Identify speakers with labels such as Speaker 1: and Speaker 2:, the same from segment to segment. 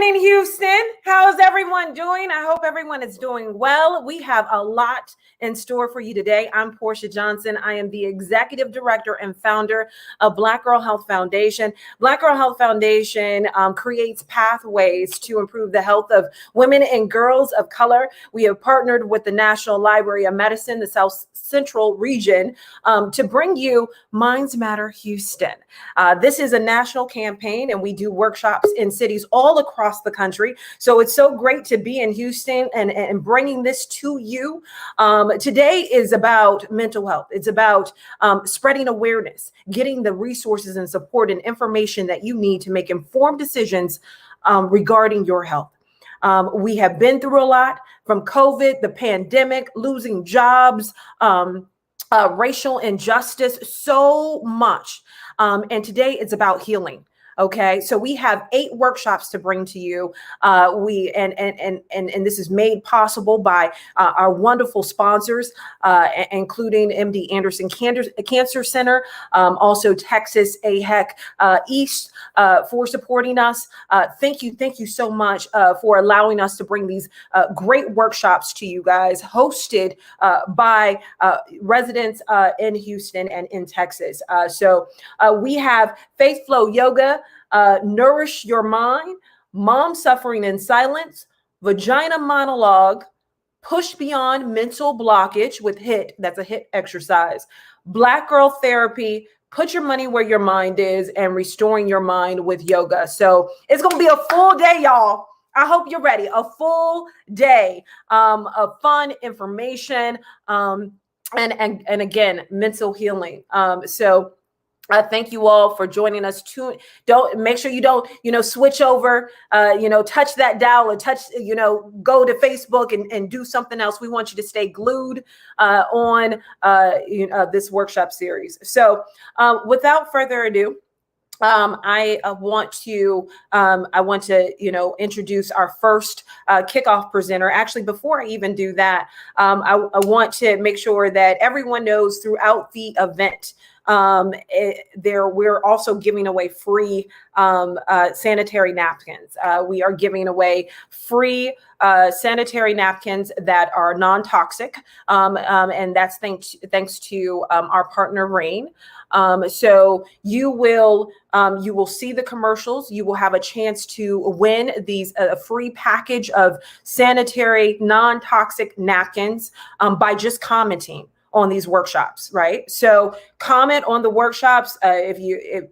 Speaker 1: morning, Houston. How's everyone doing? I hope everyone is doing well. We have a lot in store for you today. I'm Portia Johnson. I am the executive director and founder of Black Girl Health Foundation. Black Girl Health Foundation creates pathways to improve the health of women and girls of color. We have partnered with the National Library of Medicine, the Southcentral region, to bring you Minds Matter Houston. This is a national campaign, and we do workshops in cities all across the country. So it's so great to be in Houston and bringing this to you. Today is about mental health. It's about spreading awareness, getting the resources and support and information that you need to make informed decisions regarding your health. We have been through a lot, from COVID, the pandemic, losing jobs, racial injustice, so much. And today it's about healing. Okay, so we have 8 workshops to bring to you. And this is made possible by our wonderful sponsors, including MD Anderson Cancer Center, also Texas AHEC East for supporting us. Thank you so much for allowing us to bring these great workshops to you guys, hosted by residents in Houston and in Texas. So we have Faith Flow Yoga, Nourish Your Mind, Mom Suffering in Silence, Vagina Monologue, Push Beyond Mental Blockage with HIIT, that's a HIIT exercise, Black Girl Therapy, Put Your Money Where Your Mind Is, and Restoring Your Mind with Yoga. So it's going to be a full day, y'all. I hope you're ready. A full day of fun information and again, mental healing. Thank you all for joining us. Don't make sure you don't, switch over, touch that dial or go to Facebook and do something else. We want you to stay glued on this workshop series. So without further ado, I want to introduce our first kickoff presenter. Actually, before I even do that, I want to make sure that everyone knows throughout the event, we're also giving away free sanitary napkins. We are giving away free sanitary napkins that are non-toxic, and that's thanks to our partner Rain. So you will see the commercials. You will have a chance to win these a free package of sanitary non-toxic napkins by just commenting on these workshops, right? So comment on the workshops. If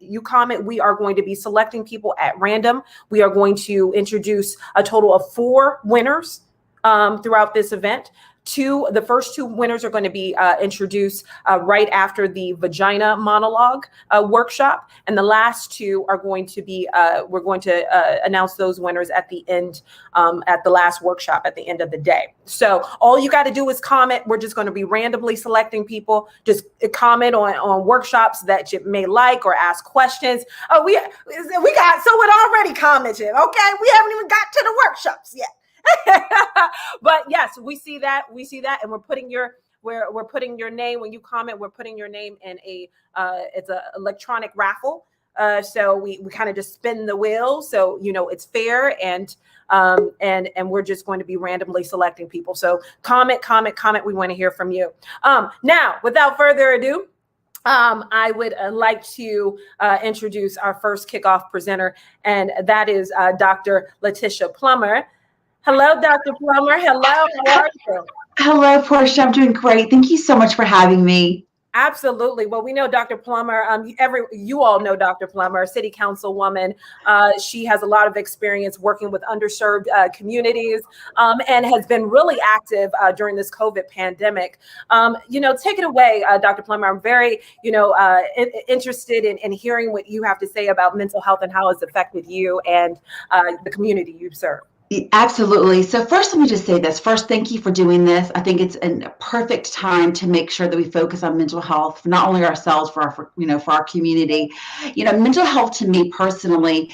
Speaker 1: you comment, we are going to be selecting people at random. We are going to introduce a total of 4 winners throughout this event. The first 2 winners are going to be introduced right after the Vagina Monologue workshop. And the last 2 are going to be, we're going to announce those winners at the end, at the last workshop at the end of the day. So all you got to do is comment. We're just going to be randomly selecting people. Just comment on workshops that you may like or ask questions. Oh, we got someone already commented. Okay. We haven't even got to the workshops yet. But yes, we see that, and we're putting your name when you comment. We're putting your name in it's a electronic raffle. So we kind of just spin the wheel, so it's fair, and we're just going to be randomly selecting people. So comment. We want to hear from you. Now, without further ado, I would like to introduce our first kickoff presenter, and that is Dr. Letitia Plummer. Hello, Dr. Plummer. Hello, how are you?
Speaker 2: Hello, Portia. I'm doing great. Thank you so much for having me.
Speaker 1: Absolutely. Well, we know Dr. Plummer. You all know Dr. Plummer, City Councilwoman. She has a lot of experience working with underserved communities, and has been really active during this COVID pandemic. Take it away, Dr. Plummer. I'm very, interested in hearing what you have to say about mental health and how it's affected you and the community you serve.
Speaker 2: Absolutely. So first, let me just say this. First, thank you for doing this. I think it's a perfect time to make sure that we focus on mental health, for not only ourselves, for our community. Mental health to me personally,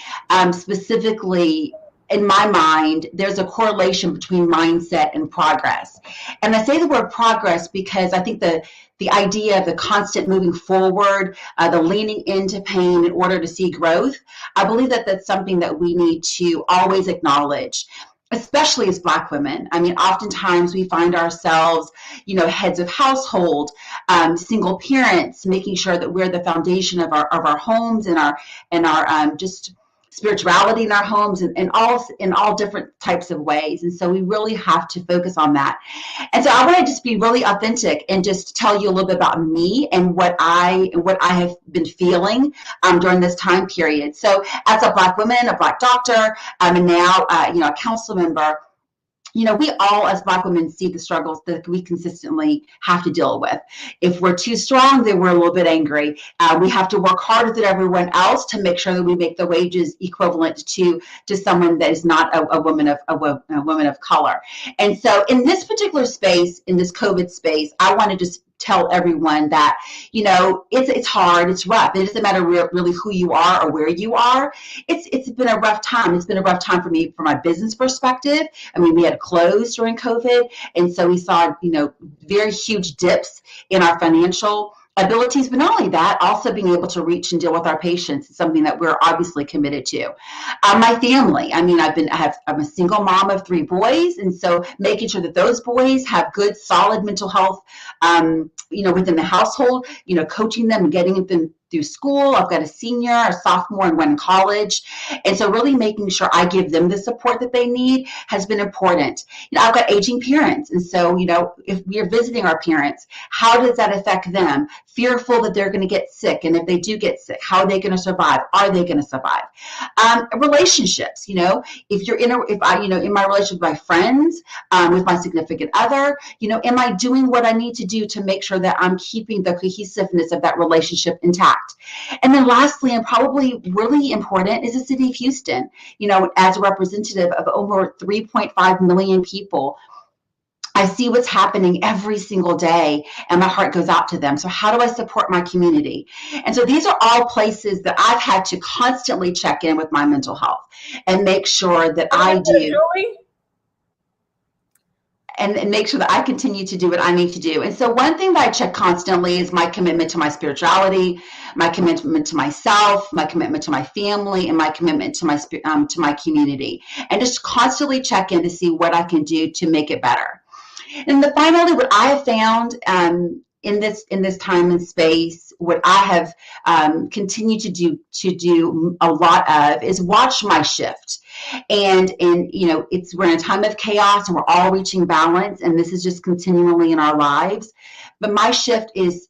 Speaker 2: specifically in my mind, there's a correlation between mindset and progress. And I say the word progress because I think the idea of the constant moving forward, the leaning into pain in order to see growth, I believe that that's something that we need to always acknowledge, especially as Black women. I mean, oftentimes we find ourselves, heads of household, single parents, making sure that we're the foundation of our homes and our just spirituality in our homes, and in all different types of ways. And so we really have to focus on that. And so I want to just be really authentic and just tell you a little bit about me and what I have been feeling during this time period. So as a Black woman, a Black doctor, and now a council member, we all as Black women see the struggles that we consistently have to deal with. If we're too strong, then we're a little bit angry. We have to work harder than everyone else to make sure that we make the wages equivalent to someone that is not a woman of color. And so in this particular space, in this COVID space, I want to just tell everyone that, it's hard, it's rough. It doesn't matter really who you are or where you are. It's been a rough time. It's been a rough time for me from my business perspective. I mean, we had closed during COVID. And so we saw, very huge dips in our financial abilities, but not only that, also being able to reach and deal with our patients is something that we're obviously committed to. My family, I mean, I'm a single mom of 3 boys, and so making sure that those boys have good, solid mental health, within the household, coaching them and getting them through school. I've got a senior, a sophomore, and one in college. And so really making sure I give them the support that they need has been important. I've got aging parents. And so, if we're visiting our parents, how does that affect them? Fearful that they're going to get sick. And if they do get sick, how are they going to survive? Are they going to survive? Relationships, if you're in my relationship with my friends, with my significant other, am I doing what I need to do to make sure that I'm keeping the cohesiveness of that relationship intact? And then lastly, and probably really important, is the city of Houston. As a representative of over 3.5 million people, I see what's happening every single day, and my heart goes out to them. So how do I support my community? And so these are all places that I've had to constantly check in with my mental health and make sure that I do. And make sure that I continue to do what I need to do. And so one thing that I check constantly is my commitment to my spirituality, my commitment to myself, my commitment to my family, and my commitment to my community. And just constantly check in to see what I can do to make it better. And finally, what I have found in this time and space, what I have continued to do a lot of is watch my shift. And we're in a time of chaos, and we're all reaching balance, and this is just continually in our lives. But my shift is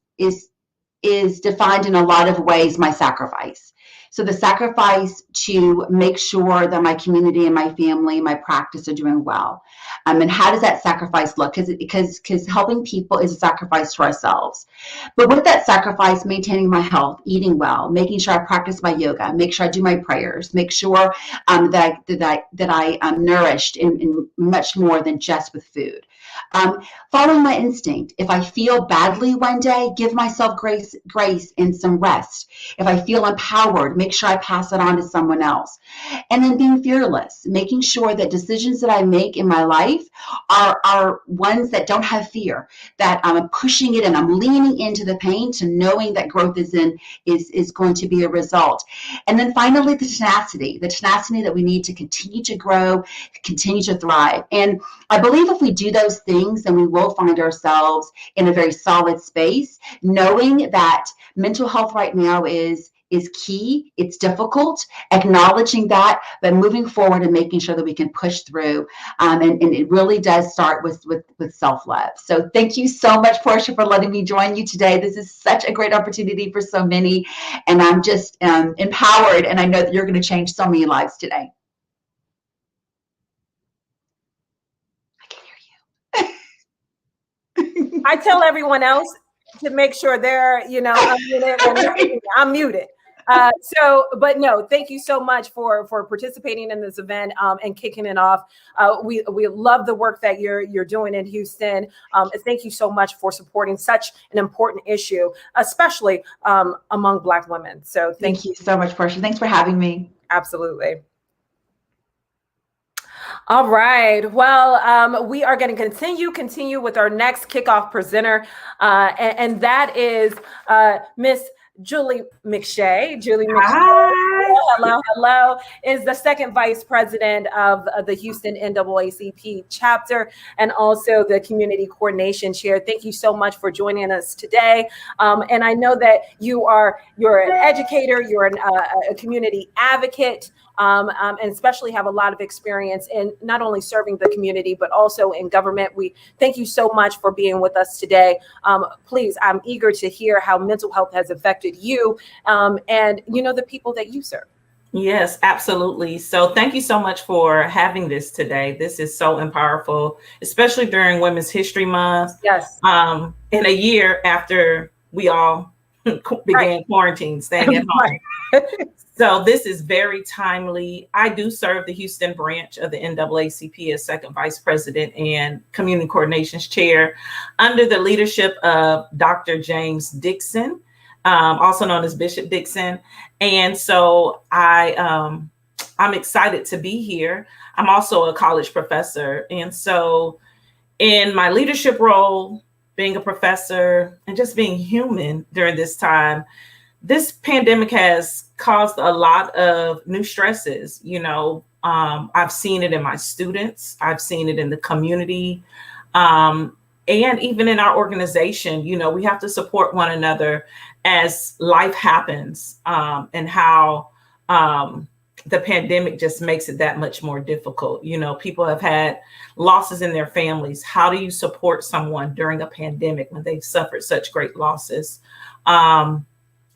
Speaker 2: defined in a lot of ways, my sacrifice. So the sacrifice to make sure that my community and my family, my practice are doing well. And how does that sacrifice look? Because helping people is a sacrifice to ourselves. But with that sacrifice, maintaining my health, eating well, making sure I practice my yoga, make sure I do my prayers, make sure that I am nourished in much more than just with food. Following my instinct. If I feel badly one day, give myself grace and some rest. If I feel empowered, make sure I pass it on to someone else. And then being fearless, making sure that decisions that I make in my life are ones that don't have fear, that I'm pushing it and I'm leaning into the pain to knowing that growth is going to be a result. And then finally, the tenacity that we need to continue to grow, continue to thrive. And I believe if we do those things, then we will find ourselves in a very solid space, knowing that mental health right now is key. It's difficult, acknowledging that, but moving forward and making sure that we can push through. And it really does start with self-love. So thank you so much, Portia, for letting me join you today. This is such a great opportunity for so many, and I'm just empowered, and I know that you're going to change so many lives today.
Speaker 1: I tell everyone else to make sure they're, unmuted. I'm muted. But no, thank you so much for participating in this event and kicking it off. We love the work that you're doing in Houston. Thank you so much for supporting such an important issue, especially among Black women. So thank you
Speaker 2: so much, Portia. Thanks for having me.
Speaker 1: Absolutely. All right. Well, we are going to continue with our next kickoff presenter, and that is Miss Julie McShay. Julie McShay,
Speaker 3: Hi.
Speaker 1: hello, is the second vice president of the Houston NAACP chapter and also the community coordination chair. Thank you so much for joining us today. And I know that you're an educator, you're a community advocate. And especially have a lot of experience in not only serving the community, but also in government. We thank you so much for being with us today. Please, I'm eager to hear how mental health has affected you and, the people that you serve.
Speaker 3: Yes, absolutely. So thank you so much for having this today. This is so powerful, especially during Women's History Month.
Speaker 1: Yes.
Speaker 3: In a year after we all began quarantine, staying at home. So this is very timely. I do serve the Houston branch of the NAACP as second vice president and community coordinations chair under the leadership of Dr. James Dixon, also known as Bishop Dixon. And so I'm excited to be here. I'm also a college professor. And so in my leadership role, being a professor and just being human during this time, this pandemic has caused a lot of new stresses. I've seen it in my students. I've seen it in the community. And even in our organization, we have to support one another as life happens, and how the pandemic just makes it that much more difficult. People have had losses in their families. How do you support someone during a pandemic when they've suffered such great losses?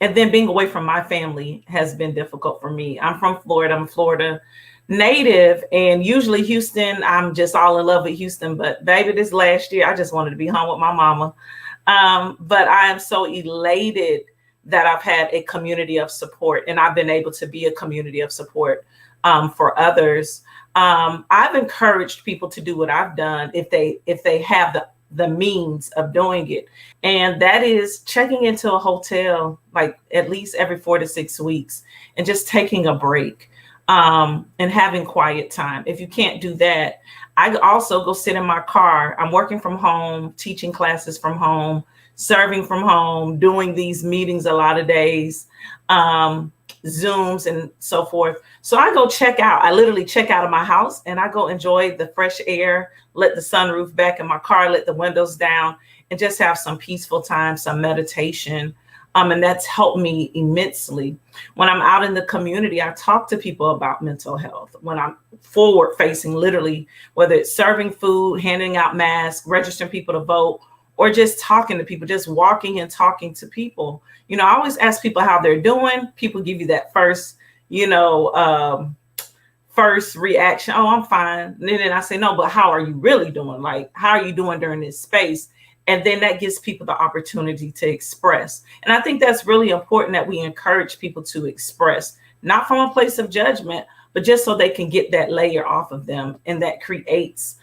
Speaker 3: And then being away from my family has been difficult for me. I'm from Florida. I'm a Florida native, and usually Houston, I'm just all in love with Houston. But baby, this last year, I just wanted to be home with my mama. But I am so elated that I've had a community of support, and I've been able to be a community of support for others. I've encouraged people to do what I've done if they have the means of doing it. And that is checking into a hotel like at least every 4 to 6 weeks and just taking a break and having quiet time. If you can't do that, I also go sit in my car. I'm working from home, teaching classes from home, serving from home, doing these meetings a lot of days, Zooms and so forth. So I go check out. I literally check out of my house and I go enjoy the fresh air, let the sunroof back in my car, let the windows down, and just have some peaceful time, some meditation. And that's helped me immensely. When I'm out in the community, I talk to people about mental health. When I'm forward facing, literally, whether it's serving food, handing out masks, registering people to vote, or just talking to people, just walking and talking to people. I always ask people how they're doing. People give you that first reaction. Oh, I'm fine. And then I say, no, but how are you really doing? Like, how are you doing during this space? And then that gives people the opportunity to express. And I think that's really important that we encourage people to express, not from a place of judgment, but just so they can get that layer off of them. And that creates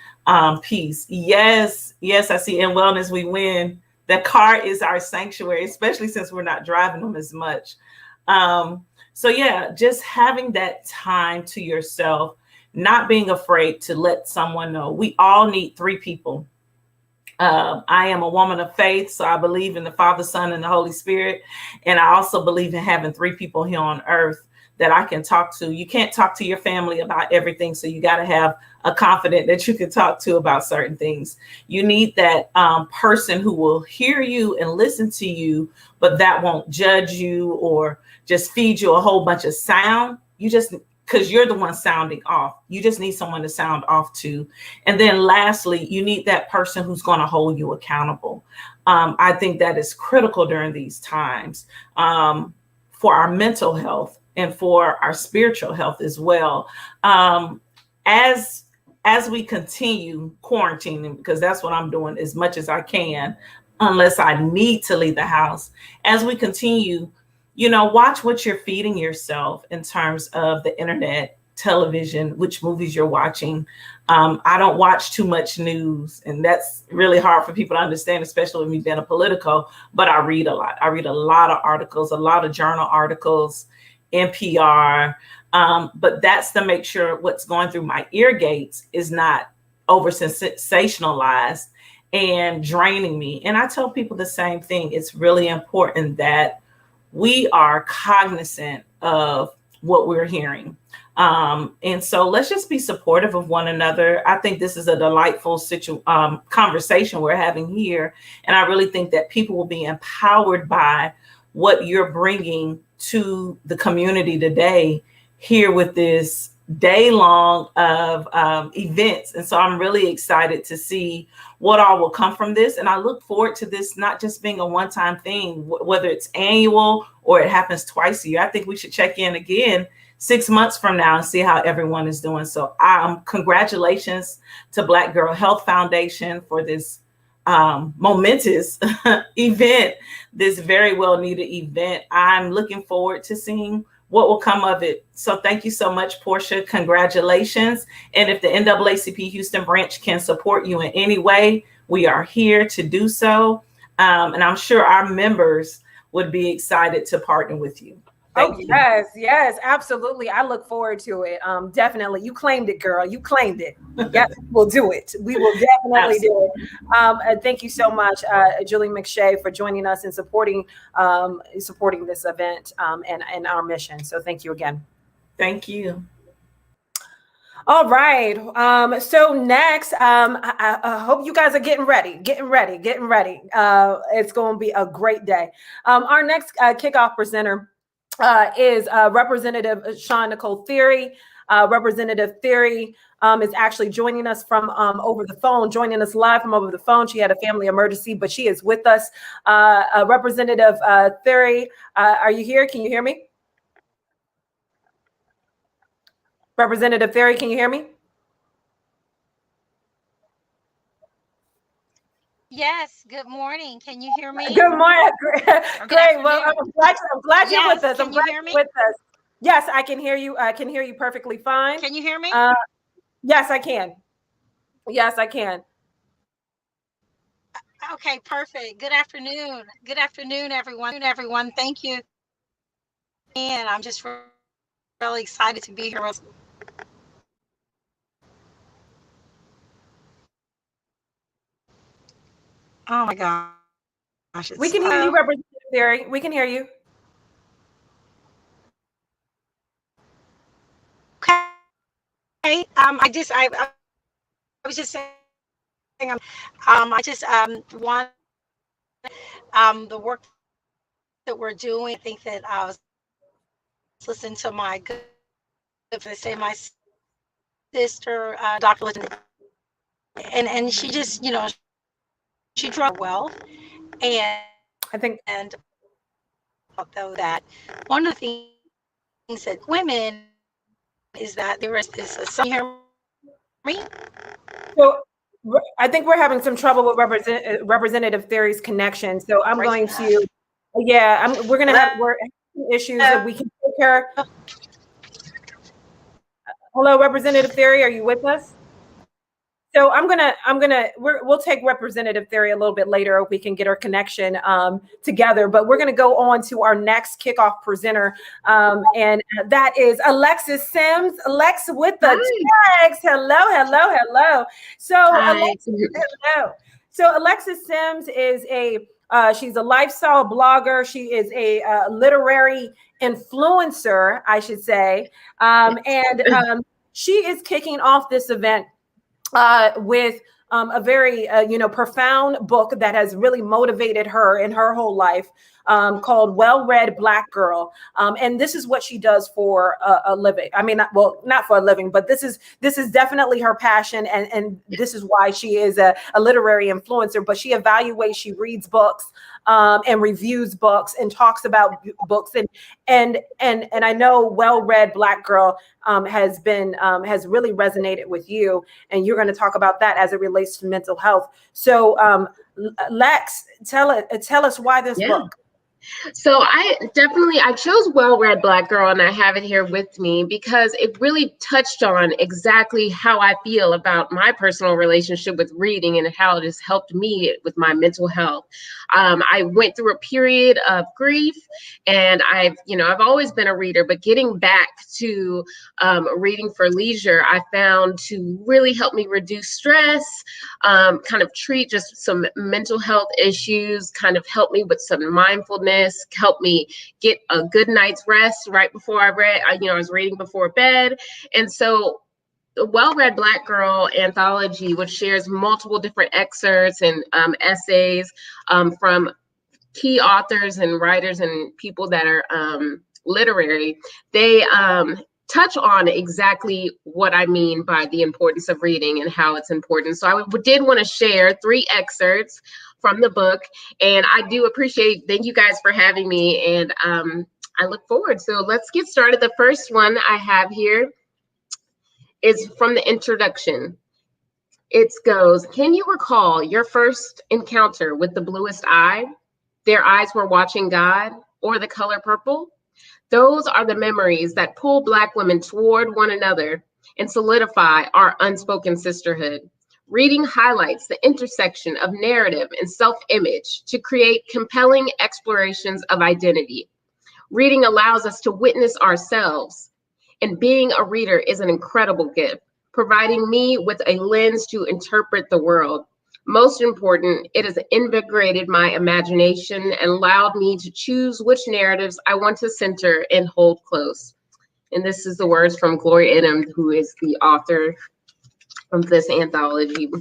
Speaker 3: peace. Yes, I see in Wellness We Win. The car is our sanctuary, especially since we're not driving them as much. So yeah, just having that time to yourself, not being afraid to let someone know. We all need 3 people. I am a woman of faith, so I believe in the Father, Son, and the Holy Spirit. And I also believe in having 3 people here on earth that I can talk to. You can't talk to your family about everything, so you got to have a confidant that you can talk to about certain things. You need that person who will hear you and listen to you, but that won't judge you or just feed you a whole bunch of sound. Because you're the one sounding off. You just need someone to sound off to. And then lastly, you need that person who's going to hold you accountable. I think that is critical during these times for our mental health and for our spiritual health as well. As we continue quarantining, because that's what I'm doing as much as I can, unless I need to leave the house. As we continue, watch what you're feeding yourself in terms of the internet, television, which movies you're watching. I don't watch too much news, and that's really hard for people to understand, especially with me being a political, but I read a lot. I read a lot of articles, a lot of journal articles, NPR, But that's to make sure what's going through my ear gates is not over sensationalized and draining me. And I tell people the same thing. It's really important that we are cognizant of what we're hearing. And so let's just be supportive of one another. I think this is a delightful conversation we're having here. And I really think that people will be empowered by what you're bringing to the community today here with this day long of events. And so I'm really excited to see what all will come from this. And I look forward to this not just being a one-time thing, whether it's annual or it happens twice a year. I think we should check in again 6 months from now and see how everyone is doing. So congratulations to Black Girl Health Foundation for this momentous event, this very well needed event. I'm looking forward to seeing what will come of it. So thank you so much, Portia. Congratulations. And if the NAACP Houston branch can support you in any way, we are here to do so. And I'm sure our members would be excited to partner with you. Thank you.
Speaker 1: Yes, absolutely. I look forward to it. Definitely. You claimed it, girl. You claimed it. Yes, we'll do it. We will definitely do it. Thank you so much, Julie McShay, for joining us and supporting this event and our mission. So thank you again.
Speaker 3: Thank you.
Speaker 1: All right. So next, I hope you guys are getting ready. It's going to be a great day. Our next kickoff presenter is Representative Sean Nicole Theory. Representative Theory is actually joining us from over the phone, joining us live from over the phone. She had a family emergency, but she is with us. Representative Theory, are you here? Can you hear me? Representative Theory, can you hear me?
Speaker 4: Yes. Good morning. Can you hear me?
Speaker 1: Good morning. Great. Well, I'm glad you're with us.
Speaker 4: Can you hear me?
Speaker 1: With us. Yes, I can hear you. I can hear you perfectly fine.
Speaker 4: Can you hear me?
Speaker 1: Yes, I can. Yes, I can.
Speaker 4: Okay, perfect. Good afternoon. Good afternoon, everyone. Thank you. And I'm just really excited to be here. Oh my gosh.
Speaker 1: We can hear you, Representative Theory. We can hear you.
Speaker 4: Okay. I was just saying, I just want the work that we're doing. I think that I was listening to my sister, Dr. and she just, she drove well. And
Speaker 1: I think,
Speaker 4: and though that one of the things that women is that there is this. Can you hear me?
Speaker 1: So I think we're having some trouble with Representative Theory's connection. So I'm going to, we're having issues that we can take care of. Hello, Representative Theory, are you with us? So we'll take Representative Theory a little bit later if we can get our connection together, but we're going to go on to our next kickoff presenter. And that is Alexis Sims. Alex with the tags. Hello. So Alexis Sims is she's a lifestyle blogger. She is a literary influencer, I should say. She is kicking off this event with a very profound book that has really motivated her in her whole life, called Well-Read Black Girl. And this is what she does for a living. I mean, not for a living, but this is definitely her passion. And this is why she is a literary influencer, but she evaluates, she reads books, and reviews books and talks about books. And I know Well-Read Black Girl has really resonated with you. And you're going to talk about that as it relates to mental health. So Lex, tell us why this book.
Speaker 5: So I chose Well Read Black Girl, and I have it here with me because it really touched on exactly how I feel about my personal relationship with reading and how it has helped me with my mental health. I went through a period of grief, and I've always been a reader, but getting back to reading for leisure, I found to really help me reduce stress, kind of treat just some mental health issues, kind of help me with some mindfulness, help me get a good night's rest right before I was reading before bed. And so the Well Read Black Girl anthology, which shares multiple different excerpts and essays from key authors and writers and people that are literary, they touch on exactly what I mean by the importance of reading and how it's important. So I did want to share 3 excerpts from the book, and I do thank you guys for having me, and I look forward. So let's get started. The first one I have here is from the introduction. It goes, "Can you recall your first encounter with the bluest eye? Their eyes were watching God, or the color purple? Those are the memories that pull Black women toward one another and solidify our unspoken sisterhood. Reading highlights the intersection of narrative and self-image to create compelling explorations of identity. Reading allows us to witness ourselves, and being a reader is an incredible gift, providing me with a lens to interpret the world. Most important, it has invigorated my imagination and allowed me to choose which narratives I want to center and hold close." And this is the words from Gloria Idem, who is the author of this anthology.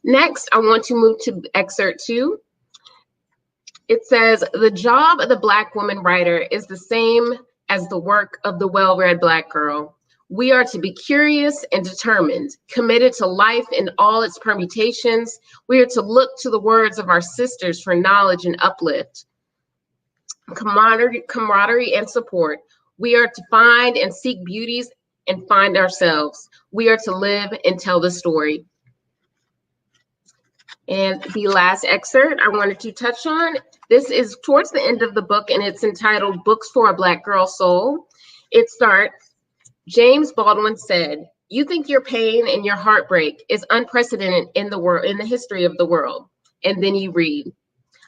Speaker 5: Next, I want to move to excerpt 2. It says, "The job of the Black woman writer is the same as the work of the well-read Black girl. We are to be curious and determined, committed to life in all its permutations. We are to look to the words of our sisters for knowledge and uplift, camaraderie and support. We are to find and seek beauties and find ourselves. We are to live and tell the story." And the last excerpt I wanted to touch on, this is towards the end of the book, and it's entitled "Books for a Black Girl's Soul." It starts, "James Baldwin said, 'You think your pain and your heartbreak is unprecedented in the world, in the history of the world.' And then you read.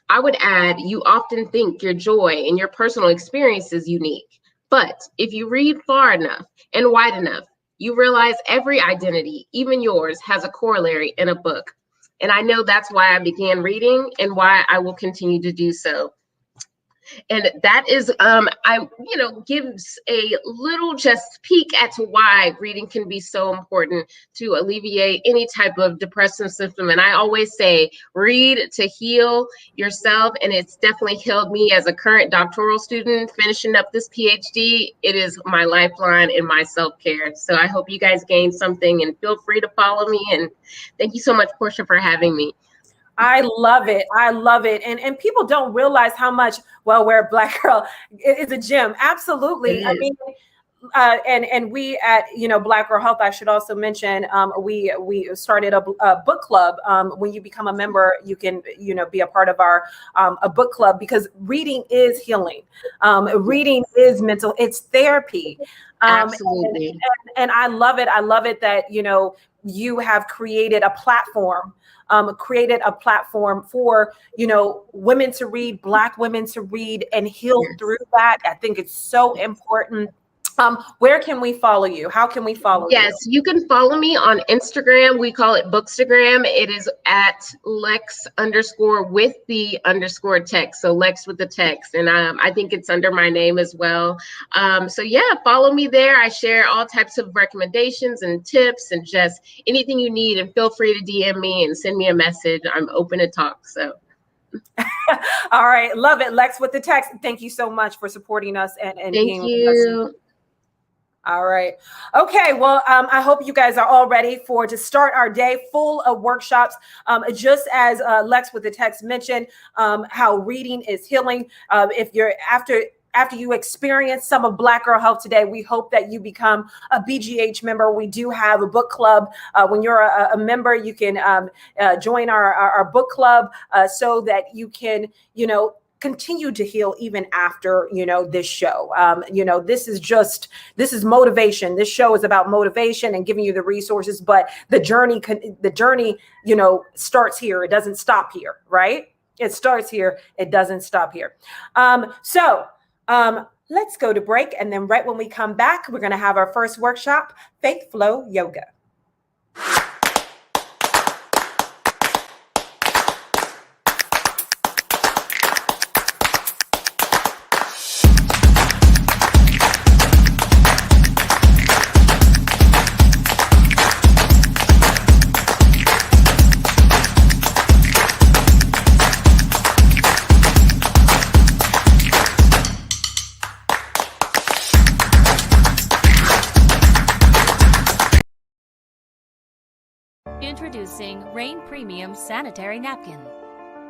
Speaker 5: I would add, you often think your joy and your personal experience is unique. But if you read far enough and wide enough, you realize every identity, even yours, has a corollary in a book. And I know that's why I began reading and why I will continue to do so." And that is, gives a little just peek at why reading can be so important to alleviate any type of depressive symptom. And I always say, read to heal yourself. And it's definitely healed me as a current doctoral student finishing up this PhD. It is my lifeline and my self-care. So I hope you guys gained something, and feel free to follow me. And thank you so much, Portia, for having me.
Speaker 1: I love it. I love it. And people don't realize how much Well Read Black Girl is a gem. Absolutely. I mean, and we at Black Girl Health, I should also mention, we started a book club. When you become a member, you can be a part of our a book club, because reading is healing. Reading is mental. It's therapy.
Speaker 5: Absolutely.
Speaker 1: And I love it. I love it that you have created a platform. Created a platform for women to read, Black women to read, and heal through that. I think it's so important. Where can we follow you? How can we follow you?
Speaker 5: Yes, you can follow me on Instagram. We call it Bookstagram. It is at Lex _ with the _ text. So Lex with the text. And I think it's under my name as well. So yeah, follow me there. I share all types of recommendations and tips and just anything you need. And feel free to DM me and send me a message. I'm open to talk. So.
Speaker 1: All right. Love it. Lex with the text. Thank you so much for supporting us and being with us. All right. Okay. Well, I hope you guys are all ready to start our day full of workshops. Just as Lex with the text mentioned, how reading is healing. If you're after you experience some of Black Girl Health today, we hope that you become a BGH member. We do have a book club. When you're a member, you can join our book club so that you can, continue to heal even after, this show. This is motivation. This show is about motivation and giving you the resources, but the journey, starts here. It doesn't stop here, right? It starts here. It doesn't stop here. Let's go to break. And then right when we come back, we're going to have our first workshop, Faith Flow Yoga.
Speaker 6: Introducing Rain Premium Sanitary Napkin.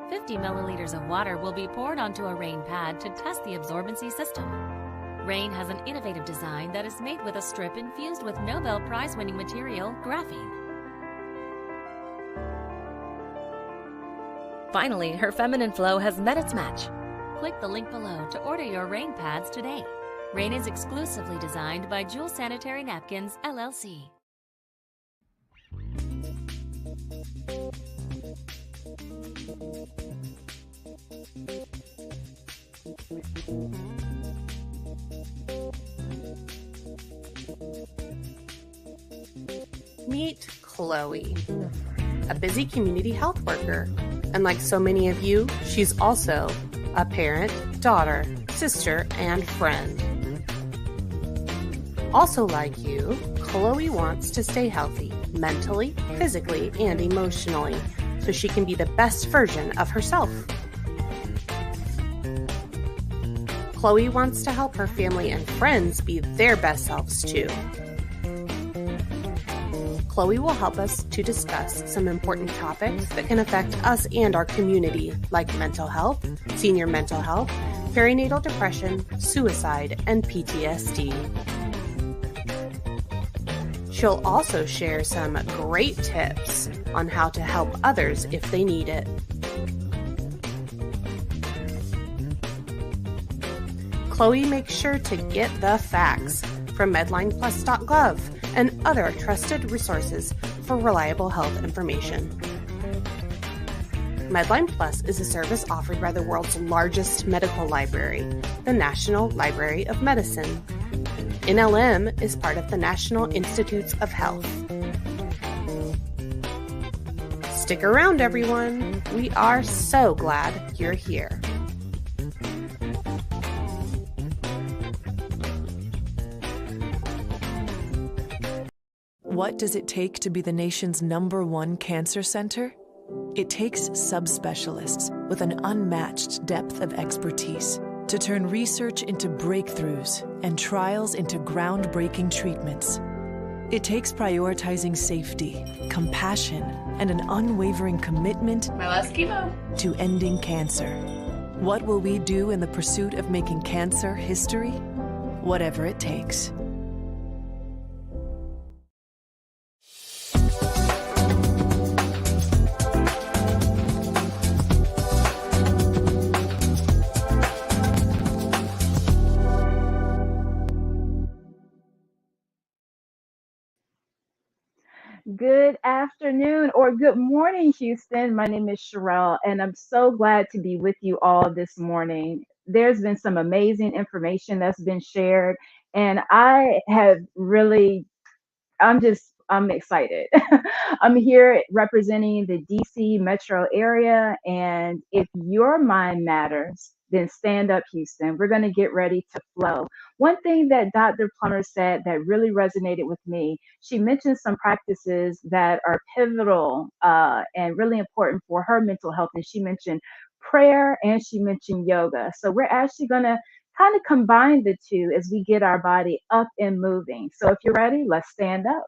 Speaker 6: 50 milliliters of water will be poured onto a rain pad to test the absorbency system. Rain has an innovative design that is made with a strip infused with Nobel Prize-winning material, graphene. Finally, her feminine flow has met its match. Click the link below to order your Rain pads today. Rain is exclusively designed by Jewel Sanitary Napkins, LLC.
Speaker 7: Meet Chloe, a busy community health worker. And like so many of you, she's also a parent, daughter, sister, and friend. Also like you, Chloe wants to stay healthy, mentally, physically, and emotionally, so she can be the best version of herself. Chloe wants to help her family and friends be their best selves too. Chloe will help us to discuss some important topics that can affect us and our community, like mental health, senior mental health, perinatal depression, suicide, and PTSD. She'll also share some great tips on how to help others if they need it. Chloe makes sure to get the facts from MedlinePlus.gov and other trusted resources for reliable health information. Medline Plus is a service offered by the world's largest medical library, the National Library of Medicine. NLM is part of the National Institutes of Health. Stick around, everyone. We are so glad you're here.
Speaker 8: What does it take to be the nation's #1 cancer center? It takes subspecialists with an unmatched depth of expertise to turn research into breakthroughs and trials into groundbreaking treatments. It takes prioritizing safety, compassion, and an unwavering commitment to ending cancer. What will we do in the pursuit of making cancer history? Whatever it takes.
Speaker 9: Good afternoon or good morning, Houston. My name is Sherelle, and I'm so glad to be with you all this morning. There's been some amazing information that's been shared, and I have really, I'm excited. I'm here representing the DC metro area, and if your mind matters, then stand up, Houston. We're going to get ready to flow. One thing that Dr. Plummer said that really resonated with me, she mentioned some practices that are pivotal and really important for her mental health. And she mentioned prayer and she mentioned yoga. So we're actually going to kind of combine the two as we get our body up and moving. So if you're ready, let's stand up.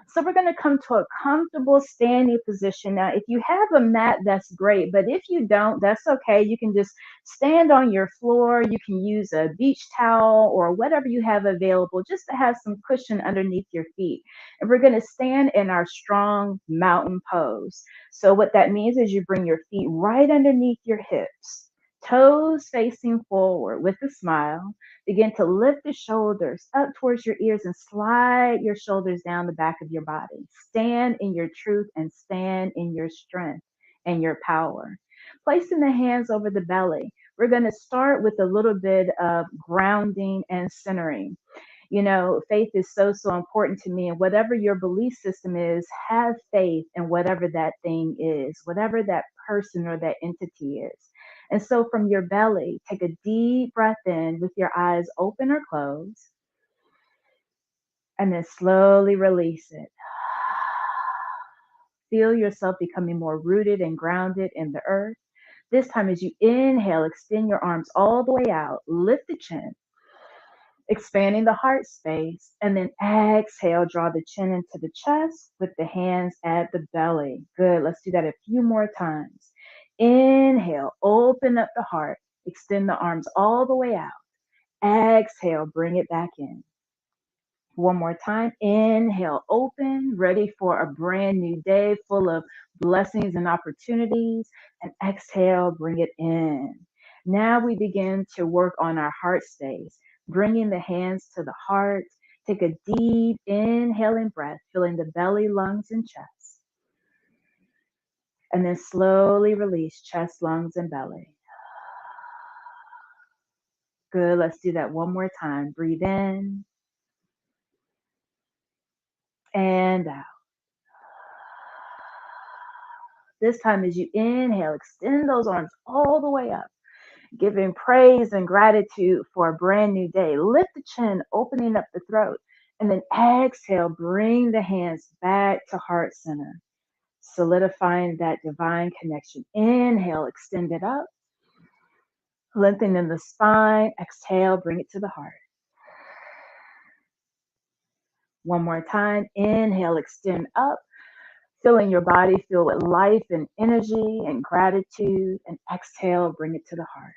Speaker 9: So we're going to come to a comfortable standing position. Now, if you have a mat, that's great. But if you don't, that's okay. You can just stand on your floor. You can use a beach towel or whatever you have available just to have some cushion underneath your feet. And we're going to stand in our strong mountain pose. So what that means is you bring your feet right underneath your hips. Toes facing forward with a smile. Begin to lift the shoulders up towards your ears and slide your shoulders down the back of your body. Stand in your truth and stand in your strength and your power. Placing the hands over the belly. We're going to start with a little bit of grounding and centering. You know, faith is so, so important to me. And whatever your belief system is, have faith in whatever that thing is, whatever that person or that entity is. And so from your belly, take a deep breath in with your eyes open or closed, and then slowly release it. Feel yourself becoming more rooted and grounded in the earth. This time, as you inhale, extend your arms all the way out, lift the chin, expanding the heart space, and then exhale, draw the chin into the chest with the hands at the belly. Good. Let's do that a few more times. Inhale, open up the heart, extend the arms all the way out. Exhale, bring it back in. One more time. Inhale, open, ready for a brand new day full of blessings and opportunities. And exhale, bring it in. Now we begin to work on our heart space, bringing the hands to the heart. Take a deep inhaling breath, filling the belly, lungs, and chest. And then slowly release chest, lungs, and belly. Good. Let's do that one more time. Breathe in and out. This time, as you inhale, extend those arms all the way up, giving praise and gratitude for a brand new day. Lift the chin, opening up the throat, and then exhale, bring the hands back to heart center, solidifying that divine connection. Inhale, extend it up, lengthening the spine. Exhale, bring it to the heart. One more time. Inhale, extend up, filling your body, filled with life and energy and gratitude. And exhale, bring it to the heart.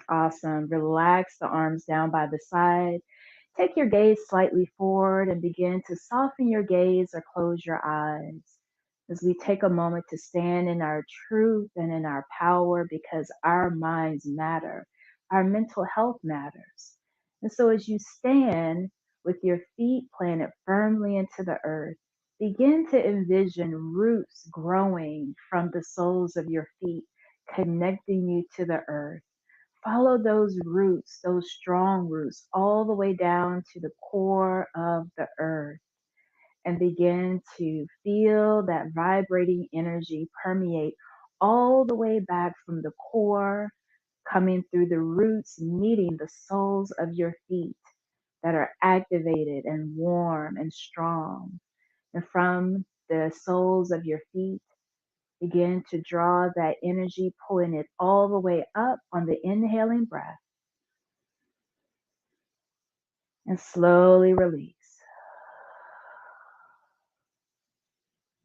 Speaker 9: Awesome. Relax the arms down by the side. Take your gaze slightly forward and begin to soften your gaze or close your eyes as we take a moment to stand in our truth and in our power, because our minds matter. Our mental health matters. And so as you stand with your feet planted firmly into the earth, begin to envision roots growing from the soles of your feet, connecting you to the earth. Follow those roots, those strong roots, all the way down to the core of the earth, and begin to feel that vibrating energy permeate all the way back from the core, coming through the roots, meeting the soles of your feet that are activated and warm and strong. And from the soles of your feet, begin to draw that energy, pulling it all the way up on the inhaling breath. And slowly release.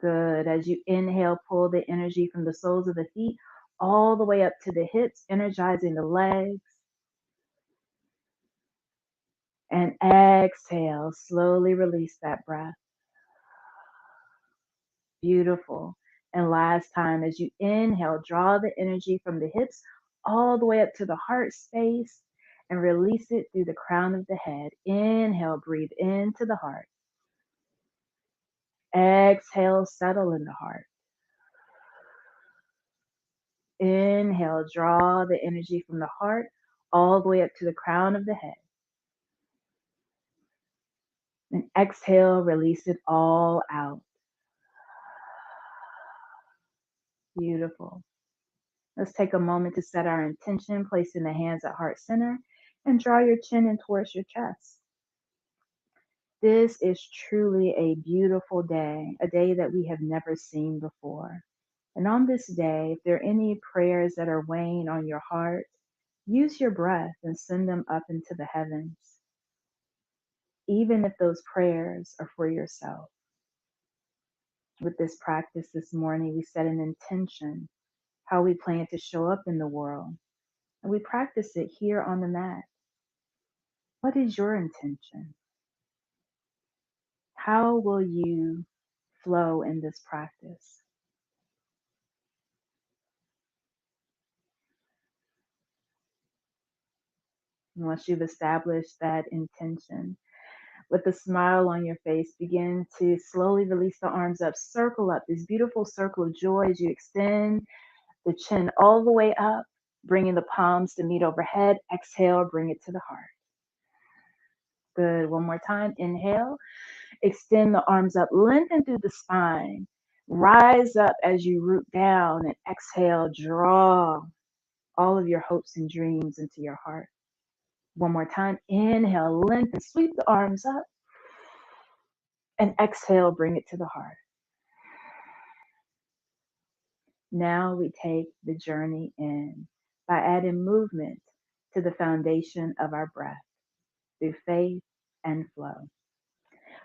Speaker 9: Good. As you inhale, pull the energy from the soles of the feet all the way up to the hips, energizing the legs. And exhale, slowly release that breath. Beautiful. And last time, as you inhale, draw the energy from the hips all the way up to the heart space and release it through the crown of the head. Inhale, breathe into the heart. Exhale, settle in the heart. Inhale, draw the energy from the heart all the way up to the crown of the head. And exhale, release it all out. Beautiful. Let's take a moment to set our intention, placing the hands at heart center, and draw your chin in towards your chest. This is truly a beautiful day, a day that we have never seen before. And on this day, if there are any prayers that are weighing on your heart, use your breath and send them up into the heavens, even if those prayers are for yourself. With this practice this morning, we set an intention, how we plan to show up in the world, and we practice it here on the mat. What is your intention? How will you flow in this practice? Once you've established that intention, with a smile on your face, begin to slowly release the arms up, circle up, this beautiful circle of joy as you extend the chin all the way up, bringing the palms to meet overhead. Exhale, bring it to the heart. Good. One more time. Inhale, extend the arms up, lengthen through the spine. Rise up as you root down, and exhale, draw all of your hopes and dreams into your heart. One more time. Inhale, lengthen, sweep the arms up, and exhale, bring it to the heart. Now we take the journey in by adding movement to the foundation of our breath through faith and flow.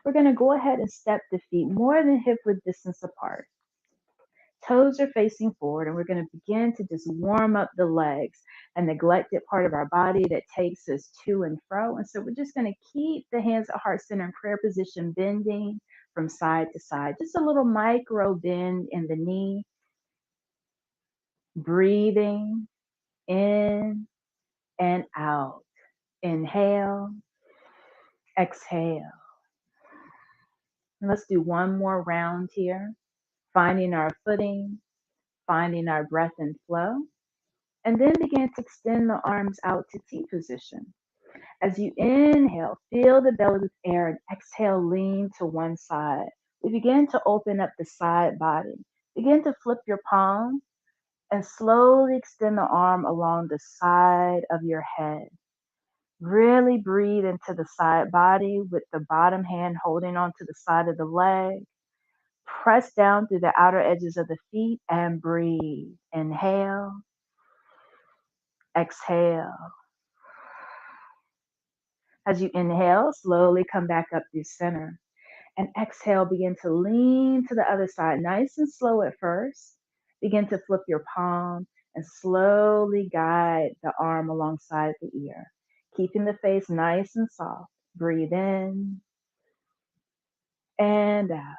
Speaker 9: We're going to go ahead and step the feet more than hip width distance apart. Toes are facing forward, and we're going to begin to just warm up the legs, a neglected part of our body that takes us to and fro. And so we're just going to keep the hands at heart center in prayer position, bending from side to side. Just a little micro bend in the knee. Breathing in and out. Inhale, exhale. And let's do one more round here, finding our footing, finding our breath and flow, and then begin to extend the arms out to T position. As you inhale, fill the belly with air, and exhale, lean to one side. We begin to open up the side body. Begin to flip your palm and slowly extend the arm along the side of your head. Really breathe into the side body with the bottom hand holding onto the side of the leg. Press down through the outer edges of the feet and breathe. Inhale, exhale. As you inhale, slowly come back up through center. And exhale, begin to lean to the other side, nice and slow at first. Begin to flip your palm and slowly guide the arm alongside the ear, keeping the face nice and soft. Breathe in and out.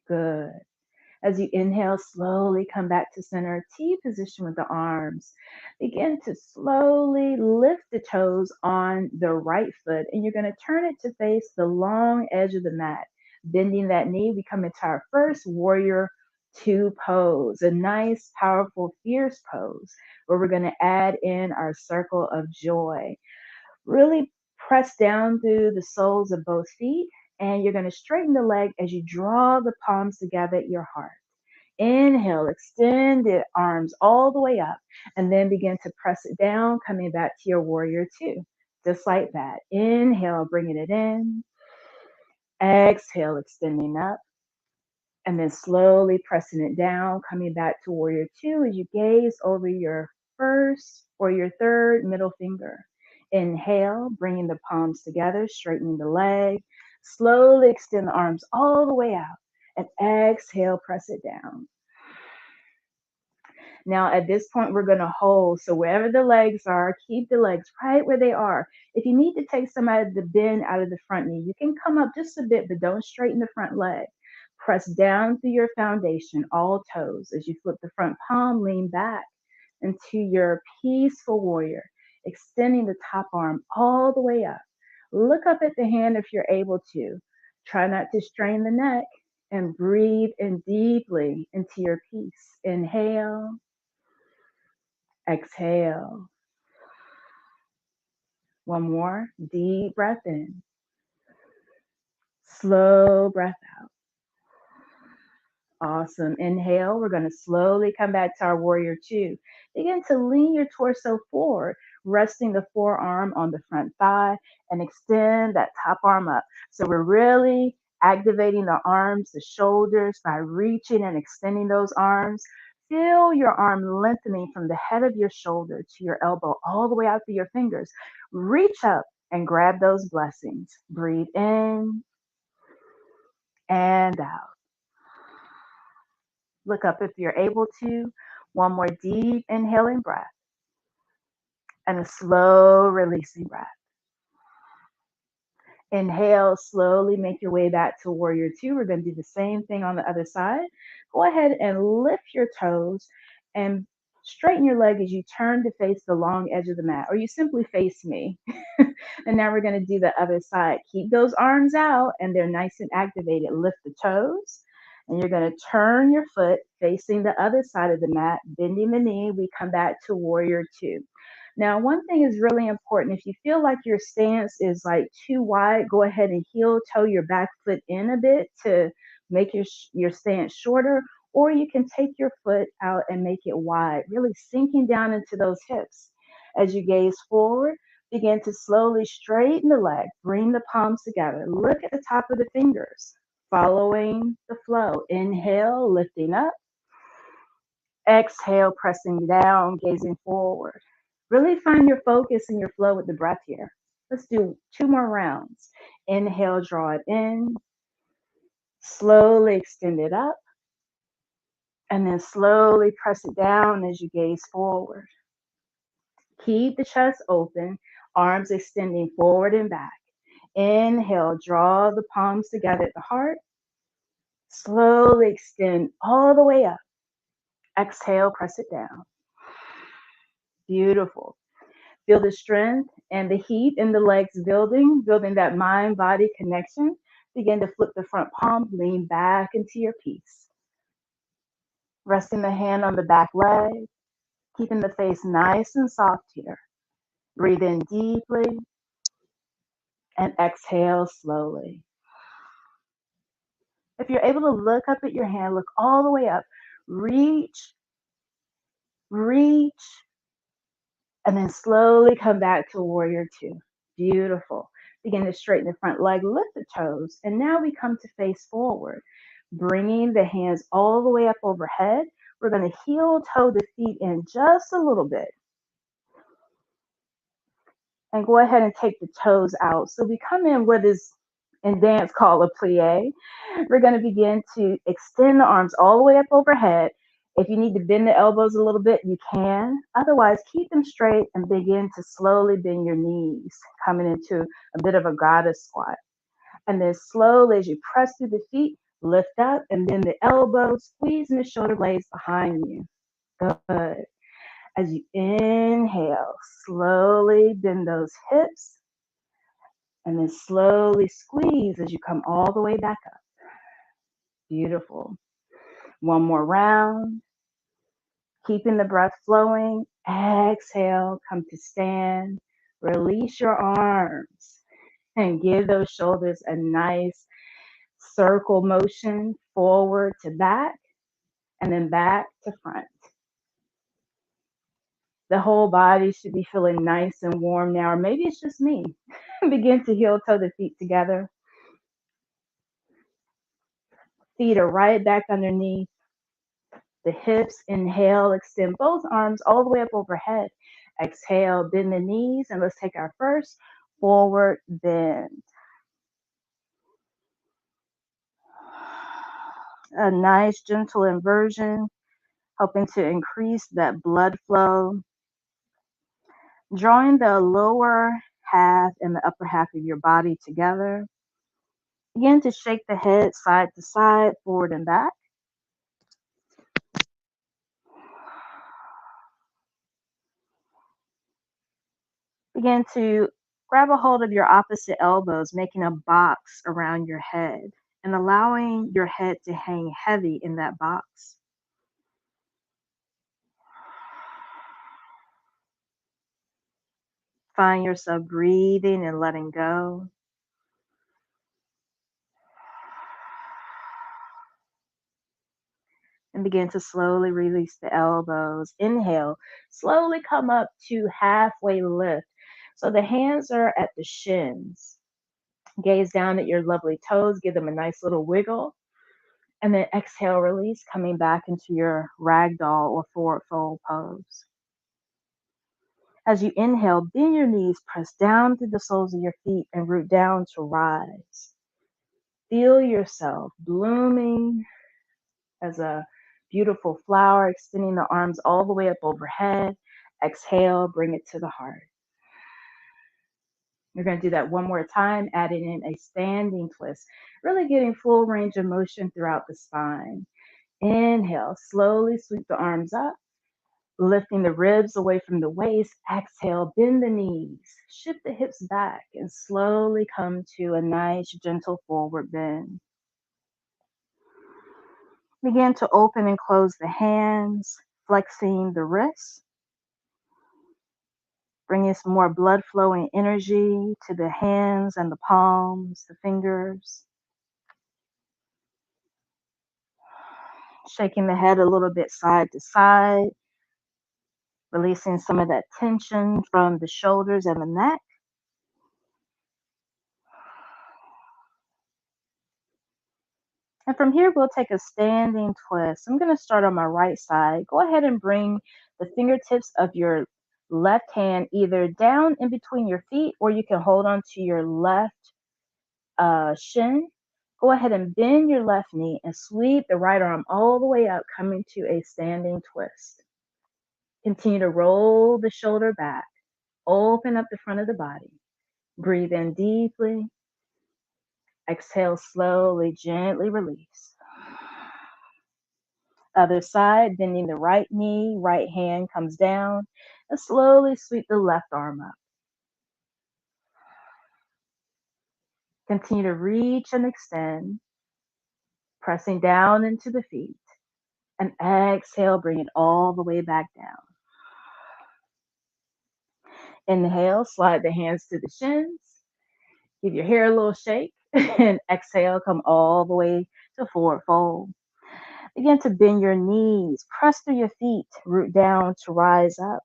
Speaker 9: Good. As you inhale, slowly come back to center, T position with the arms. Begin to slowly lift the toes on the right foot, and you're going to turn it to face the long edge of the mat. Bending that knee, we come into our first warrior two pose, a nice, powerful, fierce pose, where we're going to add in our circle of joy. Really press down through the soles of both feet, and you're going to straighten the leg as you draw the palms together at your heart. Inhale, extend the arms all the way up, and then begin to press it down, coming back to your warrior two, just like that. Inhale, bringing it in. Exhale, extending up, and then slowly pressing it down, coming back to warrior two as you gaze over your first or your third middle finger. Inhale, bringing the palms together, straightening the leg. Slowly extend the arms all the way out, and exhale, press it down. Now, at this point, we're going to hold. So wherever the legs are, keep the legs right where they are. If you need to take some out of the bend out of the front knee, you can come up just a bit, but don't straighten the front leg. Press down through your foundation, all toes. As you flip the front palm, lean back into your peaceful warrior, extending the top arm all the way up. Look up at the hand if you're able to. Try not to strain the neck, and breathe in deeply into your peace. Inhale. Exhale. One more. Deep breath in. Slow breath out. Awesome. Inhale. We're going to slowly come back to our warrior two. Begin to lean your torso forward, resting the forearm on the front thigh, and extend that top arm up. So we're really activating the arms, the shoulders by reaching and extending those arms. Feel your arm lengthening from the head of your shoulder to your elbow, all the way out through your fingers. Reach up and grab those blessings. Breathe in and out. Look up if you're able to. One more deep inhaling breath and a slow releasing breath. Inhale, slowly make your way back to warrior two. We're going to do the same thing on the other side. Go ahead and lift your toes and Straighten your leg as you turn to face the long edge of the mat, or you simply face me. And now we're going to do the other side. Keep those arms out and they're nice and activated. Lift the toes, and you're going to turn your foot facing the other side of the mat, bending the knee. We come back to warrior two. Now, one thing is really important. If you feel like your stance is like too wide, go ahead and heel toe your back foot in a bit to make your stance shorter, or you can take your foot out and make it wide, really sinking down into those hips. As you gaze forward, begin to slowly straighten the leg, bring the palms together, look at the top of the fingers, following the flow. Inhale, lifting up. Exhale, pressing down, gazing forward. Really find your focus and your flow with the breath here. Let's do 2 more rounds. Inhale, draw it in. Slowly extend it up. And then slowly press it down as you gaze forward. Keep the chest open, arms extending forward and back. Inhale, draw the palms together at the heart. Slowly extend all the way up. Exhale, press it down. Beautiful. Feel the strength and the heat in the legs building that mind-body connection. Begin to flip the front palm, lean back into your piece. Resting the hand on the back leg, keeping the face nice and soft here. Breathe in deeply and exhale slowly. If you're able to look up at your hand, look all the way up. Reach, and then slowly come back to warrior two. Beautiful. Begin to straighten the front leg, lift the toes, and now we come to face forward. Bringing the hands all the way up overhead. We're going to heel toe the feet in just a little bit. And go ahead and take the toes out. So we come in what is in dance called a plie. We're going to begin to extend the arms all the way up overhead. If you need to bend the elbows a little bit, you can. Otherwise, keep them straight and begin to slowly bend your knees, coming into a bit of a goddess squat. And then slowly, as you press through the feet, lift up and bend the elbows, squeezing the shoulder blades behind you. Good. As you inhale, slowly bend those hips, and then slowly squeeze as you come all the way back up. Beautiful. One more round. Keeping the breath flowing. Exhale, come to stand. Release your arms and give those shoulders a nice circle motion forward to back and then back to front. The whole body should be feeling nice and warm now, or maybe it's just me. Begin to heel toe the feet together. Feet are right back underneath the hips. Inhale, extend both arms all the way up overhead. Exhale, bend the knees, and let's take our first forward bend. A nice gentle inversion, helping to increase that blood flow. Drawing the lower half and the upper half of your body together. Begin to shake the head side to side, forward and back. Begin to grab a hold of your opposite elbows, making a box around your head and allowing your head to hang heavy in that box. Find yourself breathing and letting go. And begin to slowly release the elbows. Inhale, slowly come up to halfway lift. So the hands are at the shins. Gaze down at your lovely toes, give them a nice little wiggle. And then exhale, release, coming back into your ragdoll or forward fold pose. As you inhale, bend your knees, press down through the soles of your feet and root down to rise. Feel yourself blooming as a beautiful flower, extending the arms all the way up overhead. Exhale, bring it to the heart. You're going to do that one more time, adding in a standing twist, really getting full range of motion throughout the spine. Inhale, slowly sweep the arms up. Lifting the ribs away from the waist, exhale, bend the knees, shift the hips back, and slowly come to a nice, gentle forward bend. Begin to open and close the hands, flexing the wrists, bringing some more blood flow and energy to the hands and the palms, the fingers. Shaking the head a little bit side to side, releasing some of that tension from the shoulders and the neck. And from here, we'll take a standing twist. I'm going to start on my right side. Go ahead and bring the fingertips of your left hand either down in between your feet, or you can hold on to your left shin. Go ahead and bend your left knee and sweep the right arm all the way up, coming to a standing twist. Continue to roll the shoulder back. Open up the front of the body. Breathe in deeply. Exhale slowly, gently release. Other side, bending the right knee, right hand comes down, and slowly sweep the left arm up. Continue to reach and extend, pressing down into the feet. And exhale, bring it all the way back down. Inhale, slide the hands to the shins. Give your hair a little shake. And exhale, come all the way to forward fold. Begin to bend your knees. Press through your feet. Root down to rise up.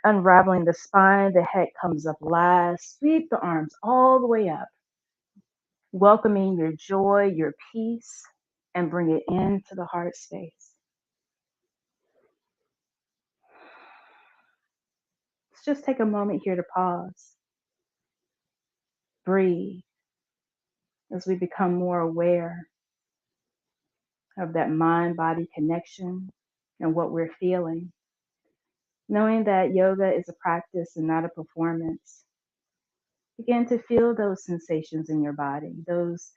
Speaker 9: Unraveling the spine, the head comes up last. Sweep the arms all the way up. Welcoming your joy, your peace, and bring it into the heart space. Let's just take a moment here to pause. Breathe as we become more aware of that mind-body connection and what we're feeling. Knowing that yoga is a practice and not a performance. Begin to feel those sensations in your body, those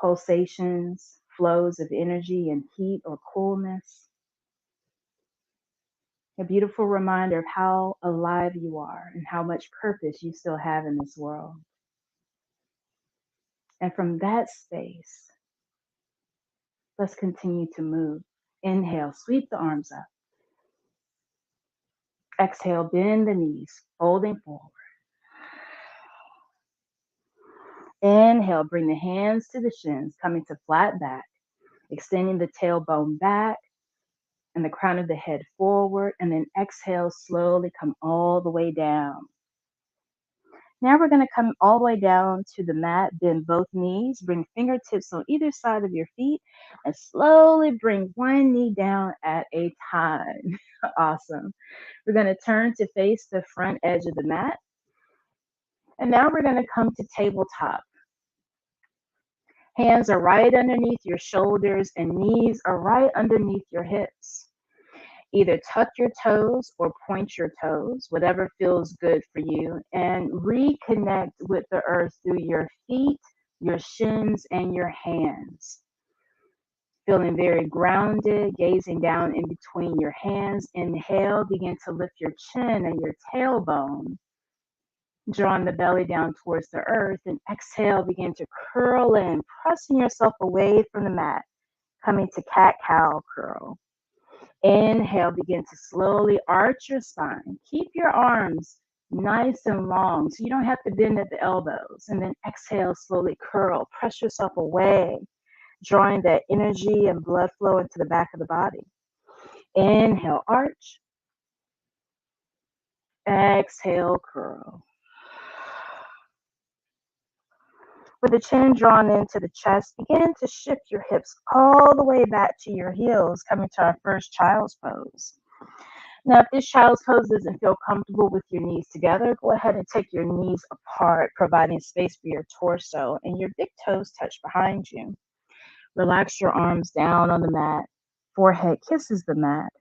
Speaker 9: pulsations, flows of energy and heat or coolness. A beautiful reminder of how alive you are and how much purpose you still have in this world. And from that space, let's continue to move. Inhale, sweep the arms up. Exhale, bend the knees, folding forward. Inhale, bring the hands to the shins, coming to flat back, extending the tailbone back and the crown of the head forward, and then exhale, slowly come all the way down. Now we're going to come all the way down to the mat, bend both knees, bring fingertips on either side of your feet, and slowly bring one knee down at a time. Awesome. We're going to turn to face the front edge of the mat. And now we're going to come to tabletop. Hands are right underneath your shoulders and knees are right underneath your hips. Either tuck your toes or point your toes, whatever feels good for you, and reconnect with the earth through your feet, your shins, and your hands. Feeling very grounded, gazing down in between your hands. Inhale, begin to lift your chin and your tailbone, drawing the belly down towards the earth. And exhale, begin to curl in, pressing yourself away from the mat, coming to cat-cow curl. Inhale, begin to slowly arch your spine. Keep your arms nice and long so you don't have to bend at the elbows. And then exhale, slowly curl. Press yourself away, drawing that energy and blood flow into the back of the body. Inhale, arch. Exhale, curl. With the chin drawn into the chest, begin to shift your hips all the way back to your heels, coming to our first child's pose. Now, if this child's pose doesn't feel comfortable with your knees together, go ahead and take your knees apart, providing space for your torso, and your big toes touch behind you. Relax your arms down on the mat. Forehead kisses the mat.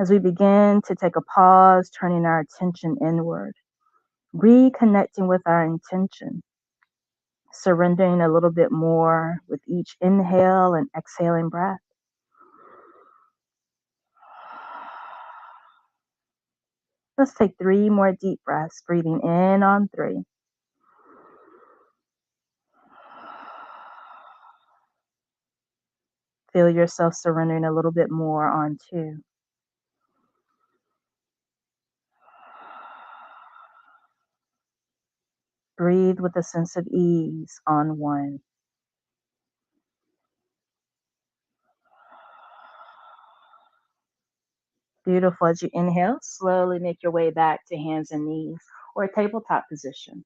Speaker 9: As we begin to take a pause, turning our attention inward, reconnecting with our intention. Surrendering a little bit more with each inhale and exhaling breath. Let's take 3 more deep breaths, breathing in on 3. Feel yourself surrendering a little bit more on 2. Breathe with a sense of ease on 1. Beautiful. As you inhale, slowly make your way back to hands and knees or a tabletop position.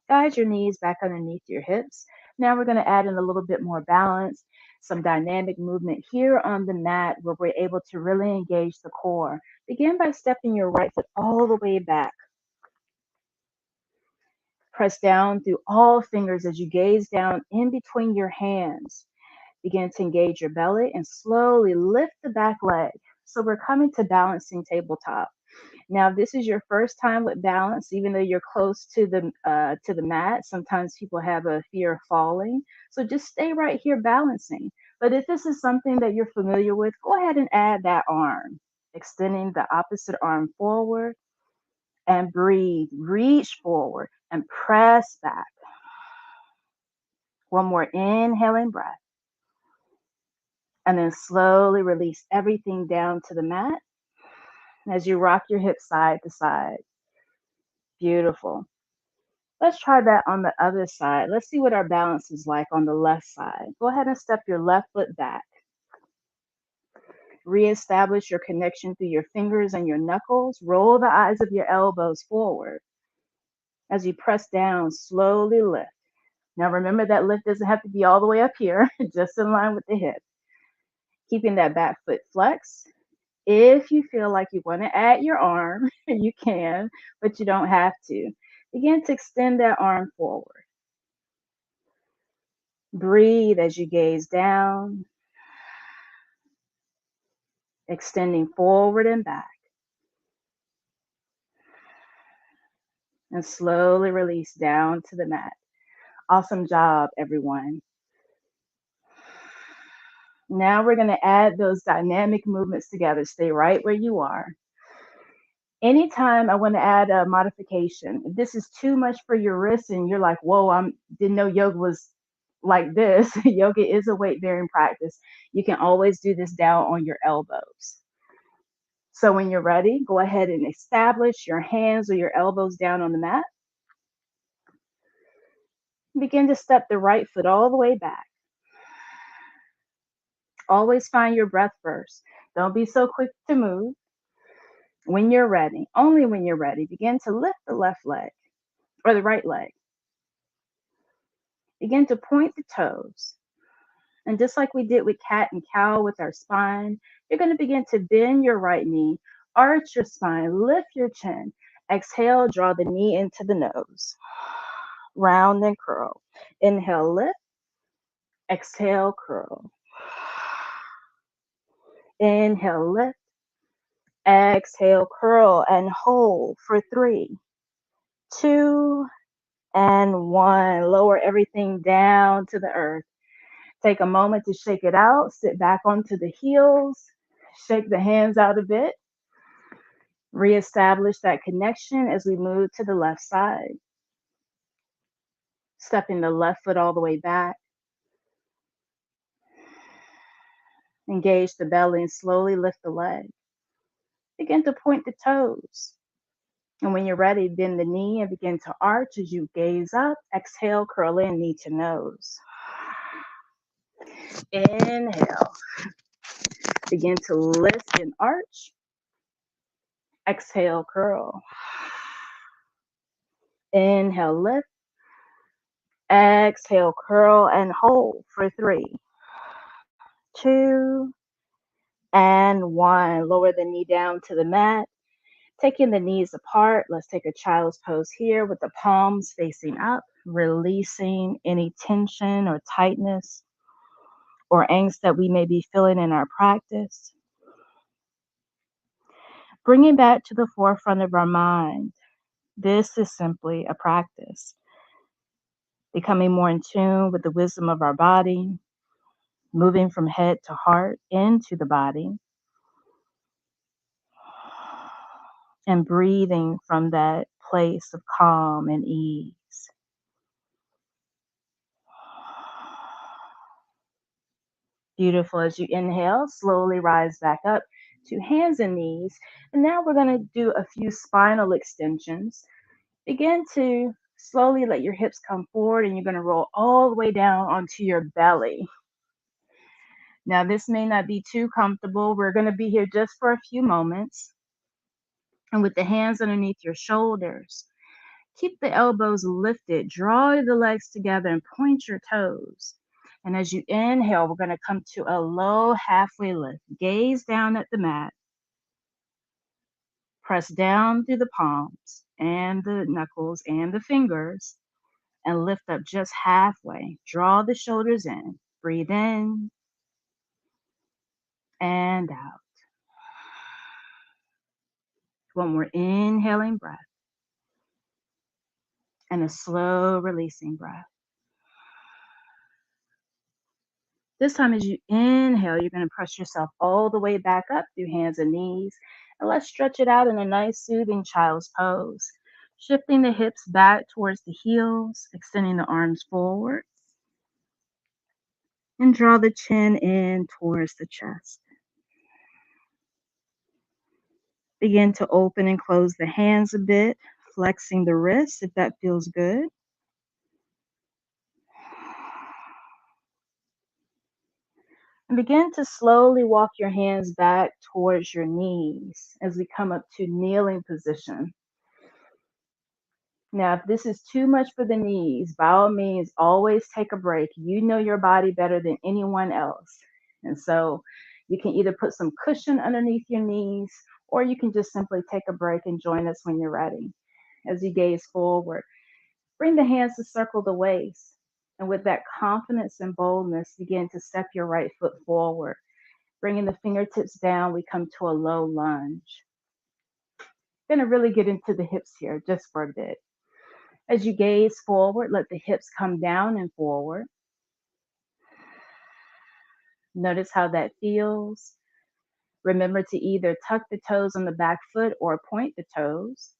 Speaker 9: Guide your knees back underneath your hips. Now we're going to add in a little bit more balance, some dynamic movement here on the mat where we're able to really engage the core. Begin by stepping your right foot all the way back. Press down through all fingers as you gaze down in between your hands. Begin to engage your belly and slowly lift the back leg. So we're coming to balancing tabletop. Now, if this is your first time with balance, even though you're close to the mat, sometimes people have a fear of falling. So just stay right here balancing. But if this is something that you're familiar with, go ahead and add that arm, extending the opposite arm forward and breathe. Reach forward and press back. One more inhaling breath. And then slowly release everything down to the mat as you rock your hips side to side. Beautiful. Let's try that on the other side. Let's see what our balance is like on the left side. Go ahead and step your left foot back. Reestablish your connection through your fingers and your knuckles. Roll the eyes of your elbows forward. As you press down, slowly lift. Now remember that lift doesn't have to be all the way up here, just in line with the hip. Keeping that back foot flexed. If you feel like you want to add your arm, you can, but you don't have to. Begin to extend that arm forward. Breathe as you gaze down, extending forward and back. And slowly release down to the mat. Awesome job, everyone. Now we're going to add those dynamic movements together. Stay right where you are. Anytime I want to add a modification, if this is too much for your wrists and you're like, whoa, didn't know yoga was like this. Yoga is a weight bearing practice. You can always do this down on your elbows. So when you're ready, go ahead and establish your hands or your elbows down on the mat. Begin to step the right foot all the way back. Always find your breath first. Don't be so quick to move. When you're ready, only when you're ready, begin to lift the left leg or the right leg. Begin to point the toes. And just like we did with cat and cow with our spine, you're going to begin to bend your right knee, arch your spine, lift your chin. Exhale, draw the knee into the nose. Round and curl. Inhale, lift. Exhale, curl. Inhale, lift. Exhale, curl and hold for 3, 2, and 1. Lower everything down to the earth. Take a moment to shake it out. Sit back onto the heels. Shake the hands out a bit. Reestablish that connection as we move to the left side. Stepping the left foot all the way back. Engage the belly and slowly lift the leg. Begin to point the toes. And when you're ready, bend the knee and begin to arch as you gaze up. Exhale, curl in, knee to nose. Inhale. Begin to lift and arch. Exhale, curl. Inhale, lift. Exhale, curl and hold for 3, 2, and 1. Lower the knee down to the mat. Taking the knees apart, let's take a child's pose here with the palms facing up, releasing any tension or tightness or angst that we may be feeling in our practice. Bringing back to the forefront of our mind, this is simply a practice. Becoming more in tune with the wisdom of our body, moving from head to heart into the body. and breathing from that place of calm and ease. Beautiful. As you inhale, slowly rise back up to hands and knees. And now we're going to do a few spinal extensions. Begin to slowly let your hips come forward, and you're going to roll all the way down onto your belly. Now, this may not be too comfortable. We're going to be here just for a few moments. And with the hands underneath your shoulders, keep the elbows lifted. Draw the legs together and point your toes. And as you inhale, we're going to come to a low halfway lift. Gaze down at the mat. Press down through the palms and the knuckles and the fingers and lift up just halfway. Draw the shoulders in. Breathe in and out. One more inhaling breath and a slow releasing breath. This time, as you inhale, you're going to press yourself all the way back up through hands and knees. And let's stretch it out in a nice, soothing child's pose. Shifting the hips back towards the heels, extending the arms forward. And draw the chin in towards the chest. Begin to open and close the hands a bit, flexing the wrists if that feels good. And begin to slowly walk your hands back towards your knees as we come up to kneeling position. Now, if this is too much for the knees, by all means, always take a break. You know your body better than anyone else. And so you can either put some cushion underneath your knees, or you can just simply take a break and join us when you're ready. As you gaze forward, bring the hands to circle the waist. And with that confidence and boldness, begin to step your right foot forward. Bringing the fingertips down, we come to a low lunge. Going to really get into the hips here just for a bit. As you gaze forward, let the hips come down and forward. Notice how that feels. Remember to either tuck the toes on the back foot or point the toes.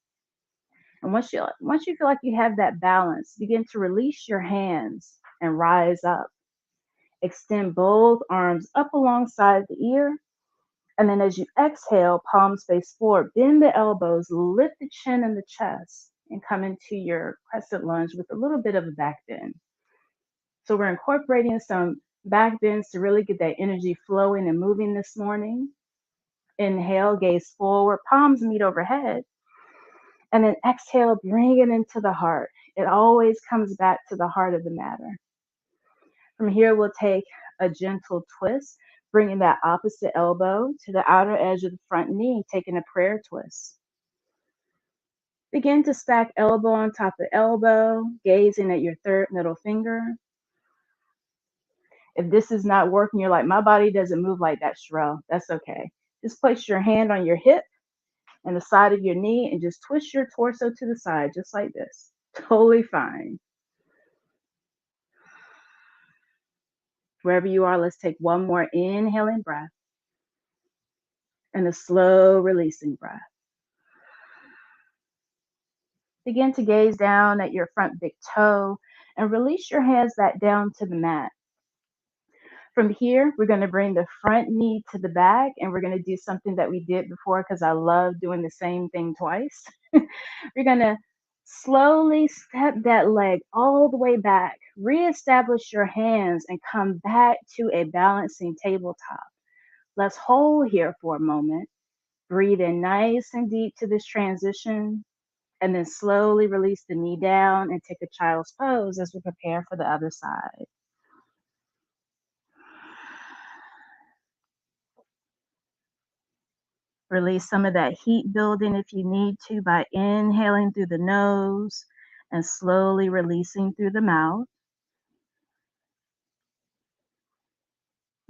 Speaker 9: And once you feel like you have that balance, begin to release your hands and rise up. Extend both arms up alongside the ear. And then as you exhale, palms face forward, bend the elbows, lift the chin and the chest, and come into your crescent lunge with a little bit of a back bend. So we're incorporating some back bends to really get that energy flowing and moving this morning. Inhale, gaze forward, palms meet overhead. And then exhale, bring it into the heart. It always comes back to the heart of the matter. From here, we'll take a gentle twist, bringing that opposite elbow to the outer edge of the front knee, taking a prayer twist. Begin to stack elbow on top of elbow, gazing at your third middle finger. If this is not working, you're like, my body doesn't move like that, Sherelle. That's okay. Just place your hand on your hip and the side of your knee and just twist your torso to the side, just like this. Totally fine. Wherever you are, let's take one more inhaling breath and a slow releasing breath. Begin to gaze down at your front big toe and release your hands back down to the mat. From here, we're going to bring the front knee to the back, and we're going to do something that we did before because I love doing the same thing twice. We're going to slowly step that leg all the way back, reestablish your hands, and come back to a balancing tabletop. Let's hold here for a moment. Breathe in nice and deep to this transition, and then slowly release the knee down and take a child's pose as we prepare for the other side. Release some of that heat building if you need to by inhaling through the nose and slowly releasing through the mouth.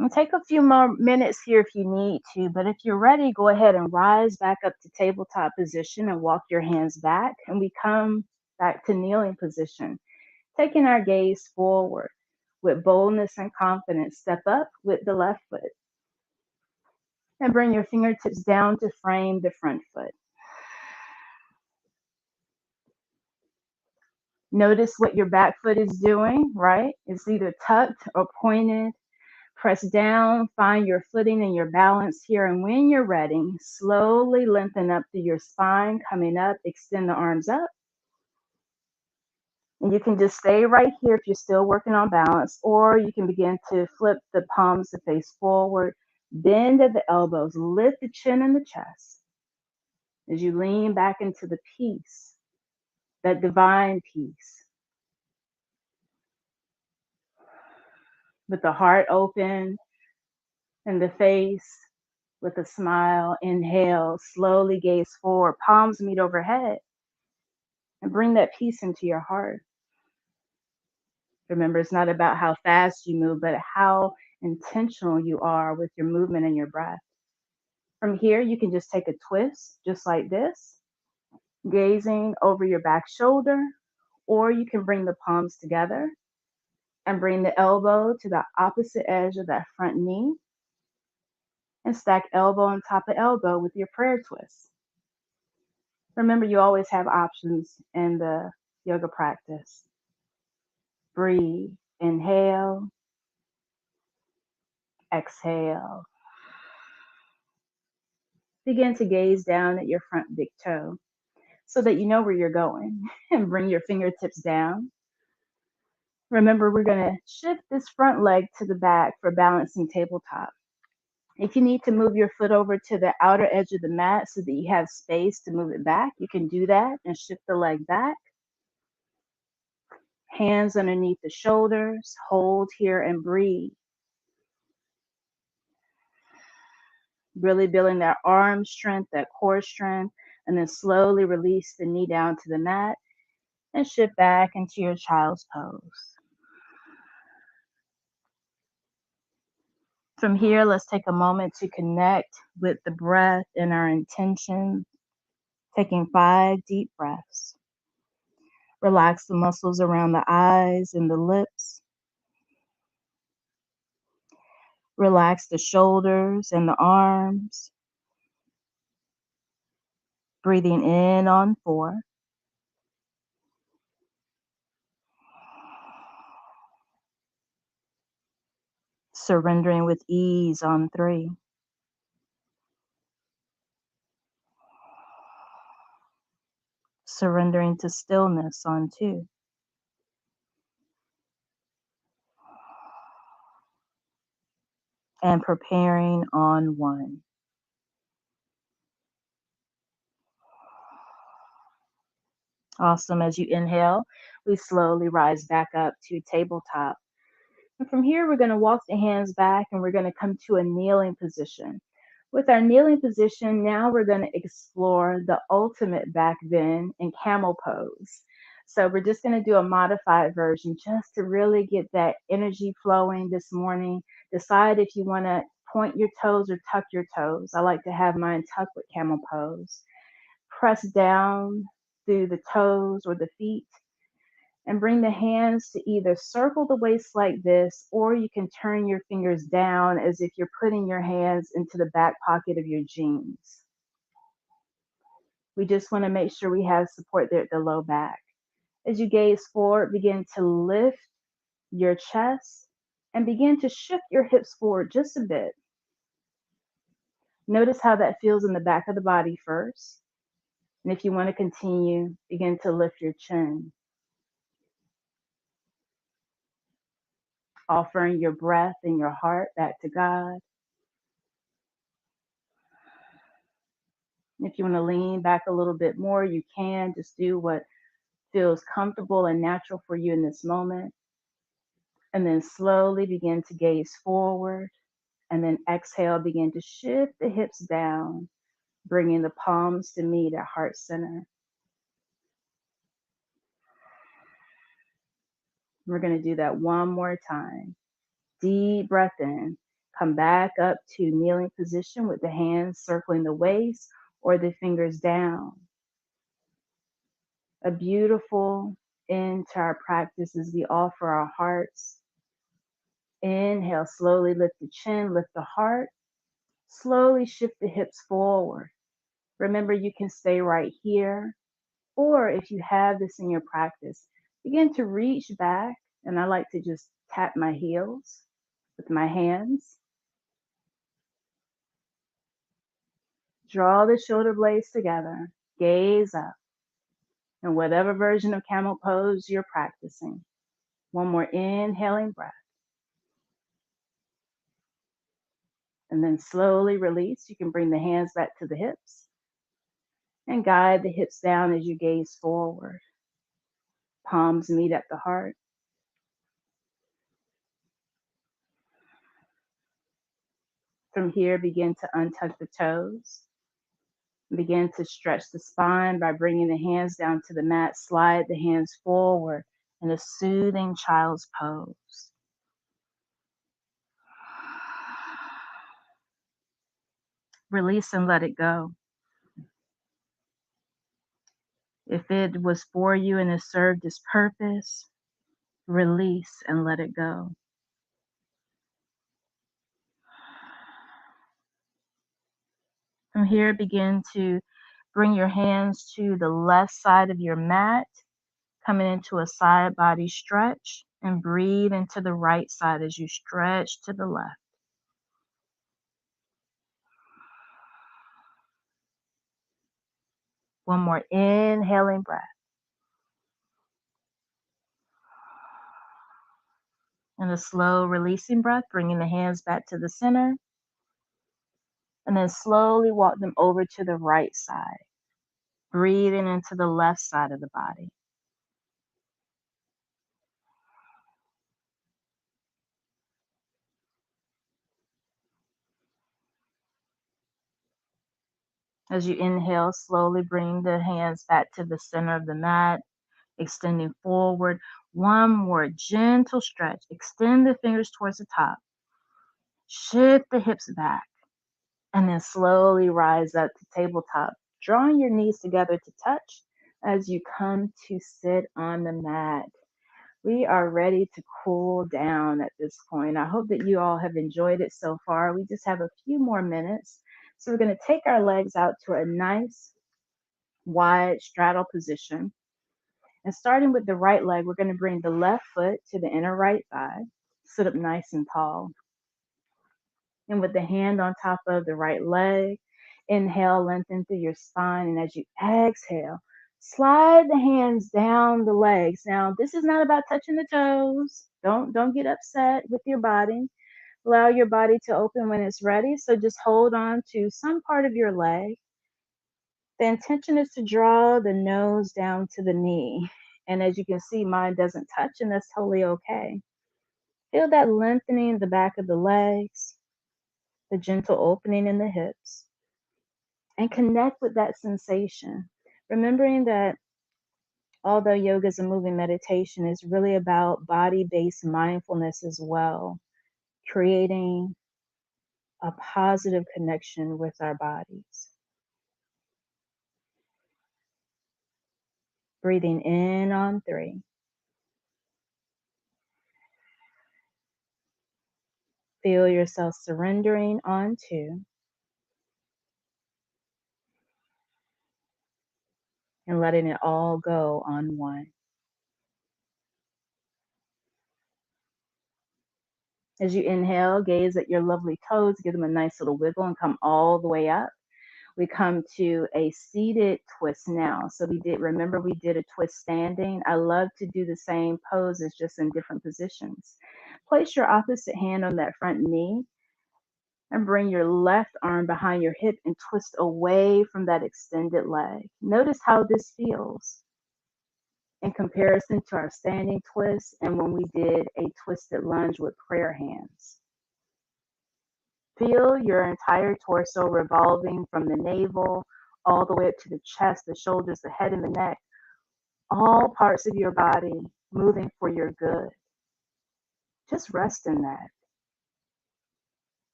Speaker 9: And take a few more minutes here if you need to, but if you're ready, go ahead and rise back up to tabletop position and walk your hands back, and we come back to kneeling position. Taking our gaze forward with boldness and confidence, step up with the left foot. And bring your fingertips down to frame the front foot. Notice what your back foot is doing, right? It's either tucked or pointed. Press down, find your footing and your balance here. And when you're ready, slowly lengthen up through your spine, coming up, extend the arms up. And you can just stay right here if you're still working on balance, or you can begin to flip the palms to face forward, bend at the elbows, lift the chin and the chest as you lean back into the peace, that divine peace, with the heart open and the face with a smile. Inhale, slowly gaze forward, palms meet overhead, and bring that peace into your heart. Remember, it's not about how fast you move, but how intentional you are with your movement and your breath. From here, you can just take a twist, just like this, gazing over your back shoulder, or you can bring the palms together and bring the elbow to the opposite edge of that front knee and stack elbow on top of elbow with your prayer twist. Remember, you always have options in the yoga practice. Breathe, inhale, exhale. Begin to gaze down at your front big toe so that you know where you're going, and bring your fingertips down. Remember, we're going to shift this front leg to the back for balancing tabletop. If you need to move your foot over to the outer edge of the mat so that you have space to move it back, you can do that and shift the leg back. Hands underneath the shoulders, hold here and breathe. Really building that arm strength, that core strength, and then slowly release the knee down to the mat and shift back into your child's pose. From here, let's take a moment to connect with the breath and our intention, taking 5 deep breaths. Relax the muscles around the eyes and the lips. Relax the shoulders and the arms. Breathing in on 4. Surrendering with ease on 3. Surrendering to stillness on 2. And preparing on 1. Awesome. As you inhale, we slowly rise back up to tabletop. And from here, we're going to walk the hands back and we're going to come to a kneeling position. With our kneeling position, now we're going to explore the ultimate back bend and camel pose. So we're just going to do a modified version just to really get that energy flowing this morning. Decide if you want to point your toes or tuck your toes. I like to have mine tucked with camel pose. Press down through the toes or the feet and bring the hands to either circle the waist like this, or you can turn your fingers down as if you're putting your hands into the back pocket of your jeans. We just want to make sure we have support there at the low back. As you gaze forward, begin to lift your chest and begin to shift your hips forward just a bit. Notice how that feels in the back of the body first. And if you want to continue, begin to lift your chin. Offering your breath and your heart back to God. If you want to lean back a little bit more, you can. Just do what feels comfortable and natural for you in this moment. And then slowly begin to gaze forward. And then exhale, begin to shift the hips down, bringing the palms to meet at heart center. We're going to do that one more time. Deep breath in. Come back up to kneeling position with the hands circling the waist or the fingers down. A beautiful end to our practice as we offer our hearts. Inhale, slowly lift the chin, lift the heart. Slowly shift the hips forward. Remember, you can stay right here, or if you have this in your practice, Begin to reach back, and I like to just tap my heels with my hands. Draw the shoulder blades together, gaze up, in whatever version of camel pose you're practicing. One more inhaling breath. And then slowly release. You can bring the hands back to the hips and guide the hips down as you gaze forward. Palms meet at the heart. From here, begin to untuck the toes. Begin to stretch the spine by bringing the hands down to the mat. Slide the hands forward in a soothing child's pose. Release and let it go. If it was for you and it served its purpose, release and let it go. From here, begin to bring your hands to the left side of your mat, coming into a side body stretch, and breathe into the right side as you stretch to the left. One more inhaling breath. And a slow releasing breath, bringing the hands back to the center. And then slowly walk them over to the right side, breathing into the left side of the body. As you inhale, slowly bring the hands back to the center of the mat, extending forward. One more gentle stretch. Extend the fingers towards the top. Shift the hips back. And then slowly rise up to tabletop, drawing your knees together to touch as you come to sit on the mat. We are ready to cool down at this point. I hope that you all have enjoyed it so far. We just have a few more minutes. So we're going to take our legs out to a nice wide straddle position. And starting with the right leg, we're going to bring the left foot to the inner right thigh. Sit up nice and tall. And with the hand on top of the right leg, inhale, lengthen through your spine. And as you exhale, slide the hands down the legs. Now, this is not about touching the toes. Don't get upset with your body. Allow your body to open when it's ready. So just hold on to some part of your leg. The intention is to draw the nose down to the knee. And as you can see, mine doesn't touch, and that's totally okay. Feel that lengthening in the back of the legs, the gentle opening in the hips, and connect with that sensation. Remembering that although yoga is a moving meditation, it's really about body-based mindfulness as well, creating a positive connection with our bodies. Breathing in on 3. Feel yourself surrendering on 2. And letting it all go on 1. As you inhale, gaze at your lovely toes, give them a nice little wiggle and come all the way up. We come to a seated twist now. So remember we did a twist standing. I love to do the same poses, just in different positions. Place your opposite hand on that front knee and bring your left arm behind your hip and twist away from that extended leg. Notice how this feels in comparison to our standing twist and when we did a twisted lunge with prayer hands. Feel your entire torso revolving from the navel all the way up to the chest, the shoulders, the head, and the neck. All parts of your body moving for your good. Just rest in that.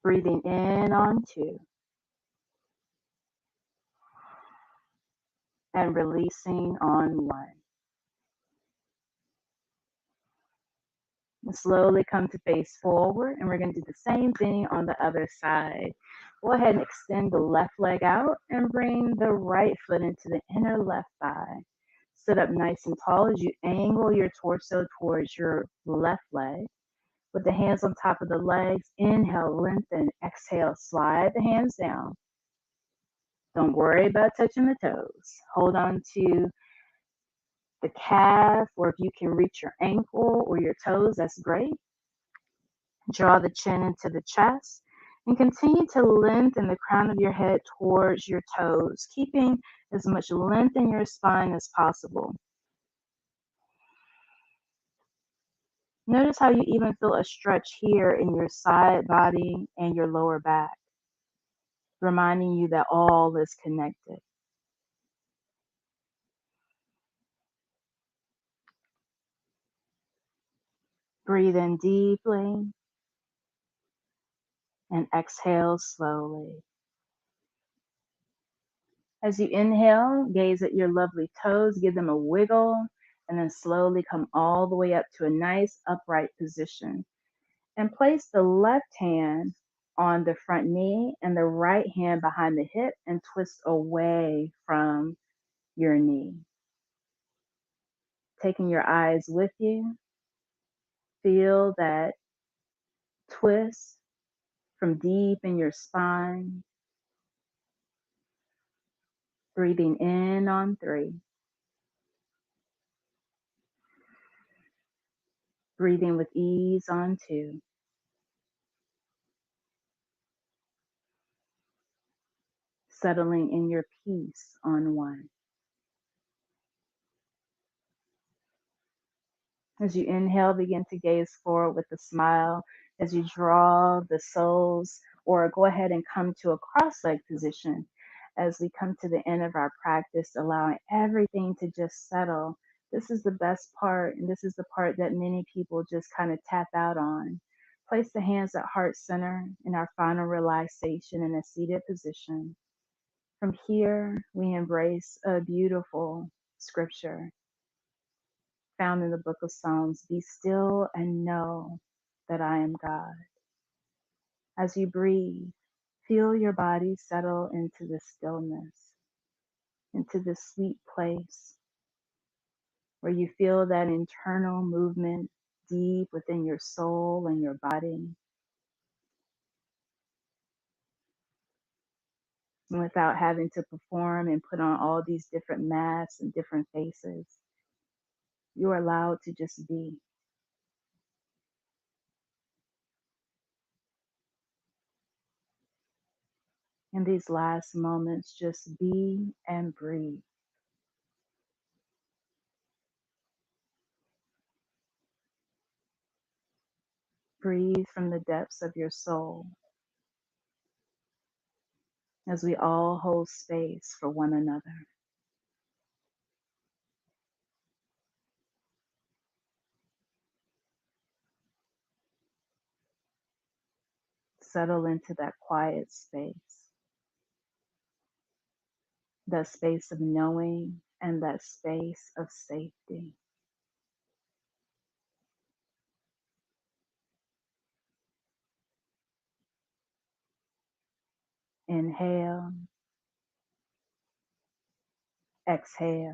Speaker 9: Breathing in on 2. And releasing on 1. And slowly come to face forward, and we're going to do the same thing on the other side. Go ahead and extend the left leg out and bring the right foot into the inner left thigh. Sit up nice and tall as you angle your torso towards your left leg. With the hands on top of the legs, inhale, lengthen, exhale, slide the hands down. Don't worry about touching the toes. Hold on to the calf, or if you can reach your ankle or your toes, that's great. Draw the chin into the chest and continue to lengthen the crown of your head towards your toes, keeping as much length in your spine as possible. Notice how you even feel a stretch here in your side body and your lower back, reminding you that all is connected. Breathe in deeply and exhale slowly. As you inhale, gaze at your lovely toes, give them a wiggle, and then slowly come all the way up to a nice upright position. And place the left hand on the front knee and the right hand behind the hip and twist away from your knee. Taking your eyes with you, feel that twist from deep in your spine. Breathing in on 3. Breathing with ease on 2. Settling in your peace on 1. As you inhale, begin to gaze forward with a smile as you draw the soles, or go ahead and come to a cross-leg position as we come to the end of our practice, allowing everything to just settle. This is the best part, and this is the part that many people just kind of tap out on. Place the hands at heart center in our final relaxation in a seated position. From here, we embrace a beautiful scripture found in the book of Psalms. Be still and know that I am God. As you breathe, feel your body settle into the stillness, into this sweet place where you feel that internal movement deep within your soul and your body. And without having to perform and put on all these different masks and different faces, you are allowed to just be. In these last moments, just be and breathe. Breathe from the depths of your soul as we all hold space for one another. Settle into that quiet space, that space of knowing and that space of safety. Inhale, exhale.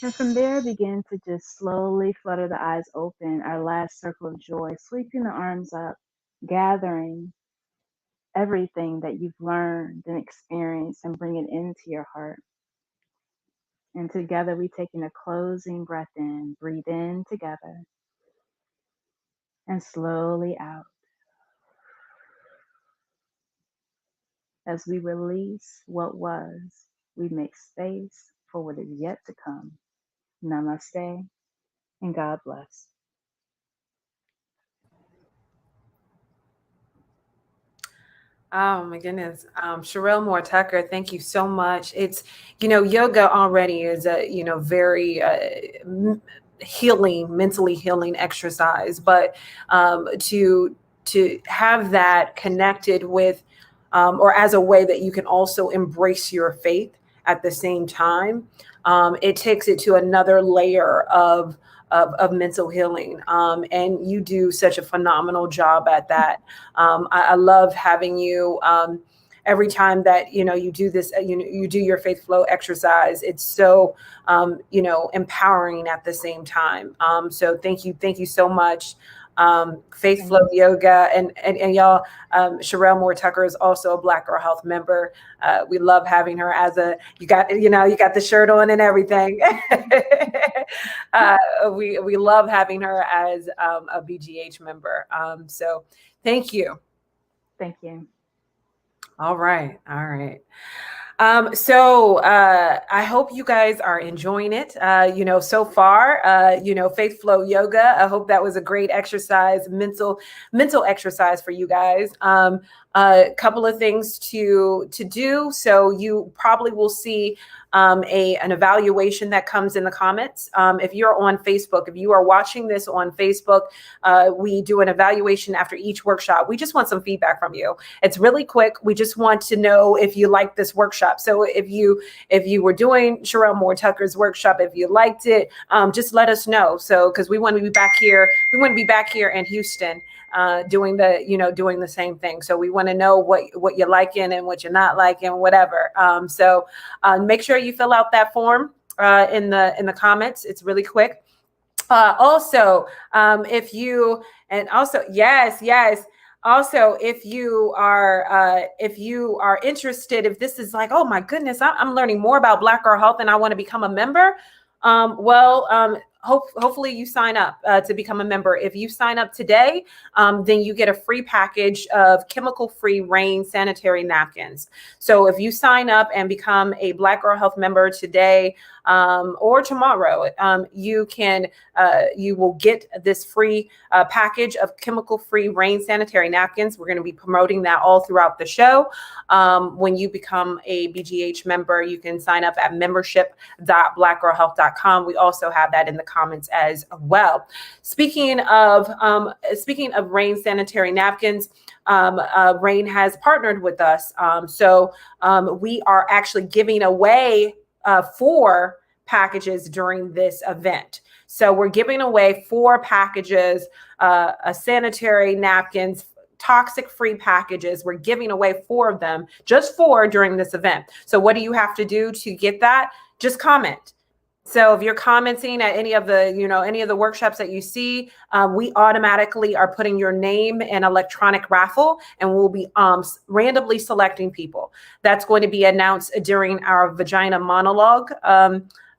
Speaker 9: And from there, begin to just slowly flutter the eyes open, our last circle of joy, sweeping the arms up, gathering everything that you've learned and experienced and bring it into your heart. And together we take in a closing breath in, breathe in together, and slowly out. As we release what was, we make space for what is yet to come. Namaste, and God bless.
Speaker 1: Oh my goodness. Sherelle Moore Tucker, thank you so much. It's, yoga already is a, very healing, mentally healing exercise, but to have that connected with, or as a way that you can also embrace your faith at the same time, it takes it to another layer of mental healing. And you do such a phenomenal job at that. I love having you every time that, you do this, you do your faith flow exercise. It's so, empowering at the same time. So thank you so much. Faith Flow Yoga and y'all, Sherelle Moore Tucker is also a Black Girl Health member. We love having her as you got the shirt on and everything. We love having her as a BGH member. So thank you.
Speaker 9: Thank you.
Speaker 1: All right. So I hope you guys are enjoying it. So far, Faith Flow Yoga. I hope that was a great exercise, mental exercise for you guys. A couple of things to do. So you probably will see an evaluation that comes in the comments. If you're on Facebook, if you are watching this on Facebook, we do an evaluation after each workshop. We just want some feedback from you. It's really quick. We just want to know if you like this workshop. So if you were doing Sherelle Moore Tucker's workshop, if you liked it, just let us know. So because we want to be back here. We want to be back here in Houston doing the same thing. So we want to know what you're liking and what you're not liking, whatever. So make sure you fill out that form in the comments. It's really quick. Also, if you are interested, if this is like, oh my goodness, I'm learning more about Black Girl Health and I want to become a member. Hopefully you sign up to become a member. If you sign up today, then you get a free package of chemical-free Rain sanitary napkins. So if you sign up and become a Black Girl Health member today or tomorrow, you will get this free package of chemical-free Rain sanitary napkins. We're going to be promoting that all throughout the show. When you become a BGH member, you can sign up at membership.blackgirlhealth.com. We also have that in the comments as well. Speaking of Rain sanitary napkins, Rain has partnered with us. So we are actually giving away 4 packages during this event. So we're giving away 4 packages, sanitary napkins, toxic-free packages. We're giving away 4 of them, just 4 during this event. So what do you have to do to get that? Just comment. So if you're commenting at any of the workshops that you see, we automatically are putting your name in electronic raffle, and we'll be randomly selecting people. That's going to be announced during our vagina monologue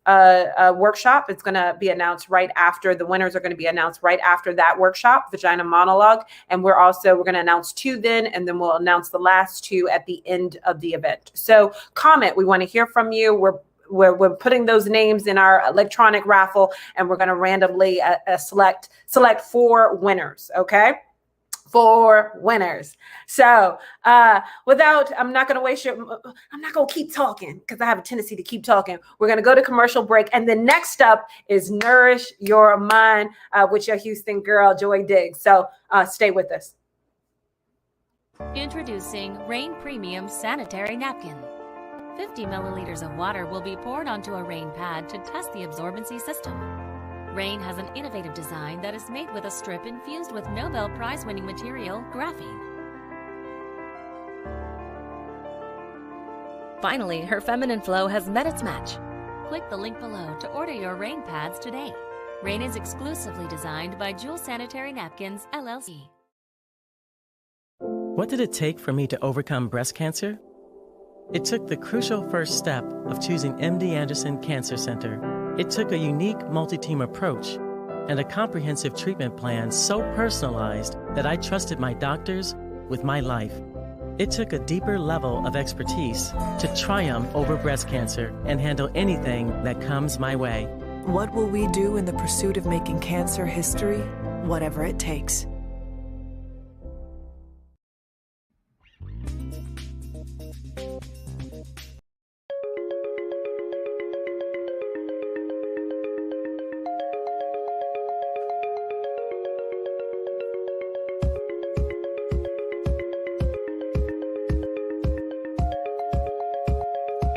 Speaker 1: workshop. It's going to be announced right after. The winners are going to be announced right after that workshop, vagina monologue. And we're going to announce 2 then, and then we'll announce the last 2 at the end of the event. So comment. We want to hear from you. We're putting those names in our electronic raffle, and we're going to randomly select 4 winners. Okay. 4 winners. So I'm not going to keep talking because I have a tendency to keep talking. We're going to go to commercial break. And then next up is Nourish Your Mind with your Houston girl, Joy Diggs. So stay with us.
Speaker 6: Introducing Rain Premium Sanitary Napkin. 50 milliliters of water will be poured onto a rain pad to test the absorbency system. Rain has an innovative design that is made with a strip infused with Nobel Prize-winning material, graphene. Finally, her feminine flow has met its match. Click the link below to order your Rain pads today. Rain is exclusively designed by Jewel Sanitary Napkins, LLC.
Speaker 10: What did it take for me to overcome breast cancer? It took the crucial first step of choosing MD Anderson Cancer Center. It took a unique multi-team approach and a comprehensive treatment plan so personalized that I trusted my doctors with my life. It took a deeper level of expertise to triumph over breast cancer and handle anything that comes my way.
Speaker 8: What will we do in the pursuit of making cancer history? Whatever it takes.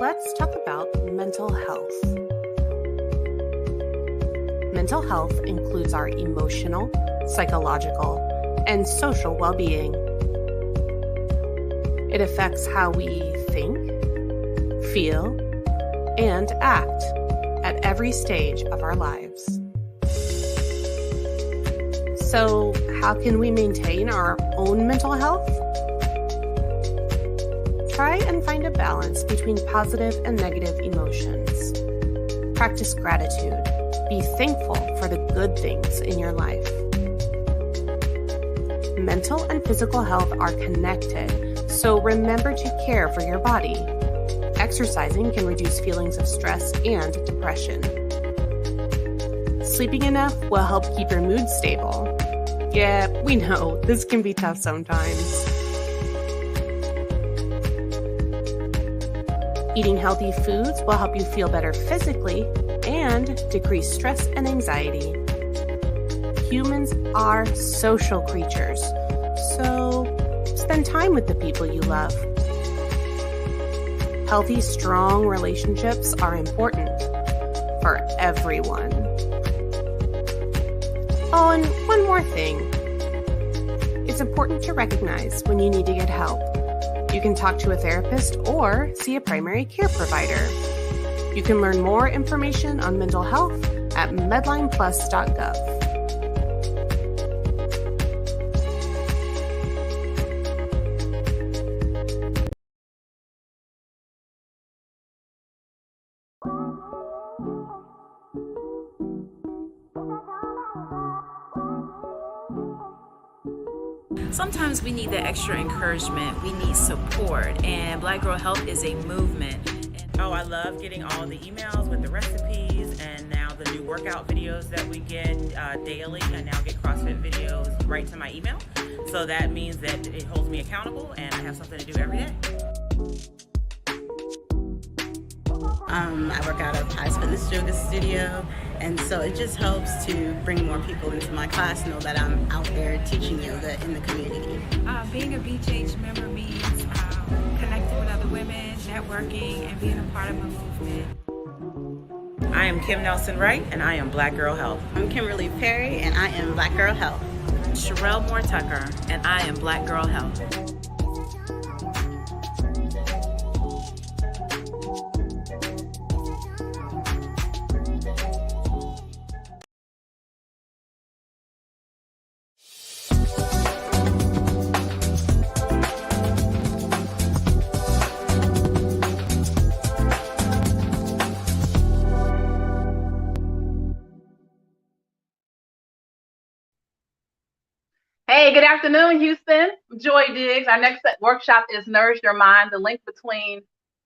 Speaker 7: Let's talk about mental health. Mental health includes our emotional, psychological, and social well-being. It affects how we think, feel, and act at every stage of our lives. So, how can we maintain our own mental health? Try and find a balance between positive and negative emotions. Practice gratitude. Be thankful for the good things in your life. Mental and physical health are connected, so remember to care for your body. Exercising can reduce feelings of stress and depression. Sleeping enough will help keep your mood stable. Yeah, we know, this can be tough sometimes. Eating healthy foods will help you feel better physically and decrease stress and anxiety. Humans are social creatures, so spend time with the people you love. Healthy, strong relationships are important for everyone. Oh, and one more thing. It's important to recognize when you need to get help. You can talk to a therapist or see a primary care provider. You can learn more information on mental health at medlineplus.gov.
Speaker 11: Sometimes we need the extra encouragement, we need support, and Black Girl Health is a movement.
Speaker 3: Oh, I love getting all the emails with the recipes and now the new workout videos that we get daily. I now get CrossFit videos right to my email. So that means that it holds me accountable and I have something to do every day.
Speaker 12: I work out of High's Fitness Yoga Studio, and so it just helps to bring more people into my class, know that I'm out there teaching yoga in the community.
Speaker 13: Being a BGH member means connecting with other women, networking, and being a part of a movement.
Speaker 3: I am Kim Nelson-Wright, and I am Black Girl Health.
Speaker 12: I'm Kimberly Perry, and I am Black Girl Health.
Speaker 11: Sherelle Moore Tucker, and I am Black Girl Health.
Speaker 14: Hey, good afternoon, Houston. I'm Joy Diggs. Our next workshop is Nourish Your Mind, the link between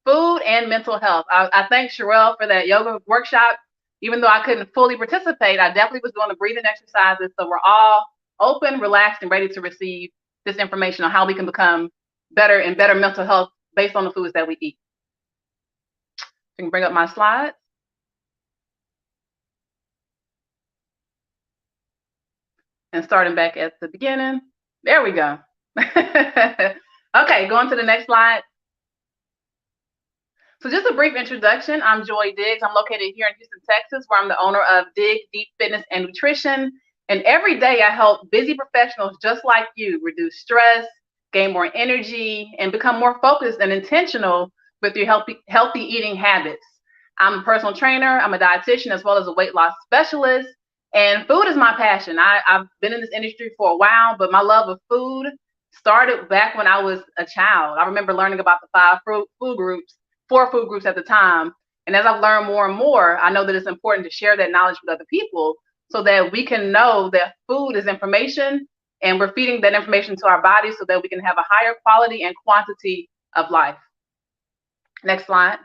Speaker 14: food and mental health. I thank Sherelle for that yoga workshop. Even though I couldn't fully participate, I definitely was doing the breathing exercises. So we're all open, relaxed, and ready to receive this information on how we can become better and better mental health based on the foods that we eat. I can bring up my slides. And starting back at the beginning. There we go. Okay, going to the next slide. So just a brief introduction. I'm Joy Diggs. I'm located here in Houston, Texas, where I'm the owner of Dig Deep Fitness and Nutrition. And every day I help busy professionals just like you reduce stress, gain more energy, and become more focused and intentional with your healthy eating habits. I'm a personal trainer. I'm a dietitian as well as a weight loss specialist. And food is my passion. I've been in this industry for a while, but my love of food started back when I was a child. I remember learning about the four food groups at the time. And as I've learned more and more, I know that it's important to share that knowledge with other people so that we can know that food is information and we're feeding that information to our bodies so that we can have a higher quality and quantity of life. Next slide.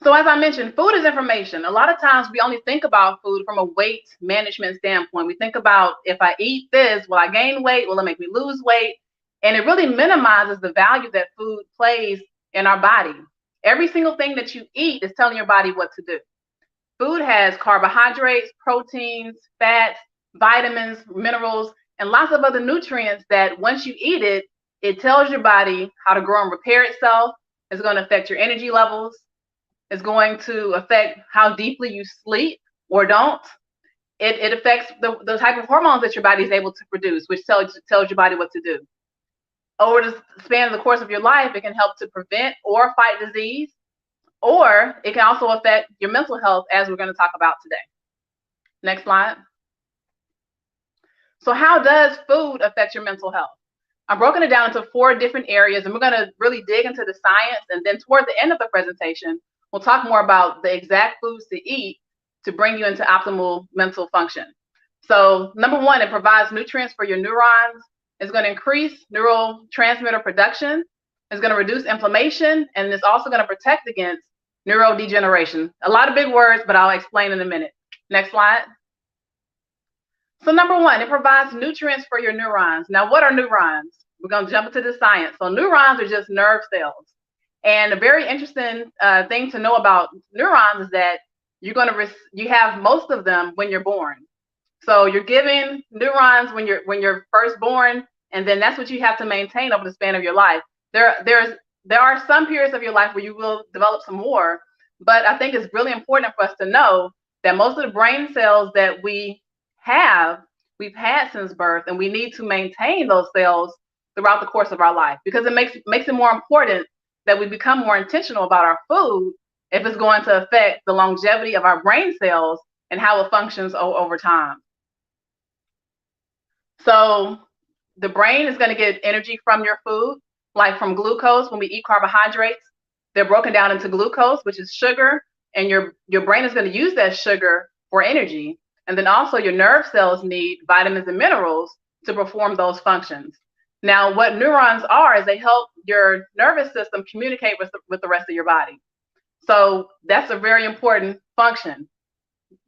Speaker 14: So as I mentioned, food is information. A lot of times we only think about food from a weight management standpoint. We think about, if I eat this, will I gain weight? Will it make me lose weight? And it really minimizes the value that food plays in our body. Every single thing that you eat is telling your body what to do. Food has carbohydrates, proteins, fats, vitamins, minerals, and lots of other nutrients that once you eat it, it tells your body how to grow and repair itself. It's going to affect your energy levels. It's going to affect how deeply you sleep or don't. It affects the type of hormones that your body is able to produce, which tells your body what to do. over the span of the course of your life, it can help to prevent or fight disease, or it can also affect your mental health, as we're going to talk about today. Next slide. So how does food affect your mental health? I've broken it down into 4 different areas, and we're going to really dig into the science. And then toward the end of the presentation, we'll talk more about the exact foods to eat to bring you into optimal mental function. So number 1, it provides nutrients for your neurons. It's going to increase neurotransmitter production. It's going to reduce inflammation, and it's also going to protect against neurodegeneration. A lot of big words, but I'll explain in a minute. Next slide. So number 1, it provides nutrients for your neurons. Now, what are neurons? We're going to jump into the science. So neurons are just nerve cells. And a very interesting thing to know about neurons is that you have most of them when you're born. So you're giving neurons when you're first born, and then that's what you have to maintain over the span of your life. There are some periods of your life where you will develop some more, but I think it's really important for us to know that most of the brain cells that we've had since birth, and we need to maintain those cells throughout the course of our life, because it makes it more important that we become more intentional about our food if it's going to affect the longevity of our brain cells and how it functions over time. So the brain is going to get energy from your food, like from glucose. When we eat carbohydrates, they're broken down into glucose, which is sugar, and your brain is going to use that sugar for energy. And then also your nerve cells need vitamins and minerals to perform those functions. Now, what neurons are is they help your nervous system communicate with the rest of your body. So that's a very important function.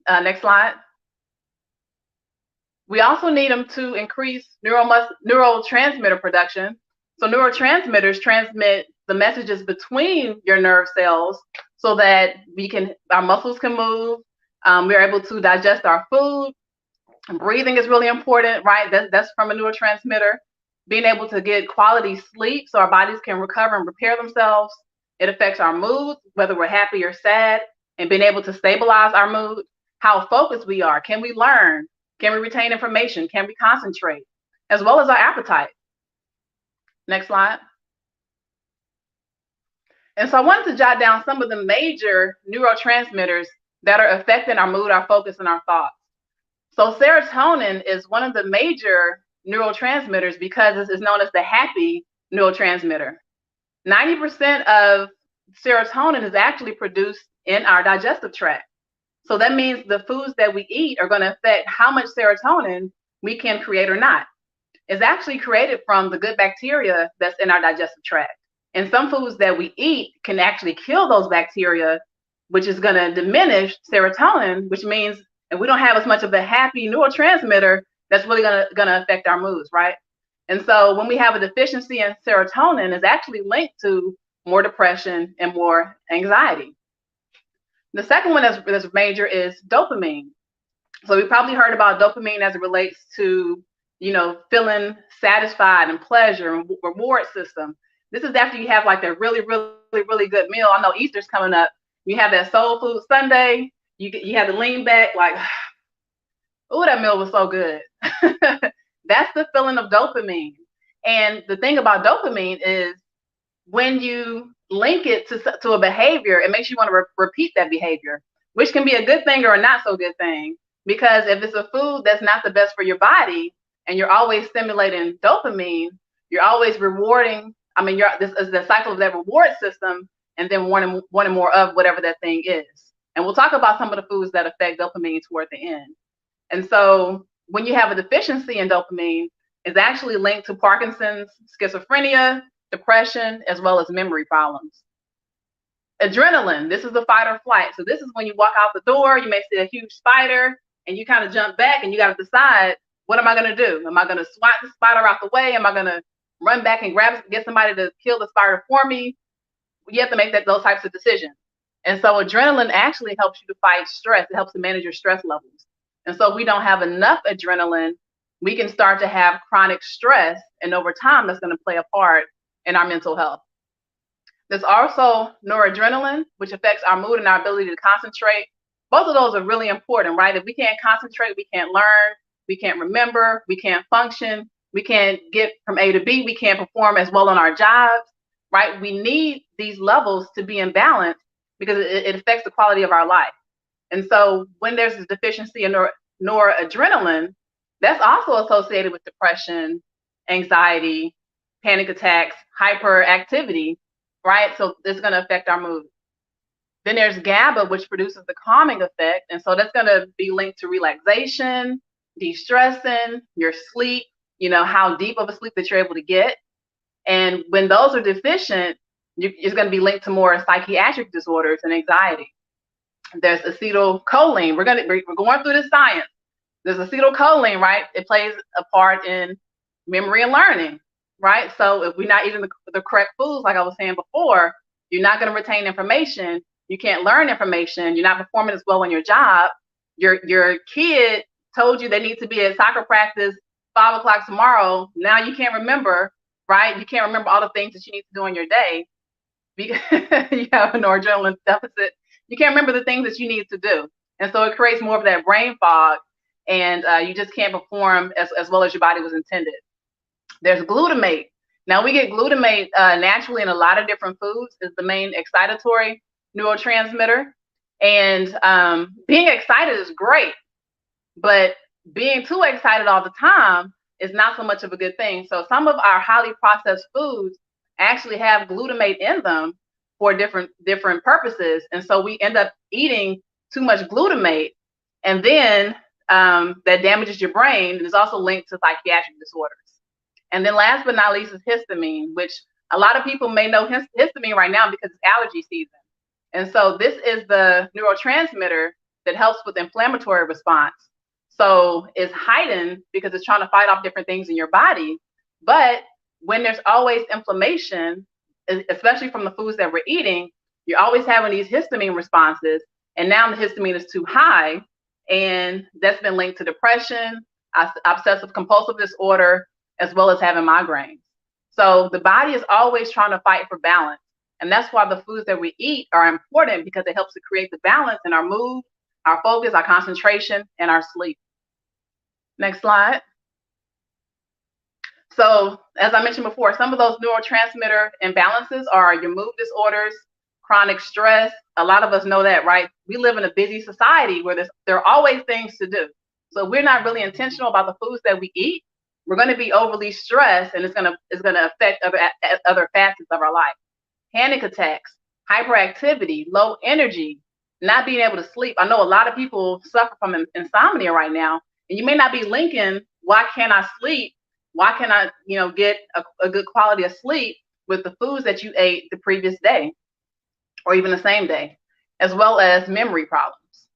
Speaker 14: Next slide. We also need them to increase neurotransmitter production. So neurotransmitters transmit the messages between your nerve cells so that our muscles can move. We're able to digest our food. Breathing is really important, right? That's from a neurotransmitter. Being able to get quality sleep so our bodies can recover and repair themselves. It affects our mood, whether we're happy or sad, and being able to stabilize our mood. How focused we are. Can we learn? Can we retain information? Can we concentrate? As well as our appetite. Next slide. And so I wanted to jot down some of the major neurotransmitters that are affecting our mood, our focus, and our thoughts. So serotonin is one of the major neurotransmitters because it's known as the happy neurotransmitter. 90% of serotonin is actually produced in our digestive tract. So that means the foods that we eat are going to affect how much serotonin we can create or not. It's actually created from the good bacteria that's in our digestive tract. And some foods that we eat can actually kill those bacteria, which is going to diminish serotonin, which means if we don't have as much of the happy neurotransmitter, that's really going to affect our moods, right? And so when we have a deficiency in serotonin, it's actually linked to more depression and more anxiety. The second one that's major is dopamine. So we probably heard about dopamine as it relates to, feeling satisfied and pleasure and reward system. This is after you have like that really, really, really good meal. I know Easter's coming up. You have that soul food Sunday. You have to lean back like, oh, that meal was so good. That's the feeling of dopamine. And the thing about dopamine is when you link it to a behavior, it makes you want to repeat that behavior, which can be a good thing or a not so good thing. Because if it's a food that's not the best for your body and you're always stimulating dopamine, you're always rewarding. This is the cycle of that reward system and then wanting more of whatever that thing is. And we'll talk about some of the foods that affect dopamine toward the end. And so when you have a deficiency in dopamine, it's actually linked to Parkinson's, schizophrenia, depression, as well as memory problems. Adrenaline, this is the fight or flight. So this is when you walk out the door, you may see a huge spider and you kind of jump back and you got to decide, what am I going to do? Am I going to swat the spider out the way? Am I going to run back and get somebody to kill the spider for me? You have to make those types of decisions. And so adrenaline actually helps you to fight stress. It helps to manage your stress levels. And so if we don't have enough adrenaline, we can start to have chronic stress. And over time, that's going to play a part in our mental health. There's also noradrenaline, which affects our mood and our ability to concentrate. Both of those are really important, right? If we can't concentrate, we can't learn, we can't remember, we can't function, We can't get from A to B. We can't perform as well on our jobs, right? We need these levels to be in balance because it affects the quality of our life. And so when there's a deficiency in noradrenaline, that's also associated with depression, anxiety, panic attacks, hyperactivity, right? So it's going to affect our mood. Then there's GABA, which produces the calming effect. And so that's going to be linked to relaxation, de-stressing, your sleep, how deep of a sleep that you're able to get. And when those are deficient, it's going to be linked to more psychiatric disorders and anxiety. There's acetylcholine. We're going through the science. There's acetylcholine, right? It plays a part in memory and learning, right? So if we're not eating the correct foods, like I was saying before, you're not going to retain information. You can't learn information. You're not performing as well on your job. Your kid told you they need to be at soccer practice 5 o'clock tomorrow. Now you can't remember, right? You can't remember all the things that you need to do in your day because you have a noradrenaline deficit. You can't remember the things that you need to do. And so it creates more of that brain fog, and you just can't perform as well as your body was intended. There's glutamate. Now we get glutamate naturally in a lot of different foods. It's the main excitatory neurotransmitter. And being excited is great, but being too excited all the time is not so much of a good thing. So some of our highly processed foods actually have glutamate in them for different purposes. And so we end up eating too much glutamate, and then that damages your brain, and is also linked to psychiatric disorders. And then last but not least is histamine, which a lot of people may know histamine right now because it's allergy season. And so this is the neurotransmitter that helps with inflammatory response. So it's heightened because it's trying to fight off different things in your body. But when there's always inflammation, especially from the foods that we're eating, you're always having these histamine responses. And now the histamine is too high, and that's been linked to depression, obsessive compulsive disorder, as well as having migraines. So the body is always trying to fight for balance. And that's why the foods that we eat are important, because it helps to create the balance in our mood, our focus, our concentration, and our sleep. Next slide. So as I mentioned before, some of those neurotransmitter imbalances are your mood disorders, chronic stress. A lot of us know that, right? We live in a busy society where there are always things to do. So if we're not really intentional about the foods that we eat, we're going to be overly stressed, and it's going to affect other facets of our life. Panic attacks, hyperactivity, low energy, not being able to sleep. I know a lot of people suffer from insomnia right now, and you may not be linking, why can't I sleep? Why can't I, get a good quality of sleep with the foods that you ate the previous day or even the same day, as well as memory problems.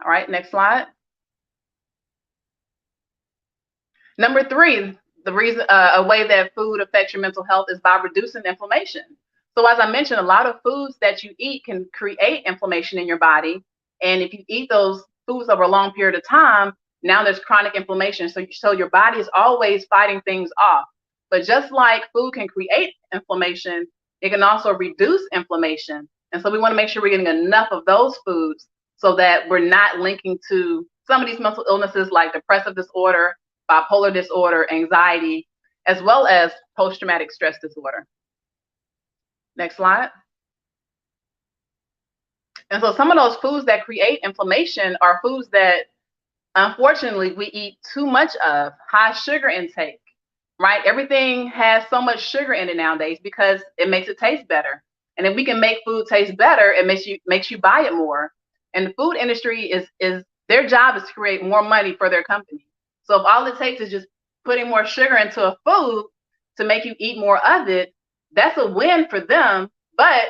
Speaker 14: All right, next slide. Number 3, the reason a way that food affects your mental health is by reducing inflammation. So as I mentioned, a lot of foods that you eat can create inflammation in your body. And if you eat those foods over a long period of time, now there's chronic inflammation. So your body is always fighting things off. But just like food can create inflammation, it can also reduce inflammation. And so we want to make sure we're getting enough of those foods so that we're not linking to some of these mental illnesses like depressive disorder, bipolar disorder, anxiety, as well as post-traumatic stress disorder. Next slide. And so some of those foods that create inflammation are foods that, unfortunately, we eat too much of. High sugar intake, right? Everything has so much sugar in it nowadays because it makes it taste better. And if we can make food taste better, it makes you buy it more. And the food industry is their job is to create more money for their company. So if all it takes is just putting more sugar into a food to make you eat more of it, that's a win for them, but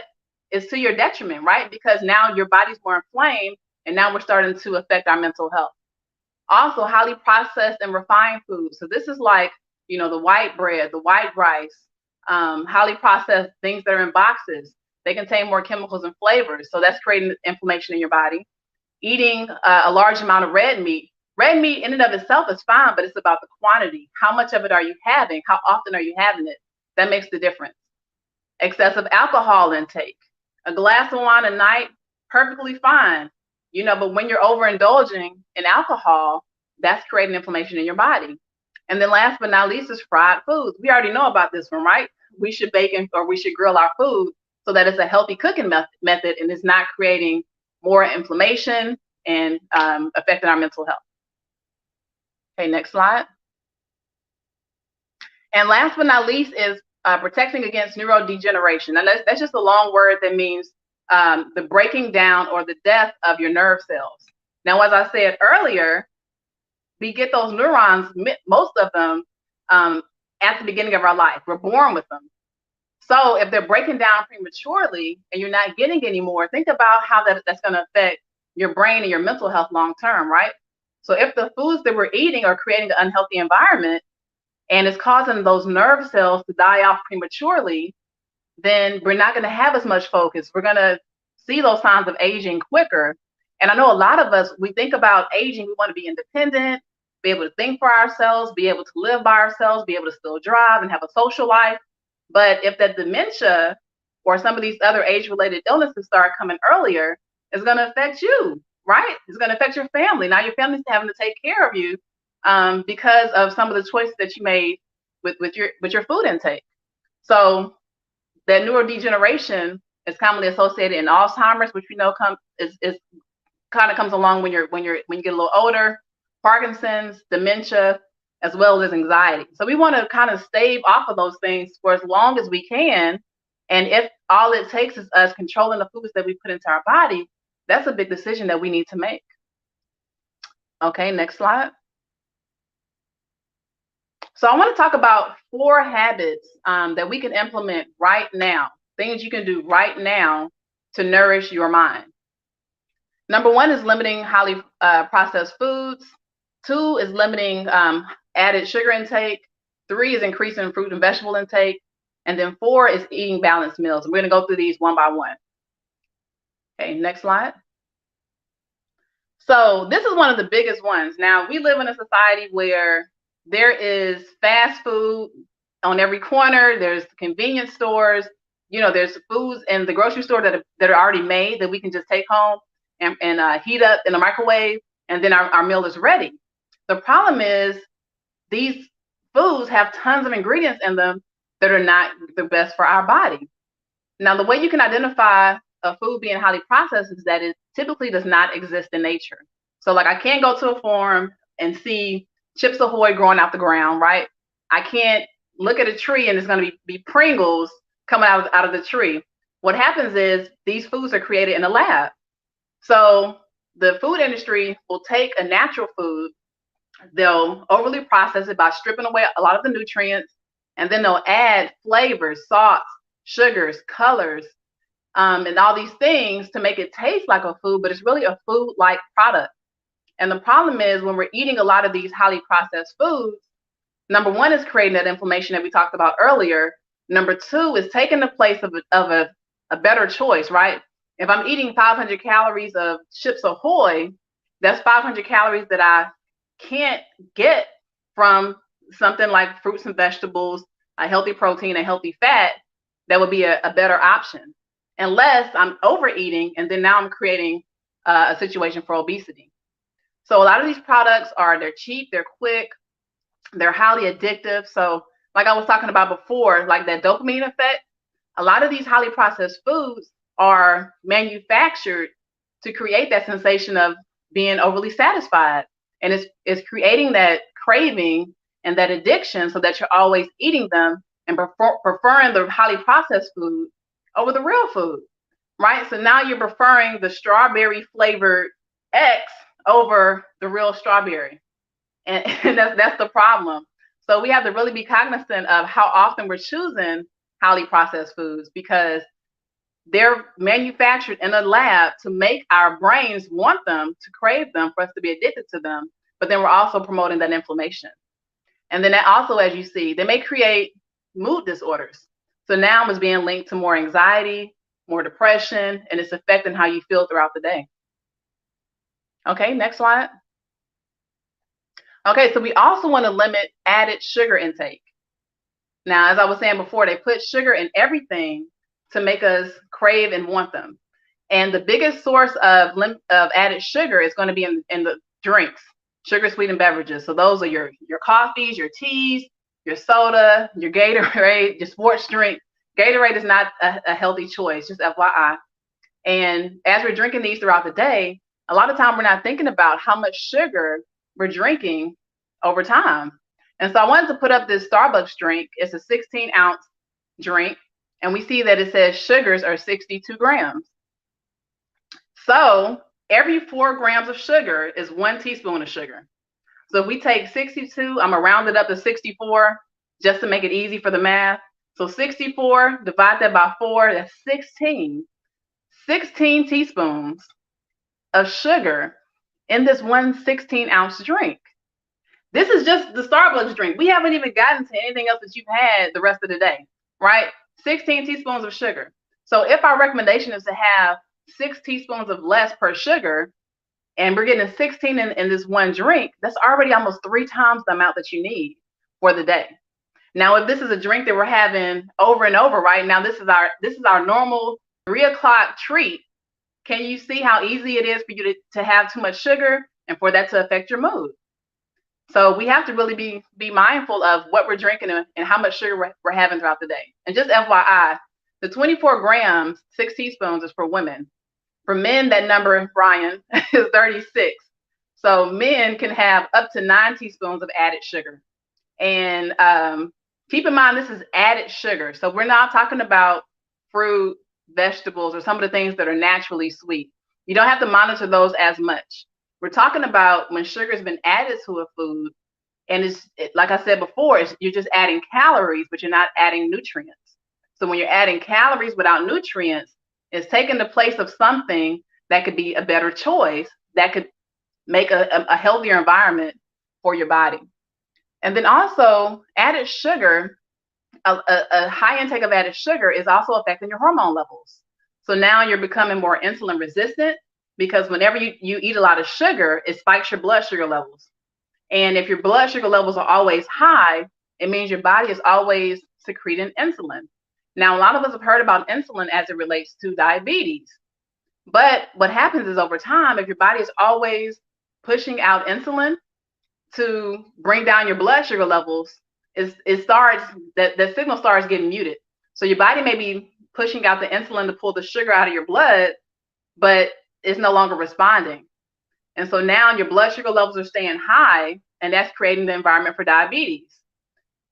Speaker 14: it's to your detriment, right? Because now your body's more inflamed, and now we're starting to affect our mental health. Also, highly processed and refined foods. So this is like, the white bread, the white rice, highly processed things that are in boxes. They contain more chemicals and flavors. So that's creating inflammation in your body. Eating a large amount of red meat. Red meat in and of itself is fine, but it's about the quantity. How much of it are you having? How often are you having it? That makes the difference. Excessive alcohol intake. A glass of wine a night, perfectly fine. But when you're overindulging in alcohol, that's creating inflammation in your body. And then last but not least is fried foods. We already know about this one, right? We should bake or we should grill our food so that it's a healthy cooking method and it's not creating more inflammation and affecting our mental health. Okay, next slide. And last but not least is protecting against neurodegeneration. And that's just a long word that means the breaking down or the death of your nerve cells. Now, as I said earlier, we get those neurons, most of them, at the beginning of our life. We're born with them. So if they're breaking down prematurely and you're not getting any more, think about how that's going to affect your brain and your mental health long term, right? So if the foods that we're eating are creating an unhealthy environment and it's causing those nerve cells to die off prematurely, then we're not going to have as much focus. We're going to see those signs of aging quicker. And I know a lot of us, we think about aging, we want to be independent, be able to think for ourselves, be able to live by ourselves, be able to still drive and have a social life. But if that dementia or some of these other age-related illnesses start coming earlier, it's going to affect you, right? It's going to affect your family. Now your family's having to take care of you because of some of the choices that you made with your food intake. So that neurodegeneration is commonly associated in Alzheimer's, which we know kind of comes along when you get a little older, Parkinson's, dementia, as well as anxiety. So we want to kind of stave off of those things for as long as we can. And if all it takes is us controlling the foods that we put into our body, that's a big decision that we need to make. Okay, next slide. So I want to talk about 4 habits that we can implement right now, things you can do right now to nourish your mind. Number 1 is limiting highly processed foods. 2 is limiting added sugar intake. 3 is increasing fruit and vegetable intake. And then 4 is eating balanced meals. We're going to go through these one by one. Okay, next slide. So this is one of the biggest ones. Now, we live in a society where there is fast food on every corner. There's convenience stores. You know, there's foods in the grocery store that are already made that we can just take home and heat up in the microwave, and then our meal is ready. The problem is these foods have tons of ingredients in them that are not the best for our body. Now, the way you can identify a food being highly processed is that it typically does not exist in nature. So like I can't go to a farm and see Chips Ahoy growing out the ground, right? I can't look at a tree and it's going to be Pringles coming out of the tree. What happens is these foods are created in a lab. So the food industry will take a natural food, they'll overly process it by stripping away a lot of the nutrients, and then they'll add flavors, salts, sugars, colors, and all these things to make it taste like a food, but it's really a food-like product. And the problem is when we're eating a lot of these highly processed foods, number 1 is creating that inflammation that we talked about earlier. Number 2 is taking the place of a better choice, right? If I'm eating 500 calories of Chips Ahoy, that's 500 calories that I can't get from something like fruits and vegetables, a healthy protein, a healthy fat. That would be a better option, unless I'm overeating and then now I'm creating a situation for obesity. So a lot of these products they're cheap, they're quick, they're highly addictive. So like I was talking about before, like that dopamine effect, a lot of these highly processed foods are manufactured to create that sensation of being overly satisfied. And it's creating that craving and that addiction so that you're always eating them and preferring the highly processed food over the real food, right? So now you're preferring the strawberry flavored X over the real strawberry. And that's the problem. So we have to really be cognizant of how often we're choosing highly processed foods, because they're manufactured in a lab to make our brains want them, to crave them, for us to be addicted to them. But then we're also promoting that inflammation. And then that also, as you see, they may create mood disorders. So now it's being linked to more anxiety, more depression, and it's affecting how you feel throughout the day. Okay, next slide. Okay, so we also want to limit added sugar intake. Now, as I was saying before, they put sugar in everything to make us crave and want them. And the biggest source of added sugar is going to be in the drinks, sugar sweetened beverages. So those are your coffees, your teas, your soda, your Gatorade, your sports drink. Gatorade is not a healthy choice, just FYI. And as we're drinking these throughout the day, a lot of time we're not thinking about how much sugar we're drinking over time. And so I wanted to put up this Starbucks drink. It's a 16-ounce drink, and we see that it says sugars are 62 grams. So every 4 grams of sugar is 1 teaspoon of sugar. So if we take 62, I'm gonna round it up to 64 just to make it easy for the math. So 64, divide that by 4, that's 16. 16 teaspoons of sugar in this 1 16-ounce drink. This is just the Starbucks drink. We haven't even gotten to anything else that you've had the rest of the day, right? 16 teaspoons of sugar. So if our recommendation is to have 6 teaspoons of less per sugar, and we're getting 16 in this one drink, that's already almost 3 times the amount that you need for the day. Now, if this is a drink that we're having over and over, right now, this is our normal 3 o'clock treat. Can you see how easy it is for you to have too much sugar and for that to affect your mood? So we have to really be mindful of what we're drinking and how much sugar we're having throughout the day. And just FYI, the 24 grams, 6 teaspoons is for women. For men, that number, Brian, is 36. So men can have up to 9 teaspoons of added sugar. And keep in mind, this is added sugar. So we're not talking about fruit, vegetables, or some of the things that are naturally sweet. You don't have to monitor those as much. We're talking about when sugar has been added to a food, and like I said before, you're just adding calories, but you're not adding nutrients. So when you're adding calories without nutrients, it's taking the place of something that could be a better choice, that could make a healthier environment for your body. And then also added sugar, a high intake of added sugar is also affecting your hormone levels. So now you're becoming more insulin resistant, because whenever you eat a lot of sugar, it spikes your blood sugar levels. And if your blood sugar levels are always high, it means your body is always secreting insulin. Now, a lot of us have heard about insulin as it relates to diabetes. But what happens is over time, if your body is always pushing out insulin to bring down your blood sugar levels, the signal starts getting muted. So your body may be pushing out the insulin to pull the sugar out of your blood, but it's no longer responding. And so now your blood sugar levels are staying high, and that's creating the environment for diabetes.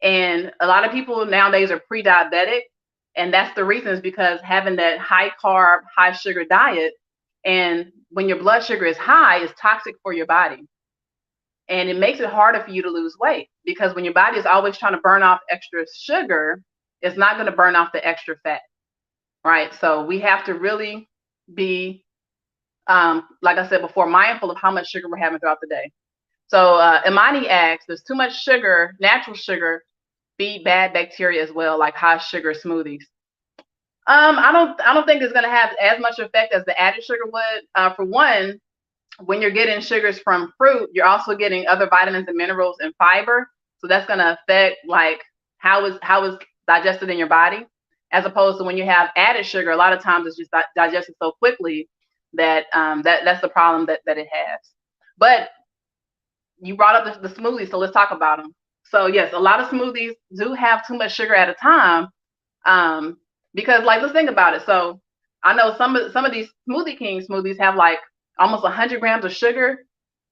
Speaker 14: And a lot of people nowadays are pre-diabetic, and that's the reason, is because having that high carb, high sugar diet, and when your blood sugar is high, it's toxic for your body. And it makes it harder for you to lose weight, because when your body is always trying to burn off extra sugar, it's not going to burn off the extra fat, right? So we have to really be, like I said before, mindful of how much sugar we're having throughout the day. So Imani asks, does too much sugar, natural sugar, feed bad bacteria as well, like high sugar smoothies? I don't think it's going to have as much effect as the added sugar would. For one, when you're getting sugars from fruit, you're also getting other vitamins and minerals and fiber. So that's going to affect like how is digested in your body, as opposed to when you have added sugar. A lot of times it's just digested so quickly that that's the problem that it has. But you brought up the smoothies, so let's talk about them. So yes, a lot of smoothies do have too much sugar at a time, because like, let's think about it. So I know some of these Smoothie King smoothies have like almost 100 grams of sugar.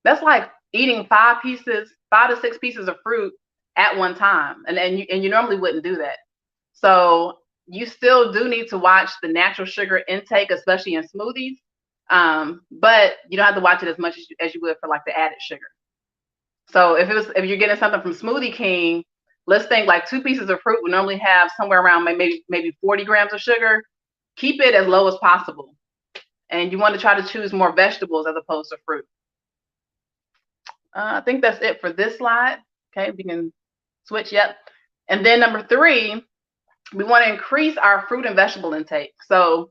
Speaker 14: That's like eating 5 to 6 pieces of fruit at one time, and you normally wouldn't do that. So you still do need to watch the natural sugar intake, especially in smoothies, but you don't have to watch it as much as you would for like the added sugar. So if you're getting something from Smoothie King, let's think like 2 pieces of fruit would normally have somewhere around maybe 40 grams of sugar. Keep it as low as possible. And you want to try to choose more vegetables as opposed to fruit. I think that's it for this slide. Okay, we can switch, yep. And then number 3, we want to increase our fruit and vegetable intake. So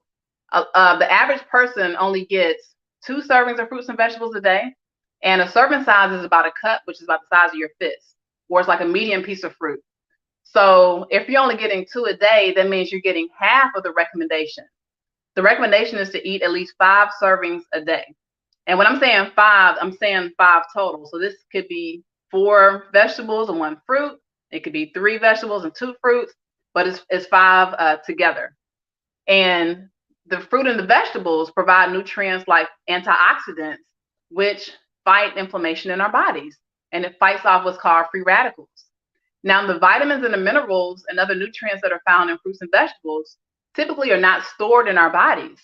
Speaker 14: the average person only gets 2 servings of fruits and vegetables a day. And a serving size is about a cup, which is about the size of your fist, or it's like a medium piece of fruit. So if you're only getting 2 a day, that means you're getting half of the recommendation. The recommendation is to eat at least 5 servings a day. And when I'm saying 5, I'm saying 5 total. So this could be 4 vegetables and 1 fruit. It could be 3 vegetables and 2 fruits, but it's 5 together. And the fruit and the vegetables provide nutrients like antioxidants, which fight inflammation in our bodies, and it fights off what's called free radicals. Now, the vitamins and the minerals and other nutrients that are found in fruits and vegetables typically are not stored in our bodies.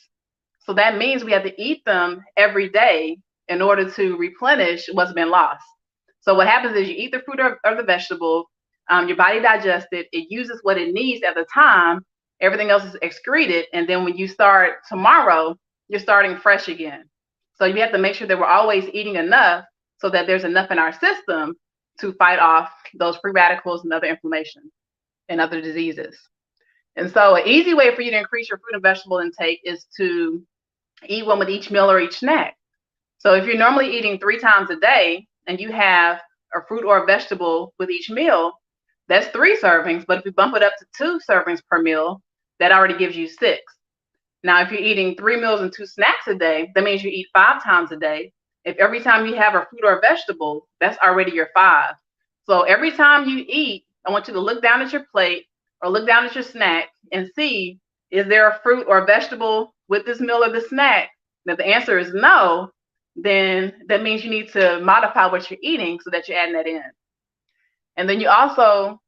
Speaker 14: So that means we have to eat them every day in order to replenish what's been lost. So what happens is you eat the fruit or the vegetable, your body digests it, it uses what it needs at the time, everything else is excreted, and then when you start tomorrow, you're starting fresh again. So you have to make sure that we're always eating enough so that there's enough in our system to fight off those free radicals and other inflammation and other diseases. And so an easy way for you to increase your fruit and vegetable intake is to eat one with each meal or each snack. So if you're normally eating 3 times a day and you have a fruit or a vegetable with each meal, that's 3 servings. But if you bump it up to 2 servings per meal, that already gives you 6. Now, if you're eating 3 meals and 2 snacks a day, that means you eat 5 times a day. If every time you have a fruit or a vegetable, that's already your 5. So every time you eat, I want you to look down at your plate or look down at your snack and see, is there a fruit or a vegetable with this meal or the snack? And if the answer is no, then that means you need to modify what you're eating so that you're adding that in. And then you also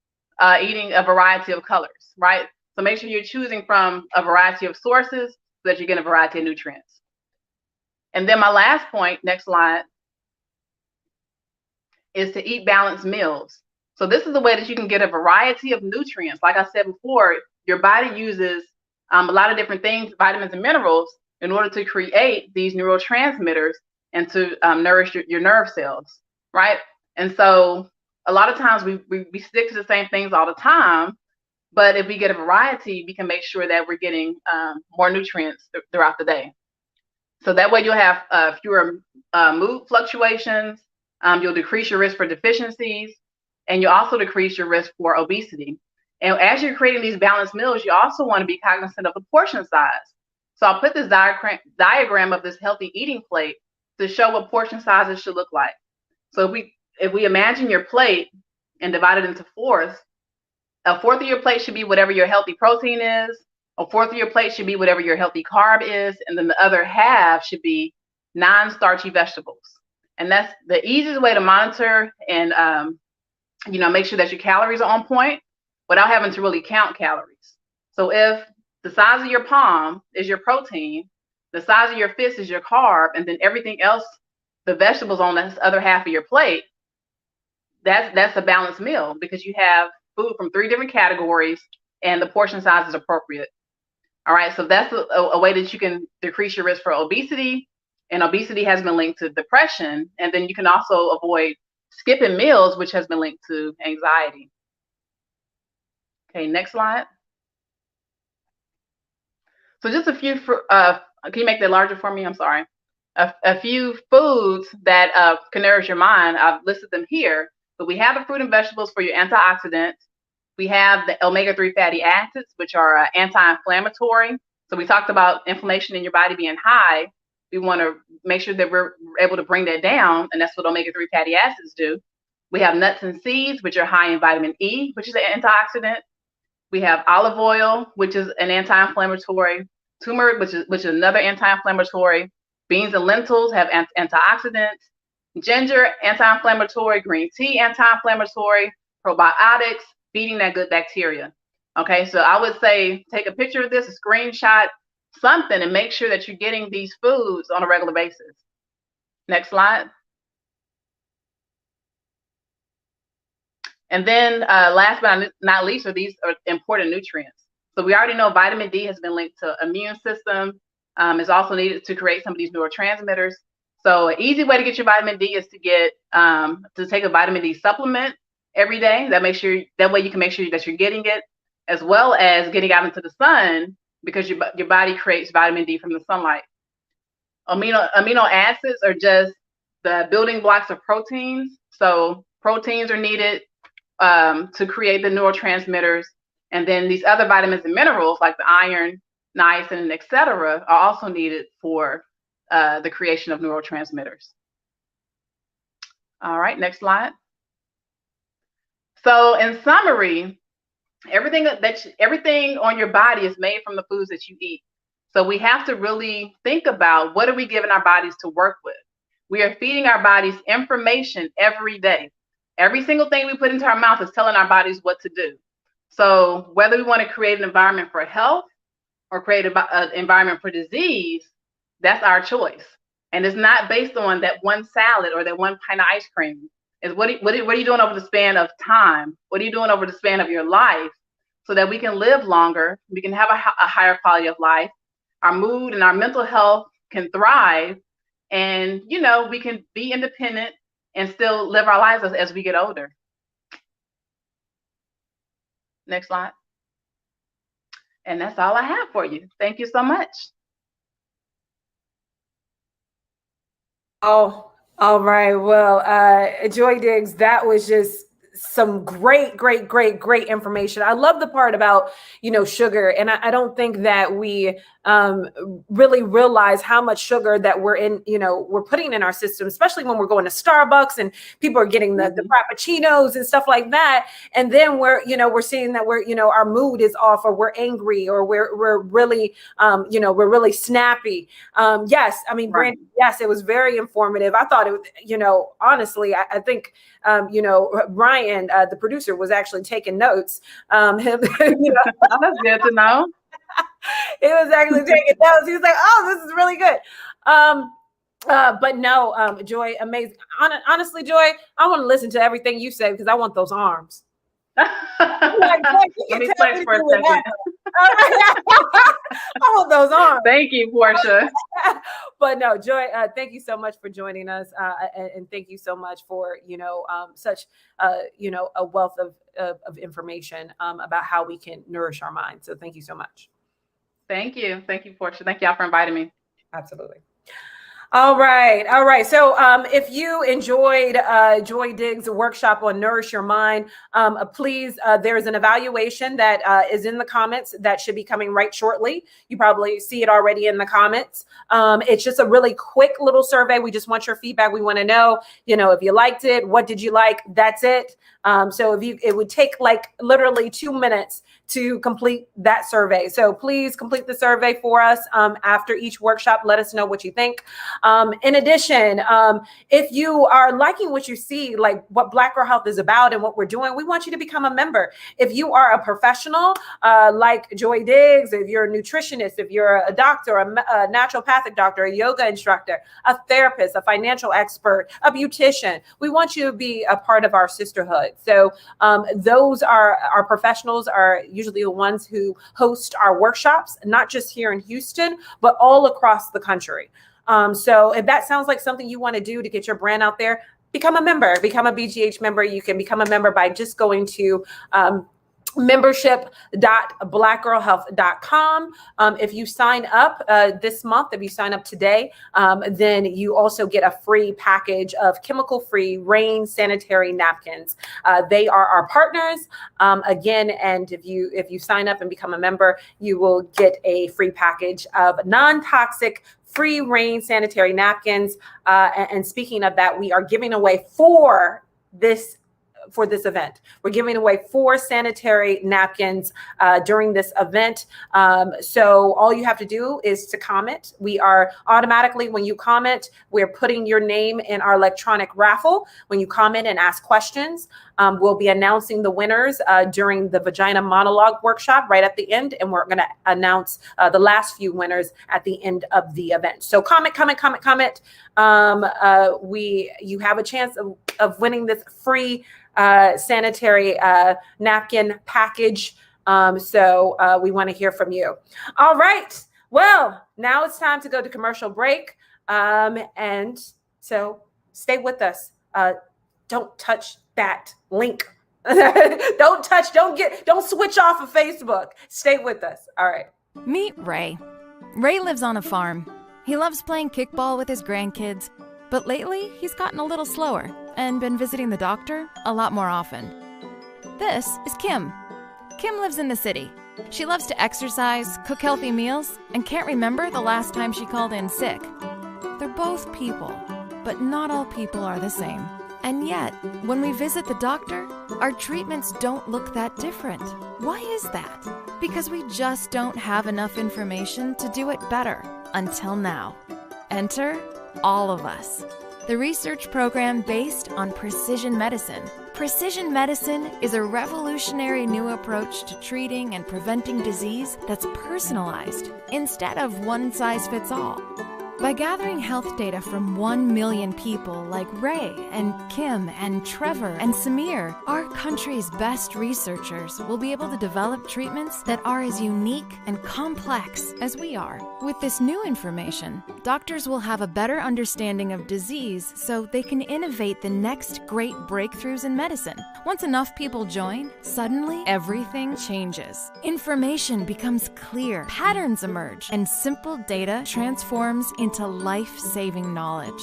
Speaker 14: eating a variety of colors, right? So make sure you're choosing from a variety of sources so that you get a variety of nutrients. And then my last point, next slide, is to eat balanced meals. So this is the way that you can get a variety of nutrients. Like I said before, your body uses a lot of different things, vitamins and minerals, in order to create these neurotransmitters and to nourish your nerve cells, right? And so a lot of times we stick to the same things all the time, but if we get a variety, we can make sure that we're getting more nutrients throughout the day. So that way you'll have fewer mood fluctuations, you'll decrease your risk for deficiencies, and you also decrease your risk for obesity. And as you're creating these balanced meals, you also want to be cognizant of the portion size. So I'll put this diagram of this healthy eating plate to show what portion sizes should look like. So if we imagine your plate and divide it into fourths, a fourth of your plate should be whatever your healthy protein is, a fourth of your plate should be whatever your healthy carb is, and then the other half should be non-starchy vegetables. And that's the easiest way to monitor and make sure that your calories are on point without having to really count calories. So if the size of your palm is your protein, the size of your fist is your carb, and then everything else, the vegetables on this other half of your plate, that's a balanced meal because you have food from 3 different categories and the portion size is appropriate. All right, so that's a way that you can decrease your risk for obesity, and obesity has been linked to depression, and then you can also avoid skipping meals, which has been linked to anxiety. Okay, next slide. So just a few, can you make that larger for me? I'm sorry. A few foods that can nourish your mind. I've listed them here, but we have the fruit and vegetables for your antioxidants. We have the omega-3 fatty acids, which are anti-inflammatory. So we talked about inflammation in your body being high. We want to make sure that we're able to bring that down, and that's what omega-3 fatty acids do. We have nuts and seeds, which are high in vitamin E, which is an antioxidant. We have olive oil, which is an anti-inflammatory. Turmeric, which is another anti-inflammatory. Beans and lentils have antioxidants. Ginger, anti-inflammatory. Green tea, anti-inflammatory. Probiotics, feeding that good bacteria. Okay, so I would say take a picture of this, a screenshot, something, and make sure that you're getting these foods on a regular basis. Next slide. And then last but not least, these are important nutrients. So we already know vitamin D has been linked to immune system. Is also needed to create some of these neurotransmitters. So an easy way to get your vitamin D is to get to take a vitamin D supplement every day. That way you can make sure that you're getting it, as well as getting out into the sun, because your body creates vitamin D from the sunlight. Amino acids are just the building blocks of proteins. So proteins are needed to create the neurotransmitters, and then these other vitamins and minerals like the iron, niacin, and etc. are also needed for the creation of neurotransmitters. All right, next slide. So in summary, everything on your body is made from the foods that you eat. So we have to really think about, what are we giving our bodies to work with? We are feeding our bodies information every day. Every single thing we put into our mouth is telling our bodies what to do. So whether we want to create an environment for health or create an environment for disease, that's our choice. And it's not based on that one salad or that one pint of ice cream. It's what are you doing over the span of time? What are you doing over the span of your life, so that we can live longer, we can have a higher quality of life, our mood and our mental health can thrive, and we can be independent and still live our lives as we get older. Next slide. And that's all I have for you. Thank you so much.
Speaker 1: Oh, all right. Well, Joy Diggs, that was just some great information. I love the part about, sugar. And I don't think that we really realize how much sugar that we're putting in our system, especially when we're going to Starbucks and people are getting the Frappuccinos and stuff like that. And then we're seeing that our mood is off, or we're angry, or we're really, we're really snappy. Yes. I mean,
Speaker 14: Right.
Speaker 1: Brandon, yes, it was very informative. I thought it was, honestly, I think, Ryan, the producer, was actually taking notes.
Speaker 14: Oh, that's good to know.
Speaker 1: He was actually taking notes. He was like, "Oh, this is really good." But no, Joy, amazing. Honestly, Joy, I want to listen to everything you say, because I want those arms.
Speaker 14: Let me flex for a second.
Speaker 1: I want those arms.
Speaker 14: Thank you, Portia.
Speaker 1: But no, Joy, thank you so much for joining us, and thank you so much for such a wealth of information about how we can nourish our mind. So thank you so much.
Speaker 14: Thank you, Portia. Thank y'all for inviting me.
Speaker 1: Absolutely. All right. So if you enjoyed Joy Diggs' workshop on Nourish Your Mind, please, there's an evaluation that is in the comments that should be coming right shortly. You probably see it already in the comments. It's just a really quick little survey. We just want your feedback. We want to know, if you liked it, what did you like? That's it. So it would take like literally 2 minutes to complete that survey. So please complete the survey for us after each workshop. Let us know what you think. In addition, if you are liking what you see, like what Black Girl Health is about and what we're doing, we want you to become a member. If you are a professional like Joy Diggs, if you're a nutritionist, if you're a doctor, a naturopathic doctor, a yoga instructor, a therapist, a financial expert, a beautician, we want you to be a part of our sisterhood. So those are our professionals, are usually the ones who host our workshops, not just here in Houston, but all across the country. So if that sounds like something you want to do to get your brand out there, become a member, become a BGH member. You can become a member by just going to membership.blackgirlhealth.com. If you sign up this month, if you sign up today, then you also get a free package of chemical-free Rain sanitary napkins. They are our partners. Again, and if you sign up and become a member, you will get a free package of non-toxic free Rain sanitary napkins. And speaking of that, we are giving away for this event. We're giving away 4 sanitary napkins during this event. So all you have to do is to comment. We are automatically, when you comment, we're putting your name in our electronic raffle. When you comment and ask questions, we'll be announcing the winners during the Vagina Monologue workshop right at the end. And we're going to announce the last few winners at the end of the event. So comment. You have a chance of winning this free sanitary napkin package. So we want to hear from you. All right. Well, now it's time to go to commercial break. And so stay with us. Don't touch that link. Don't switch off of Facebook. Stay with us. All right.
Speaker 15: Meet Ray. Ray lives on a farm. He loves playing kickball with his grandkids, but lately he's gotten a little slower and been visiting the doctor a lot more often. This is Kim. Kim lives in the city. She loves to exercise, cook healthy meals, and can't remember the last time she called in sick. both people, but not all people are the same. And yet, when we visit the doctor, our treatments don't look that different. Why is that? Because we just don't have enough information to do it better until now. Enter all of us, the research program based on precision medicine. Precision medicine is a revolutionary new approach to treating and preventing disease that's personalized instead of one size fits all. By gathering health data from 1 million people like Ray and Kim and Trevor and Samir, our country's best researchers will be able to develop treatments that are as unique and complex as we are. With this new information, doctors will have a better understanding of disease so they can innovate the next great breakthroughs in medicine. Once enough people join, suddenly everything changes. Information becomes clear, patterns emerge, and simple data transforms into life-saving knowledge.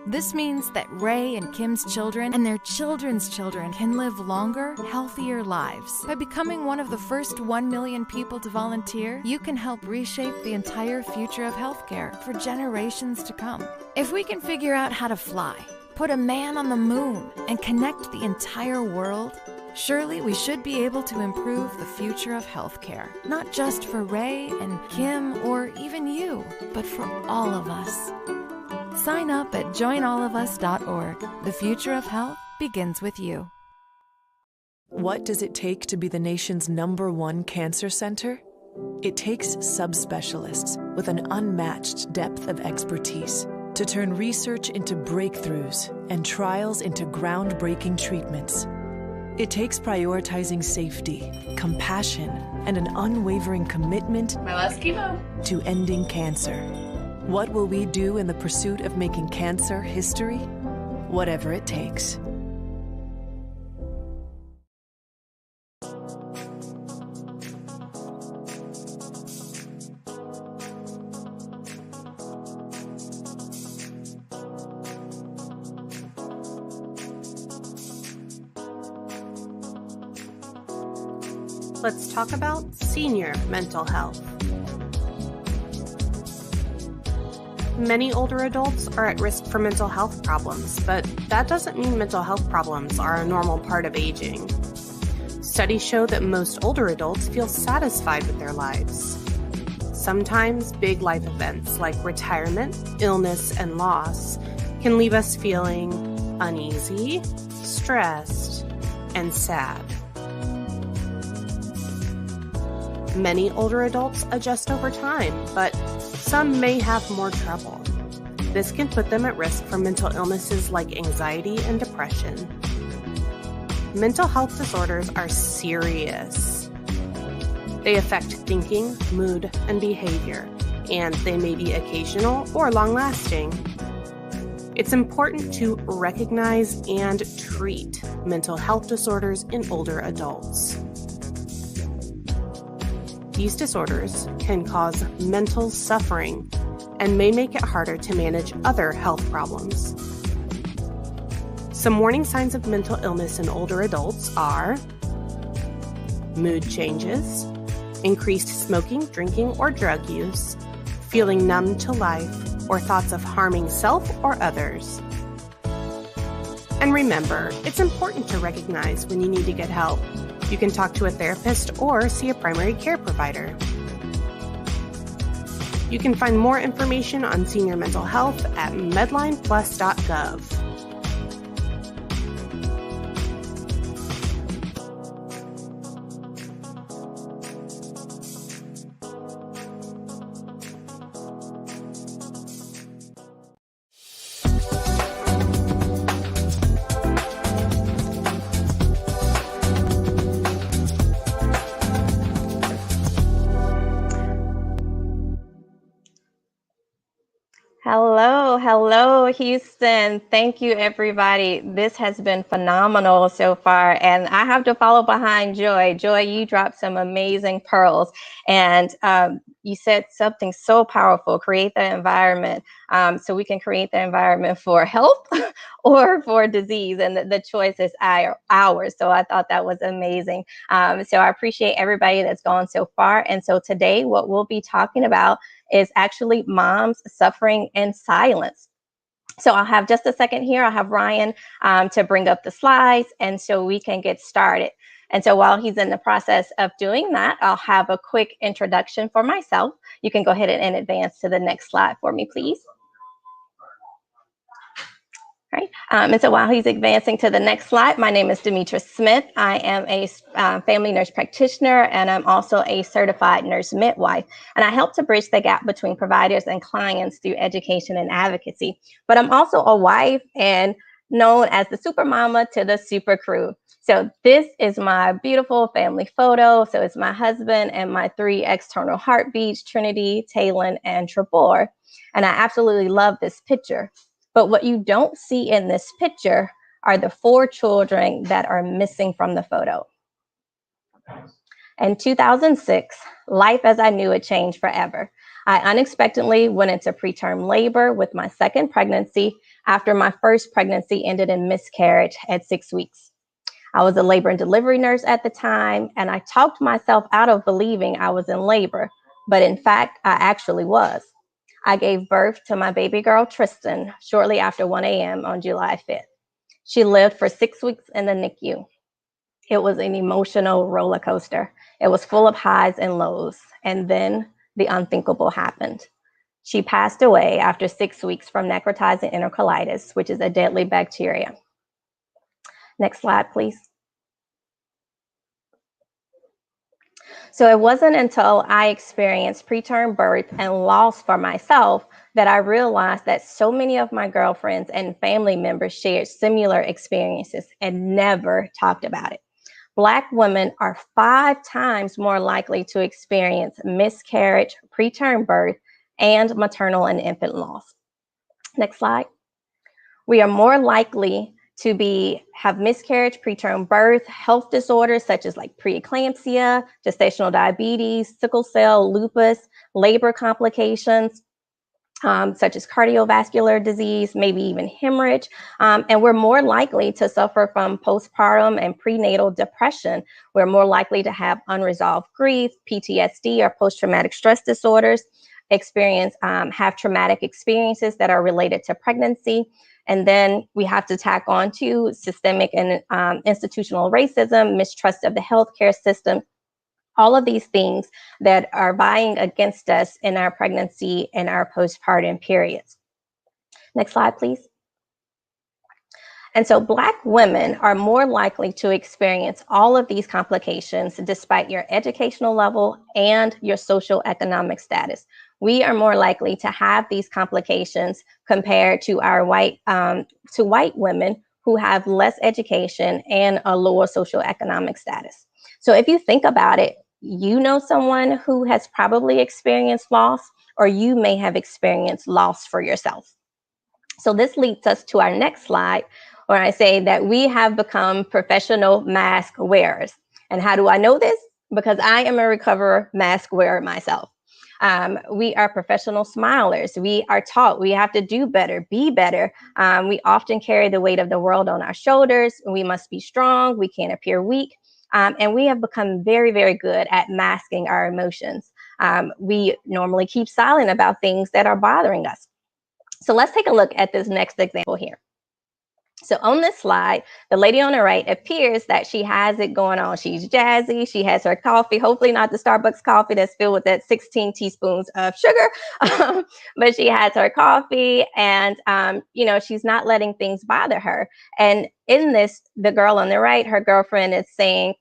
Speaker 15: This means that Ray and Kim's children and their children's children can live longer, healthier lives. By becoming one of the first 1 million people to volunteer, you can help reshape the entire future of healthcare for generations to come. If we can figure out how to fly, put a man on the moon, and connect the entire world, surely we should be able to improve the future of healthcare, not just for Ray and Kim or even you, but for all of us. Sign up at joinallofus.org. The future of health begins with you.
Speaker 8: What does it take to be the nation's #1 cancer center? It takes subspecialists with an unmatched depth of expertise to turn research into breakthroughs and trials into groundbreaking treatments. It takes prioritizing safety, compassion, and an unwavering commitment
Speaker 14: My last chemo.
Speaker 8: to ending cancer. What will we do in the pursuit of making cancer history? Whatever it takes.
Speaker 7: Let's talk about senior mental health. Many older adults are at risk for mental health problems, but that doesn't mean mental health problems are a normal part of aging. Studies show that most older adults feel satisfied with their lives. Sometimes big life events like retirement, illness, and loss can leave us feeling uneasy, stressed, and sad. Many older adults adjust over time, but some may have more trouble. This can put them at risk for mental illnesses like anxiety and depression. Mental health disorders are serious. They affect thinking, mood, and behavior, and they may be occasional or long-lasting. It's important to recognize and treat mental health disorders in older adults. These disorders can cause mental suffering and may make it harder to manage other health problems. Some warning signs of mental illness in older adults are mood changes, increased smoking, drinking, or drug use, feeling numb to life, or thoughts of harming self or others. And remember, it's important to recognize when you need to get help. You can talk to a therapist or see a primary care provider. You can find more information on senior mental health at medlineplus.gov.
Speaker 16: Hello, Houston. Thank you, everybody. This has been phenomenal so far. And I have to follow behind Joy. Joy, you dropped some amazing pearls. And you said something so powerful, create the environment. So we can create the environment for health or for disease. And the choice is ours. So I thought that was amazing. So I appreciate everybody that's gone so far. And so today, what we'll be talking about is actually moms suffering in silence. So I'll have just a second here. I'll have Ryan to bring up the slides, and so we can get started. And so while he's in the process of doing that, I'll have a quick introduction for myself. You can go ahead and advance to the next slide for me, please. Right. And so while he's advancing to the next slide, my name is Demetra Smith. I am a family nurse practitioner, and I'm also a certified nurse midwife. And I help to bridge the gap between providers and clients through education and advocacy. But I'm also a wife and known as the super mama to the super crew. So this is my beautiful family photo. So it's my husband and my 3 external heartbeats, Trinity, Talon, and Trebor. And I absolutely love this picture. But what you don't see in this picture are the 4 children that are missing from the photo. In 2006, life as I knew it changed forever. I unexpectedly went into preterm labor with my second pregnancy after my first pregnancy ended in miscarriage at 6 weeks. I was a labor and delivery nurse at the time, and I talked myself out of believing I was in labor, but in fact, I actually was. I gave birth to my baby girl, Tristan, shortly after 1 a.m. on July 5th. She lived for 6 weeks in the NICU. It was an emotional roller coaster. It was full of highs and lows. And then the unthinkable happened. She passed away after 6 weeks from necrotizing enterocolitis, which is a deadly bacteria. Next slide, please. So it wasn't until I experienced preterm birth and loss for myself that I realized that so many of my girlfriends and family members shared similar experiences and never talked about it. Black women are 5 times more likely to experience miscarriage, preterm birth, and maternal and infant loss. Next slide. We are more likely to have miscarriage, preterm birth, health disorders such as like preeclampsia, gestational diabetes, sickle cell, lupus, labor complications, such as cardiovascular disease, maybe even hemorrhage. And we're more likely to suffer from postpartum and prenatal depression. We're more likely to have unresolved grief, PTSD, or post-traumatic stress disorders, have traumatic experiences that are related to pregnancy. And then we have to tack on to systemic and institutional racism, mistrust of the healthcare system, all of these things that are vying against us in our pregnancy and our postpartum periods. Next slide, please. And so Black women are more likely to experience all of these complications despite your educational level and your socioeconomic status. We are more likely to have these complications compared to our white women who have less education and a lower socioeconomic status. So if you think about it, you know someone who has probably experienced loss, or you may have experienced loss for yourself. So this leads us to our next slide, where I say that we have become professional mask wearers. And how do I know this? Because I am a recovered mask wearer myself. We are professional smilers. We are taught we have to do better, be better. We often carry the weight of the world on our shoulders. We must be strong. We can't appear weak. And we have become very, very good at masking our emotions. We normally keep silent about things that are bothering us. So let's take a look at this next example here. So on this slide, the lady on the right appears that she has it going on. She's jazzy. She has her coffee, hopefully not the Starbucks coffee that's filled with that 16 teaspoons of sugar, but she has her coffee and, she's not letting things bother her. And in this, the girl on the right, her girlfriend is saying,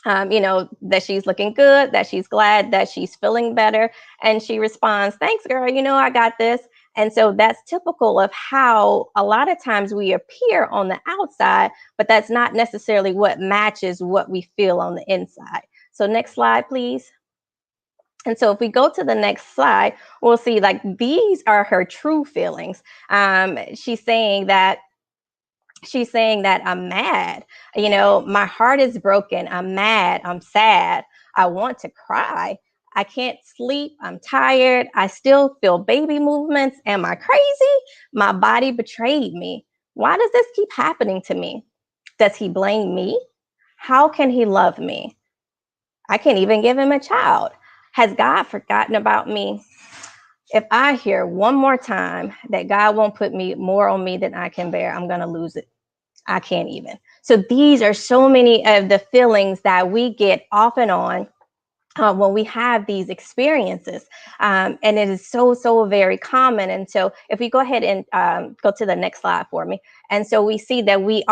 Speaker 16: that she's looking good, that she's glad, that she's feeling better. And she responds, thanks, girl. I got this. And so that's typical of how a lot of times we appear on the outside, but that's not necessarily what matches what we feel on the inside. So next slide, please. And so if we go to the next slide, we'll see like these are her true feelings. She's saying that I'm mad. My heart is broken. I'm mad. I'm sad. I want to cry. I can't sleep. I'm tired. I still feel baby movements. Am I crazy? My body betrayed me. Why does this keep happening to me? Does he blame me? How can he love me? I can't even give him a child. Has God forgotten about me? if I hear one more time that God won't put more on me than I can bear, I'm going to lose it. I can't even. So these are so many of the feelings that we get off and on when we have these experiences. And it is so very common. And so if we go ahead and go to the next slide for me. And so we see that we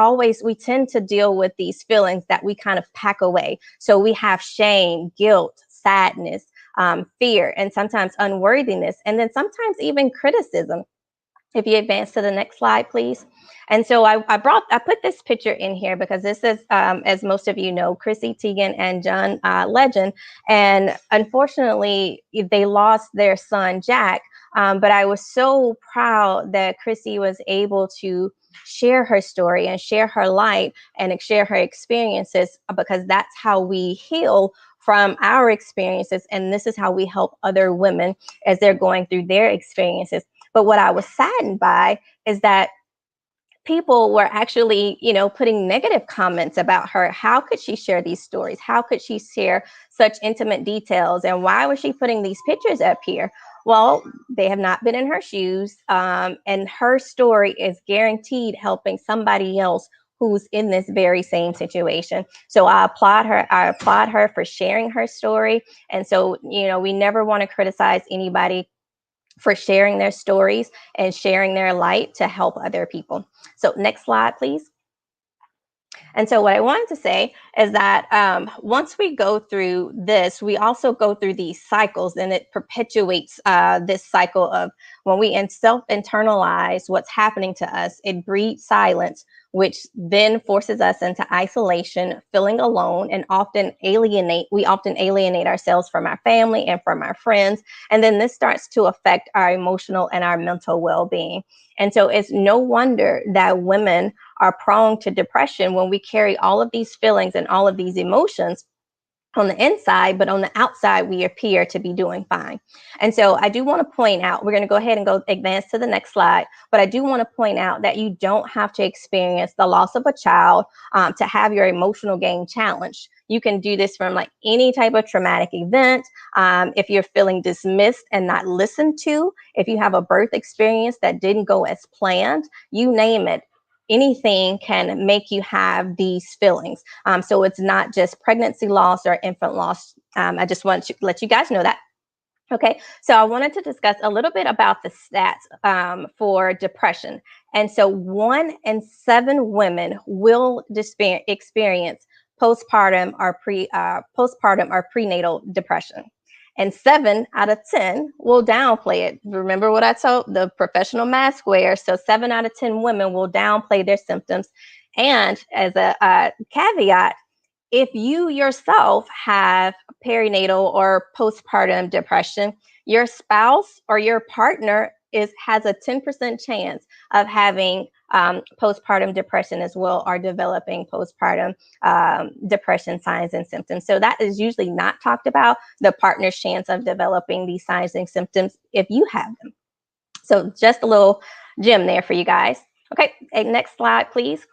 Speaker 16: tend to deal with these feelings that we kind of pack away. So we have shame, guilt, sadness, fear, and sometimes unworthiness, and then sometimes even criticism. If you advance to the next slide, please. And so I put this picture in here because this is, as most of you know, Chrissy Teigen and John Legend. And unfortunately, they lost their son, Jack. But I was so proud that Chrissy was able to share her story and share her light and share her experiences, because that's how we heal from our experiences. And this is how we help other women as they're going through their experiences. But what I was saddened by is that people were actually, putting negative comments about her. How could she share these stories? How could she share such intimate details? And why was she putting these pictures up here? Well, they have not been in her shoes. And her story is guaranteed helping somebody else who's in this very same situation. So I applaud her for sharing her story. And so, we never want to criticize anybody for sharing their stories and sharing their light to help other people. So next slide, please. And so what I wanted to say is that once we go through this, we also go through these cycles, and it perpetuates this cycle of when we self-internalize what's happening to us, it breeds silence, which then forces us into isolation, feeling alone, and we often alienate ourselves from our family and from our friends. And then this starts to affect our emotional and our mental well-being. And so it's no wonder that women are prone to depression when we carry all of these feelings and all of these emotions on the inside, but on the outside, we appear to be doing fine. And so I do want to point out, we're going to go ahead and advance to the next slide, but I do want to point out that you don't have to experience the loss of a child to have your emotional game challenged. You can do this from like any type of traumatic event. If you're feeling dismissed and not listened to, if you have a birth experience that didn't go as planned, you name it. Anything can make you have these feelings. So it's not just pregnancy loss or infant loss. I just want to let you guys know that. Okay, so I wanted to discuss a little bit about the stats for depression. And so 1 in 7 women will experience postpartum or prenatal depression. And 7 out of 10 will downplay it. Remember what I told the professional math square. So 7 out of 10 women will downplay their symptoms. And as a caveat, if you yourself have perinatal or postpartum depression, your spouse or your partner has a 10% chance of having postpartum depression as well, or developing postpartum depression signs and symptoms. So that is usually not talked about, the partner's chance of developing these signs and symptoms if you have them. So just a little gem there for you guys. Okay, next slide, please.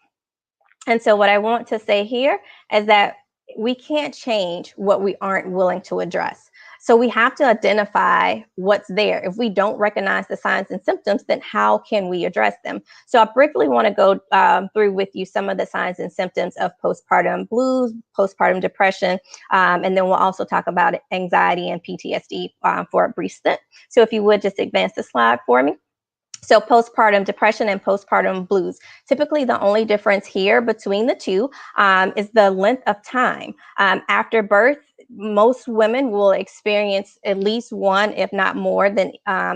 Speaker 16: And so what I want to say here is that we can't change what we aren't willing to address. So we have to identify what's there. If we don't recognize the signs and symptoms, then how can we address them? So I briefly want to go through with you some of the signs and symptoms of postpartum blues, postpartum depression, and then we'll also talk about anxiety and PTSD for a brief stint. So if you would just advance the slide for me. So postpartum depression and postpartum blues. Typically, the only difference here between the two is the length of time. After birth, most women will experience at least one, if not more than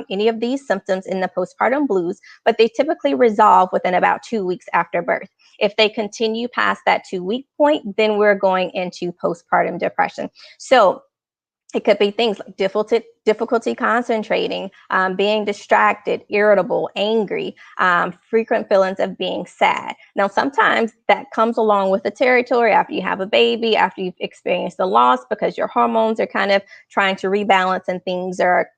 Speaker 16: any of these symptoms in the postpartum blues, but they typically resolve within about 2 weeks after birth. If they continue past that 2-week point, then we're going into postpartum depression. So it could be things like difficulty concentrating, being distracted, irritable, angry, frequent feelings of being sad. Now, sometimes that comes along with the territory after you have a baby, after you've experienced the loss, because your hormones are kind of trying to rebalance and things are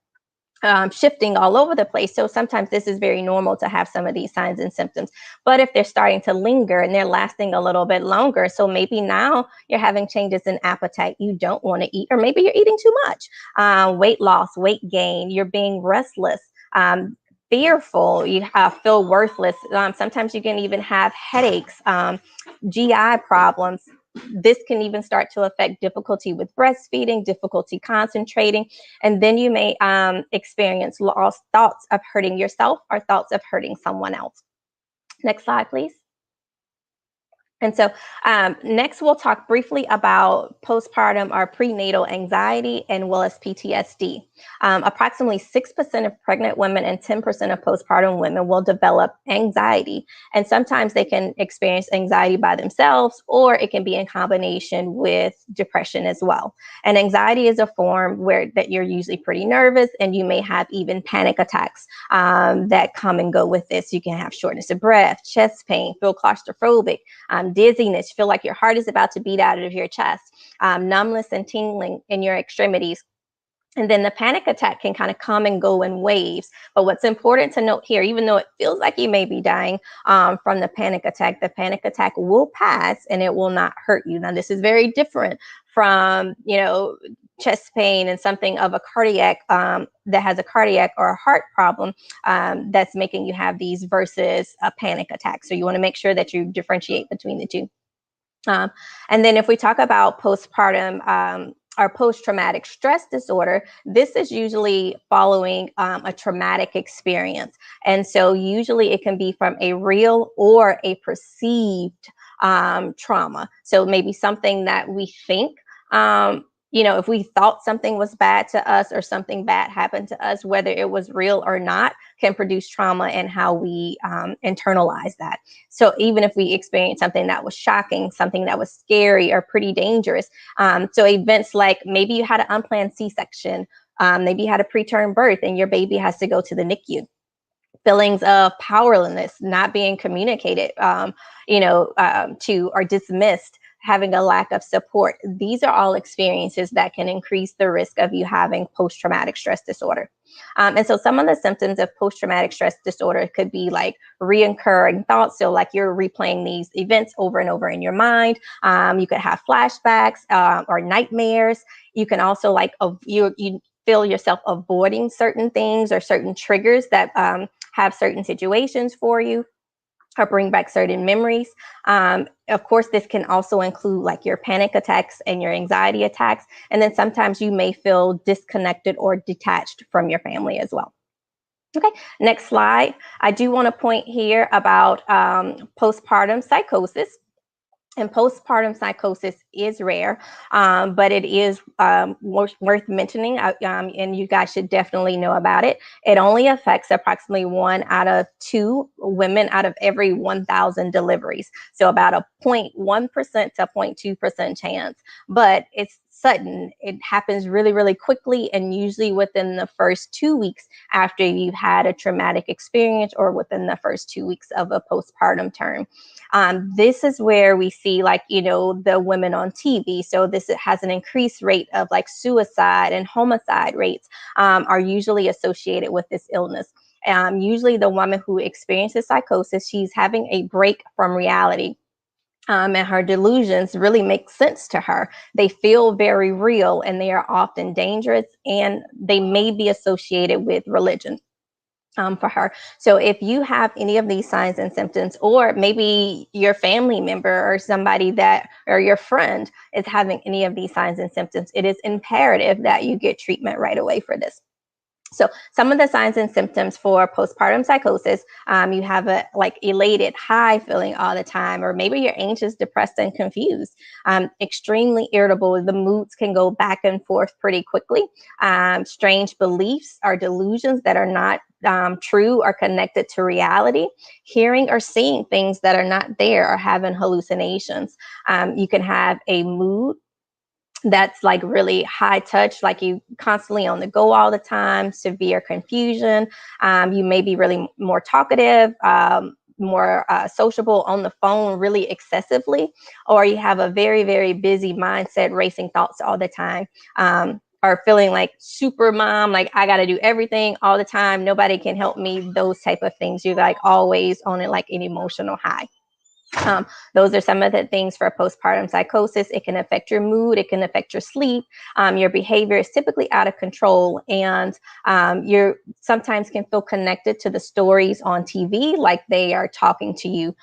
Speaker 16: shifting all over the place. So sometimes this is very normal to have some of these signs and symptoms. But if they're starting to linger and they're lasting a little bit longer, so maybe now you're having changes in appetite, you don't want to eat, or maybe you're eating too much, weight loss, weight gain, you're being restless, fearful, you feel worthless. Sometimes you can even have headaches, GI problems. This can even start to affect difficulty with breastfeeding, difficulty concentrating, and then you may experience lost thoughts of hurting yourself or thoughts of hurting someone else. Next slide, please. And so next we'll talk briefly about postpartum or prenatal anxiety and well as PTSD. Approximately 6% of pregnant women and 10% of postpartum women will develop anxiety. And sometimes they can experience anxiety by themselves, or it can be in combination with depression as well. And anxiety is a form that you're usually pretty nervous, and you may have even panic attacks that come and go with this. You can have shortness of breath, chest pain, feel claustrophobic, dizziness, feel like your heart is about to beat out of your chest, numbness and tingling in your extremities. And then the panic attack can kind of come and go in waves. But what's important to note here, even though it feels like you may be dying from the panic attack will pass and it will not hurt you. Now, this is very different from, chest pain and something of a cardiac that has a cardiac or a heart problem that's making you have these versus a panic attack. So you want to make sure that you differentiate between the two. And then if we talk about postpartum or post-traumatic stress disorder, this is usually following a traumatic experience. And so usually it can be from a real or a perceived trauma. So maybe something that we think, if we thought something was bad to us or something bad happened to us, whether it was real or not, can produce trauma and how we internalize that. So even if we experience something that was shocking, something that was scary or pretty dangerous, so events like maybe you had an unplanned C-section, maybe you had a preterm birth and your baby has to go to the NICU. Feelings of powerlessness, not being communicated to or dismissed, having a lack of support. These are all experiences that can increase the risk of you having post-traumatic stress disorder. And so some of the symptoms of post-traumatic stress disorder could be like reoccurring thoughts. So like you're replaying these events over and over in your mind. You could have flashbacks or nightmares. You can also you feel yourself avoiding certain things or certain triggers that have certain situations for you, or bring back certain memories. Of course, this can also include like your panic attacks and your anxiety attacks. And then sometimes you may feel disconnected or detached from your family as well. Okay, next slide. I do want to point here about postpartum psychosis. And postpartum psychosis is rare, but it is worth mentioning, and you guys should definitely know about it. It only affects approximately 1 out of 2 women out of every 1,000 deliveries. So about a 0.1% to 0.2% chance, but it's sudden. It happens really, really quickly, and usually within the first 2 weeks after you've had a traumatic experience, or within the first 2 weeks of a postpartum term. This is where we see the women on TV. So this has an increased rate of like suicide and homicide rates are usually associated with this illness. Usually the woman who experiences psychosis, she's having a break from reality. And her delusions really make sense to her. They feel very real, and they are often dangerous, and they may be associated with religion. For her. So if you have any of these signs and symptoms, or maybe your family member or somebody or your friend is having any of these signs and symptoms, it is imperative that you get treatment right away for this. So some of the signs and symptoms for postpartum psychosis, you have a elated, high feeling all the time, or maybe you're anxious, depressed, and confused, extremely irritable. The moods can go back and forth pretty quickly. Strange beliefs or delusions that are not true or connected to reality, hearing or seeing things that are not there, or having hallucinations. You can have a mood that's like really high touch, like you constantly on the go all the time, severe confusion. You may be really more talkative, more sociable on the phone really excessively, or you have a very, very busy mindset, racing thoughts all the time. are feeling like super mom, like I got to do everything all the time, nobody can help me, those type of things. You're like always on it, like an emotional high. Those are some of the things for postpartum psychosis. It can affect your mood. It can affect your sleep. Your behavior is typically out of control. And you sometimes can feel connected to the stories on TV, like they are talking to you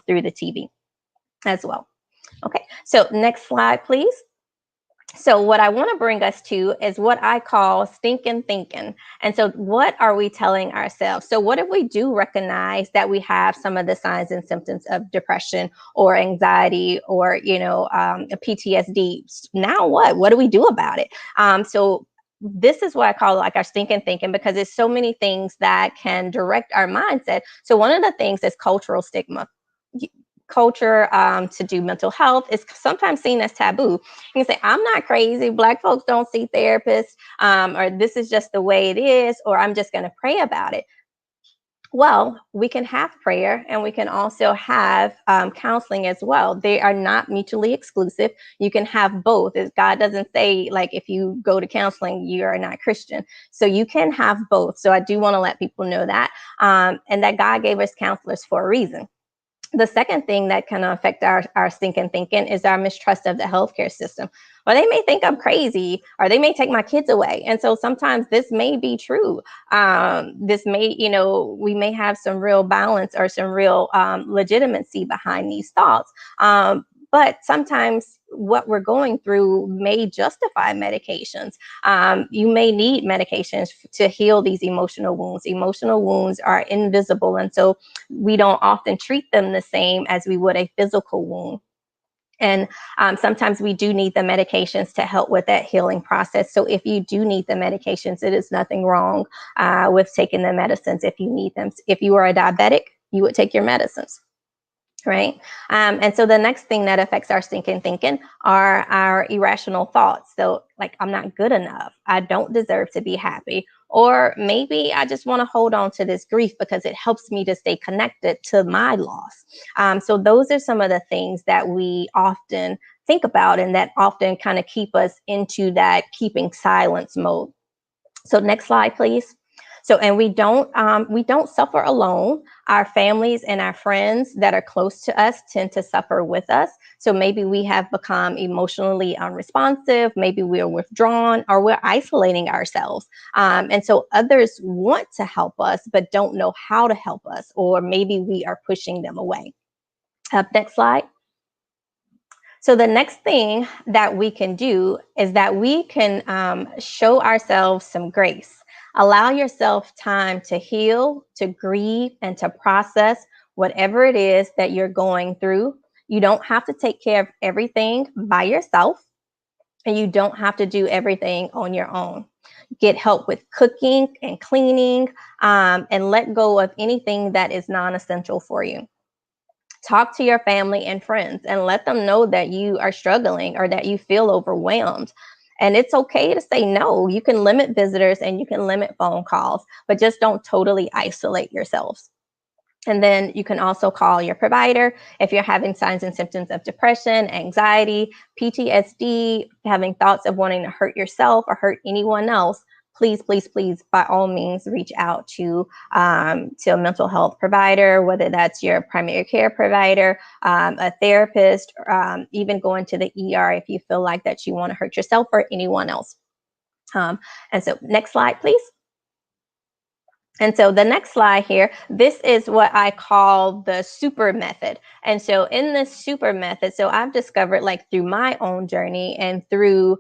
Speaker 16: through the TV as well. Okay, so next slide, please. So what I want to bring us to is what I call stinking thinking. And so what are we telling ourselves? So what if we do recognize that we have some of the signs and symptoms of depression or anxiety or, PTSD? Now what? What do we do about it? So this is what I call like our stinking thinking, because there's so many things that can direct our mindset. So one of the things is cultural stigma. Culture to do mental health is sometimes seen as taboo. You can say, I'm not crazy, Black folks don't see therapists, or this is just the way it is, or I'm just going to pray about it. Well, we can have prayer and we can also have counseling as well. They are not mutually exclusive. You can have both. God doesn't say, like, if you go to counseling, you are not Christian. So you can have both. So I do want to let people know that, and that God gave us counselors for a reason. The second thing that can affect our stinking thinking is our mistrust of the healthcare system. Or they may think I'm crazy, or they may take my kids away. And so sometimes this may be true. This may, we may have some real balance or some real legitimacy behind these thoughts. But sometimes what we're going through may justify medications. You may need medications to heal these emotional wounds. Emotional wounds are invisible, and so we don't often treat them the same as we would a physical wound. And sometimes we do need the medications to help with that healing process. So if you do need the medications, it is nothing wrong with taking the medicines if you need them. If you are a diabetic, you would take your medicines. Right. And so the next thing that affects our stinking thinking are our irrational thoughts. So like, I'm not good enough. I don't deserve to be happy. Or maybe I just want to hold on to this grief because it helps me to stay connected to my loss. So those are some of the things that we often think about and that often kind of keep us into that keeping silence mode. So next slide, please. So, and we don't suffer alone. Our families and our friends that are close to us tend to suffer with us. So maybe we have become emotionally unresponsive, maybe we're withdrawn, or we're isolating ourselves. And so others want to help us, but don't know how to help us, or maybe we are pushing them away. Next slide. So the next thing that we can do is that we can show ourselves some grace. Allow yourself time to heal, to grieve, and to process whatever it is that you're going through. You don't have to take care of everything by yourself, and you don't have to do everything on your own. Get help with cooking and cleaning, and let go of anything that is non-essential for you. Talk to your family and friends and let them know that you are struggling or that you feel overwhelmed. And it's okay to say no. You can limit visitors and you can limit phone calls, but just don't totally isolate yourselves. And then you can also call your provider if you're having signs and symptoms of depression, anxiety, PTSD, having thoughts of wanting to hurt yourself or hurt anyone else. Please, please, please, by all means, reach out to a mental health provider, whether that's your primary care provider, a therapist, even going to the ER if you feel like that you want to hurt yourself or anyone else. And so next slide, please. And so the next slide here, this is what I call the super method. And so in this super method, so I've discovered, like, through my own journey and through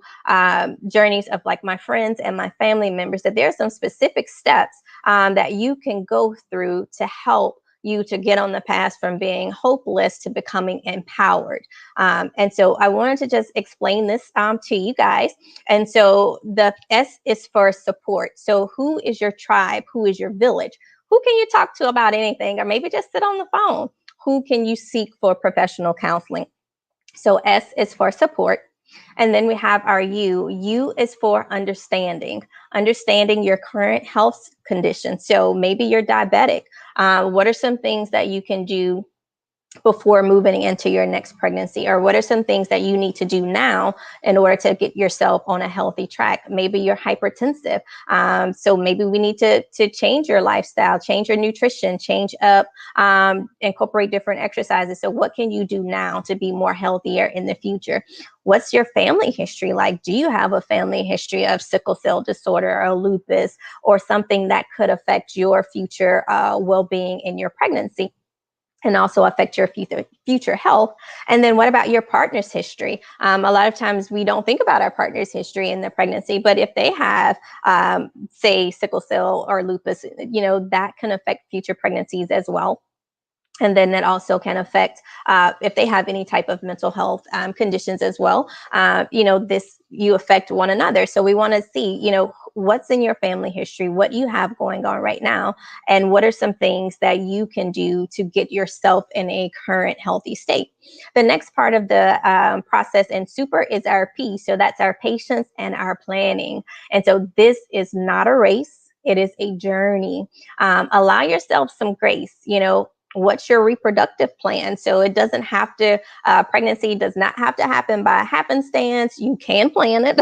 Speaker 16: journeys of like my friends and my family members, that there are some specific steps that you can go through to help you to get on the path from being hopeless to becoming empowered. And so I wanted to just explain this to you guys. And so the S is for support. So who is your tribe? Who is your village? Who can you talk to about anything, or maybe just sit on the phone? Who can you seek for professional counseling? So S is for support. And then we have our U. U is for understanding your current health condition. So maybe you're diabetic. What are some things that you can do before moving into your next pregnancy? Or what are some things that you need to do now in order to get yourself on a healthy track? Maybe you're hypertensive. So maybe we need to change your lifestyle, change your nutrition, change up, incorporate different exercises. So what can you do now to be more healthier in the future? What's your family history like? Do you have a family history of sickle cell disorder or lupus or something that could affect your future well-being in your pregnancy? And also affect your future health. And then what about your partner's history? A lot of times we don't think about our partner's history in the pregnancy, but if they have, say, sickle cell or lupus, that can affect future pregnancies as well. And then that also can affect if they have any type of mental health conditions as well. You affect one another. So we want to see, what's in your family history, what you have going on right now, and what are some things that you can do to get yourself in a current healthy state. The next part of the process in super is our P. So that's our patience and our planning. And so this is not a race. It is a journey. Allow yourself some grace, What's your reproductive plan? So it doesn't have to, pregnancy does not have to happen by happenstance. You can plan it,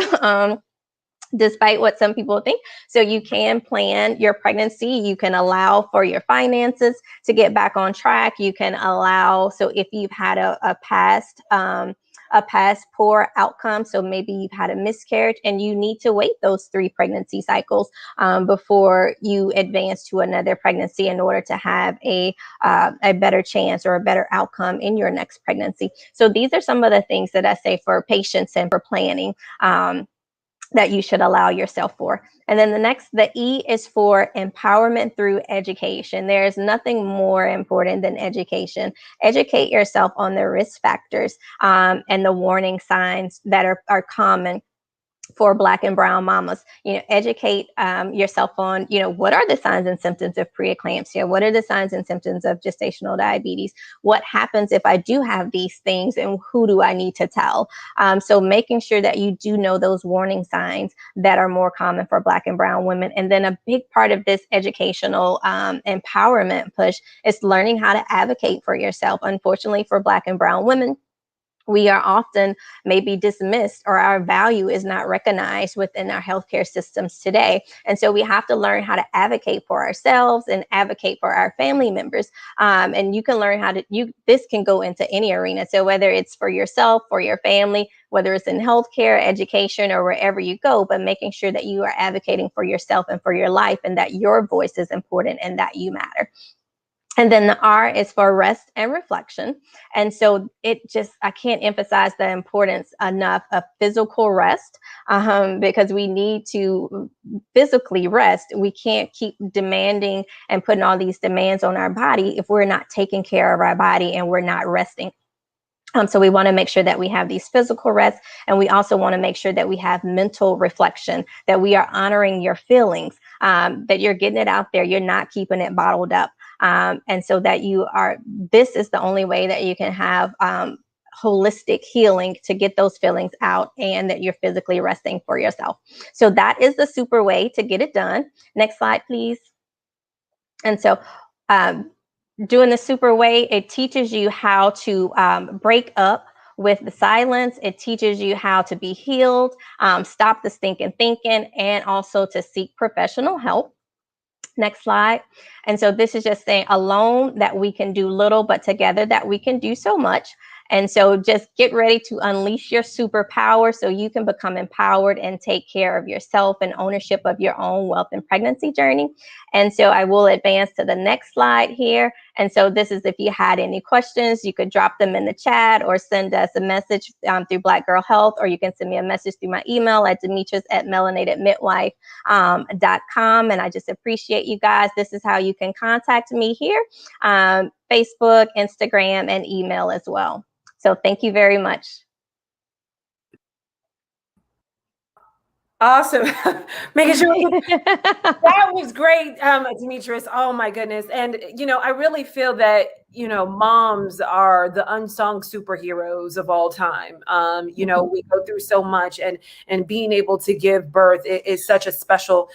Speaker 16: despite what some people think. So you can plan your pregnancy. You can allow for your finances to get back on track. You can allow, so if you've had a past poor outcome, so maybe you've had a miscarriage and you need to wait those 3 pregnancy cycles before you advance to another pregnancy in order to have a better chance or a better outcome in your next pregnancy. So these are some of the things that I say for patience and for planning that you should allow yourself for. And then the E is for empowerment through education. There is nothing more important than education. Educate yourself on the risk factors and the warning signs that are common for Black and brown mamas. Educate yourself on, what are the signs and symptoms of preeclampsia? What are the signs and symptoms of gestational diabetes? What happens if I do have these things, and who do I need to tell? So making sure that you do know those warning signs that are more common for Black and brown women. And then a big part of this educational empowerment push is learning how to advocate for yourself. Unfortunately, for Black and brown women, we are often maybe dismissed, or our value is not recognized within our healthcare systems today. And so we have to learn how to advocate for ourselves and advocate for our family members. And you can learn how to, this can go into any arena. So whether it's for yourself, for your family, whether it's in healthcare, education, or wherever you go, but making sure that you are advocating for yourself and for your life, and that your voice is important and that you matter. And then the R is for rest and reflection. And so I can't emphasize the importance enough of physical rest, because we need to physically rest. We can't keep demanding and putting all these demands on our body if we're not taking care of our body and we're not resting. So we want to make sure that we have these physical rests, and we also want to make sure that we have mental reflection, that we are honoring your feelings, that you're getting it out there, you're not keeping it bottled up. And so that this is the only way that you can have holistic healing, to get those feelings out, and that you're physically resting for yourself. So that is the super way to get it done. Next slide, please. And so doing the super way, it teaches you how to break up with the silence. It teaches you how to be healed, stop the stinking thinking, and also to seek professional help. Next slide. And so this is just saying, alone that we can do little, but together that we can do so much. And so just get ready to unleash your superpower so you can become empowered and take care of yourself and ownership of your own wealth and pregnancy journey. And so I will advance to the next slide here. And so this is, if you had any questions, you could drop them in the chat or send us a message through Black Girl Health, or you can send me a message through my email at demetris@melanatedmidwife.com. And I just appreciate you guys. This is how you can contact me here, Facebook, Instagram, and email as well. So thank you very much.
Speaker 1: Awesome. Making sure that was great, Demetrius. Oh my goodness. And I really feel that moms are the unsung superheroes of all time. We go through so much, and being able to give birth is such a special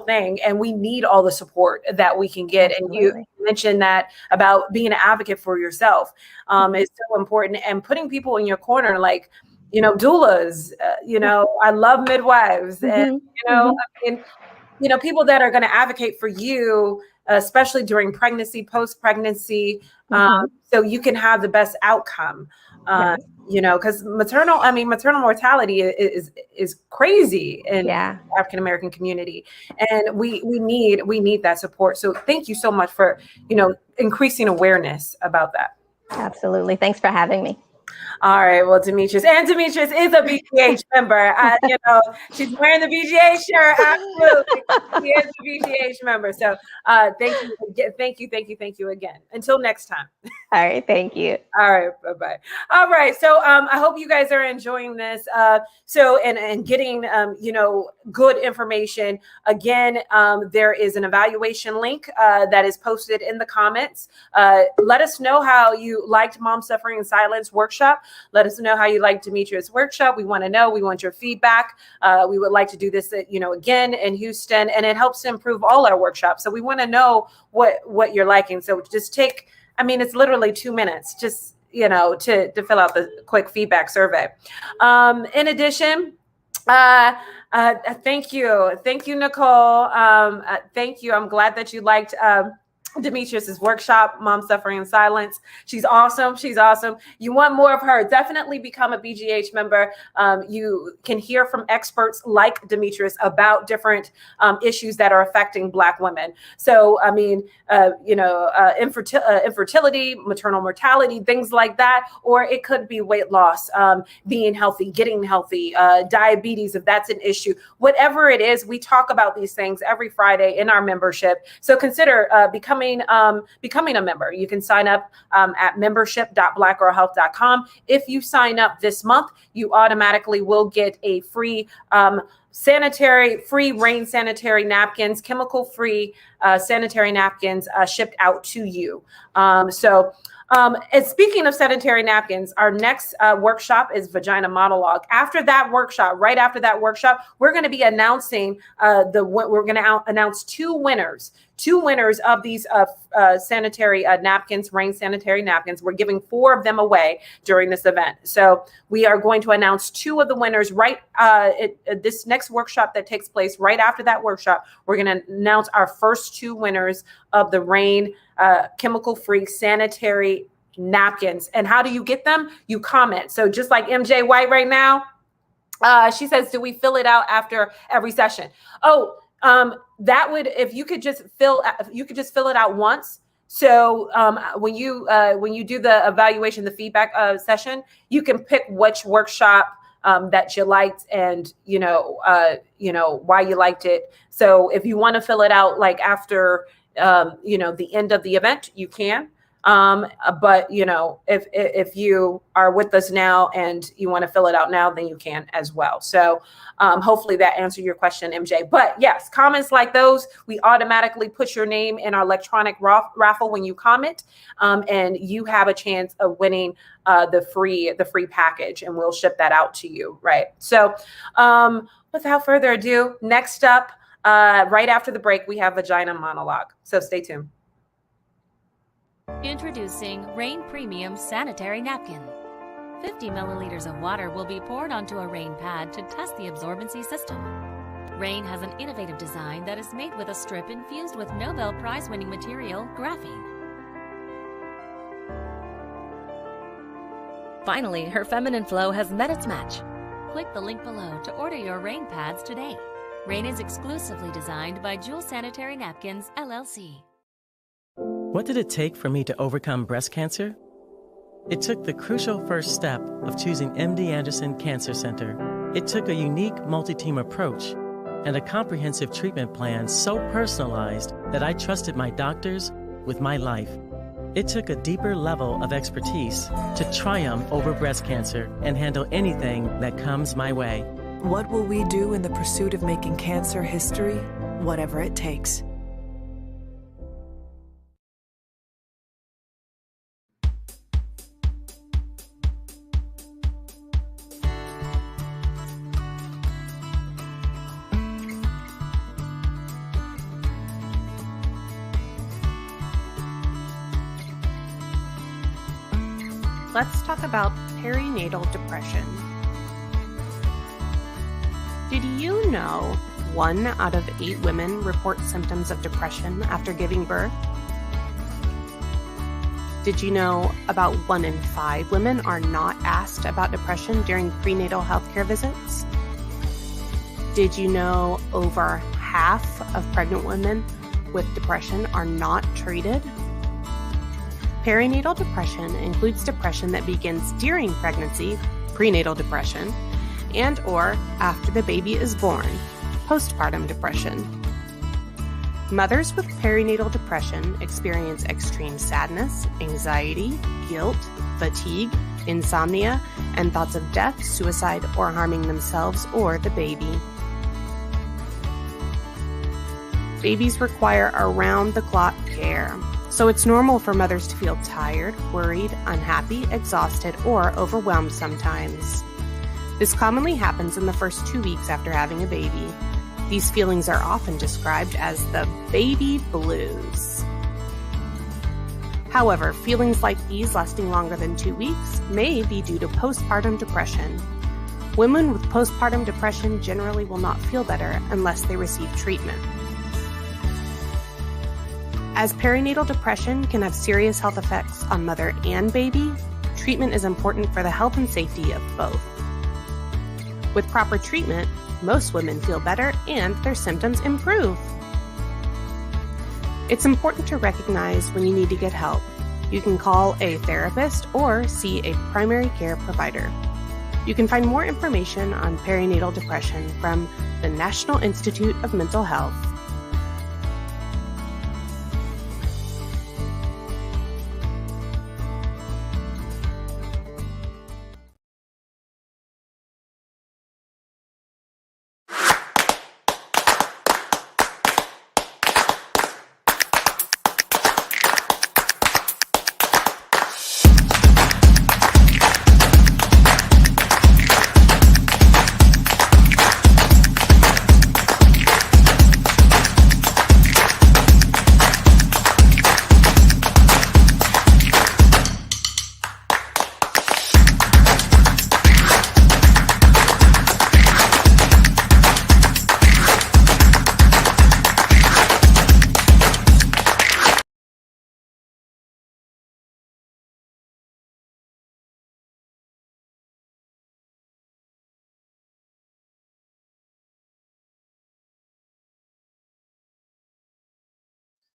Speaker 1: thing, and we need all the support that we can get.
Speaker 16: Absolutely.
Speaker 1: And you mentioned that about being an advocate for yourself is so important, and putting people in your corner, like doulas, I love midwives, and people that are going to advocate for you, especially during pregnancy, post-pregnancy, so you can have the best outcome. Because maternal mortality is crazy in the African American community, and we need that support. So thank you so much for increasing awareness about that.
Speaker 16: Absolutely. Thanks for having me.
Speaker 1: All right. Well, Demetrius is a BGH member. She's wearing the BGH shirt. Absolutely. She is a BGH member. So thank you again. Until next time.
Speaker 16: All right. Thank you.
Speaker 1: All right. Bye-bye. All right. So I hope you guys are enjoying this. And getting, good information. Again, there is an evaluation link that is posted in the comments. Let us know how you liked Mom Suffering in Silence workshop. Let us know how you liked Demetrius' workshop. We want to know. We want your feedback. We would like to do this, again in Houston, and it helps to improve all our workshops. So we want to know what you're liking. So just it's literally 2 minutes, just, to fill out the quick feedback survey. In addition, thank you, Nicole. Thank you. I'm glad that you liked Demetrius's workshop, Mom Suffering in Silence. She's awesome. You want more of her, definitely become a BGH member. You can hear from experts like Demetrius about different issues that are affecting Black women. So, infertility, maternal mortality, things like that, or it could be weight loss, being healthy, getting healthy, diabetes, if that's an issue. Whatever it is, we talk about these things every Friday in our membership. So consider becoming a member. You can sign up at membership.blackgirlhealth.com. If you sign up this month, you automatically will get a free rain sanitary napkins, chemical-free sanitary napkins shipped out to you. And speaking of sanitary napkins, our next workshop is Vagina Monologue. Right after that workshop, we're going to be announcing announce two winners of these sanitary napkins, rain sanitary napkins. We're giving 4 of them away during this event. So we are going to announce 2 of the winners this next workshop that takes place right after that workshop. We're going to announce our first 2 winners of the rain chemical-free sanitary napkins. And how do you get them? You comment. So just like MJ White right now, she says, do we fill it out after every session? That would, if you could just fill it out once. So when you do the evaluation, the feedback session, you can pick which workshop that you liked, and why you liked it. So if you want to fill it out like after the end of the event, you can. But if you are with us now and you want to fill it out now, then you can as well. So hopefully that answered your question, MJ. But yes, comments like those, we automatically put your name in our electronic raffle when you comment, and you have a chance of winning the free package, and we'll ship that out to you. Right. So without further ado, next up, right after the break, we have Vagina Monologue. So stay tuned.
Speaker 6: Introducing Rain Premium Sanitary Napkin. 50 milliliters of water will be poured onto a rain pad to test the absorbency system. Rain has an innovative design that is made with a strip infused with Nobel Prize-winning material, graphene. Finally, her feminine flow has met its match. Click the link below to order your rain pads today. Rain is exclusively designed by Jewel Sanitary Napkins, LLC.
Speaker 10: What did it take for me to overcome breast cancer? It took the crucial first step of choosing MD Anderson Cancer Center. It took a unique multi-team approach and a comprehensive treatment plan so personalized that I trusted my doctors with my life. It took a deeper level of expertise to triumph over breast cancer and handle anything that comes my way.
Speaker 8: What will we do in the pursuit of making cancer history, whatever it takes?
Speaker 7: Let's talk about perinatal depression. Did you know 1 out of 8 women report symptoms of depression after giving birth? Did you know about 1 in 5 women are not asked about depression during prenatal healthcare visits? Did you know over half of pregnant women with depression are not treated? Perinatal depression includes depression that begins during pregnancy, prenatal depression, and or after the baby is born, postpartum depression. Mothers with perinatal depression experience extreme sadness, anxiety, guilt, fatigue, insomnia, and thoughts of death, suicide, or harming themselves or the baby. Babies require around-the-clock care, so it's normal for mothers to feel tired, worried, unhappy, exhausted, or overwhelmed sometimes. This commonly happens in the first 2 weeks after having a baby. These feelings are often described as the baby blues. However, feelings like these lasting longer than 2 weeks may be due to postpartum depression. Women with postpartum depression generally will not feel better unless they receive treatment. As perinatal depression can have serious health effects on mother and baby, treatment is important for the health and safety of both. With proper treatment, most women feel better and their symptoms improve. It's important to recognize when you need to get help. You can call a therapist or see a primary care provider. You can find more information on perinatal depression from the National Institute of Mental Health.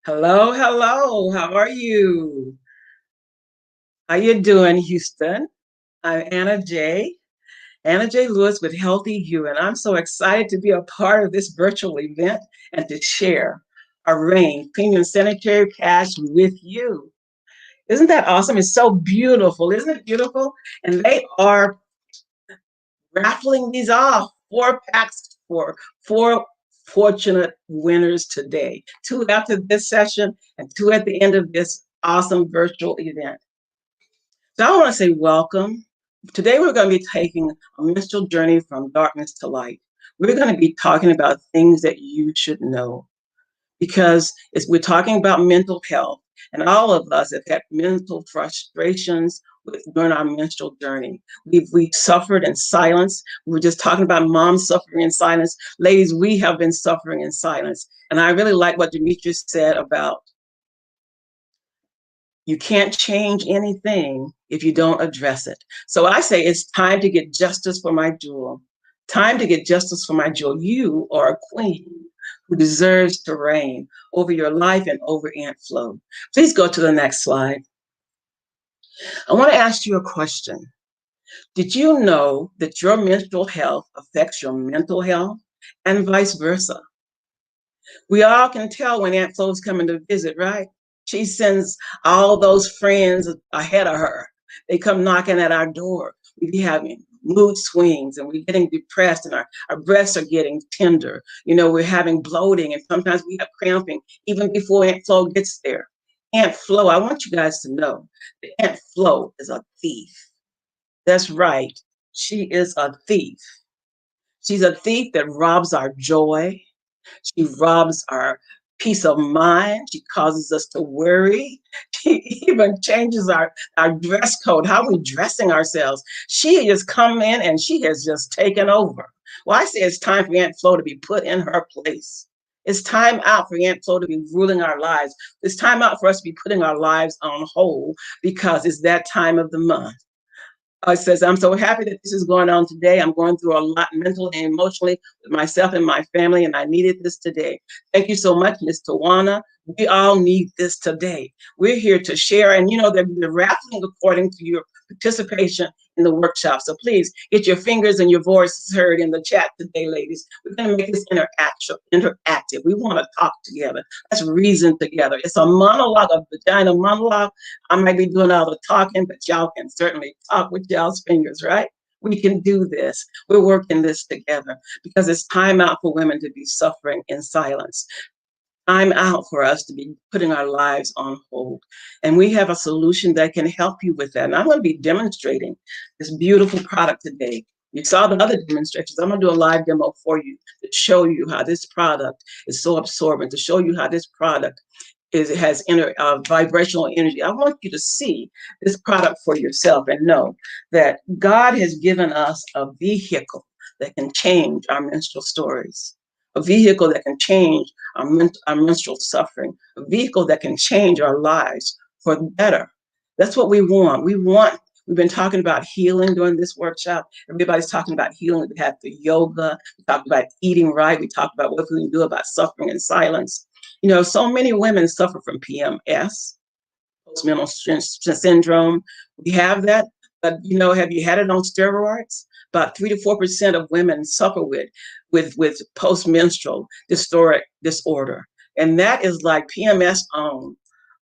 Speaker 17: Hello, hello. How are you? How you doing, Houston? I'm Anna J. Lewis with Healthy You, and I'm so excited to be a part of this virtual event and to share our Rain premium sanitary pads with you. Isn't that awesome? It's so beautiful. Isn't it beautiful? And they are raffling these off, 4 packs for 4 fortunate winners today. 2 after this session and 2 at the end of this awesome virtual event. So I want to say welcome. Today we're going to be taking a menstrual journey from darkness to light. We're going to be talking about things that you should know because we're talking about mental health, and all of us have had mental frustrations during our menstrual journey. We've suffered in silence. We were just talking about moms suffering in silence. Ladies, we have been suffering in silence. And I really like what Demetrius said about you can't change anything if you don't address it. So I say it's time to get justice for my jewel. Time to get justice for my jewel. You are a queen who deserves to reign over your life and over Aunt Flo. Please go to the next slide. I want to ask you a question. Did you know that your menstrual health affects your mental health and vice versa? We all can tell when Aunt Flo's coming to visit, right? She sends all those friends ahead of her. They come knocking at our door. We mood swings and we're getting depressed and our breasts are getting tender. You know, we're having bloating and sometimes we have cramping even before Aunt Flo gets there. Aunt Flo, I want you guys to know that Aunt Flo is a thief. That's right. She is a thief. She's a thief that robs our joy. She robs our peace of mind. She causes us to worry. She even changes our dress code, how we're dressing ourselves. She has come in and she has just taken over. Well, I say it's time for Aunt Flo to be put in her place. It's time out for Aunt Flo to be ruling our lives. It's time out for us to be putting our lives on hold because it's that time of the month. It says, I'm so happy that this is going on today. I'm going through a lot mentally and emotionally with myself and my family, and I needed this today. Thank you so much, Ms. Tawana. We all need this today. We're here to share, and you know, they're raffling according to your participation in the workshop. So please get your fingers and your voices heard in the chat today, ladies. We're going to make this interactive. We want to talk together. Let's reason together. It's a monologue, a vagina monologue. I might be doing all the talking, but y'all can certainly talk with y'all's fingers, right? We can do this. We're working this together because it's time out for women to be suffering in silence. Time out for us to be putting our lives on hold. And we have a solution that can help you with that. And I'm going to be demonstrating this beautiful product today. You saw the other demonstrations. I'm going to do a live demo for you to show you how this product is so absorbent, to show you how this product has vibrational energy. I want you to see this product for yourself and know that God has given us a vehicle that can change our menstrual stories, a vehicle that can change our menstrual suffering, a vehicle that can change our lives for the better. That's what we want. We've been talking about healing during this workshop. Everybody's talking about healing. We have the yoga. We talked about eating right. We talked about what we can do about suffering in silence. You know, so many women suffer from PMS, postmenstrual syndrome. We have that, but you know, have you had it on steroids? About 3 to 4% of women suffer with postmenstrual dysphoric disorder, and that is like PMS on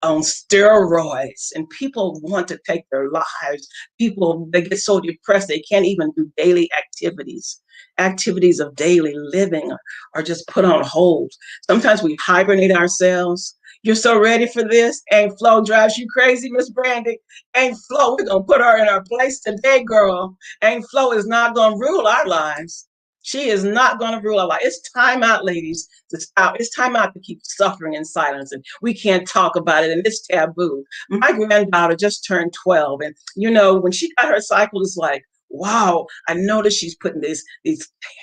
Speaker 17: steroids, and people want to take their lives. They get so depressed they can't even do daily activities. Activities of daily living are just put on hold. Sometimes we hibernate ourselves. You're so ready for this. Aunt Flo drives you crazy, Miss Brandy. Aunt Flo, we're going to put her in her place today, girl. Aunt Flo is not going to rule our lives. She is not going to rule our life. It's time out, ladies, to stop. It's time out to keep suffering in silence. And we can't talk about it, and it's taboo. My granddaughter just turned 12. And, you know, when she got her cycle, it's like, wow, I noticed she's putting these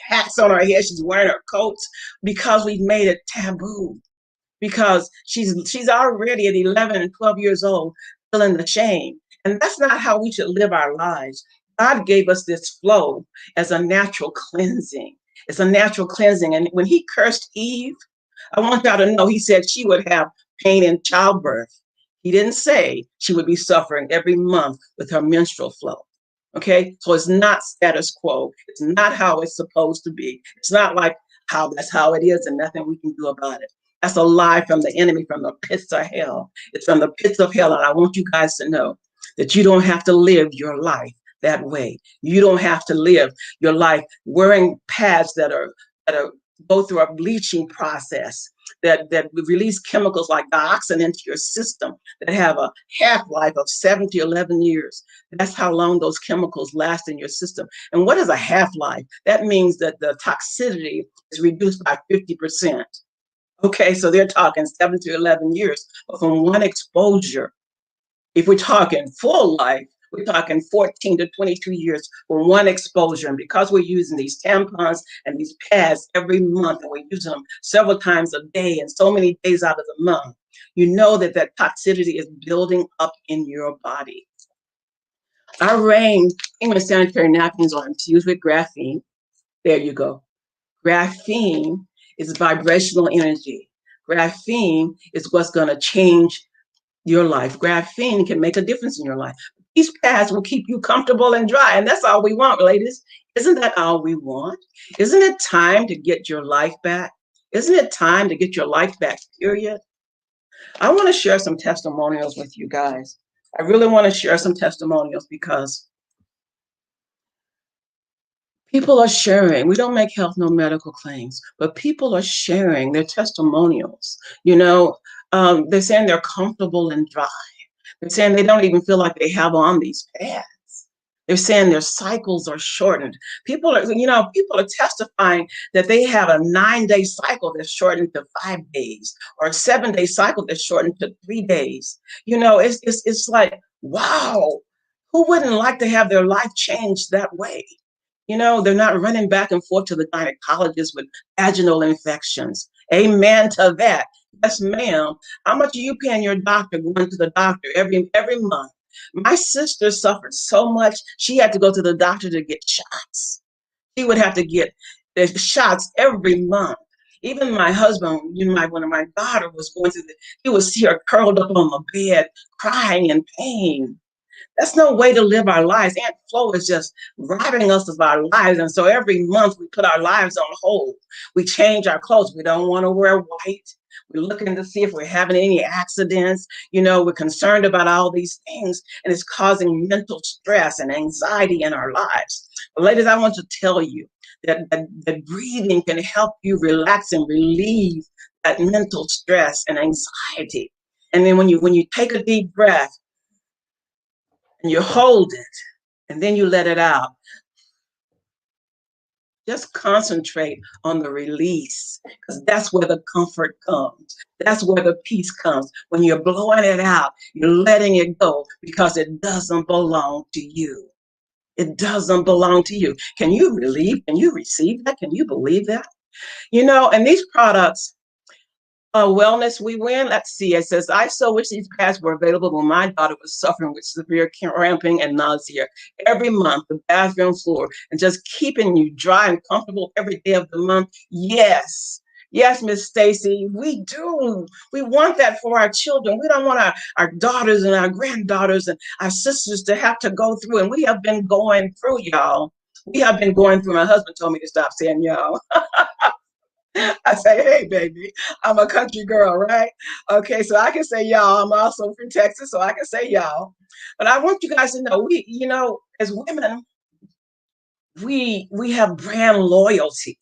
Speaker 17: hats on her head. She's wearing her coats because we've made it taboo. Because she's already at 11 and 12 years old, feeling the shame. And that's not how we should live our lives. God gave us this flow as a natural cleansing. It's a natural cleansing. And when he cursed Eve, I want y'all to know he said she would have pain in childbirth. He didn't say she would be suffering every month with her menstrual flow. Okay, so it's not status quo. It's not how it's supposed to be. It's not like that's how it is and nothing we can do about it. That's a lie from the enemy, from the pits of hell. It's from the pits of hell. And I want you guys to know that you don't have to live your life that way. You don't have to live your life wearing pads that go through a bleaching process that release chemicals like dioxin into your system that have a half-life of 7 to 11 years. That's how long those chemicals last in your system. And what is a half-life? That means that the toxicity is reduced by 50%. Okay, so they're talking 7 to 11 years. But from one exposure, if we're talking full life, we're talking 14 to 22 years for one exposure. And because we're using these tampons and these pads every month, and we're using them several times a day and so many days out of the month, you know that toxicity is building up in your body. Our Rain English sanitary napkins are infused with graphene. There you go. Graphene is vibrational energy. Graphene is what's going to change your life. Graphene can make a difference in your life. These pads will keep you comfortable and dry, and that's all we want, ladies. Isn't that all we want? Isn't it time to get your life back? Isn't it time to get your life back, period? I want to share some testimonials with you guys. I really want to share some testimonials because People are sharing. We don't make health no medical claims, but people are sharing their testimonials. They're saying they're comfortable and dry. They're saying they don't even feel like they have on these pads. They're saying their cycles are shortened. People are testifying that they have a 9-day cycle that's shortened to 5 days, or a 7-day cycle that's shortened to 3 days. It's like, wow, who wouldn't like to have their life changed that way? They're not running back and forth to the gynecologist with vaginal infections. Amen to that. Yes, ma'am. How much are you paying your doctor going to the doctor every month? My sister suffered so much, she had to go to the doctor to get shots. She would have to get the shots every month. Even my husband, when my daughter was going through he was here curled up on the bed, crying in pain. That's no way to live our lives. Aunt Flo is just robbing us of our lives. And so every month we put our lives on hold. We change our clothes. We don't want to wear white. We're looking to see if we're having any accidents. We're concerned about all these things, and it's causing mental stress and anxiety in our lives. But ladies, I want to tell you that breathing can help you relax and relieve that mental stress and anxiety. And then when you take a deep breath, and you hold it, and then you let it out. Just concentrate on the release, because that's where the comfort comes. That's where the peace comes. When you're blowing it out, you're letting it go, because it doesn't belong to you. It doesn't belong to you. Can you receive that? Can you believe that? And these products, Wellness We Win. Let's see. It says, I so wish these pads were available when my daughter was suffering with severe cramping and nausea. Every month, the bathroom floor, and just keeping you dry and comfortable every day of the month. Yes. Yes, Miss Stacy, we do. We want that for our children. We don't want our daughters and our granddaughters and our sisters to have to go through. And we have been going through, y'all. We have been going through. My husband told me to stop saying y'all. I say, hey, baby, I'm a country girl, right? Okay, so I can say y'all. I'm also from Texas, so I can say y'all. But I want you guys to know, as women, we have brand loyalty.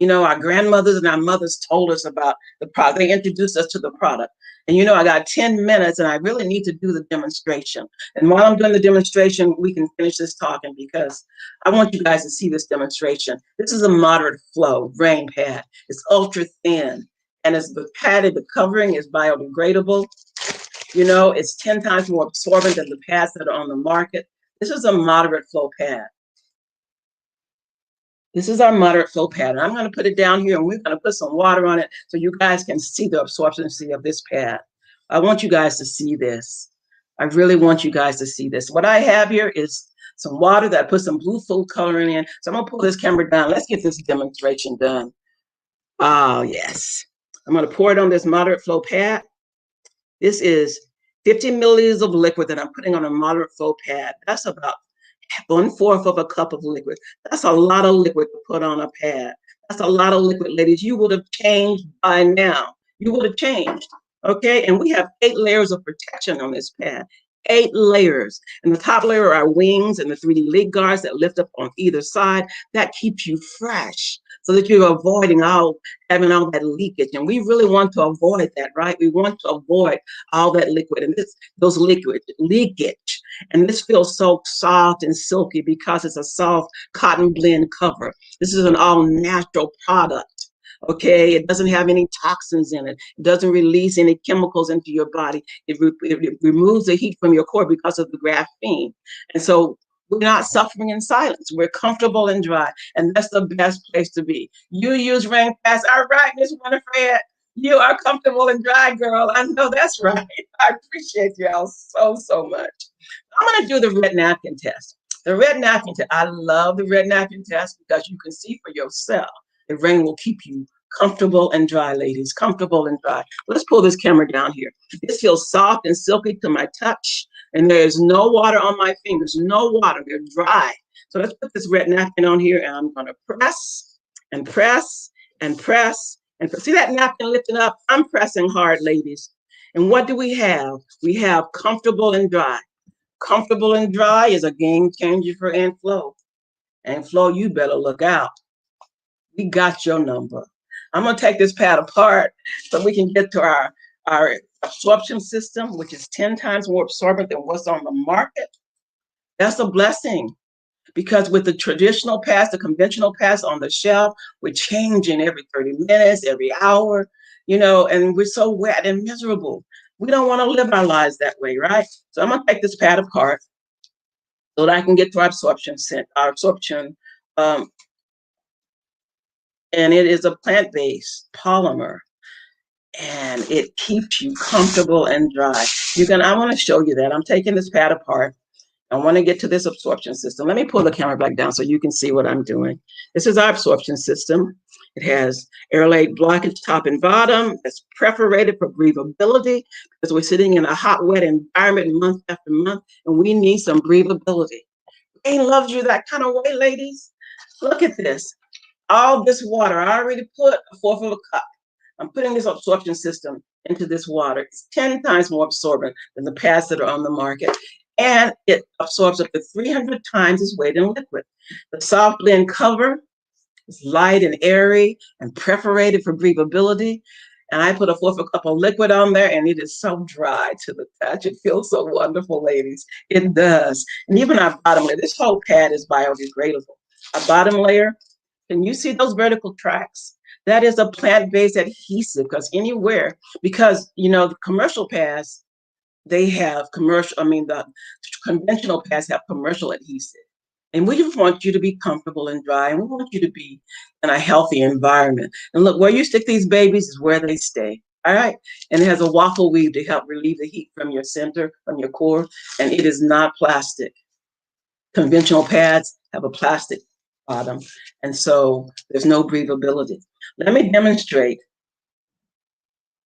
Speaker 17: Our grandmothers and our mothers told us about the product. They introduced us to the product. And I got 10 minutes, and I really need to do the demonstration. And while I'm doing the demonstration, we can finish this talking, because I want you guys to see this demonstration. This is a moderate flow rain pad. It's ultra thin, and it's the padded. The covering is biodegradable. It's 10 times more absorbent than the pads that are on the market. This is a moderate flow pad. This is our moderate flow pad. And I'm going to put it down here, and we're going to put some water on it so you guys can see the absorbency of this pad. I want you guys to see this. I really want you guys to see this. What I have here is some water that I put some blue food coloring in. So I'm going to pull this camera down. Let's get this demonstration done. Oh, yes. I'm going to pour it on this moderate flow pad. This is 50 milliliters of liquid that I'm putting on a moderate flow pad. That's about 1/4 of a cup of liquid. That's a lot of liquid to put on a pad. That's a lot of liquid, ladies. You would have changed by now. You would have changed, okay? And we have 8 layers of protection on this pad. 8 layers. And the top layer are our wings and the 3D leak guards that lift up on either side. That keeps you fresh, so that you're avoiding having all that leakage. And we really want to avoid that, right? We want to avoid all that liquid and those leakage. And this feels so soft and silky because it's a soft cotton blend cover. This is an all-natural product. Okay, it doesn't have any toxins in it. It doesn't release any chemicals into your body. It removes the heat from your core because of the graphene. And so we're not suffering in silence. We're comfortable and dry, and that's the best place to be. You use rain pads. All right, Miss Winifred, you are comfortable and dry, girl. I know that's right. I appreciate y'all so much. I'm going to do the red napkin test. The red napkin test. I love the red napkin test because you can see for yourself. The rain will keep you comfortable and dry, ladies. Comfortable and dry. Let's pull this camera down here. This feels soft and silky to my touch, and there's no water on my fingers. No water. They're dry. So let's put this red napkin on here, and I'm going to press and press and press. And see that napkin lifting up? I'm pressing hard, ladies. And what do we have? We have comfortable and dry. Comfortable and dry is a game changer for Aunt Flo. And Flo, you better look out. We got your number. I'm going to take this pad apart so we can get to our absorption system, which is 10 times more absorbent than what's on the market. That's a blessing, because with the traditional pads, the conventional pads on the shelf, we're changing every 30 minutes, every hour, and we're so wet and miserable. We don't want to live our lives that way, right? So I'm going to take this pad apart so that I can get to our absorption, and it is a plant-based polymer, and it keeps you comfortable and dry. I want to show you that. I'm taking this pad apart. I want to get to this absorption system. Let me pull the camera back down so you can see what I'm doing. This is our absorption system. It has airlaid blockage top and bottom. It's perforated for breathability because we're sitting in a hot, wet environment month after month, and we need some breathability. Rain loves you that kind of way, ladies. Look at this. All this water, I already put a fourth of a cup. I'm putting this absorption system into this water. It's 10 times more absorbent than the pads that are on the market. And it absorbs up to 300 times its weight in liquid. The soft blend cover is light and airy and perforated for breathability. And I put a fourth of a cup of liquid on there, and it is so dry to the touch. It feels so wonderful, ladies. It does. And even our bottom layer, this whole pad is biodegradable. Our bottom layer, can you see those vertical tracks? That is a plant-based adhesive, because the commercial pads, they have the conventional pads have commercial adhesive. And we just want you to be comfortable and dry, and we want you to be in a healthy environment. And look, where you stick these babies is where they stay, all right? And it has a waffle weave to help relieve the heat from your center, from your core, and it is not plastic. Conventional pads have a plastic bottom, and so there's no breathability. Let me demonstrate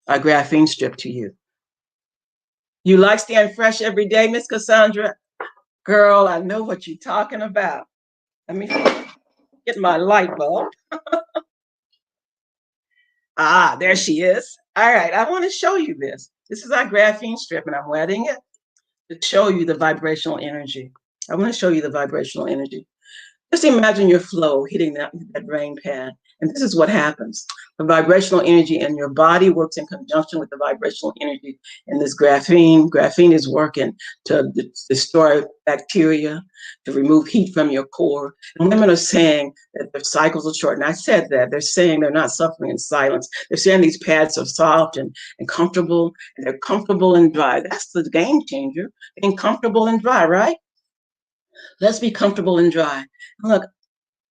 Speaker 17: our graphene strip to you. You like staying fresh every day, Miss Cassandra? Girl, I know what you're talking about. Let me get my light bulb. There she is. All right, I want to show you this. This is our graphene strip, and I'm wetting it to show you the vibrational energy. I want to show you the vibrational energy. Just imagine your flow hitting that rain pad, and this is what happens. The vibrational energy in your body works in conjunction with the vibrational energy in this graphene. Graphene is working to destroy bacteria, to remove heat from your core. And women are saying that their cycles are short, and I said that. They're saying they're not suffering in silence. They're saying these pads are soft and comfortable, and they're comfortable and dry. That's the game changer, being comfortable and dry, right? Let's be comfortable and dry. Look,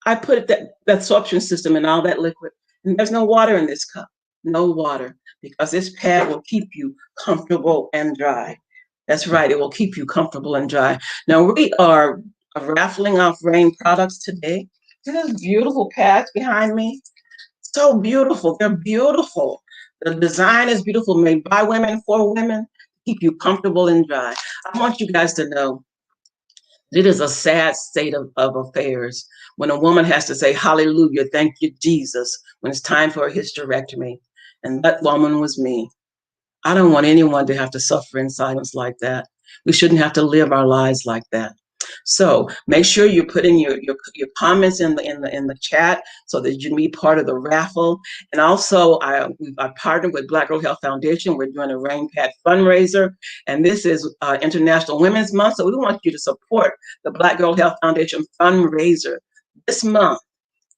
Speaker 17: I put that absorption system in all that liquid, and there's no water in this cup. No water, because this pad will keep you comfortable and dry. That's right, it will keep you comfortable and dry. Now, we are raffling off Rain products today. See those beautiful pads behind me? So beautiful, they're beautiful. The design is beautiful, made by women, for women, keep you comfortable and dry. I want you guys to know, it is a sad state of affairs when a woman has to say, hallelujah, thank you, Jesus, when it's time for a hysterectomy. And that woman was me. I don't want anyone to have to suffer in silence like that. We shouldn't have to live our lives like that. So make sure you're putting your comments in the chat so that you can be part of the raffle. And also, I partnered with Black Girl Health Foundation. We're doing a Rain Pad fundraiser, and this is International Women's Month. So we want you to support the Black Girl Health Foundation fundraiser this month.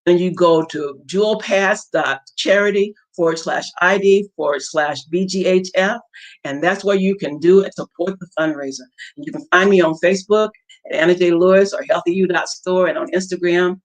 Speaker 17: Then you go to jewelpads.charity/ID/BGHF, and that's where you can do it, support the fundraiser. And you can find me on Facebook at Anna J. Lewis or HealthyU.store, and on Instagram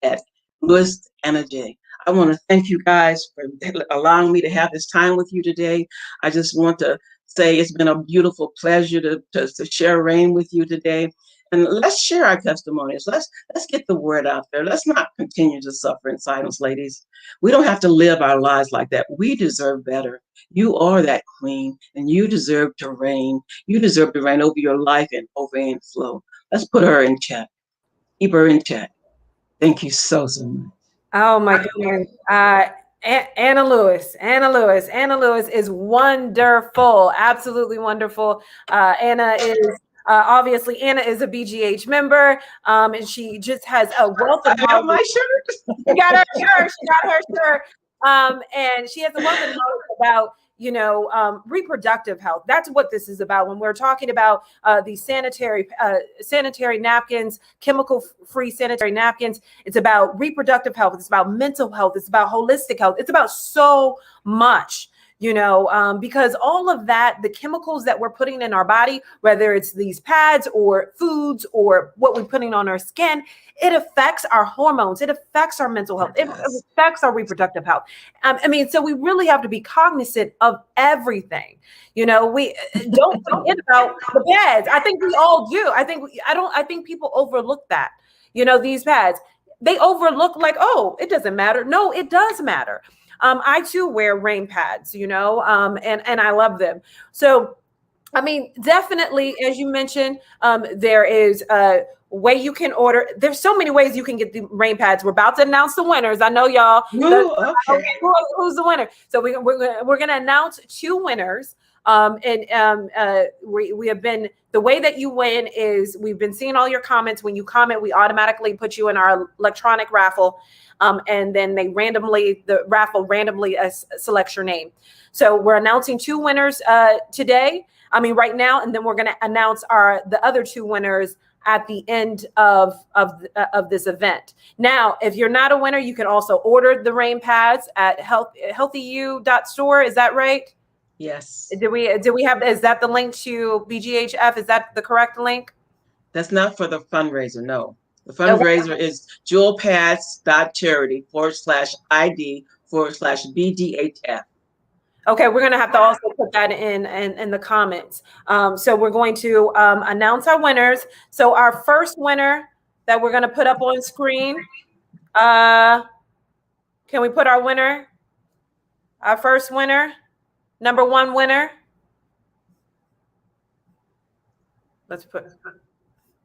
Speaker 17: at Lewis Anna J. I want to thank you guys for allowing me to have this time with you today. I just want to say it's been a beautiful pleasure to share Rain with you today. And let's share our testimonies. Let's get the word out there. Let's not continue to suffer in silence, ladies. We don't have to live our lives like that. We deserve better. You are that queen, and you deserve to reign. You deserve to reign over your life and over in flow. Let's put her in check. Keep her in check. Thank you so much.
Speaker 1: Oh my goodness. Anna Lewis is wonderful. Absolutely wonderful. Anna is Obviously, Anna is a BGH member, and she just has a wealth of knowledge.
Speaker 17: I have my shirt.
Speaker 1: She got her shirt. She got her shirt. And she has a wealth of knowledge about, reproductive health. That's what this is about. When we're talking about these sanitary napkins, chemical-free sanitary napkins, it's about reproductive health. It's about mental health. It's about holistic health. It's about so much. Because all of that, the chemicals that we're putting in our body, whether it's these pads or foods or what we're putting on our skin, it affects our hormones. It affects our mental health. It affects our reproductive health. So we really have to be cognizant of everything. We don't forget about the pads. I think we all do. I think people overlook that. These pads, they overlook like, oh, it doesn't matter. No, it does matter. I too wear rain pads, and I love them. So, definitely, as you mentioned, there is a way you can order. There's so many ways you can get the rain pads. We're about to announce the winners. I know y'all.
Speaker 17: Okay.
Speaker 1: Who's the winner? So we're going to announce 2 winners. We have been, the way that you win is we've been seeing all your comments. When you comment, we automatically put you in our electronic raffle. And then the raffle randomly selects your name. So we're announcing 2 winners right now, and then we're going to announce the other 2 winners at the end of this event. Now, if you're not a winner, you can also order the rain pads at healthyu.store. Is that right?
Speaker 17: Yes.
Speaker 1: Do we have? Is that the link to BGHF? Is that the correct link?
Speaker 17: That's not for the fundraiser. No. The fundraiser is jewelpads.charity/ID/BGHF.
Speaker 1: Okay, we're going to have to also put that in the comments. So we're going to announce our winners. So our first winner that we're going to put up on screen. Can we put our winner? Our first winner, number 1 winner.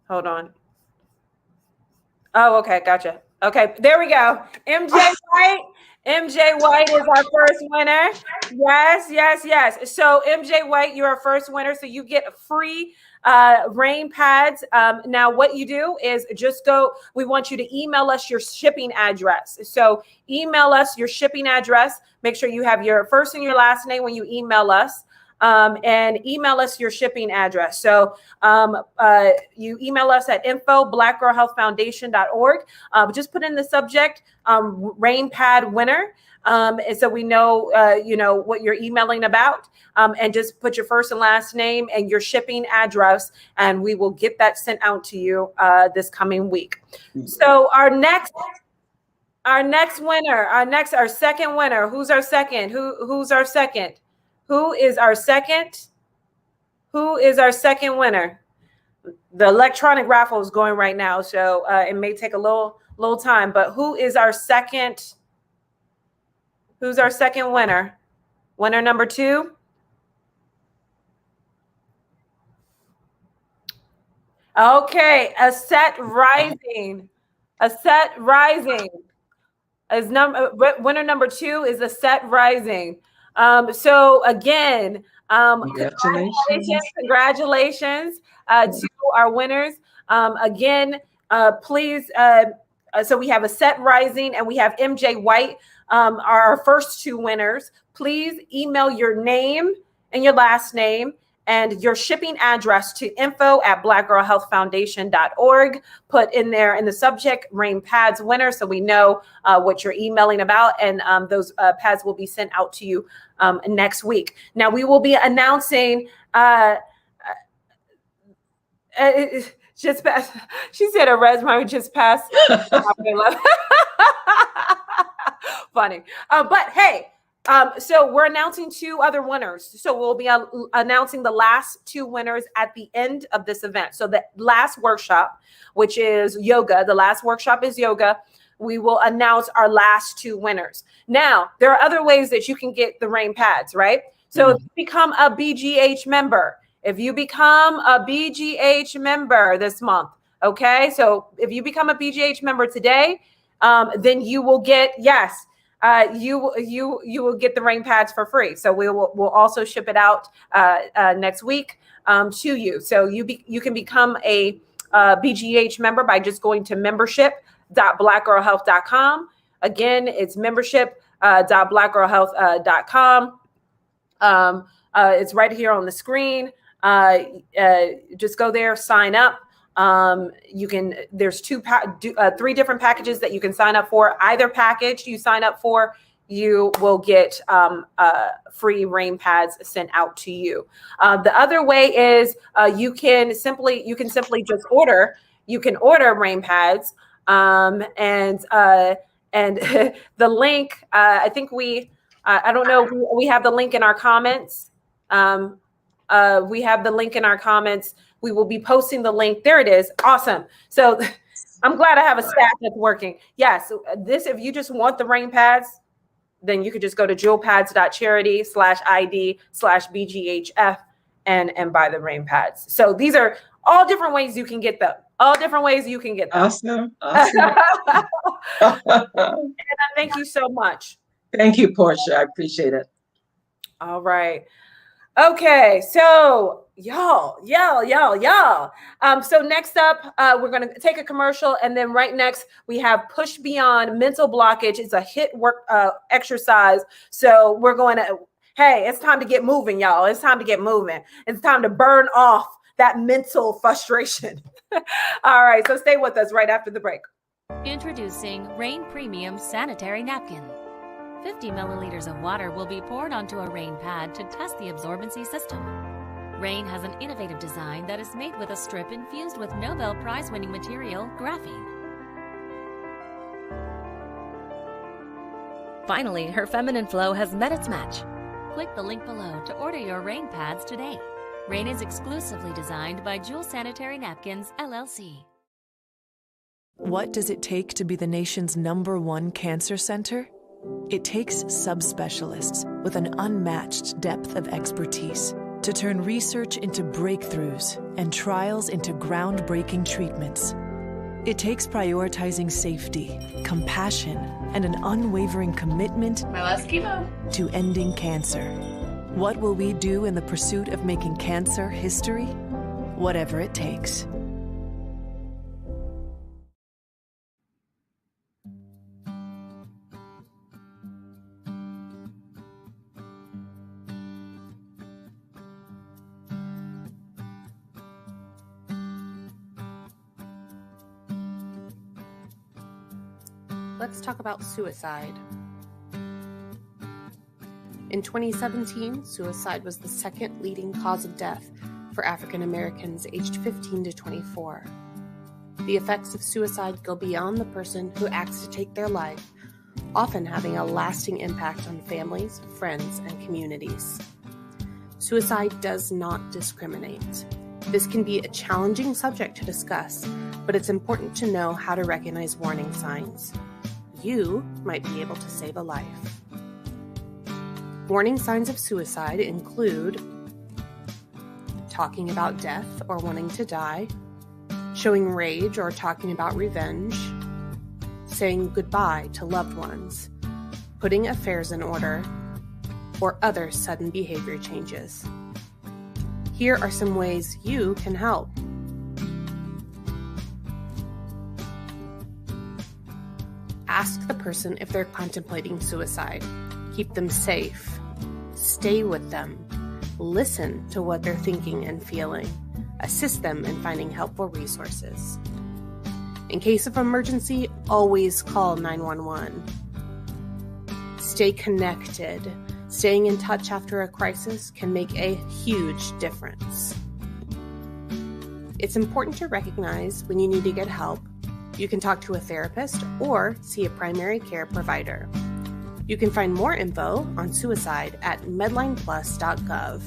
Speaker 1: Hold on. Oh, okay, gotcha. Okay, there we go. MJ White. MJ White is our first winner. Yes. So MJ White, you're our first winner. So you get free rain pads. Now what you do is we want you to email us your shipping address. So email us your shipping address. Make sure you have your first and your last name when you email us. And email us your shipping address. So you email us at info@blackgirlhealthfoundation.org. Just put in the subject rain pad winner. And so we know, what you're emailing about, and just put your first and last name and your shipping address, and we will get that sent out to you this coming week. So our second winner, who's our second? Who's our second? Who is our second winner? The electronic raffle is going right now, so it may take a little time, but who is our second? Who's our second winner? Winner number 2? Okay, Aset Rising. Winner number 2 is Aset Rising. So again, congratulations to our winners. Again, please. So we have Aset Rising and we have MJ White, are our first 2 winners. Please email your name and your last name and your shipping address to info@blackgirlhealthfoundation.org. Put in there in the subject rain pads winner, so we know what you're emailing about, and those pads will be sent out to you next week. Now we will be announcing just passed. She said a resume just passed. Funny, but hey. So we're announcing 2 other winners. So we'll be announcing the last 2 winners at the end of this event. So the last workshop, which is yoga, the last workshop is yoga. We will announce our last 2 winners. Now, there are other ways that you can get the rain pads, right? So if you become a BGH member, this month, okay? So if you become a BGH member today, then you will get, you will get the rain pads for free. So we'll also ship it out next week to you. So you can become a BGH member by just going to membership.blackgirlhealth.com. Again, it's membership.blackgirlhealth.com. It's right here on the screen. Just go there, sign up. There's three different packages that you can sign up for. Either package you sign up for, you will get free rain pads sent out to you. The other way is you can simply just order. You can order rain pads, and the link. I think I don't know. We have the link in our comments. We have the link in our comments. We will be posting the link. There it is. Awesome. So I'm glad I have a staff that's working. Yes. If you just want the rain pads, then you could just go to jewelpads.charity/ID/BGHF and buy the rain pads. So these are all different ways you can get them.
Speaker 17: Awesome.
Speaker 1: And thank you so much.
Speaker 17: Thank you, Portia. I appreciate it.
Speaker 1: All right. Okay, so y'all. So next up, we're going to take a commercial, and then right next we have Push Beyond Mental Blockage. It's a HIIT work exercise. So we're going to, hey, it's time to get moving, y'all. It's time to get moving. It's time to burn off that mental frustration. All right, so stay with us right after the break.
Speaker 6: Introducing Rain Premium Sanitary Napkin. 50 milliliters of water will be poured onto a rain pad to test the absorbency system. Rain has an innovative design that is made with a strip infused with Nobel Prize-winning material, graphene. Finally, her feminine flow has met its match. Click the link below to order your rain pads today. Rain is exclusively designed by Jewel Sanitary Napkins, LLC.
Speaker 8: What does it take to be the nation's #1 cancer center? It takes subspecialists with an unmatched depth of expertise to turn research into breakthroughs and trials into groundbreaking treatments. It takes prioritizing safety, compassion, and an unwavering commitment to ending cancer. What will we do in the pursuit of making cancer history? Whatever it takes.
Speaker 7: Let's talk about suicide. In 2017, suicide was the second leading cause of death for African Americans aged 15 to 24. The effects of suicide go beyond the person who acts to take their life, often having a lasting impact on families, friends, and communities. Suicide does not discriminate. This can be a challenging subject to discuss, but it's important to know how to recognize warning signs. You might be able to save a life. Warning signs of suicide include talking about death or wanting to die, showing rage or talking about revenge, saying goodbye to loved ones, putting affairs in order, or other sudden behavior changes. Here are some ways you can help. Ask the person if they're contemplating suicide. Keep them safe. Stay with them. Listen to what they're thinking and feeling. Assist them in finding helpful resources. In case of emergency, always call 911. Stay connected. Staying in touch after a crisis can make a huge difference. It's important to recognize when you need to get help. You can talk to a therapist or see a primary care provider. You can find more info on suicide at medlineplus.gov.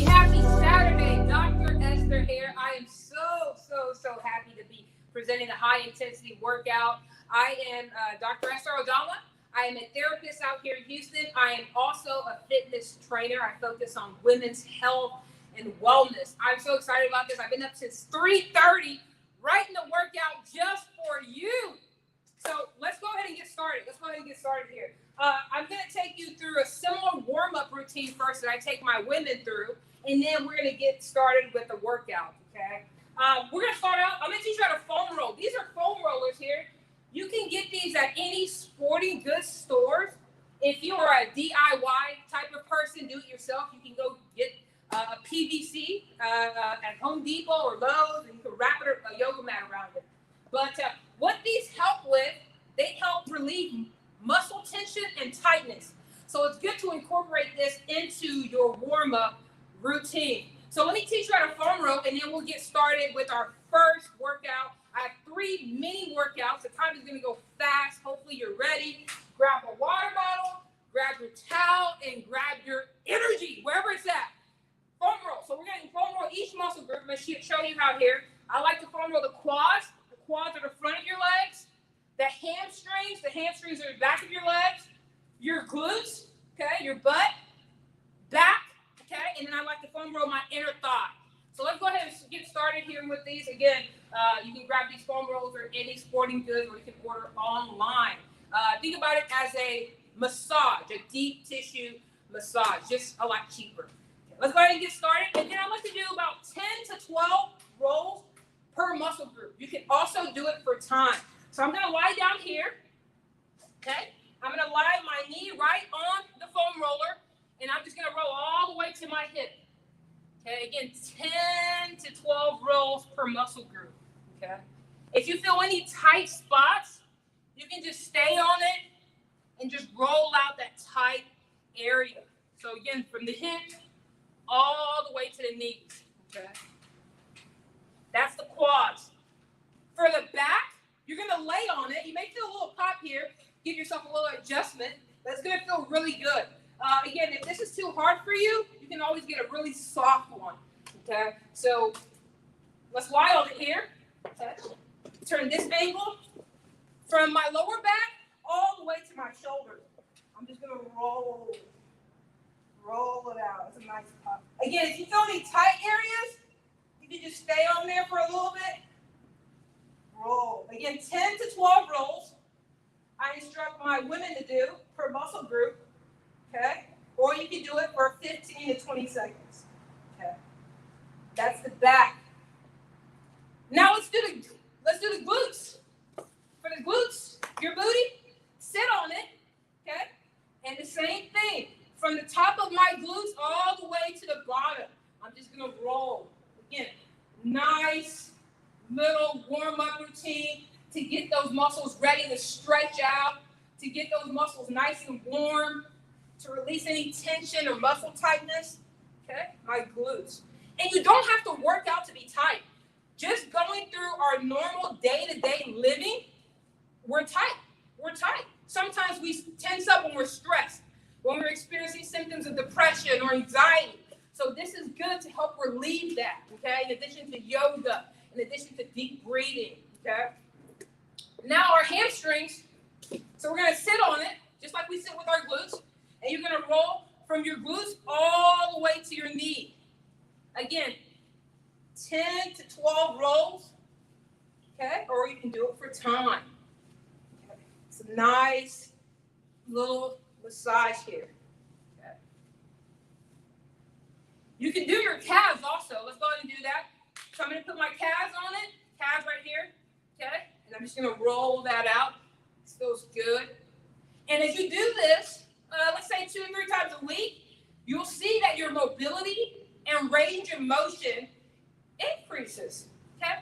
Speaker 18: Happy Saturday. Dr. Esther here. I am so presenting a high intensity workout. I am Dr. Esther Odama. I am a therapist out here in Houston. I am also a fitness trainer. I focus on women's health and wellness. I'm so excited about this. I've been up since 3:30 writing the workout just for you. So let's go ahead and get started. Here. I'm going to take you through a similar warm-up routine first that I take my women through, and then we're going to get started with the workout, okay? We're going to start out. I'm going to teach you how to foam roll. These are foam rollers here. You can get these at any sporting goods stores. If you are a DIY type of person, do it yourself, you can go get a PVC at Home Depot or Lowe's, and you can wrap a yoga mat around it. But what these help with, they help relieve muscle tension and tightness. So it's good to incorporate this into your warm-up routine. So let me teach you how to foam roll, and then we'll get started with our first workout. I have 3 mini workouts. The time is going to go fast. Hopefully you're ready. Grab a water bottle, grab your towel, and grab your energy, wherever it's at. Foam roll. So we're going to foam roll each muscle group. I'm going to show you how here. I like to foam roll the quads. The quads are the front of your legs. The hamstrings are the back of your legs. Your glutes, okay, your butt, back, okay, and then I like to foam roll my inner thigh. So let's go ahead and get started here with these. Again, you can grab these foam rolls or any sporting goods, or you can order online. Think about it as a massage, a deep tissue massage, just a lot cheaper. Okay, let's go ahead and get started. And then I like to do about 10 to 12 rolls per muscle group. You can also do it for time. So I'm going to lie down here, okay? I'm going to lie my knee right on the foam roller, and I'm just going to roll all the way to my hip. Okay, again, 10 to 12 rolls per muscle group, okay? If you feel any tight spots, you can just stay on it and just roll out that tight area. So again, from the hip all the way to the knees, okay? That's the quads. For the back, you're gonna lay on it. You may feel a little pop here. Give yourself a little adjustment. That's gonna feel really good. Again, if this is too hard for you, you can always get a really soft one, okay? So let's lie on it here, okay? Turn this angle from my lower back all the way to my shoulders. I'm just gonna roll it out. It's a nice pop. Again, if you feel any tight areas, you can just stay on there for a little bit. Roll. Again, 10 to 12 rolls. I instruct my women to do per muscle group, okay? Or you can do it for 15 to 20 seconds, okay? That's the back. Now let's do the glutes. For the glutes, your booty, sit on it, okay? And the same thing, from the top of my glutes all the way to the bottom. I'm just gonna roll. Again, nice little warm-up routine to get those muscles ready to stretch out, to get those muscles nice and warm, to release any tension or muscle tightness, okay? My glutes. And you don't have to work out to be tight. Just going through our normal day-to-day living, we're tight. Sometimes we tense up when we're stressed, when we're experiencing symptoms of depression or anxiety. So this is good to help relieve that, okay? In addition to yoga, in addition to deep breathing, okay? Now our hamstrings, so we're gonna sit on it, just like we sit with our glutes, and you're gonna roll from your glutes all the way to your knee. Again, 10 to 12 rolls, okay? Or you can do it for time. Okay. It's a nice little massage here. Okay. You can do your calves also. Let's go ahead and do that. So I'm going to put my calves on it, calves right here, okay? And I'm just going to roll that out. This feels good. And as you do this, let's say 2 or 3 times a week, you'll see that your mobility and range of motion increases, okay?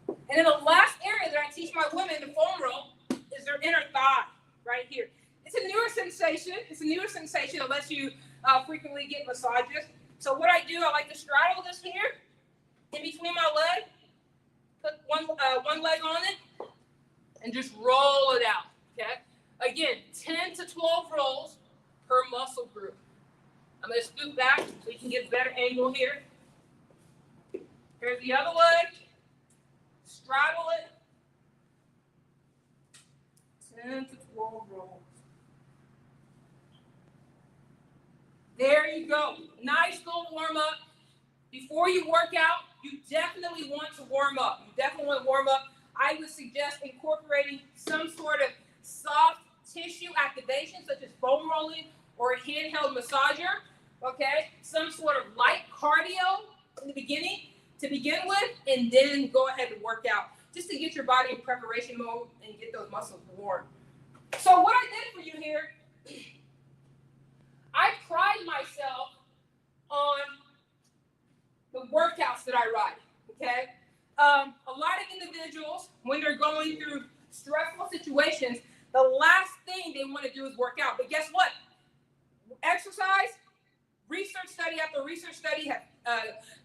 Speaker 18: And then the last area that I teach my women to foam roll is their inner thigh, right here. It's a newer sensation unless you frequently get massages. So what I do, I like to straddle this here in between my leg, put one leg on it, and just roll it out, okay? Again, 10 to 12 rolls per muscle group. I'm going to scoot back so you can get a better angle here. Here's the other leg. straddle it. 10 to 12 rolls. There you go. Nice little warm up. Before you work out, you definitely want to warm up. You definitely want to warm up. I would suggest incorporating some sort of soft tissue activation, such as foam rolling or a handheld massager. Okay, some sort of light cardio in the beginning to begin with, and then go ahead and work out just to get your body in preparation mode and get those muscles warm. So what I did for you here, I pride myself on the workouts that I write, okay? A lot of individuals, when they're going through stressful situations, the last thing they want to do is work out. But guess what? Exercise, research study after research study have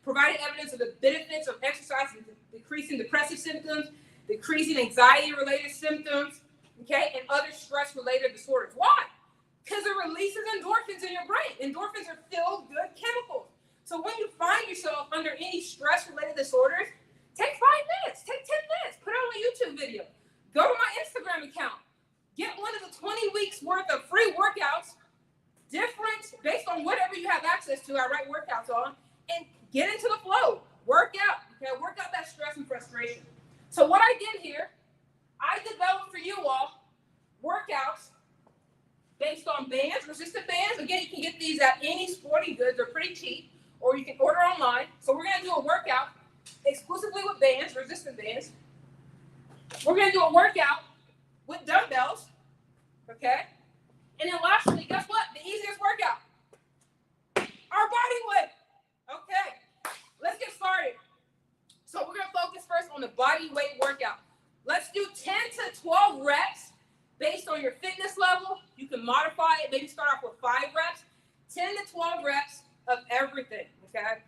Speaker 18: provided evidence of the benefits of exercise in decreasing depressive symptoms, decreasing anxiety-related symptoms, okay, and other stress-related disorders. Why? Because it releases endorphins in your brain. Endorphins are feel-good chemicals. So when you find yourself under any stress-related disorders, take 5 minutes, take 10 minutes, put it on a YouTube video, go to my Instagram account, get one of the 20 weeks worth of free workouts, different based on whatever you have access to, I write workouts on, and get into the flow, work out, okay, work out that stress and frustration. So what I did here, I developed for you all workouts based on bands, resistant bands. Again, you can get these at any sporting goods, they're pretty cheap, or you can order online. So we're gonna do a workout exclusively with bands, resistant bands. We're gonna do a workout with dumbbells, okay? And then lastly, guess what? The easiest workout, our body weight. Okay, let's get started. So we're gonna focus first on the body weight workout. Let's do 10 to 12 reps based on your fitness level. You can modify it, maybe start off with 5 reps, 10 to 12 reps of everything, okay?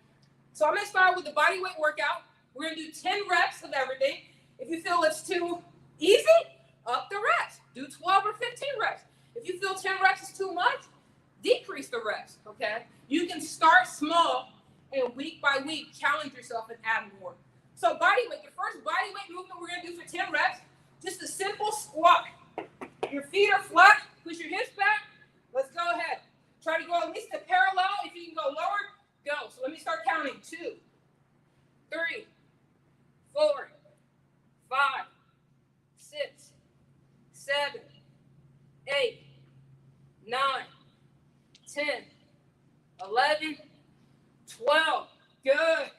Speaker 18: So I'm gonna start with the body weight workout. We're gonna do 10 reps of everything. If you feel it's too easy, up the reps. Do 12 or 15 reps. If you feel 10 reps is too much, decrease the reps, okay? You can start small and week by week, challenge yourself and add more. So body weight, the first body weight movement we're gonna do for 10 reps, just a simple squat. Your feet are flat, push your hips back. Let's go ahead. Try to go at least a parallel. If you can go lower, go. So let me start counting. 2, 3, 4, 5, 6, 7, 8, 9, 10, 11, 12. Good.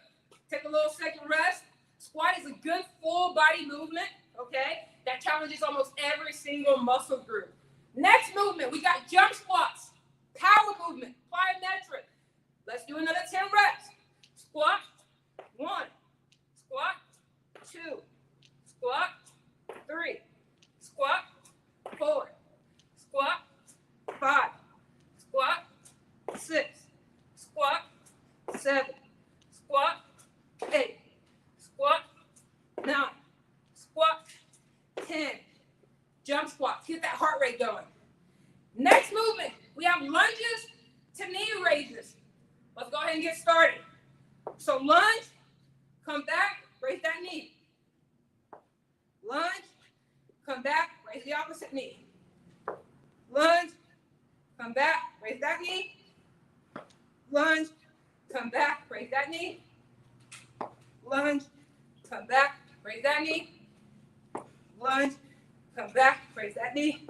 Speaker 18: Take a little second rest. Squat is a good full body movement, okay? That challenges almost every single muscle group. Next movement, we got jump squats, power movement, plyometric. Let's do another 10 reps. Squat, 1, squat, 2, squat, 3, squat, 4, squat, 5, squat, 6, squat, 7, squat, 8, squat, 9, squat, 10. Jump squats. Get that heart rate going. Next movement, we have lunges to knee raises. Let's go ahead and get started. So lunge, come back, raise that knee. Lunge, come back, raise the opposite knee. Lunge, come back, raise that knee. Lunge, come back, raise that knee. Lunge, come back, raise that knee. Lunge, come back, raise that knee.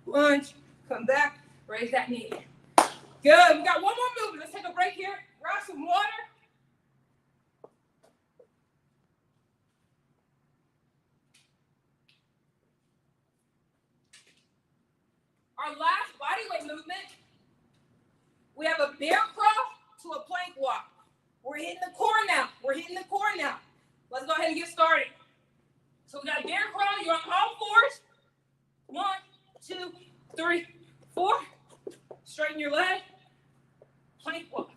Speaker 18: Lunge, come back, raise that knee. Good, we got one more movement. Let's take a break here, grab some water. Our last bodyweight movement, we have a bear crawl to a plank walk. We're hitting the core now. Let's go ahead and get started. So we got a bear crawl. You're on all fours. 1, 2, 3, 4. Straighten your leg. Plank walk.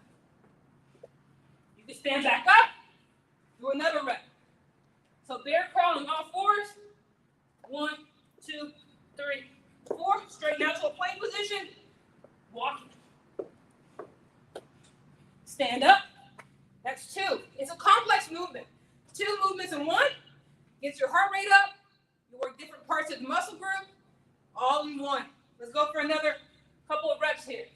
Speaker 18: You can stand back up. Do another rep. So bear crawl on all fours. 1, 2, 3, 4. Straighten out to a plank position. Walking. Stand up. That's 2. It's a complex movement. 2 movements in one. Gets your heart rate up. You work different parts of the muscle group, all in one. Let's go for another couple of reps here.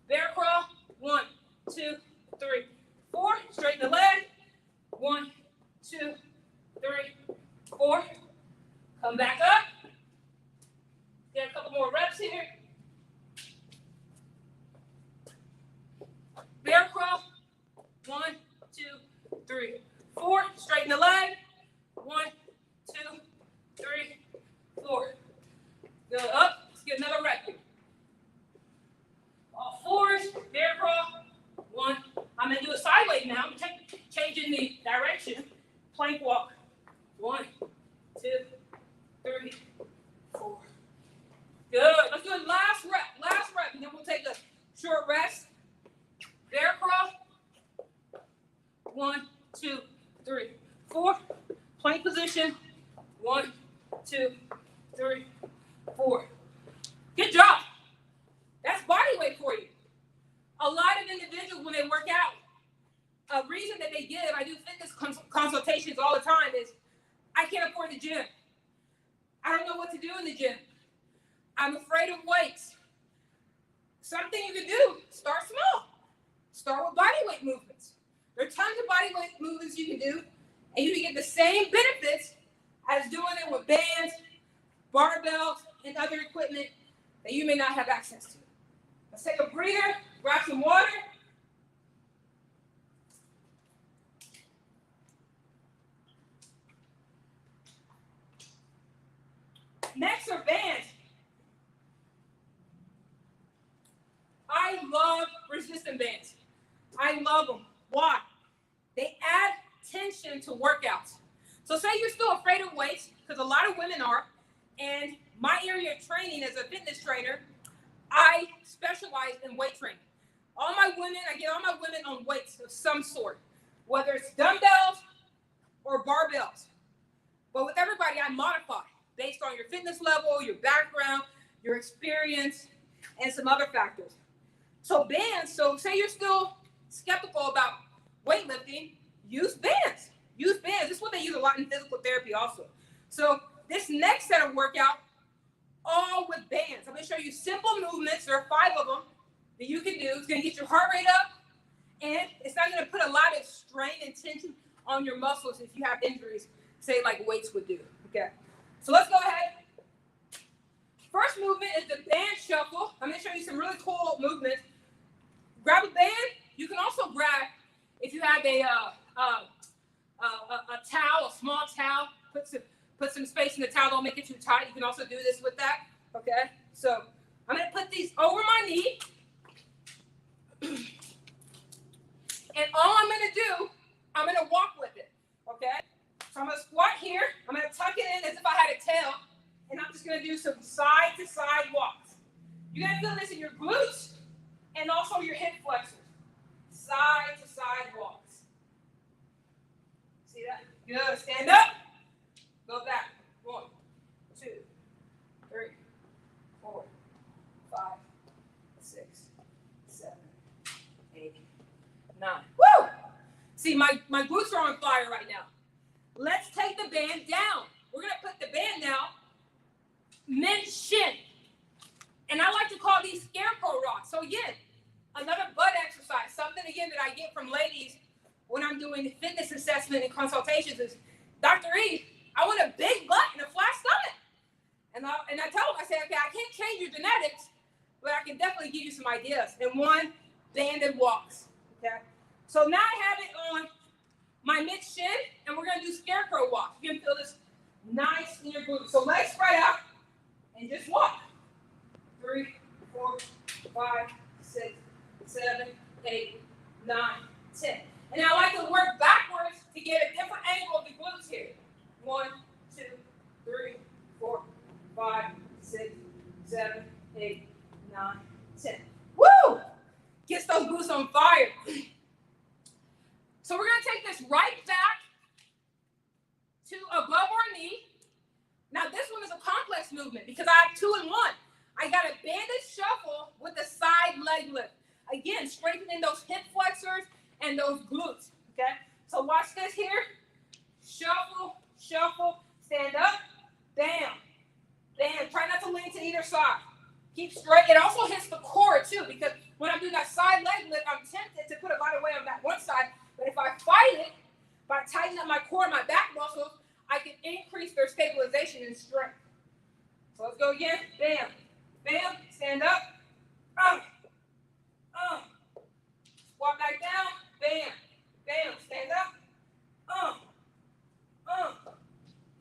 Speaker 18: Bear crawl, 1, 2, 3, 4. Straighten the leg, 1, 2, 3, 4. Come back up. Get a couple more reps here. Bear crawl, 1, 2, 3, 4. Straighten the leg, 1, 2, 3, 4. Go up. Let's get another rep here. All fours, bear crawl, 1. I'm gonna do a sideways now. I'm changing the direction. Plank walk, 1, 2, 3, 4. Good. Let's do a last rep, and then we'll take a short rest. Bear crawl, 1, 2, 3, 4. Plank position, 1, 2, 3, 4. Good job. That's body weight for you. A lot of individuals, when they work out, a reason that they give, I do fitness consultations all the time, is I can't afford the gym. I don't know what to do in the gym. I'm afraid of weights. Something you can do, start small. Start with body weight movements. There are tons of body weight movements you can do, and you can get the same benefits as doing it with bands, barbells, and other equipment that you may not have access to. Let's take a breather, grab some water. Next are bands. I love resistant bands. I love them. Why? They add tension to workouts. So say you're still afraid of weights, because a lot of women are, and my area of training as a fitness trainer, I specialize in weight training. I get all my women on weights of some sort, whether it's dumbbells or barbells. But with everybody, I modify based on your fitness level, your background, your experience, and some other factors. So bands, so say you're still skeptical about weightlifting, use bands. Use bands. This is what they use a lot in physical therapy also. So this next set of workout, all with bands. I'm going to show you simple movements. There are 5 of them that you can do. It's going to get your heart rate up, and it's not going to put a lot of strain and tension on your muscles if you have injuries, say like weights would do. Okay. So let's go ahead. First movement is the band shuffle. I'm going to show you some really cool movements. Grab a band. You can also grab, if you have a towel, a small towel, put some space in the towel. Don't make it too tight. You can also do this with that. Okay. So I'm going to put these over my knee. And all I'm going to do, I'm going to walk with it. Okay. So I'm going to squat here. I'm going to tuck it in as if I had a tail. And I'm just going to do some side to side walks. You're going to feel this in your glutes and also your hip flexors. Side to side walks. See that? Good. Stand up. Go back. 1, 2, 3, 4, 5, 6, 7, 8, 9. Woo! See, my glutes are on fire right now. Let's take the band down. We're going to put the band down mid-shin. And I like to call these scarecrow rocks. So again, another butt exercise. Something, again, that I get from ladies when I'm doing fitness assessment and consultations is, Dr. E, I want a big butt and a flat stomach. And I tell them, I say, okay, I can't change your genetics, but I can definitely give you some ideas. And 1, banded walks. Okay. So now I have it on my mid-shin, and we're going to do scarecrow walks. You can feel this nice in your glutes. So legs spread out and just walk. 3, 4, 5, 6, 7, 8, 9, 10. And I like to work backwards to get a different angle of the glutes here. 1, 2, 3, 4, 5, 6, 7, 8, 9, 10. Woo! Gets those glutes on fire. So we're going to take this right back to above our knee. Now this one is a complex movement because I have 2 in 1. I got a banded shuffle with a side leg lift. Again, strengthening those hip flexors and those glutes, okay? So watch this here. shuffle, shuffle, stand up, bam, bam. Try not to lean to either side. Keep straight. It also hits the core too, because when I'm doing that side leg lift, I'm tempted to put a lot of weight on that one side. But if I fight it by tightening up my core and my back muscles, I can increase their stabilization and strength. So let's go again. Bam, bam, stand up. Squat back down. Bam, bam, stand up.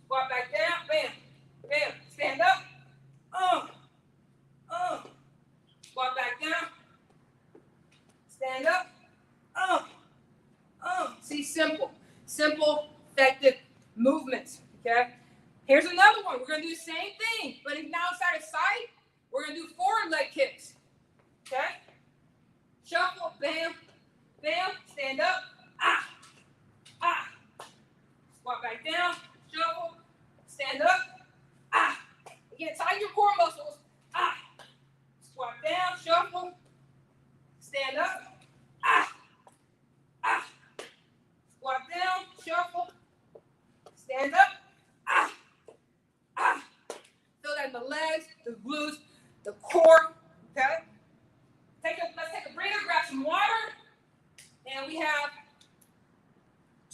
Speaker 18: Squat back down. Bam, bam, stand up. Squat back down. Stand up. See, simple, effective movements. Okay. Here's another one. We're gonna do the same thing, but now side to side, we're gonna do forward leg kicks. Okay. Shuffle. Bam, bam. Stand up. Squat back down. Shuffle. Stand up. Again, tighten your core muscles. Squat down. Shuffle. Stand up. Squat down. Shuffle. Stand up. Feel that in the legs, the glutes, the core. Okay. Let's take a breather. Grab some water, and we have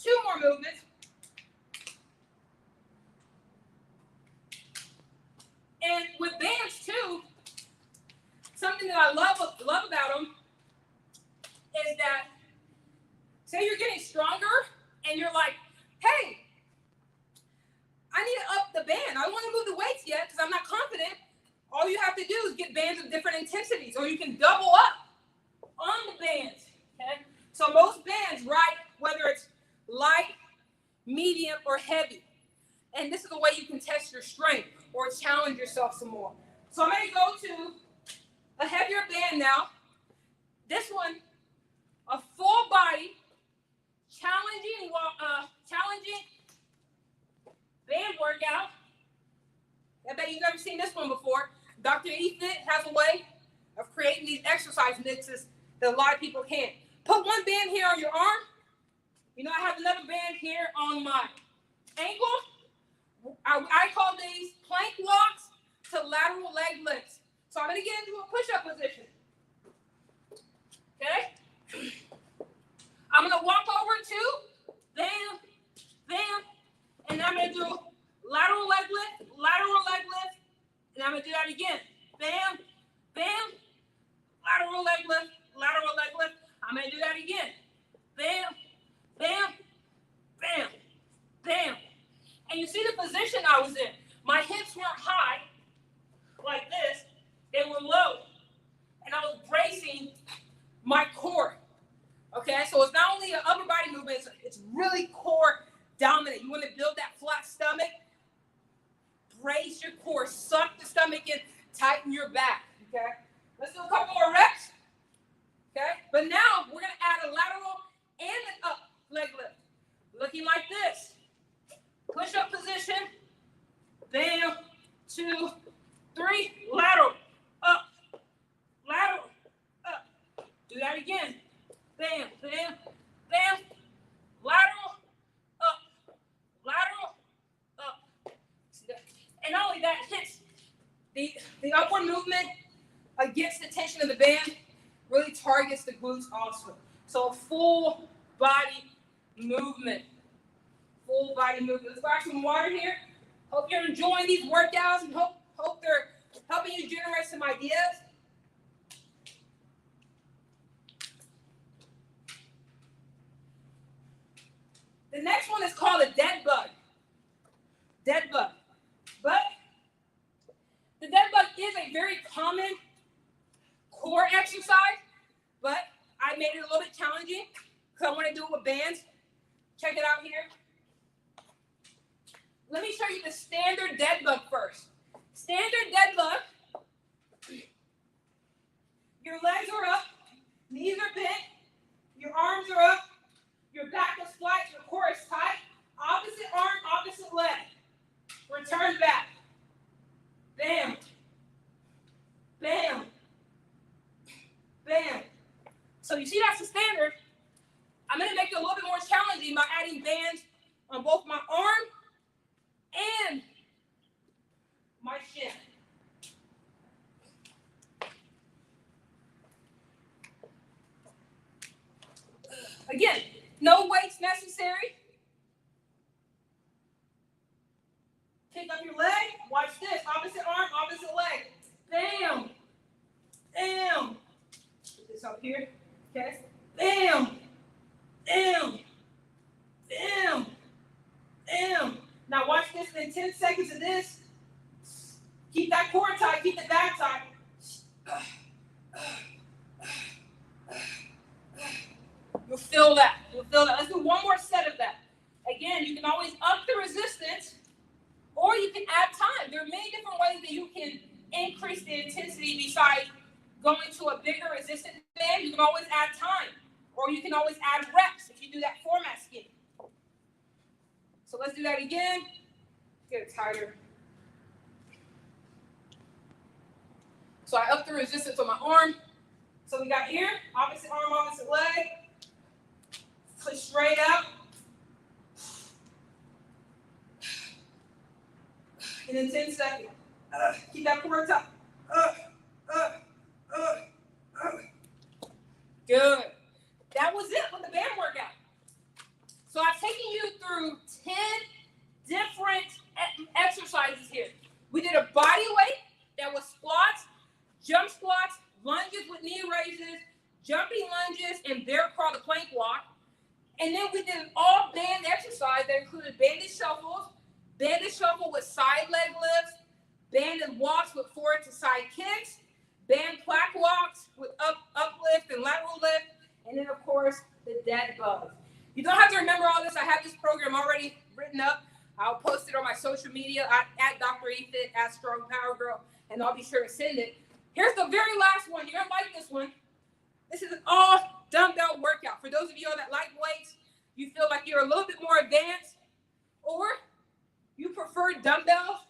Speaker 18: 2 more movements. And with bands too, something that I love about them is that, say you're getting stronger and you're like, hey, I need to up the band. I don't want to move the weights yet because I'm not confident. All you have to do is get bands of different intensities, or you can double up on the bands. Okay? So most bands, right, whether it's light, medium, or heavy. And this is the way you can test your strength or challenge yourself some more. So I'm going to go to a heavier band now. This one, a full body, challenging band workout. I bet you've never seen this one before. Dr. E-Fit has a way of creating these exercise mixes that a lot of people can't. Put one band here on your arm. You know, I have another band here on my ankle. I call these plank walks to lateral leg lifts. So I'm going to get into a push-up position. Okay? I'm going to walk over to bam, bam, and I'm going to do lateral leg lift, and I'm going to do that again. Bam, bam, lateral leg lift, I'm going to do that again. Bam, bam, bam, bam. And you see the position I was in. My hips weren't high like this. They were low. And I was bracing my core. Okay, so it's not only an upper body movement, it's really core dominant. You want to build that flat stomach. Brace your core. Suck the stomach in. Tighten your back. Okay, let's do a couple more reps. Okay, but now we're going to add a lateral and an up leg lift. Looking like this. Push-up position. Bam, 2, 3, lateral, up, Do that again. Bam, bam, bam, lateral, up. And not only that, it hits the upward movement against the tension of the band, really targets the glutes also. So a full body movement. Let's grab some water here. Hope you're enjoying these workouts and hope they're helping you generate some ideas. The next one is called a dead bug. But the dead bug is a very common core exercise, but I made it a little bit challenging because I want to do it with bands. Check it out here. Let me show you the standard dead bug first. Standard dead bug. Your legs are up, knees are bent, your arms are up, your back is flat, your core is tight. Opposite arm, opposite leg. Return back. Bam. Bam. Bam. So you see that's the standard. I'm going to make it a little bit more challenging by adding bands on both my arm and my shin. Again, no weights necessary. Pick up your leg. Watch this. Opposite arm, opposite leg. Bam. Bam. Put this up here. Okay. Bam. Bam. Bam. Bam. Now watch this in 10 seconds of this. Keep that core tight. Keep the back tight. You'll feel that. You'll feel that. Let's do one more set of that. Again, you can always up the resistance, or you can add time. There are many different ways that you can increase the intensity besides going to a bigger resistance band. You can always add time, or you can always add reps if you do that format scheme. So let's do that again. Get it tighter. So I up the resistance on my arm. So we got here, opposite arm, opposite leg. Push straight out. And in 10 seconds. Keep that core tight. Good. That was it with the band workout. So I've taken you through 10 different exercises here. We did a body weight that was squats, jump squats, lunges with knee raises, jumping lunges, and bear crawl to plank walk. And then we did an all band exercise that included banded shuffles, banded shuffle with side leg lifts, banded walks with forward to side kicks, band plaque walks with uplift and lateral lift, and then of course the dead bug. You don't have to remember all this. I have this program already written up. I'll post it on my social media at Dr. Ethan, at Strong Power Girl, and I'll be sure to send it. Here's the very last one. You're gonna like this one. This is an all dumbbell workout. For those of you that like weights, you feel like you're a little bit more advanced, or you prefer dumbbells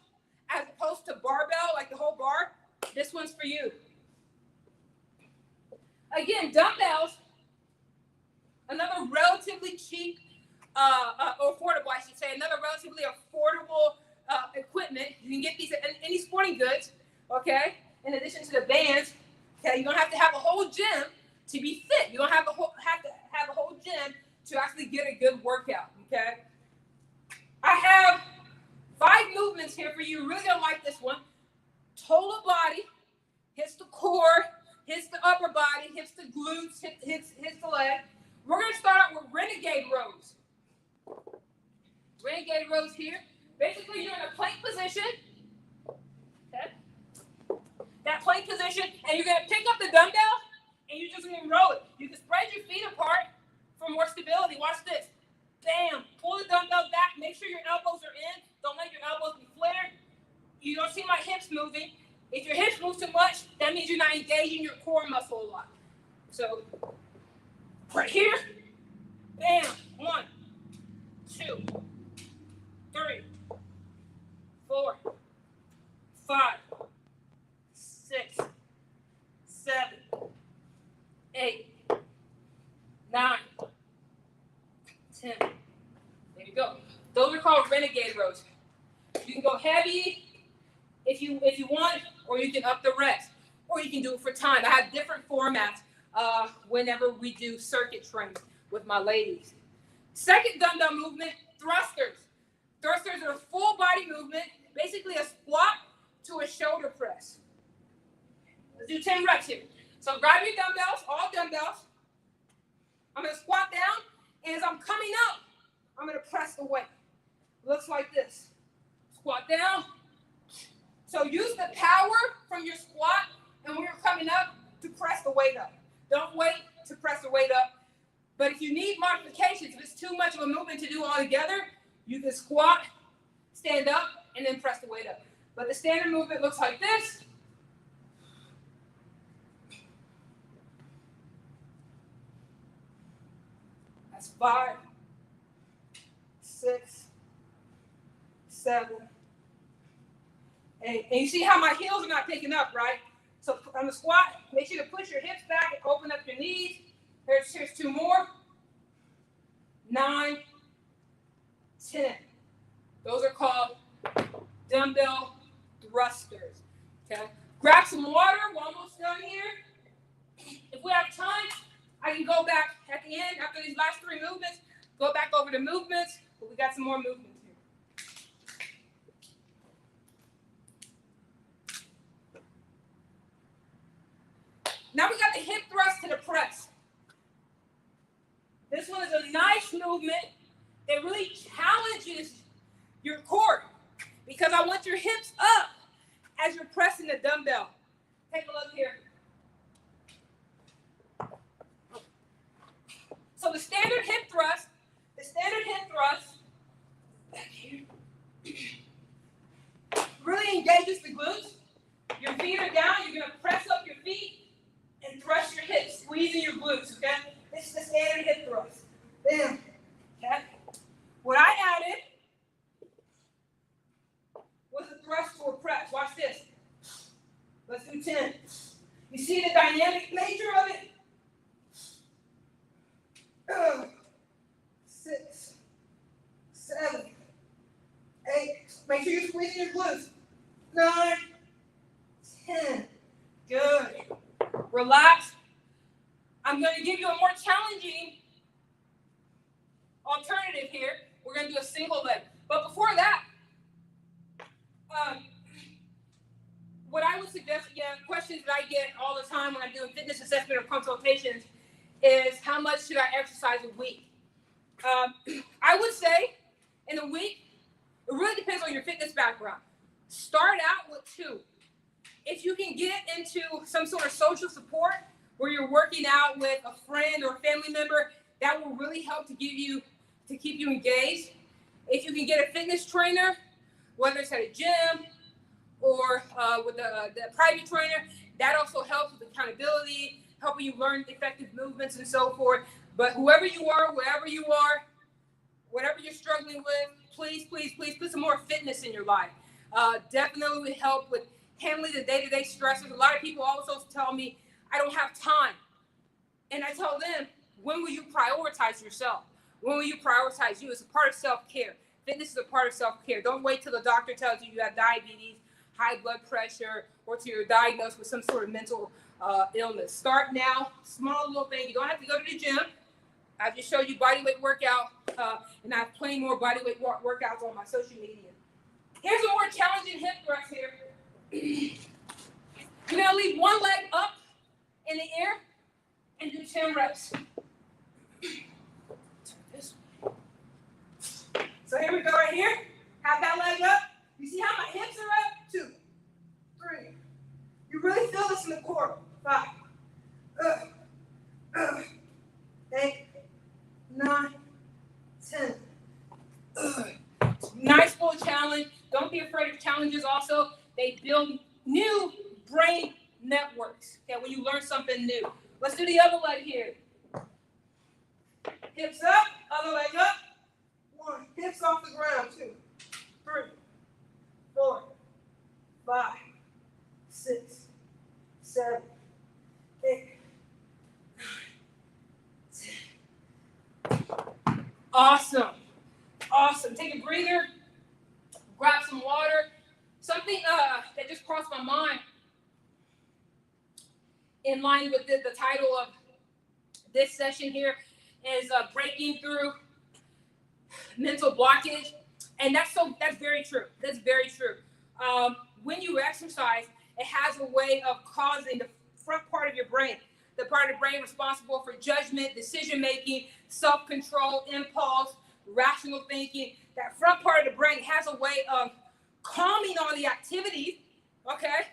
Speaker 18: as opposed to barbell, like the whole bar, this one's for you. Again, dumbbells, another relatively cheap, or affordable, I should say, another relatively affordable equipment. You can get these at any sporting goods, okay? In addition to the bands, okay? You don't have to have a whole gym to be fit. You don't have to have a whole gym to actually get a good workout, okay? I have 5 movements here for you. You're really gonna like this one. Total body, hits the core, hits the upper body, hits the glutes, hits the leg. We're gonna start out with renegade rows. Renegade rows here. Basically, you're in a plank position. Okay. That plank position, and you're gonna pick up the dumbbell, and you're just gonna roll it. You can spread your feet apart for more stability. Watch this. Bam. Pull the dumbbell back. Make sure your elbows are in. Don't let your elbows be flared. You don't see my hips moving. If your hips move too much, that means you're not engaging your core muscle a lot. So, right here. Bam. 1, 2, 3, 4, 5, 6, 7, 8, 9, 10. There you go. Those are called renegade rows. You can go heavy if you want, or you can up the reps, or you can do it for time. I have different formats whenever we do circuit training with my ladies. Second dumbbell movement, thrusters. Thrusters are a full body movement, basically a squat to a shoulder press. Let's do 10 reps here. So grab your dumbbells, all dumbbells. I'm gonna squat down, and as I'm coming up, I'm gonna press the weight. Looks like this. Squat down. So use the power from your squat, and when you're coming up, to press the weight up. Don't wait to press the weight up. But if you need modifications, if it's too much of a movement to do all together, you can squat, stand up, and then press the weight up. But the standard movement looks like this. That's 5, 6, 7, 8. And you see how my heels are not picking up, right? So on the squat, make sure to push your hips back and open up your knees. Here's 2 more. 9, 10. Those are called dumbbell thrusters. Okay. Grab some water. We're almost done here. If we have time, I can go back at the end after these last 3 movements, go back over the movements, but we got some more movements here. Now we got the hip thrust to the press. This one is a nice movement that really challenges your core because I want your hips up as you're pressing the dumbbell. Take a look here. So the standard hip thrust, back here, really engages the glutes. Your feet are down, you're gonna press up your feet and thrust your hips, squeezing your glutes, okay? This is the standard hip thrust. Bam, okay? What I added was a thrust to a press. Watch this. Let's do 10. You see the dynamic nature of it? 6, 7, 8. Make sure you're squeezing your glutes. 9, 10. Good. Relax. I'm going to give you a more challenging alternative here. We're going to do a single leg. But before that, what I would suggest, questions that I get all the time when I'm doing fitness assessment or consultations is how much should I exercise a week? I would say in a week, it really depends on your fitness background. Start out with 2. If you can get into some sort of social support where you're working out with a friend or a family member, that will really help to keep you engaged. If you can get a fitness trainer, whether it's at a gym or with the private trainer, that also helps with accountability, helping you learn effective movements and so forth. But whoever you are, wherever you are, whatever you're struggling with, please, please, please put some more fitness in your life. Definitely would help with handling the day-to-day stressors. A lot of people also tell me, I don't have time. And I tell them, when will you prioritize yourself? When will you prioritize you? It's a part of self-care. Fitness is a part of self-care. Don't wait till the doctor tells you you have diabetes, high blood pressure, or till you're diagnosed with some sort of mental illness. Start now, small little thing. You don't have to go to the gym. I just showed you bodyweight workout, and I have plenty more bodyweight workouts on my social media. Here's a more challenging hip thrust here. You're gonna leave one leg up in the air and do 10 reps. So here we go right here. Have that leg up. You see how my hips are up? 2, 3. You really feel this in the core. 5, 8, 9, 10. Nice full challenge. Don't be afraid of challenges also. They build new brain networks. Okay, when you learn something new. Let's do the other leg here. Hips up, other leg up. 1, hips off the ground. 2, 3, 4, 5, 6, 7, 8, 9, 10. Awesome. Awesome. Take a breather. Grab some water. Something that just crossed my mind in line with the title of this session here is breaking through mental blockage. And that's very true. That's very true. When you exercise, it has a way of causing the front part of your brain, the part of the brain responsible for judgment, decision-making, self-control, impulse, rational thinking. That front part of the brain has a way of calming all the activities, okay?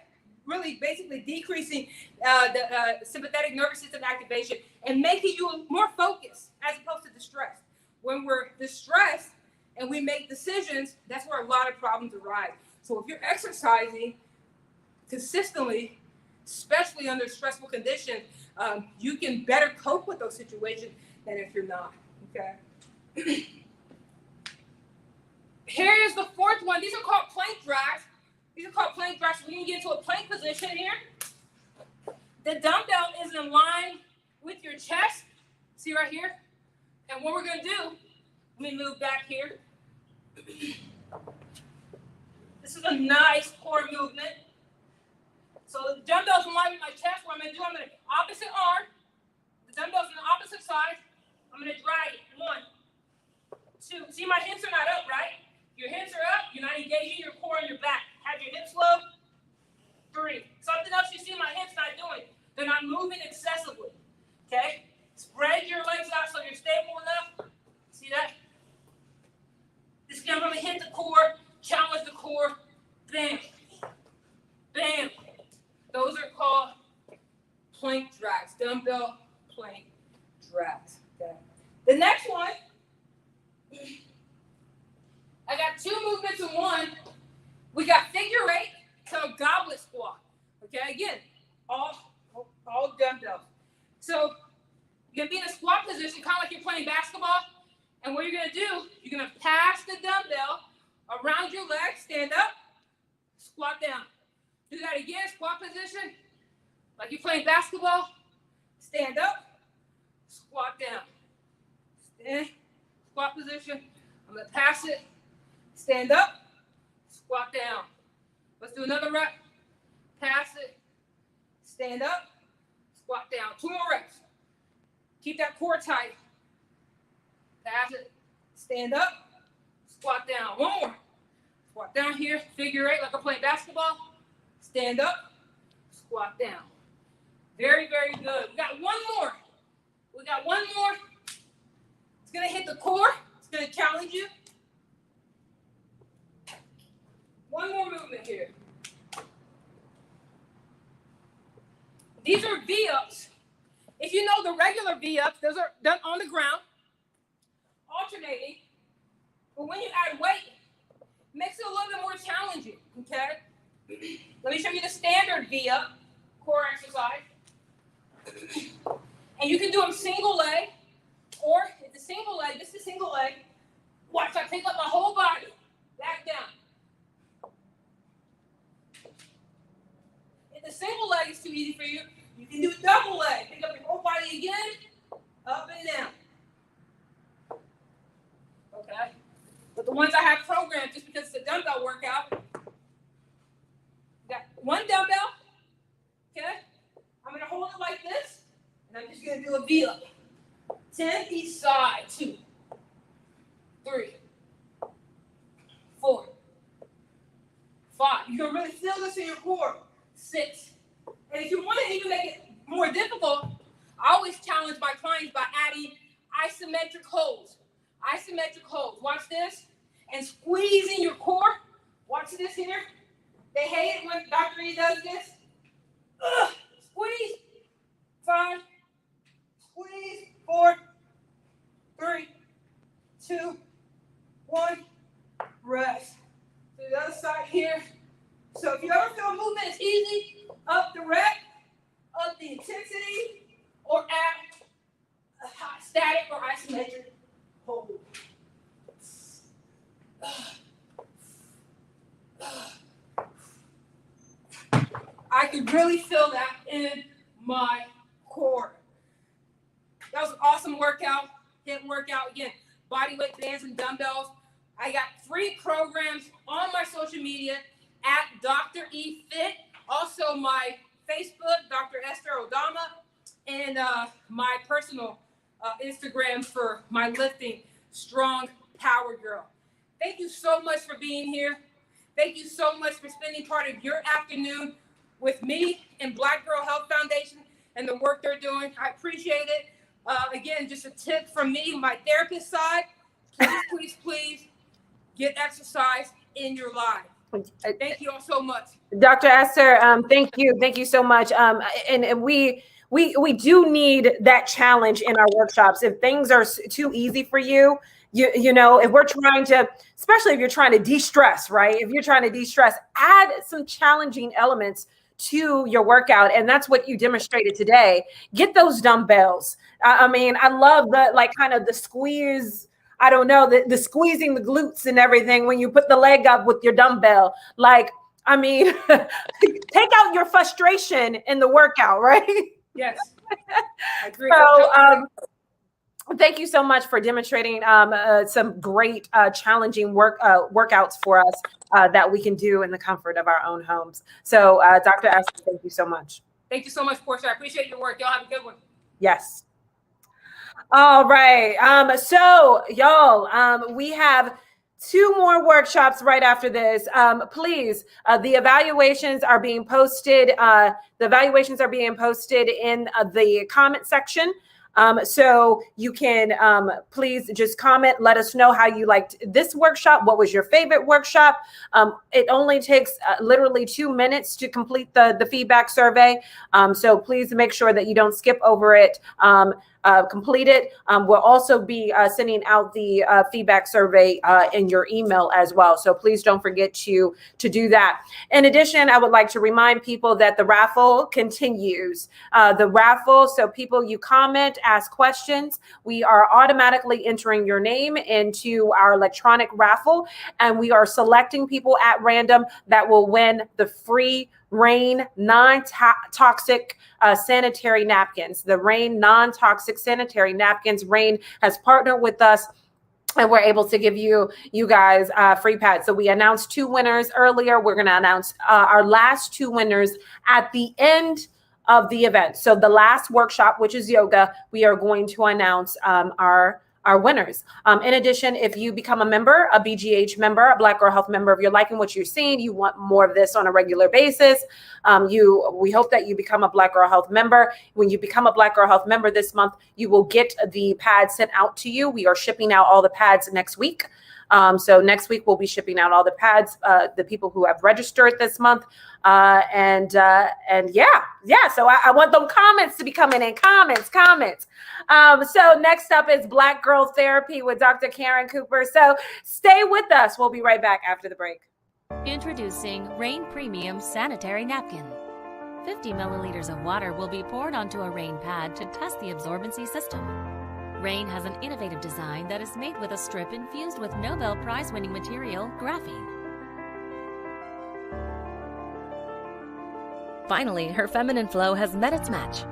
Speaker 18: Really basically decreasing the sympathetic nervous system activation and making you more focused as opposed to distressed. When we're distressed and we make decisions, that's where a lot of problems arise. So if you're exercising consistently, especially under stressful conditions, you can better cope with those situations than if you're not, okay? Here is the 4th one. These are called plank drags. These are called plank drags. We can get into a plank position here. The dumbbell is in line with your chest. See right here? And what we're going to do, let me move back here. This is a nice core movement. So the dumbbells in line with my chest. What I'm going to do, I'm going to opposite arm. The dumbbells on the opposite side. I'm going to drag it. 1, 2. See, my hips are not up, right? Your hips are up. You're not engaging your core and your back. Have your hips low. 3. Something else you see my hips not doing. They're not moving excessively. Okay? Spread your legs out so you're stable enough. See that? This again, I'm going to hit the core, challenge the core. Bam. Bam. Those are called plank drags, dumbbell plank drags. Okay. The next one, I got 2 movements in one. We got figure 8 to a goblet squat. Okay, again, all dumbbells. So you're gonna be in a squat position, kind of like you're playing basketball. And what you're gonna do, you're gonna pass the dumbbell around your leg, stand up, squat down. Do that again, squat position, like you're playing basketball. Stand up, squat down. Stand, squat position. I'm gonna pass it, stand up, squat down. Let's do another rep. Pass it, stand up, squat down. 2 more reps. Keep that core tight. Pass it, stand up, squat down. 1 more. Squat down here, figure 8 like I'm playing basketball. Stand up, squat down. Very, very good. We got 1 more. We got 1 more. It's gonna hit the core. It's gonna challenge you. 1 more movement here. These are V-ups. If you know the regular V-ups, those are done on the ground, alternating. But when you add weight, it makes it a little bit more challenging, okay? Let me show you the standard V-up core exercise. And you can do them single leg, or if the single leg, this is single leg. Watch, I pick up my whole body, back down. If the single leg is too easy for you, you can do double leg. Pick up your whole body again, up and down. Okay? But the ones I have programmed, just because it's a dumbbell workout, got 1 dumbbell, okay? I'm gonna hold it like this, and I'm just gonna do a V-up. 10 each side, 2, 3, 4, 5. You can really feel this in your core. 6. And if you want to even make it more difficult, I always challenge my clients by adding isometric holds. Isometric holds. Watch this. And squeezing your core. Watch this here. They hate it when Dr. E does this. Squeeze. 5. Squeeze. 4. 3. 2. 1. Rest. To the other side here. So if you ever feel movement is easy, up the rep, up the intensity, or add a hot static or isometric hold. I could really feel that in my core. That was an awesome workout, hip workout. Again, body weight bands and dumbbells. I got 3 programs on my social media at Dr. E Fit. Also my Facebook, Dr. Esther Odama, and my personal Instagram for my lifting, Strong Power Girl. Thank you so much for being here. Thank you so much for spending part of your afternoon with me and Black Girl Health Foundation and the work they're doing. I appreciate it. Again, just a tip from me, my therapist side, please, please, please get exercise in your life. Thank you all so much.
Speaker 1: Dr. Esther, thank you so much. And we do need that challenge in our workshops. If things are too easy for you, you know, if we're trying to, especially if you're trying to de-stress, right? If you're trying to de-stress, add some challenging elements to your workout. And that's what you demonstrated today. Get those dumbbells. I mean, I love the, like, kind of the squeeze. I don't know, the squeezing the glutes and everything when you put the leg up with your dumbbell. Like, I mean, take out your frustration in the workout, right?
Speaker 18: Yes, I agree.
Speaker 1: So, Thank you so much for demonstrating some great challenging workouts for us that we can do in the comfort of our own homes. So Dr. Esther, thank you so much.
Speaker 18: Thank you so much, Portia. I appreciate your work. Y'all have a good one.
Speaker 1: Yes. All right. So y'all, we have 2 more workshops right after this. Please, the evaluations are being posted. The evaluations are being posted in the comment section. So you can please just comment, let us know how you liked this workshop. What was your favorite workshop? It only takes literally 2 minutes to complete the feedback survey. So please make sure that you don't skip over it. Complete it. We'll also be sending out the feedback survey in your email as well. So please don't forget to do that. In addition, I would like to remind people that the raffle continues. The raffle, so people, you comment, ask questions. We are automatically entering your name into our electronic raffle, and we are selecting people at random that will win the free Rain non-toxic sanitary napkins. The Rain non-toxic sanitary napkins. Rain has partnered with us, and we're able to give you guys free pads. So we announced 2 winners earlier. We're going to announce our last 2 winners at the end of the event. So the last workshop, which is yoga, we are going to announce our winners. In addition, if you become a member, a BGH member, a Black Girl Health member, if you're liking what you're seeing, you want more of this on a regular basis, we hope that you become a Black Girl Health member. When you become a Black Girl Health member this month, you will get the pads sent out to you. We are shipping out all the pads next week. So next week we'll be shipping out all the pads, the people who have registered this month. And yeah. So I want them comments to be coming in. Comments. So next up is Black Girl Therapy with Dr. Karen Cooper. So stay with us. We'll be right back after the break.
Speaker 6: Introducing Rain Premium Sanitary Napkin. 50 milliliters of water will be poured onto a Rain pad to test the absorbency system. Rain has an innovative design that is made with a strip infused with Nobel Prize-winning material, graphene. Finally, her feminine flow has met its match.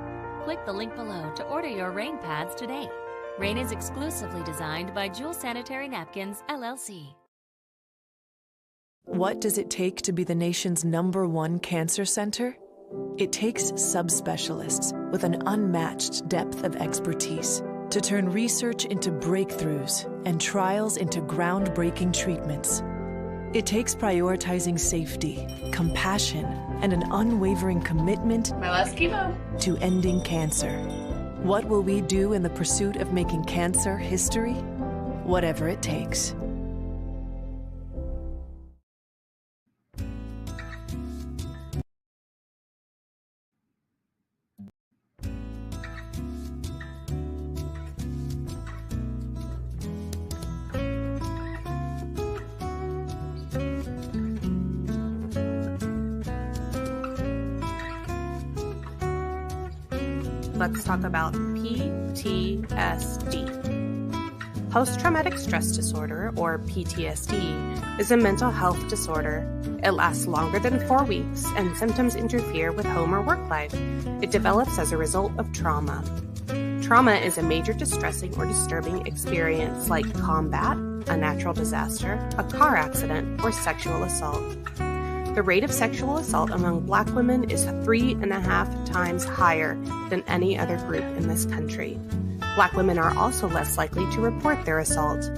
Speaker 6: Click the link below to order your Rain pads today. Rain is exclusively designed by Jewel Sanitary Napkins, LLC.
Speaker 8: What does it take to be the nation's #1 cancer center? It takes subspecialists with an unmatched depth of expertise to turn research into breakthroughs and trials into groundbreaking treatments. It takes prioritizing safety, compassion, and an unwavering commitment
Speaker 14: My last chemo.
Speaker 8: to ending cancer. What will we do in the pursuit of making cancer history? Whatever it takes.
Speaker 7: Let's talk about PTSD. Post-traumatic stress disorder, or PTSD, is a mental health disorder. It lasts longer than 4 weeks, and symptoms interfere with home or work life. It develops as a result of trauma. Trauma is a major distressing or disturbing experience like combat, a natural disaster, a car accident, or sexual assault. The rate of sexual assault among Black women is 3.5 times higher than any other group in this country. Black women are also less likely to report their assault.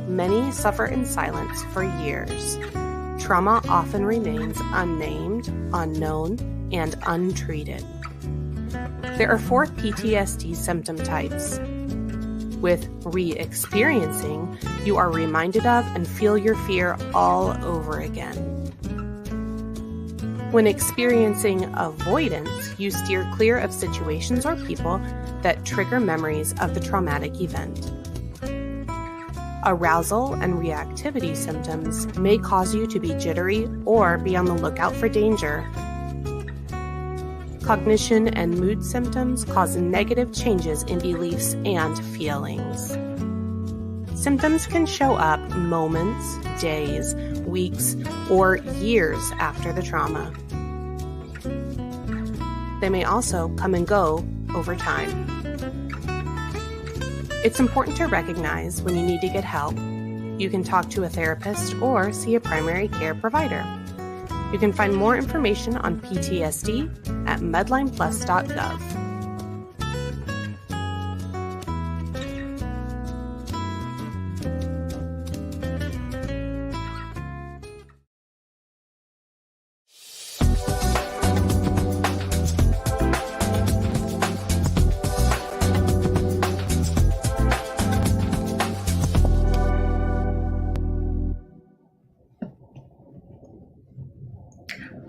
Speaker 7: Many suffer in silence for years. Trauma often remains unnamed, unknown, and untreated. There are 4 PTSD symptom types. With re-experiencing, you are reminded of and feel your fear all over again. When experiencing avoidance, you steer clear of situations or people that trigger memories of the traumatic event. Arousal and reactivity symptoms may cause you to be jittery or be on the lookout for danger. Cognition and mood symptoms cause negative changes in beliefs and feelings. Symptoms can show up moments, days, weeks, or years after the trauma. They may also come and go over time. It's important to recognize when you need to get help. You can talk to a therapist or see a primary care provider. You can find more information on PTSD at medlineplus.gov.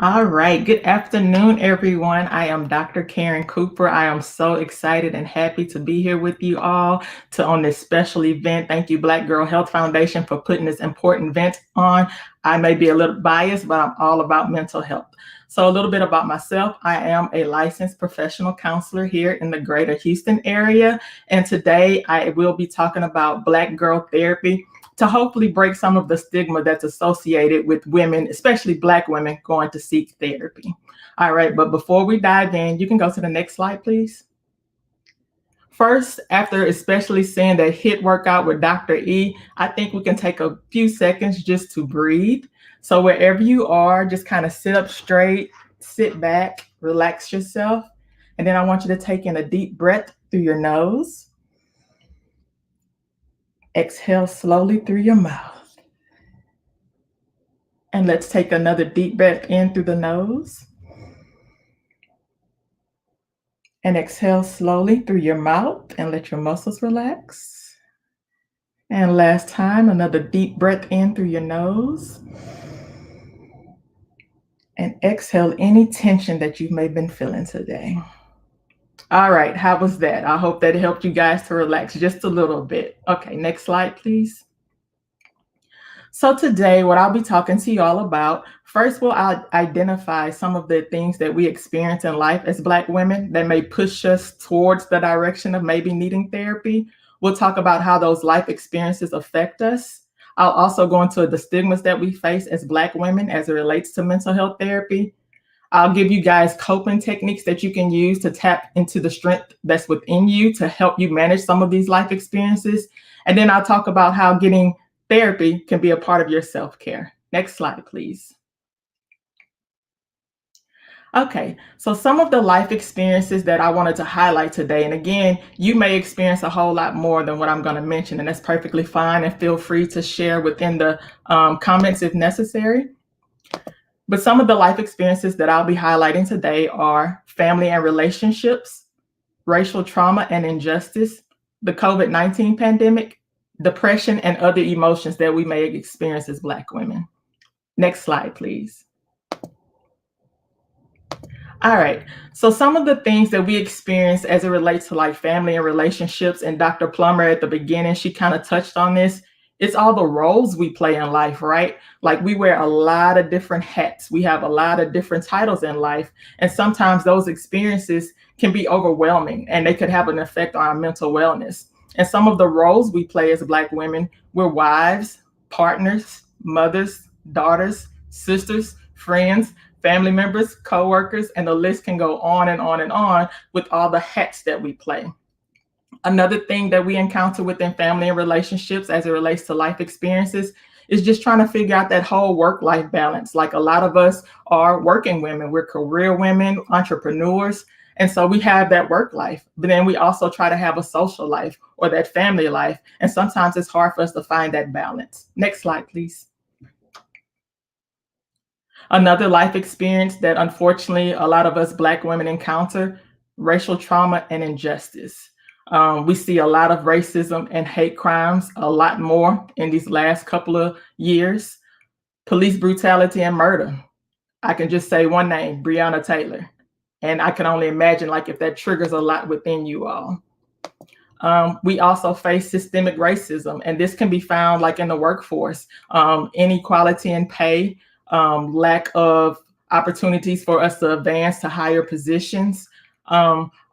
Speaker 3: All right. Good afternoon, everyone. I am Dr. Karen Cooper. I am so excited and happy to be here with you all on this special event. Thank you, Black Girl Health Foundation, for putting this important event on. I may be a little biased, but I'm all about mental health. So a little bit about myself. I am a licensed professional counselor here in the greater Houston area. And today I will be talking about Black Girl Therapy, to hopefully break some of the stigma that's associated with women, especially Black women, going to seek therapy. All right, but before we dive in, you can go to the next slide, please. First, after especially seeing that HIIT workout with Dr. E, I think we can take a few seconds just to breathe. So wherever you are, just kind of sit up straight, sit back, relax yourself. And then I want you to take in a deep breath through your nose. Exhale slowly through your mouth. And let's take another deep breath in through the nose. And exhale slowly through your mouth and let your muscles relax. And last time, another deep breath in through your nose. And exhale any tension that you may have been feeling today. All right, how was that? I hope that helped you guys to relax just a little bit. Okay, next slide, please. So today, what I'll be talking to you all about, first we'll identify some of the things that we experience in life as Black women that may push us towards the direction of maybe needing therapy. We'll talk about how those life experiences affect us. I'll also go into the stigmas that we face as Black women as it relates to mental health therapy. I'll give you guys coping techniques that you can use to tap into the strength that's within you to help you manage some of these life experiences. And then I'll talk about how getting therapy can be a part of your self-care. Next slide, please. Okay, so some of the life experiences that I wanted to highlight today, and again, you may experience a whole lot more than what I'm going to mention, and that's perfectly fine, and feel free to share within the comments if necessary. But some of the life experiences that I'll be highlighting today are family and relationships, racial trauma and injustice, the COVID-19 pandemic, depression, and other emotions that we may experience as Black women. Next slide, please. All right, so some of the things that we experience as it relates to like family and relationships, and Dr. Plummer at the beginning, she kind of touched on this. It's all the roles we play in life, right? Like we wear a lot of different hats. We have a lot of different titles in life. And sometimes those experiences can be overwhelming and they could have an effect on our mental wellness. And some of the roles we play as Black women, we're wives, partners, mothers, daughters, sisters, friends, family members, co-workers, and the list can go on and on and on with all the hats that we play. Another thing that we encounter within family and relationships as it relates to life experiences is just trying to figure out that whole work-life balance. Like a lot of us are working women, we're career women, entrepreneurs, and so we have that work life, but then we also try to have a social life or that family life, and sometimes it's hard for us to find that balance. Next slide, please. Another life experience that unfortunately a lot of us Black women encounter, racial trauma and injustice. We see a lot of racism and hate crimes, a lot more in these last couple of years. Police brutality and murder. I can just say one name, Breonna Taylor. And I can only imagine like if that triggers a lot within you all. We also face systemic racism, and this can be found like in the workforce, inequality in pay, lack of opportunities for us to advance to higher positions.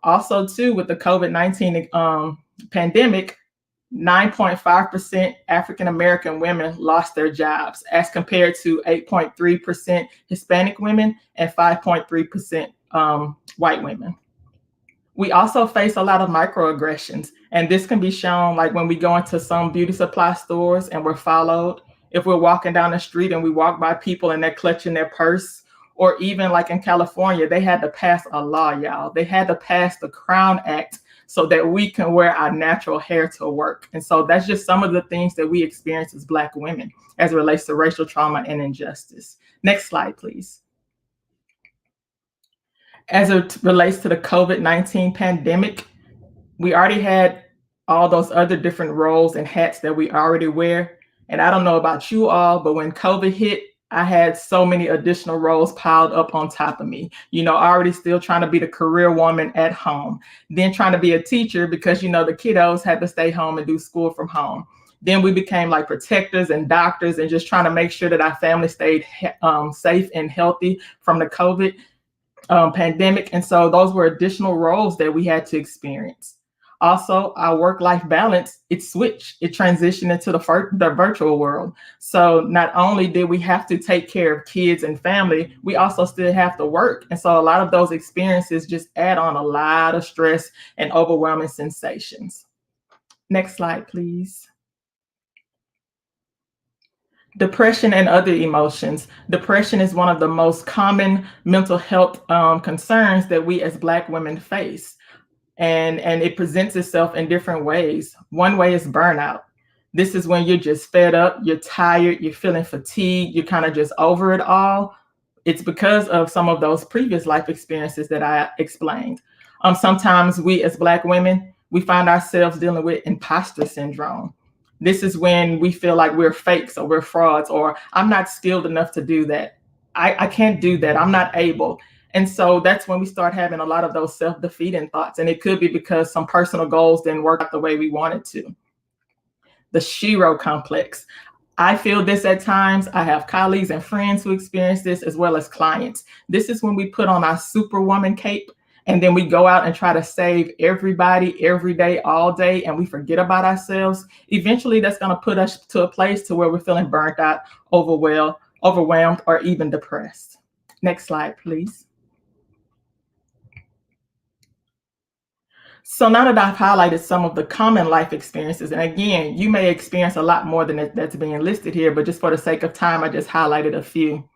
Speaker 3: Also, too, with the COVID-19 pandemic, 9.5% African-American women lost their jobs as compared to 8.3% Hispanic women and 5.3% white women. We also face a lot of microaggressions, and this can be shown like when we go into some beauty supply stores and we're followed, if we're walking down the street and we walk by people and they're clutching their purse, or even like in California, they had to pass a law, y'all. They had to pass the Crown Act so that we can wear our natural hair to work. And so that's just some of the things that we experience as Black women as it relates to racial trauma and injustice. Next slide, please. As it relates to the COVID-19 pandemic, we already had all those other different roles and hats that we already wear. And I don't know about you all, but when COVID hit, I had so many additional roles piled up on top of me. You know, already still trying to be the career woman at home, then trying to be a teacher because, you know, the kiddos had to stay home and do school from home. Then we became like protectors and doctors and just trying to make sure that our family stayed safe and healthy from the COVID pandemic. And so those were additional roles that we had to experience. Also, our work-life balance, it switched, it transitioned into the virtual world. So not only did we have to take care of kids and family, we also still have to work. And so a lot of those experiences just add on a lot of stress and overwhelming sensations. Next slide, please. Depression and other emotions. Depression is one of the most common mental health concerns that we as Black women face. And it presents itself in different ways. One way is burnout. This is when you're just fed up, you're tired, you're feeling fatigued, you're kind of just over it all. It's because of some of those previous life experiences that I explained. Sometimes we as Black women, we find ourselves dealing with imposter syndrome. This is when we feel like we're fakes or we're frauds, or I'm not skilled enough to do that. I can't do that. I'm not able. And so that's when we start having a lot of those self-defeating thoughts. And it could be because some personal goals didn't work out the way we wanted to. The shero complex. I feel this at times. I have colleagues and friends who experience this, as well as clients. This is when we put on our superwoman cape and then we go out and try to save everybody every day, all day, and we forget about ourselves. Eventually, that's going to put us to a place to where we're feeling burnt out, overwhelmed, or even depressed. Next slide, please. So now that I've highlighted some of the common life experiences, and again, you may experience a lot more than that's being listed here, but just for the sake of time, I just highlighted a few.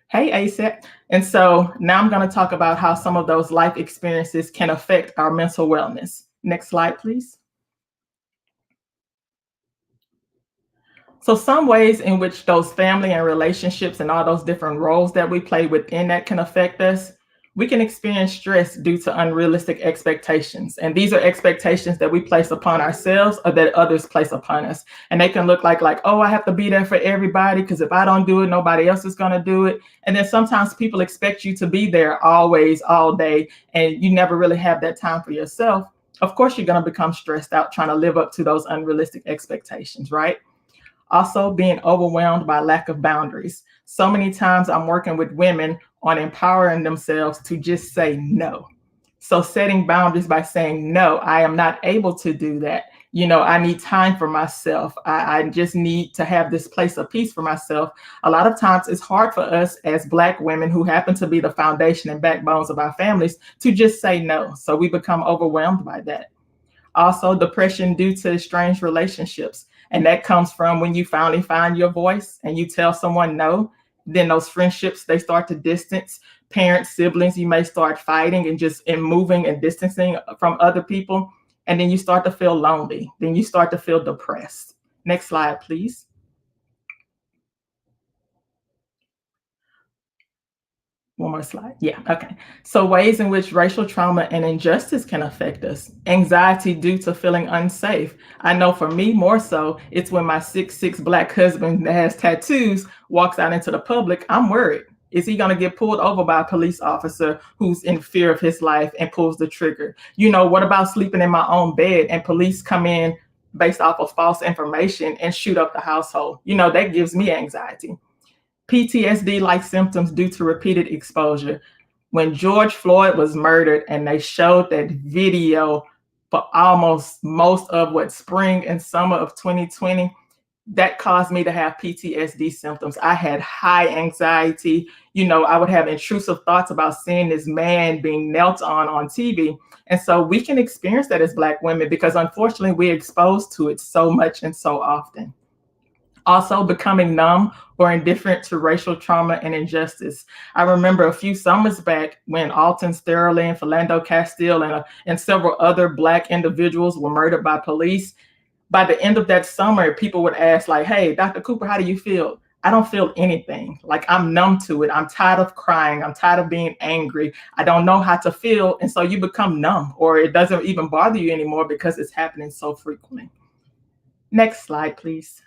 Speaker 3: Hey, ASAP. And so now I'm going to talk about how some of those life experiences can affect our mental wellness. Next slide, please. So some ways in which those family and relationships and all those different roles that we play within that can affect us. We can experience stress due to unrealistic expectations. And these are expectations that we place upon ourselves or that others place upon us. And they can look like, oh, I have to be there for everybody because if I don't do it, nobody else is going to do it. And then sometimes people expect you to be there always, all day, and you never really have that time for yourself. Of course, you're going to become stressed out trying to live up to those unrealistic expectations, right? Also, being overwhelmed by lack of boundaries. So many times I'm working with women on empowering themselves to just say no. So setting boundaries by saying, no, I am not able to do that. You know, I need time for myself. I just need to have this place of peace for myself. A lot of times it's hard for us as Black women who happen to be the foundation and backbones of our families to just say no. So we become overwhelmed by that. Also, depression due to estranged relationships. And that comes from when you finally find your voice and you tell someone no, then those friendships, they start to distance. Parents, siblings, you may start fighting and moving and distancing from other people. And then you start to feel lonely. Then you start to feel depressed. Next slide, please. One more slide. Yeah, okay. So ways in which racial trauma and injustice can affect us. Anxiety due to feeling unsafe. I know for me more so, it's when my 6'6" Black husband that has tattoos walks out into the public, I'm worried. Is he gonna get pulled over by a police officer who's in fear of his life and pulls the trigger? You know, what about sleeping in my own bed and police come in based off of false information and shoot up the household? You know, that gives me anxiety. PTSD-like symptoms due to repeated exposure. When George Floyd was murdered and they showed that video for almost most of spring and summer of 2020, that caused me to have PTSD symptoms. I had high anxiety. I would have intrusive thoughts about seeing this man being knelt on TV. And so we can experience that as Black women because unfortunately we're exposed to it so much and so often. Also becoming numb or indifferent to racial trauma and injustice. I remember a few summers back when Alton Sterling, Philando Castile, and several other Black individuals were murdered by police. By the end of that summer, people would ask like, hey, Dr. Cooper, how do you feel? I don't feel anything. Like I'm numb to it. I'm tired of crying. I'm tired of being angry. I don't know how to feel. And so you become numb or it doesn't even bother you anymore because it's happening so frequently. Next slide, please.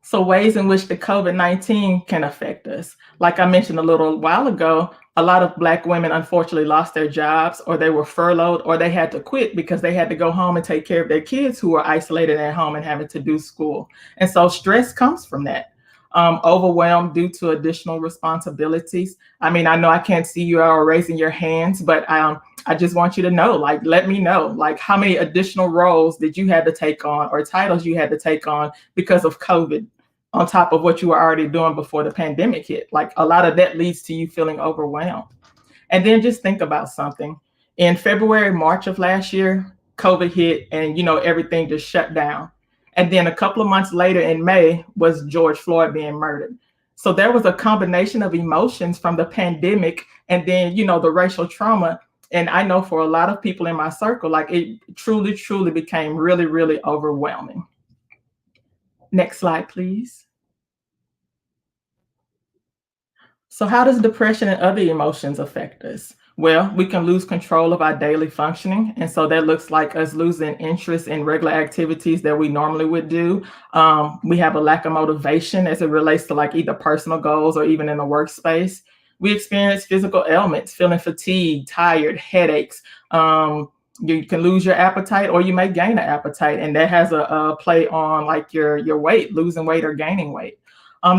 Speaker 3: So ways in which the COVID-19 can affect us. Like I mentioned a little while ago, a lot of Black women unfortunately lost their jobs or they were furloughed or they had to quit because they had to go home and take care of their kids who were isolated at home and having to do school. And so stress comes from that. Overwhelmed due to additional responsibilities. I mean, I know I can't see you all raising your hands, but I just want you to know, like, let me know, like how many additional roles did you have to take on or titles you had to take on because of COVID on top of what you were already doing before the pandemic hit. Like a lot of that leads to you feeling overwhelmed. And then just think about something. In February, March of last year, COVID hit and, everything just shut down. And then a couple of months later in May was George Floyd being murdered. So there was a combination of emotions from the pandemic and then, the racial trauma. And I know for a lot of people in my circle, like it truly, truly became really, really overwhelming. Next slide, please. So how does depression and other emotions affect us? Well, we can lose control of our daily functioning. And so that looks like us losing interest in regular activities that we normally would do. We have a lack of motivation as it relates to like either personal goals or even in the workspace. We experience physical ailments, feeling fatigued, tired, headaches. You can lose your appetite or you may gain an appetite. And that has a play on like your weight, losing weight or gaining weight.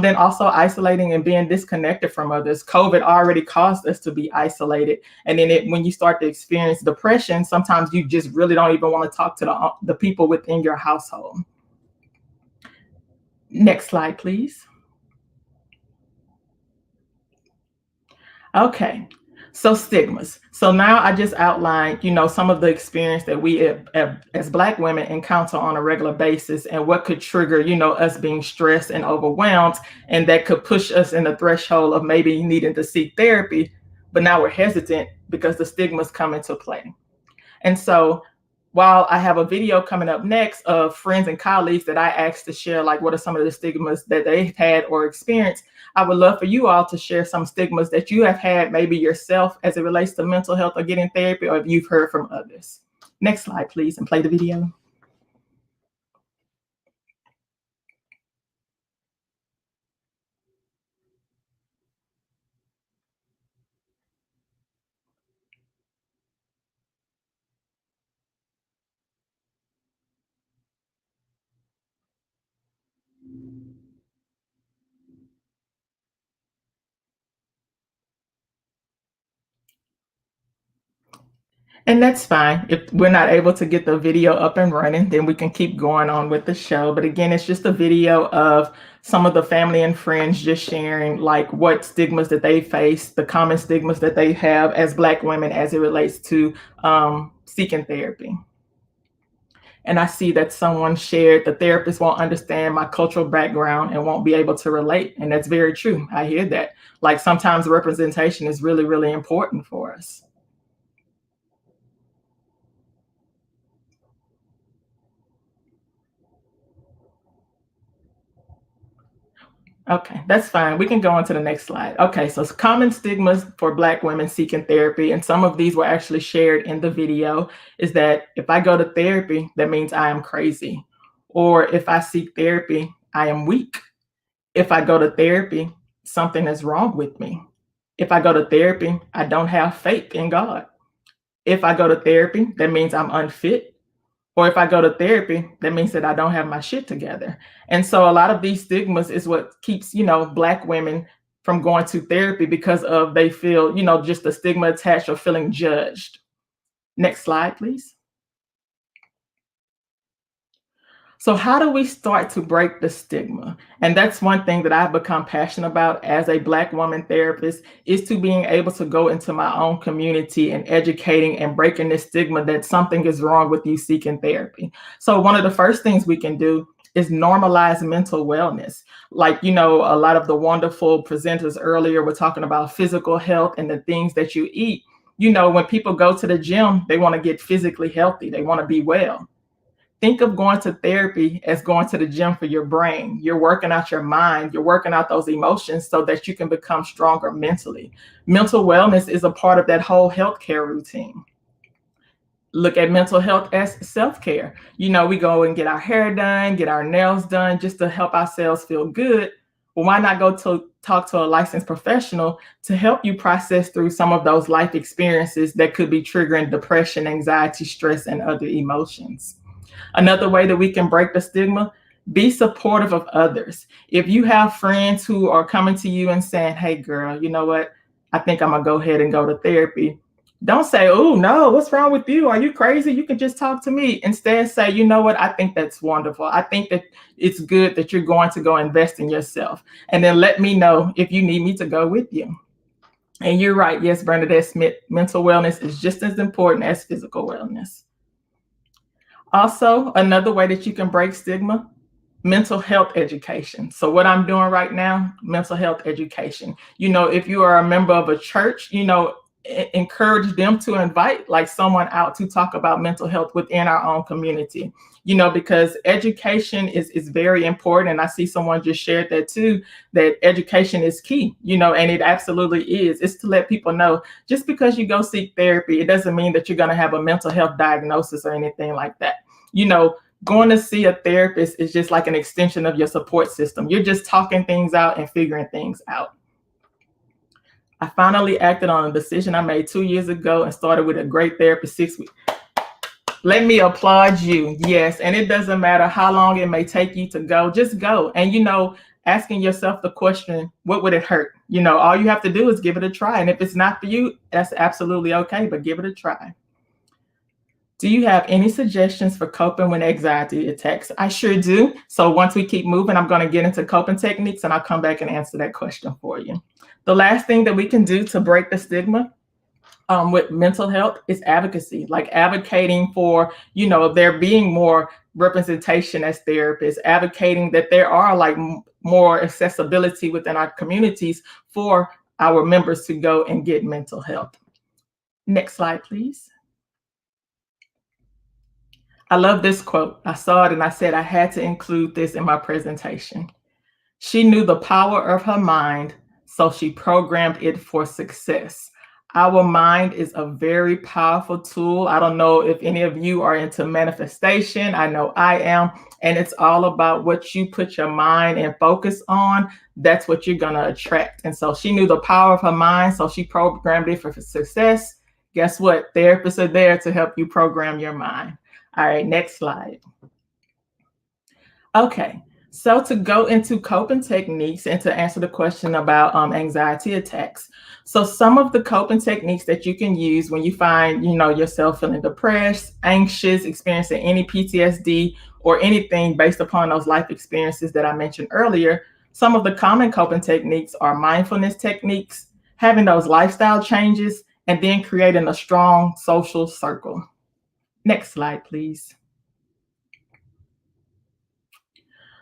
Speaker 3: Then also isolating and being disconnected from others. COVID already caused us to be isolated. And then when you start to experience depression, sometimes you just really don't even want to talk to the people within your household. Next slide, please. Okay. So stigmas. So now I just outlined, some of the experience that we as Black women encounter on a regular basis and what could trigger, us being stressed and overwhelmed. And that could push us in the threshold of maybe needing to seek therapy. But now we're hesitant because the stigmas come into play. And so while I have a video coming up next of friends and colleagues that I asked to share, like what are some of the stigmas that they've had or experienced, I would love for you all to share some stigmas that you have had maybe yourself as it relates to mental health or getting therapy, or if you've heard from others. Next slide, please, and play the video. And that's fine. If we're not able to get the video up and running, then we can keep going on with the show. But again, it's just a video of some of the family and friends just sharing like what stigmas that they face, the common stigmas that they have as Black women as it relates to seeking therapy. And I see that someone shared the therapist won't understand my cultural background and won't be able to relate. And that's very true. I hear that. Like sometimes representation is really, really important for us. Okay, that's fine. We can go on to the next slide. Okay, so common stigmas for Black women seeking therapy, and some of these were actually shared in the video, is that if I go to therapy, that means I am crazy. Or if I seek therapy, I am weak. If I go to therapy, something is wrong with me. If I go to therapy, I don't have faith in God. If I go to therapy, that means I'm unfit. Or if I go to therapy, that means that I don't have my shit together. And so a lot of these stigmas is what keeps, Black women from going to therapy because of they feel, just the stigma attached or feeling judged. Next slide, please. So how do we start to break the stigma? And that's one thing that I've become passionate about as a Black woman therapist, is to being able to go into my own community and educating and breaking this stigma that something is wrong with you seeking therapy. So one of the first things we can do is normalize mental wellness. Like, a lot of the wonderful presenters earlier were talking about physical health and the things that you eat. When people go to the gym, they want to get physically healthy. They want to be well. Think of going to therapy as going to the gym for your brain. You're working out your mind, you're working out those emotions so that you can become stronger mentally. Mental wellness is a part of that whole healthcare routine. Look at mental health as self-care. We go and get our hair done, get our nails done just to help ourselves feel good. Well, why not go to talk to a licensed professional to help you process through some of those life experiences that could be triggering depression, anxiety, stress, and other emotions? Another way that we can break the stigma, be supportive of others. If you have friends who are coming to you and saying, hey girl, you know what? I think I'm gonna go ahead and go to therapy. Don't say, oh no, what's wrong with you? Are you crazy? You can just talk to me. Instead say, you know what? I think that's wonderful. I think that it's good that you're going to go invest in yourself. And then let me know if you need me to go with you. And you're right. Yes, Bernadette Smith, mental wellness is just as important as physical wellness. Also, another way that you can break stigma, mental health education. So what I'm doing right now, mental health education. If you are a member of a church, encourage them to invite like someone out to talk about mental health within our own community, because education is very important. And I see someone just shared that too, that education is key, and it absolutely is. It's to let people know just because you go seek therapy, it doesn't mean that you're going to have a mental health diagnosis or anything like that. Going to see a therapist is just like an extension of your support system. You're just talking things out and figuring things out. I finally acted on a decision I made 2 years ago and started with a great therapist 6 weeks. Let me applaud you. Yes. And it doesn't matter how long it may take you to go, just go. And, asking yourself the question, what would it hurt? All you have to do is give it a try. And if it's not for you, that's absolutely okay, but give it a try. Do you have any suggestions for coping with anxiety attacks? I sure do. So once we keep moving, I'm going to get into coping techniques and I'll come back and answer that question for you. The last thing that we can do to break the stigma with mental health is advocacy, like advocating for, there being more representation as therapists, advocating that there are like more accessibility within our communities for our members to go and get mental health. Next slide, please. I love this quote. I saw it and I said I had to include this in my presentation. She knew the power of her mind, so she programmed it for success. Our mind is a very powerful tool. I don't know if any of you are into manifestation. I know I am. And it's all about what you put your mind and focus on. That's what you're going to attract. And so she knew the power of her mind, so she programmed it for success. Guess what? Therapists are there to help you program your mind. All right, next slide. Okay, so to go into coping techniques and to answer the question about anxiety attacks. So some of the coping techniques that you can use when you find, yourself feeling depressed, anxious, experiencing any PTSD or anything based upon those life experiences that I mentioned earlier, some of the common coping techniques are mindfulness techniques, having those lifestyle changes, and then creating a strong social circle. Next slide, please.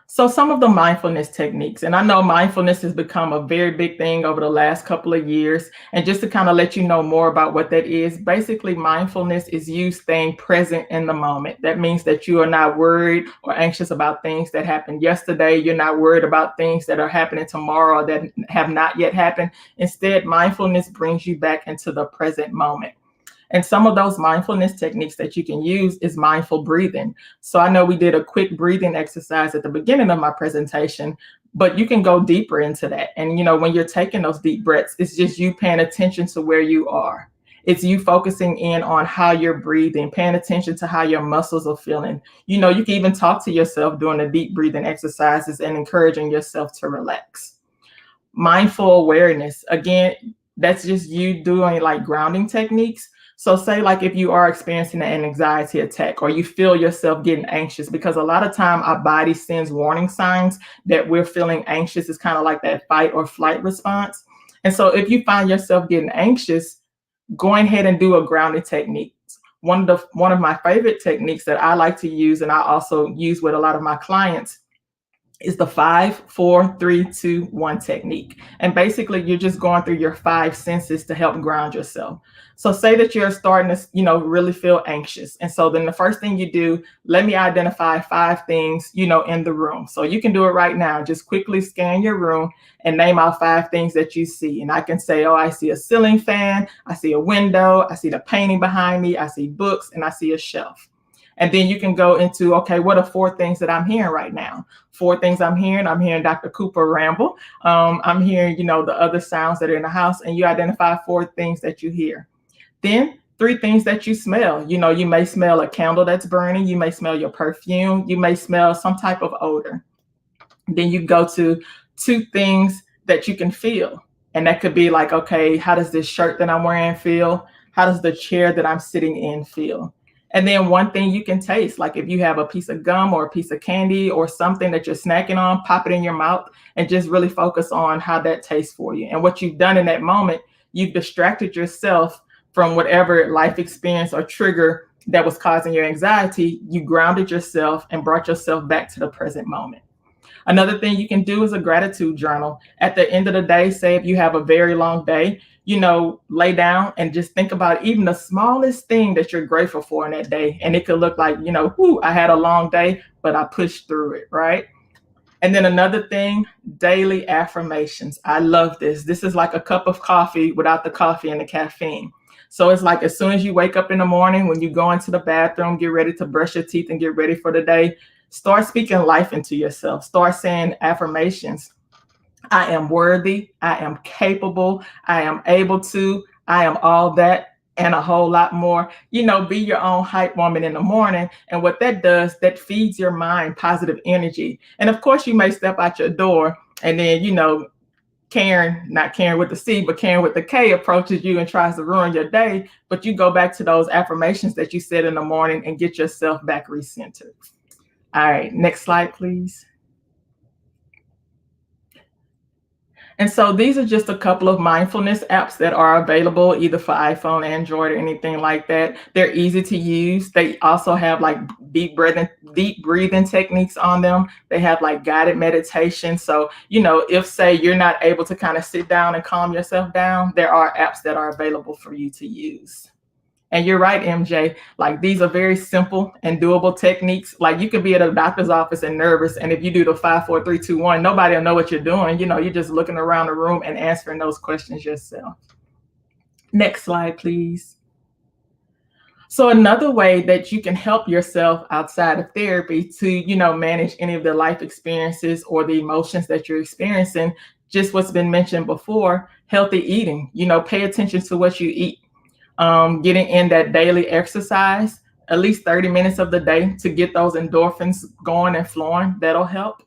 Speaker 3: So some of the mindfulness techniques, and I know mindfulness has become a very big thing over the last couple of years. And just to kind of let you know more about what that is, basically mindfulness is you staying present in the moment. That means that you are not worried or anxious about things that happened yesterday. You're not worried about things that are happening tomorrow that have not yet happened. Instead, mindfulness brings you back into the present moment. And some of those mindfulness techniques that you can use is mindful breathing. So I know we did a quick breathing exercise at the beginning of my presentation, but you can go deeper into that. And, when you're taking those deep breaths, it's just you paying attention to where you are. It's you focusing in on how you're breathing, paying attention to how your muscles are feeling. You can even talk to yourself during the deep breathing exercises and encouraging yourself to relax. Mindful awareness, again, that's just you doing like grounding techniques. So say like if you are experiencing an anxiety attack or you feel yourself getting anxious, because a lot of time our body sends warning signs that we're feeling anxious. It's kind of like that fight or flight response. And so if you find yourself getting anxious, going ahead and do a grounding technique. One of my favorite techniques that I like to use, and I also use with a lot of my clients, is the 5, 4, 3, 2, 1 technique. And basically you're just going through your 5 senses to help ground yourself. So say that you're starting to, really feel anxious. And so then the first thing you do, let me identify 5 things, in the room. So you can do it right now. Just quickly scan your room and name out 5 things that you see. And I can say, oh, I see a ceiling fan, I see a window, I see the painting behind me, I see books, and I see a shelf. And then you can go into, okay, what are 4 things that I'm hearing right now? 4 things I'm hearing Dr. Cooper ramble. I'm hearing, the other sounds that are in the house, and you identify 4 things that you hear. Then 3 things that you smell. You may smell a candle that's burning. You may smell your perfume. You may smell some type of odor. Then you go to 2 things that you can feel. And that could be like, okay, how does this shirt that I'm wearing feel? How does the chair that I'm sitting in feel? And then 1 thing you can taste, like if you have a piece of gum or a piece of candy or something that you're snacking on, pop it in your mouth and just really focus on how that tastes for you. And what you've done in that moment, you've distracted yourself from whatever life experience or trigger that was causing your anxiety. You grounded yourself and brought yourself back to the present moment. Another thing you can do is a gratitude journal. At the end of the day, say if you have a very long day, lay down and just think about even the smallest thing that you're grateful for in that day. And it could look like, I had a long day, but I pushed through it, right? And then another thing, daily affirmations. I love this. This is like a cup of coffee without the coffee and the caffeine. So it's like as soon as you wake up in the morning, when you go into the bathroom, get ready to brush your teeth and get ready for the day, start speaking life into yourself. Start saying affirmations. I am worthy. I am capable. I am able to. I am all that and a whole lot more. Be your own hype woman in the morning. And what that does, that feeds your mind positive energy. And of course, you may step out your door and then, Karen, not Karen with the C, but Karen with the K approaches you and tries to ruin your day. But you go back to those affirmations that you said in the morning and get yourself back recentered. All right, next slide, please. And so these are just a couple of mindfulness apps that are available either for iPhone, Android, or anything like that. They're easy to use. They also have like deep breathing techniques on them. They have like guided meditation. So, if say you're not able to kind of sit down and calm yourself down, there are apps that are available for you to use. And you're right, MJ, like these are very simple and doable techniques. Like you could be at a doctor's office and nervous. And if you do the 5, 4, 3, 2, 1, nobody will know what you're doing. You're just looking around the room and answering those questions yourself. Next slide, please. So another way that you can help yourself outside of therapy to, manage any of the life experiences or the emotions that you're experiencing, just what's been mentioned before, healthy eating, pay attention to what you eat. Getting in that daily exercise, at least 30 minutes of the day to get those endorphins going and flowing, that'll help.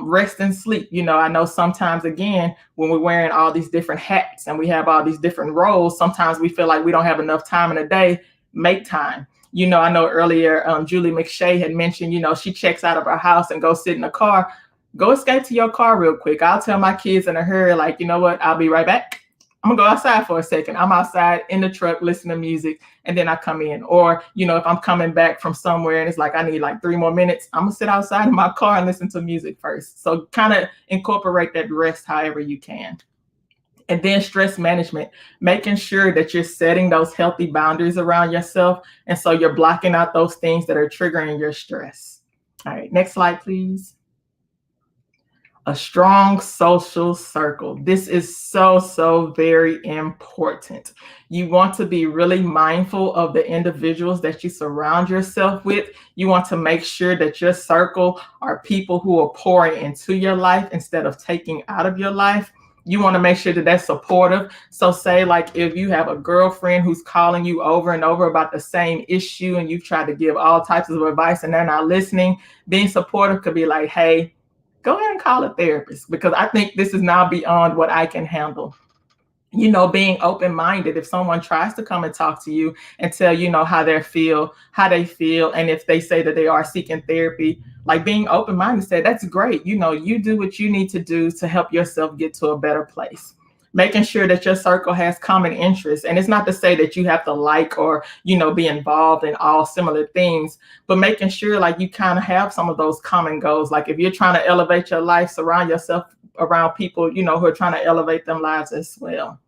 Speaker 3: Rest and sleep. I know sometimes, again, when we're wearing all these different hats and we have all these different roles, sometimes we feel like we don't have enough time in a day. Make time. I know earlier, Julie McShay had mentioned, she checks out of her house and goes sit in the car. Go escape to your car real quick. I'll tell my kids in a hurry, like, you know what, I'll be right back. I'm gonna go outside for a second. I'm outside in the truck, listening to music, and then I come in. Or, if I'm coming back from somewhere and it's like, I need like 3 more minutes, I'm gonna sit outside in my car and listen to music first. So kind of incorporate that rest however you can. And then stress management, making sure that you're setting those healthy boundaries around yourself. And so you're blocking out those things that are triggering your stress. All right, next slide, please. A strong social circle. This is so very important. You want to be really mindful of the individuals that you surround yourself with. You want to make sure that your circle are people who are pouring into your life instead of taking out of your life. You want to make sure that that's supportive. So say like if you have a girlfriend who's calling you over and over about the same issue and you've tried to give all types of advice and they're not listening, being supportive could be like, hey, go ahead and call a therapist because I think this is now beyond what I can handle. being open-minded. If someone tries to come and talk to you and tell how they feel, and if they say that they are seeking therapy, like being open-minded, say that's great. You do what you need to do to help yourself get to a better place. Making sure that your circle has common interests. And it's not to say that you have to like or, be involved in all similar things, but making sure like you kind of have some of those common goals. Like if you're trying to elevate your life, surround yourself around people, who are trying to elevate them lives as well.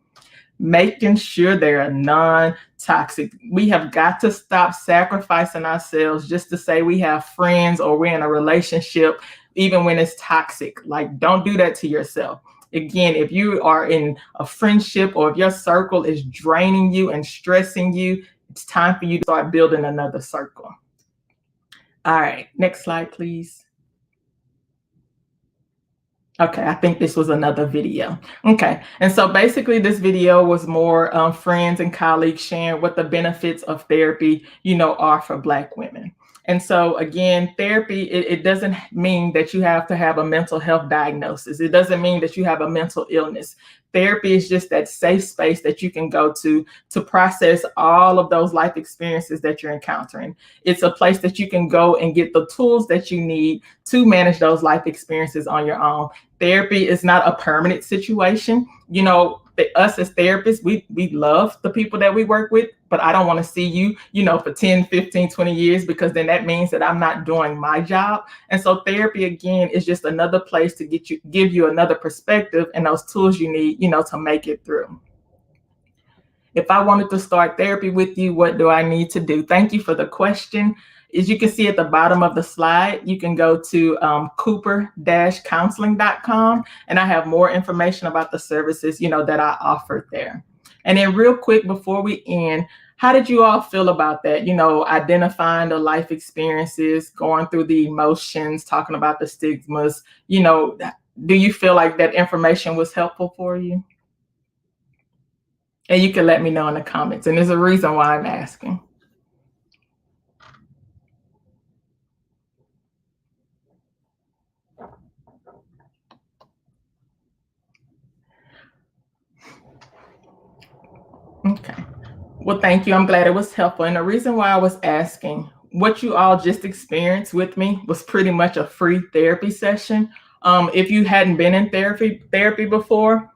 Speaker 3: Making sure they are non-toxic. We have got to stop sacrificing ourselves just to say we have friends or we're in a relationship, even when it's toxic. Like, don't do that to yourself. Again, if you are in a friendship or if your circle is draining you and stressing you, it's time for you to start building another circle. All right, next slide, please. Okay, I think this was another video. Okay, and so basically this video was more friends and colleagues sharing what the benefits of therapy, are for Black women. And so again, therapy, it doesn't mean that you have to have a mental health diagnosis. It doesn't mean that you have a mental illness. Therapy is just that safe space that you can go to process all of those life experiences that you're encountering. It's a place that you can go and get the tools that you need to manage those life experiences on your own. Therapy is not a permanent situation. Us as therapists, we love the people that we work with, but I don't want to see you, for 10, 15, 20 years, because then that means that I'm not doing my job. And so therapy, again, is just another place to give you another perspective and those tools you need, to make it through. If I wanted to start therapy with you, what do I need to do? Thank you for the question. As you can see at the bottom of the slide, you can go to cooper-counseling.com, and I have more information about the services, that I offer there. And then real quick before we end, how did you all feel about that? Identifying the life experiences, going through the emotions, talking about the stigmas, do you feel like that information was helpful for you? And you can let me know in the comments. And there's a reason why I'm asking. Okay. Well, thank you. I'm glad it was helpful. And the reason why I was asking, what you all just experienced with me was pretty much a free therapy session. If you hadn't been in therapy before,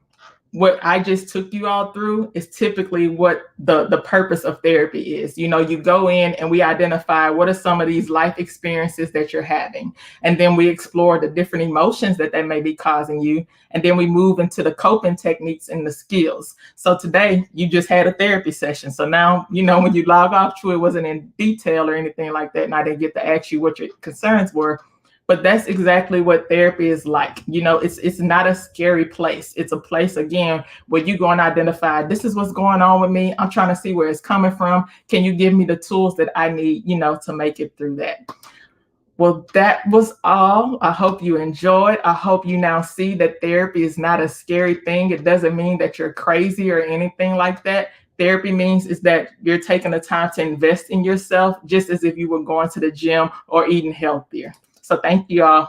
Speaker 3: what I just took you all through is typically what the purpose of therapy is. You go in and we identify what are some of these life experiences that you're having. And then we explore the different emotions that may be causing you. And then we move into the coping techniques and the skills. So today you just had a therapy session. So now, when you log off, true, it wasn't in detail or anything like that. And I didn't get to ask you what your concerns were. But that's exactly what therapy is like. It's not a scary place. It's a place, again, where you go and identify, this is what's going on with me. I'm trying to see where it's coming from. Can you give me the tools that I need, to make it through that? Well, that was all. I hope you enjoyed. I hope you now see that therapy is not a scary thing. It doesn't mean that you're crazy or anything like that. Therapy means is that you're taking the time to invest in yourself, just as if you were going to the gym or eating healthier. So thank you all.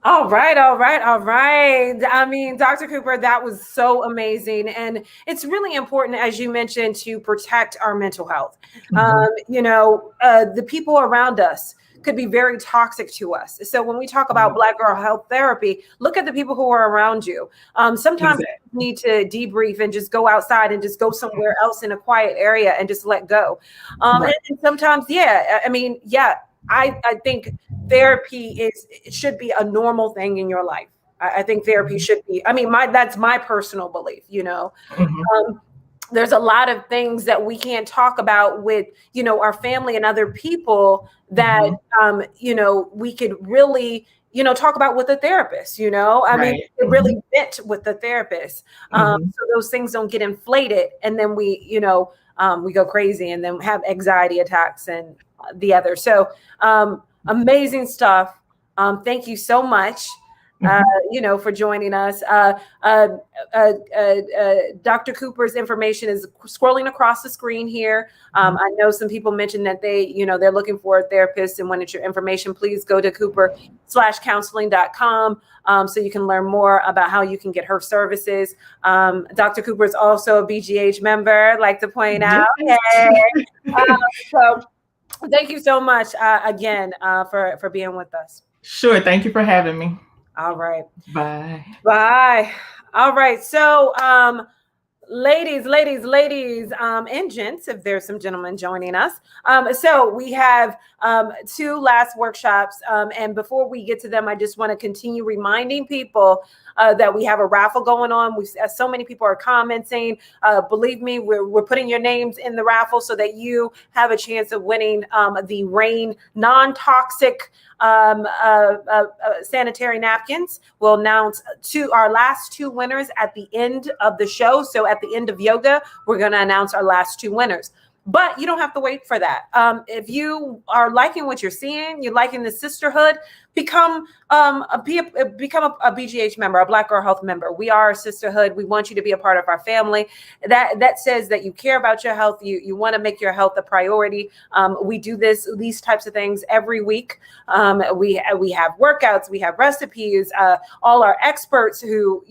Speaker 1: All right. I mean, Dr. Cooper, that was so amazing. And it's really important, as you mentioned, to protect our mental health. The people around us could be very toxic to us. So when we talk about Black Girl Health Therapy, look at the people who are around you. Sometimes you need to debrief and just go outside and just go somewhere else in a quiet area and just let go. And sometimes, I think therapy should be a normal thing in your life. I think therapy should be, that's my personal belief, there's a lot of things that we can't talk about with, our family and other people that, we could really, talk about with a therapist, it really fit with the therapist. So those things don't get inflated. And then we go crazy and then have anxiety attacks and the other. So amazing stuff. Thank you so much. for joining us. Dr. Cooper's information is scrolling across the screen here. I know some people mentioned that they're looking for a therapist and wanted your information. Please go to cooper/counseling.com so you can learn more about how you can get her services. Dr. Cooper is also a BGH member, I'd like to point out. So thank you so much again for being with us.
Speaker 3: Sure. Thank you for having me.
Speaker 1: All right.
Speaker 3: Bye.
Speaker 1: Bye. All right. So, ladies, and gents, if there's some gentlemen joining us. So we have 2 last workshops. And before we get to them, I just want to continue reminding people that we have a raffle going on. So many people are commenting. Believe me, we're putting your names in the raffle so that you have a chance of winning the Rain non-toxic sanitary napkins. We'll announce our last 2 winners at the end of the show. So at the end of yoga, we're going to announce our last 2 winners. But you don't have to wait for that. If you are liking what you're seeing, you're liking the sisterhood, become a BGH member, a Black Girl Health member. We are a sisterhood. We want you to be a part of our family. That says that you care about your health. You want to make your health a priority. We do these types of things every week. We have workouts, we have recipes, all our experts who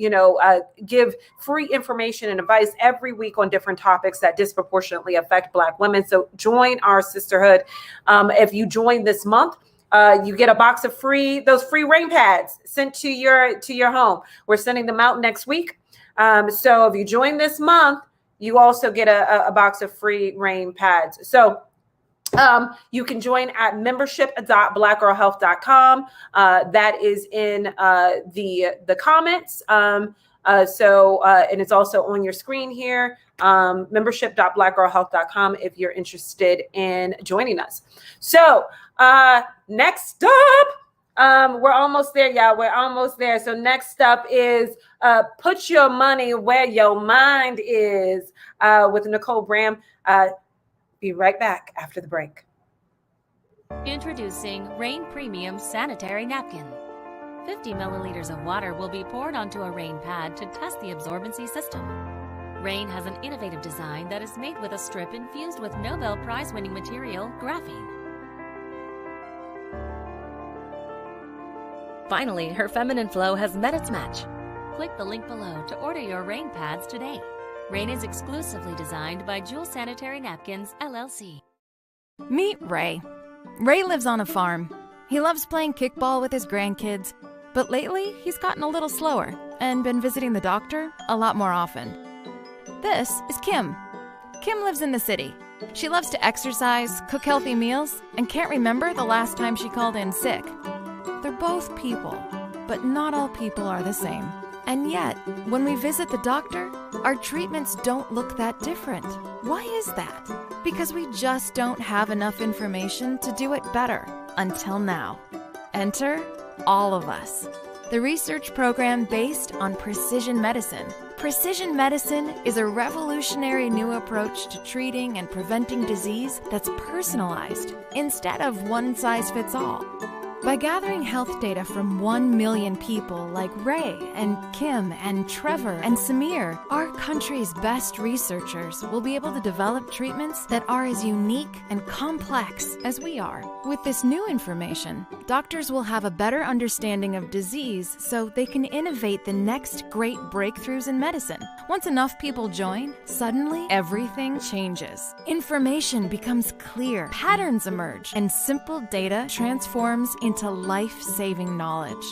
Speaker 1: give free information and advice every week on different topics that disproportionately affect Black women. So join our sisterhood. If you join this month, you get a box of those free rain pads sent to your home. We're sending them out next week. So if you join this month, you also get a box of free rain pads. So you can join at membership.blackgirlhealth.com. That is in the comments. And it's also on your screen here. Membership.blackgirlhealth.com if you're interested in joining us. So next up, we're almost there, y'all. We're almost there. So next up is Put Your Money Where Your Mind Is with Nicole Bram. Be right back after the break.
Speaker 6: Introducing Rain Premium Sanitary Napkin. 50 milliliters of water will be poured onto a rain pad to test the absorbency system. Rain has an innovative design that is made with a strip infused with Nobel Prize-winning material, graphene. Finally, her feminine flow has met its match. Click the link below to order your Rain pads today. Rain is exclusively designed by Jewel Sanitary Napkins, LLC.
Speaker 15: Meet Ray. Ray lives on a farm. He loves playing kickball with his grandkids, but lately he's gotten a little slower and been visiting the doctor a lot more often. This is Kim. Kim lives in the city. She loves to exercise, cook healthy meals, and can't remember the last time she called in sick. They're both people, but not all people are the same. And yet, when we visit the doctor, our treatments don't look that different. Why is that? Because we just don't have enough information to do it better until now. Enter all of us. The research program based on precision medicine. Precision medicine is a revolutionary new approach to treating and preventing disease that's personalized instead of one size fits all. By gathering health data from 1 million people like Ray and Kim and Trevor and Samir, our country's best researchers will be able to develop treatments that are as unique and complex as we are. With this new information, doctors will have a better understanding of disease so they can innovate the next great breakthroughs in medicine. Once enough people join, suddenly everything changes. Information becomes clear, patterns emerge, and simple data transforms into life-saving knowledge.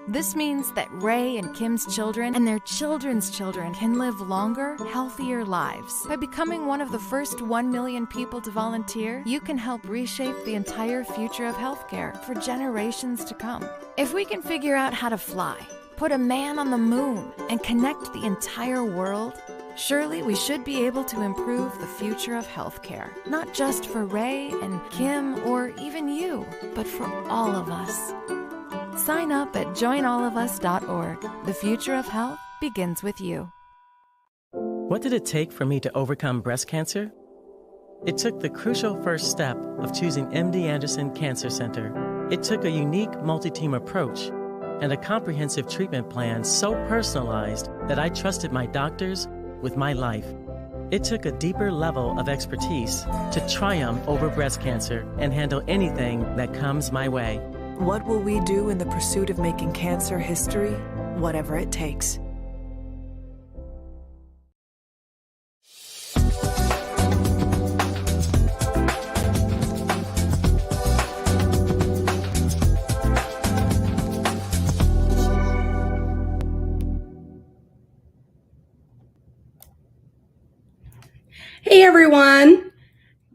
Speaker 15: This means that Ray and Kim's children and their children's children can live longer, healthier lives. By becoming one of the first 1 million people to volunteer, you can help reshape the entire future of healthcare for generations to come. If we can figure out how to fly, put a man on the moon, and connect the entire world, surely we should be able to improve the future of healthcare. Not just for Ray and Kim or even you, but for all of us. Sign up at joinallofus.org. The future of health begins with you.
Speaker 10: What did it take for me to overcome breast cancer? It took the crucial first step of choosing MD Anderson Cancer Center. It took a unique multi-team approach and a comprehensive treatment plan so personalized that I trusted my doctors with my life. It took a deeper level of expertise to triumph over breast cancer and handle anything that comes my way.
Speaker 8: What will we do in the pursuit of making cancer history? Whatever it takes.
Speaker 19: Hey everyone,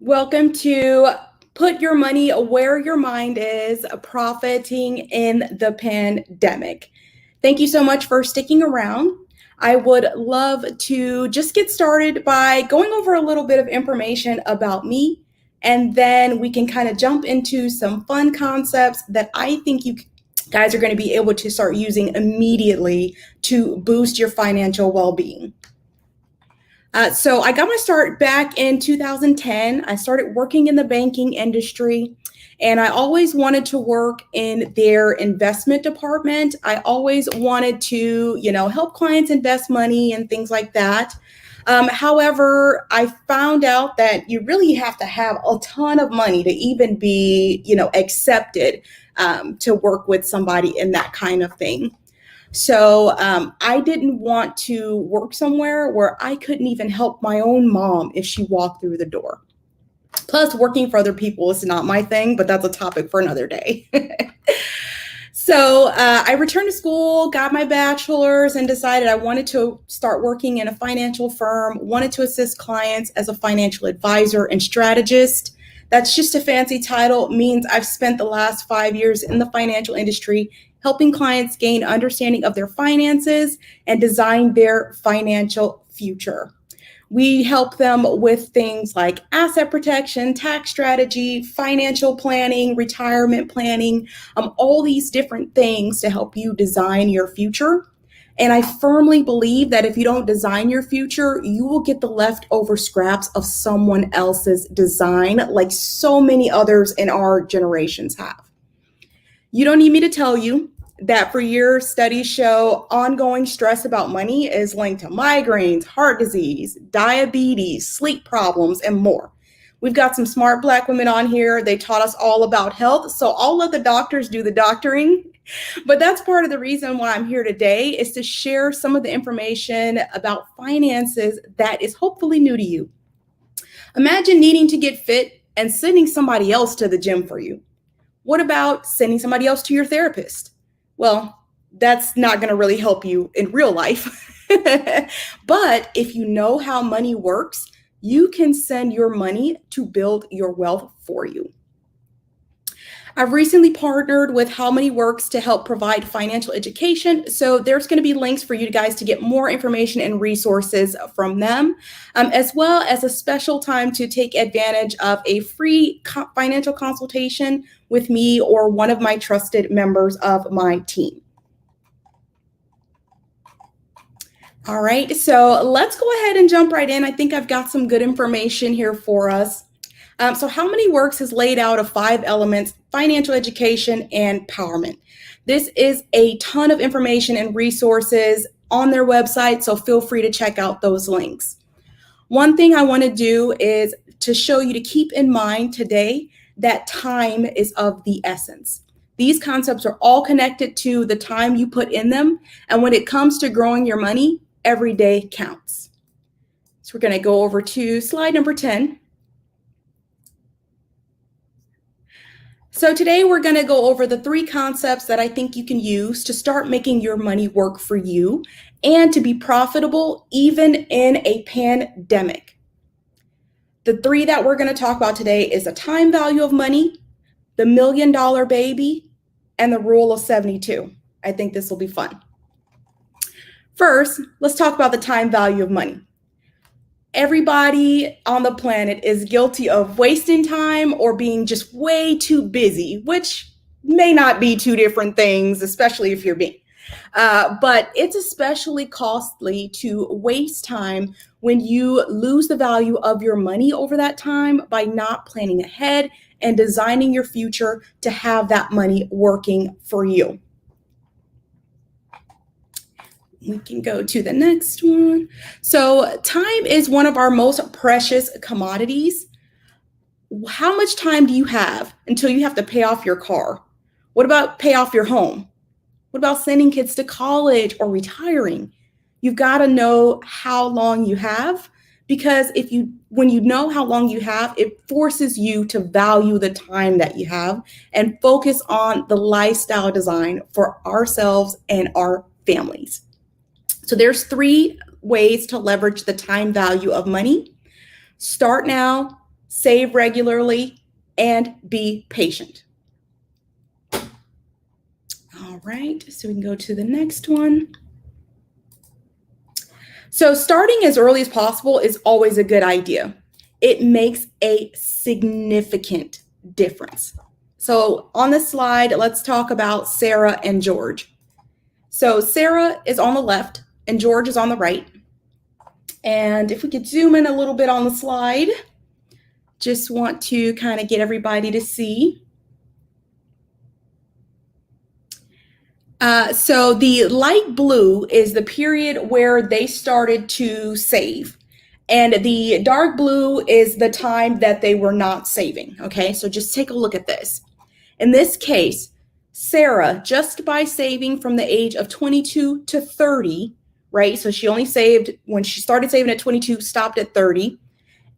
Speaker 19: welcome to Put Your Money Where Your Mind Is, Profiting in the Pandemic. Thank you so much for sticking around. I would love to just get started by going over a little bit of information about me, and then we can kind of jump into some fun concepts that I think you guys are going to be able to start using immediately to boost your financial well-being. So I got my start back in 2010. I started working in the banking industry, and I always wanted to work in their investment department. I always wanted to, help clients invest money and things like that. However, I found out that you really have to have a ton of money to even be, accepted to work with somebody in that kind of thing. So I didn't want to work somewhere where I couldn't even help my own mom if she walked through the door. Plus, working for other people is not my thing, but that's a topic for another day. So I returned to school, got my bachelor's, and decided I wanted to start working in a financial firm, wanted to assist clients as a financial advisor and strategist. That's just a fancy title. It means I've spent the last 5 years in the financial industry helping clients gain understanding of their finances and design their financial future. We help them with things like asset protection, tax strategy, financial planning, retirement planning, all these different things to help you design your future. And I firmly believe that if you don't design your future, you will get the leftover scraps of someone else's design, like so many others in our generations have. You don't need me to tell you that for years, studies show ongoing stress about money is linked to migraines, heart disease, diabetes, sleep problems, and more. We've got some smart Black women on here. They taught us all about health, so I'll let the doctors do the doctoring. But that's part of the reason why I'm here today, is to share some of the information about finances that is hopefully new to you. Imagine needing to get fit and sending somebody else to the gym for you. What about sending somebody else to your therapist? Well, that's not going to really help you in real life. But if you know how money works, you can send your money to build your wealth for you. I've recently partnered with How Money Works to help provide financial education. So there's going to be links for you guys to get more information and resources from them, as well as a special time to take advantage of a free financial consultation with me or one of my trusted members of my team. All right, so let's go ahead and jump right in. I think I've got some good information here for us. So How Money Works has laid out of 5 elements: financial education and empowerment. This is a ton of information and resources on their website, so feel free to check out those links. One thing I want to do is to show you to keep in mind today that time is of the essence. These concepts are all connected to the time you put in them, and when it comes to growing your money, every day counts. So we're going to go over to slide number 10. So today we're going to go over the 3 concepts that I think you can use to start making your money work for you and to be profitable even in a pandemic. The 3 that we're going to talk about today is the time value of money, the $1 million baby, and the rule of 72. I think this will be fun. First, let's talk about the time value of money. Everybody on the planet is guilty of wasting time or being just way too busy, which may not be 2 different things, especially if you're me. But it's especially costly to waste time when you lose the value of your money over that time by not planning ahead and designing your future to have that money working for you. We can go to the next one. So time is one of our most precious commodities. How much time do you have until you have to pay off your car? What about pay off your home? What about sending kids to college or retiring? You've got to know how long you have, because when you know how long you have, it forces you to value the time that you have and focus on the lifestyle design for ourselves and our families. So there's 3 ways to leverage the time value of money. Start now, save regularly, and be patient. All right, so we can go to the next one. So starting as early as possible is always a good idea. It makes a significant difference. So on this slide, let's talk about Sarah and George. So Sarah is on the left and George is on the right. And if we could zoom in a little bit on the slide, just want to kind of get everybody to see. So the light blue is the period where they started to save. And the dark blue is the time that they were not saving. Okay, so just take a look at this. In this case, Sarah, just by saving from the age of 22 to 30, right? So she only saved, when she started saving at 22, stopped at 30.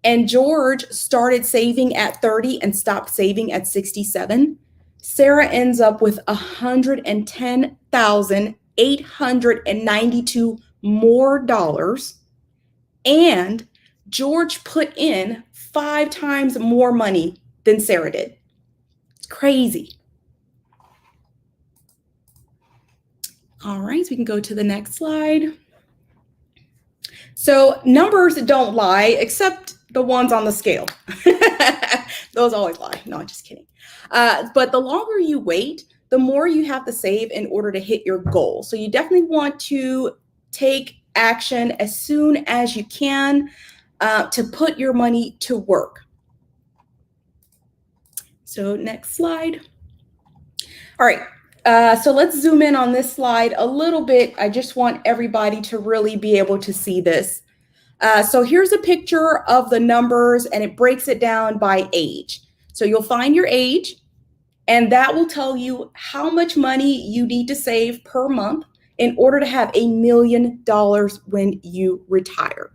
Speaker 19: And George started saving at 30 and stopped saving at 67. Sarah ends up with $110,892 more dollars. And George put in 5 times more money than Sarah did. It's crazy. All right, so we can go to the next slide. So numbers don't lie, except the ones on the scale. Those always lie. No, I'm just kidding. But the longer you wait, the more you have to save in order to hit your goal. So you definitely want to take action as soon as you can to put your money to work. So next slide. All right. So let's zoom in on this slide a little bit. I just want everybody to really be able to see this. So here's a picture of the numbers and it breaks it down by age. So you'll find your age and that will tell you how much money you need to save per month in order to have $1 million when you retire.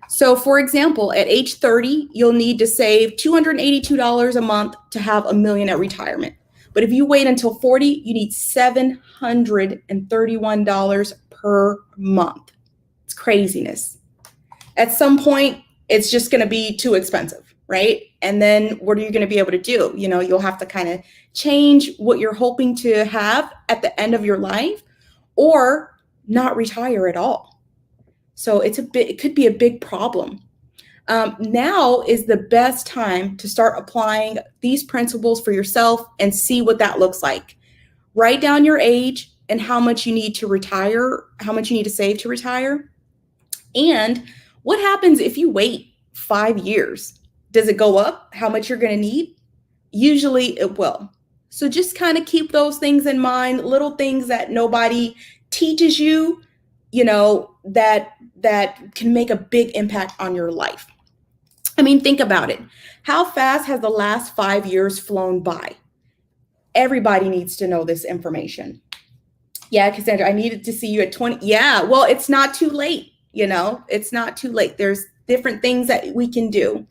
Speaker 19: So for example, at age 30, you'll need to save $282 a month to have $1 million at retirement. But if you wait until 40, you need $731 per month. It's craziness. At some point, it's just going to be too expensive, right? And then what are you going to be able to do? You know, you'll have to kind of change what you're hoping to have at the end of your life or not retire at all. So it could be a big problem. Now is the best time to start applying these principles for yourself and see what that looks like. Write down your age and how much you need to retire, how much you need to save to retire. And what happens if you wait 5 years? Does it go up? How much you're going to need? Usually it will. So just kind of keep those things in mind, little things that nobody teaches you, you know, that can make a big impact on your life. I mean, think about it. How fast has the last 5 years flown by? Everybody needs to know this information. Yeah, Cassandra, I needed to see you at 20. Yeah, well, it's not too late. You know, it's not too late. There's different things that we can do.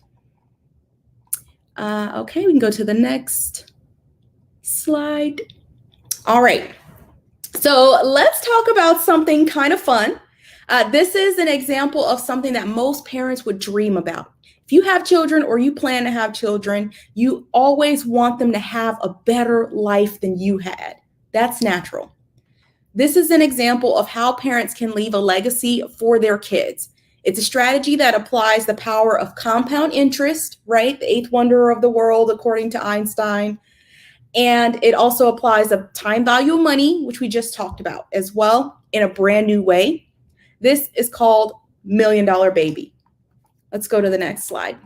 Speaker 19: Okay, we can go to the next slide. All right. So let's talk about something kind of fun. This is an example of something that most parents would dream about. If you have children or you plan to have children, you always want them to have a better life than you had. That's natural. This is an example of how parents can leave a legacy for their kids. It's a strategy that applies the power of compound interest, right? The 8th wonder of the world, according to Einstein. And it also applies a time value of money, which we just talked about as well, in a brand new way. This is called $1 Million Baby. Let's go to the next slide.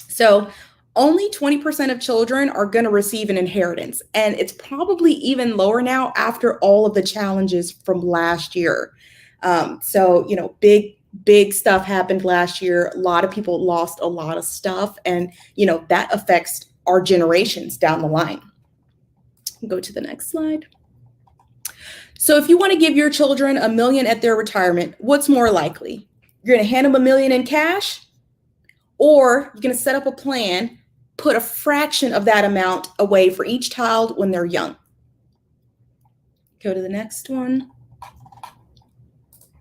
Speaker 19: So only 20% of children are going to receive an inheritance. And it's probably even lower now after all of the challenges from last year. So, big stuff happened last year. A lot of people lost a lot of stuff. And, that affects our generations down the line. Go to the next slide. So if you want to give your children $1 million at their retirement, what's more likely? You're going to hand them $1 million in cash, or you're going to set up a plan, put a fraction of that amount away for each child when they're young. Go to the next one.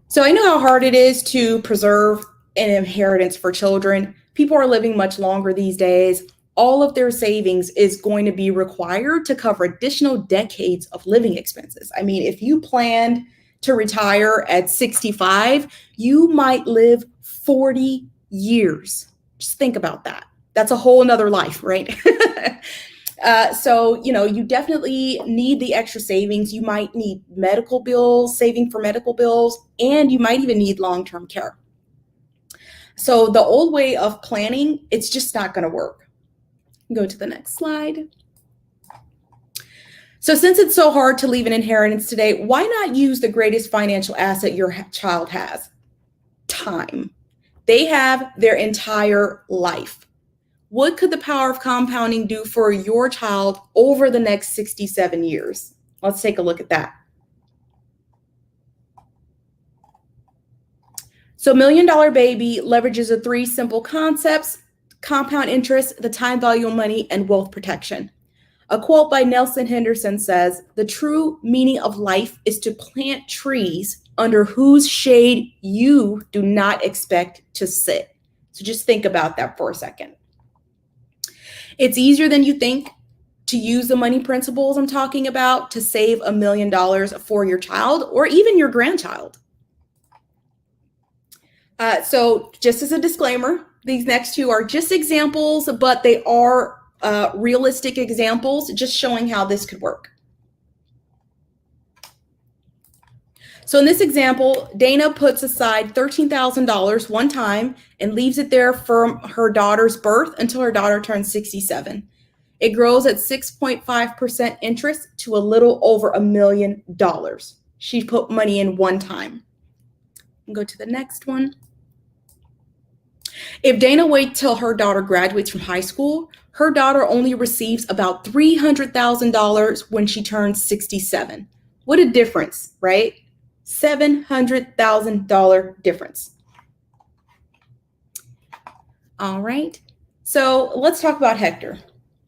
Speaker 19: So I know how hard it is to preserve an inheritance for children. People are living much longer these days. All of their savings is going to be required to cover additional decades of living expenses. I mean, if you planned to retire at 65, you might live 40 years. Just think about that. That's a whole nother life, right? So, you definitely need the extra savings. You might need medical bills, saving for medical bills, and you might even need long-term care. So the old way of planning, it's just not going to work. Go to the next slide. So since it's so hard to leave an inheritance today, why not use the greatest financial asset your child has? Time. They have their entire life. What could the power of compounding do for your child over the next 67 years? Let's take a look at that. So $1 Million Baby leverages the 3 simple concepts: compound interest, the time value of money, and wealth protection. A quote by Nelson Henderson says, "The true meaning of life is to plant trees under whose shade you do not expect to sit." So just think about that for a second. It's easier than you think to use the money principles I'm talking about to save $1 million for your child or even your grandchild. So just as a disclaimer, these next 2 are just examples, but they are realistic examples, just showing how this could work. So in this example, Dana puts aside $13,000 one time and leaves it there from her daughter's birth until her daughter turns 67. It grows at 6.5% interest to a little over $1 million. She put money in one time. Go to the next one. If Dana waits till her daughter graduates from high school, her daughter only receives about $300,000 when she turns 67. What a difference, right? $700,000 difference. All right. So let's talk about Hector.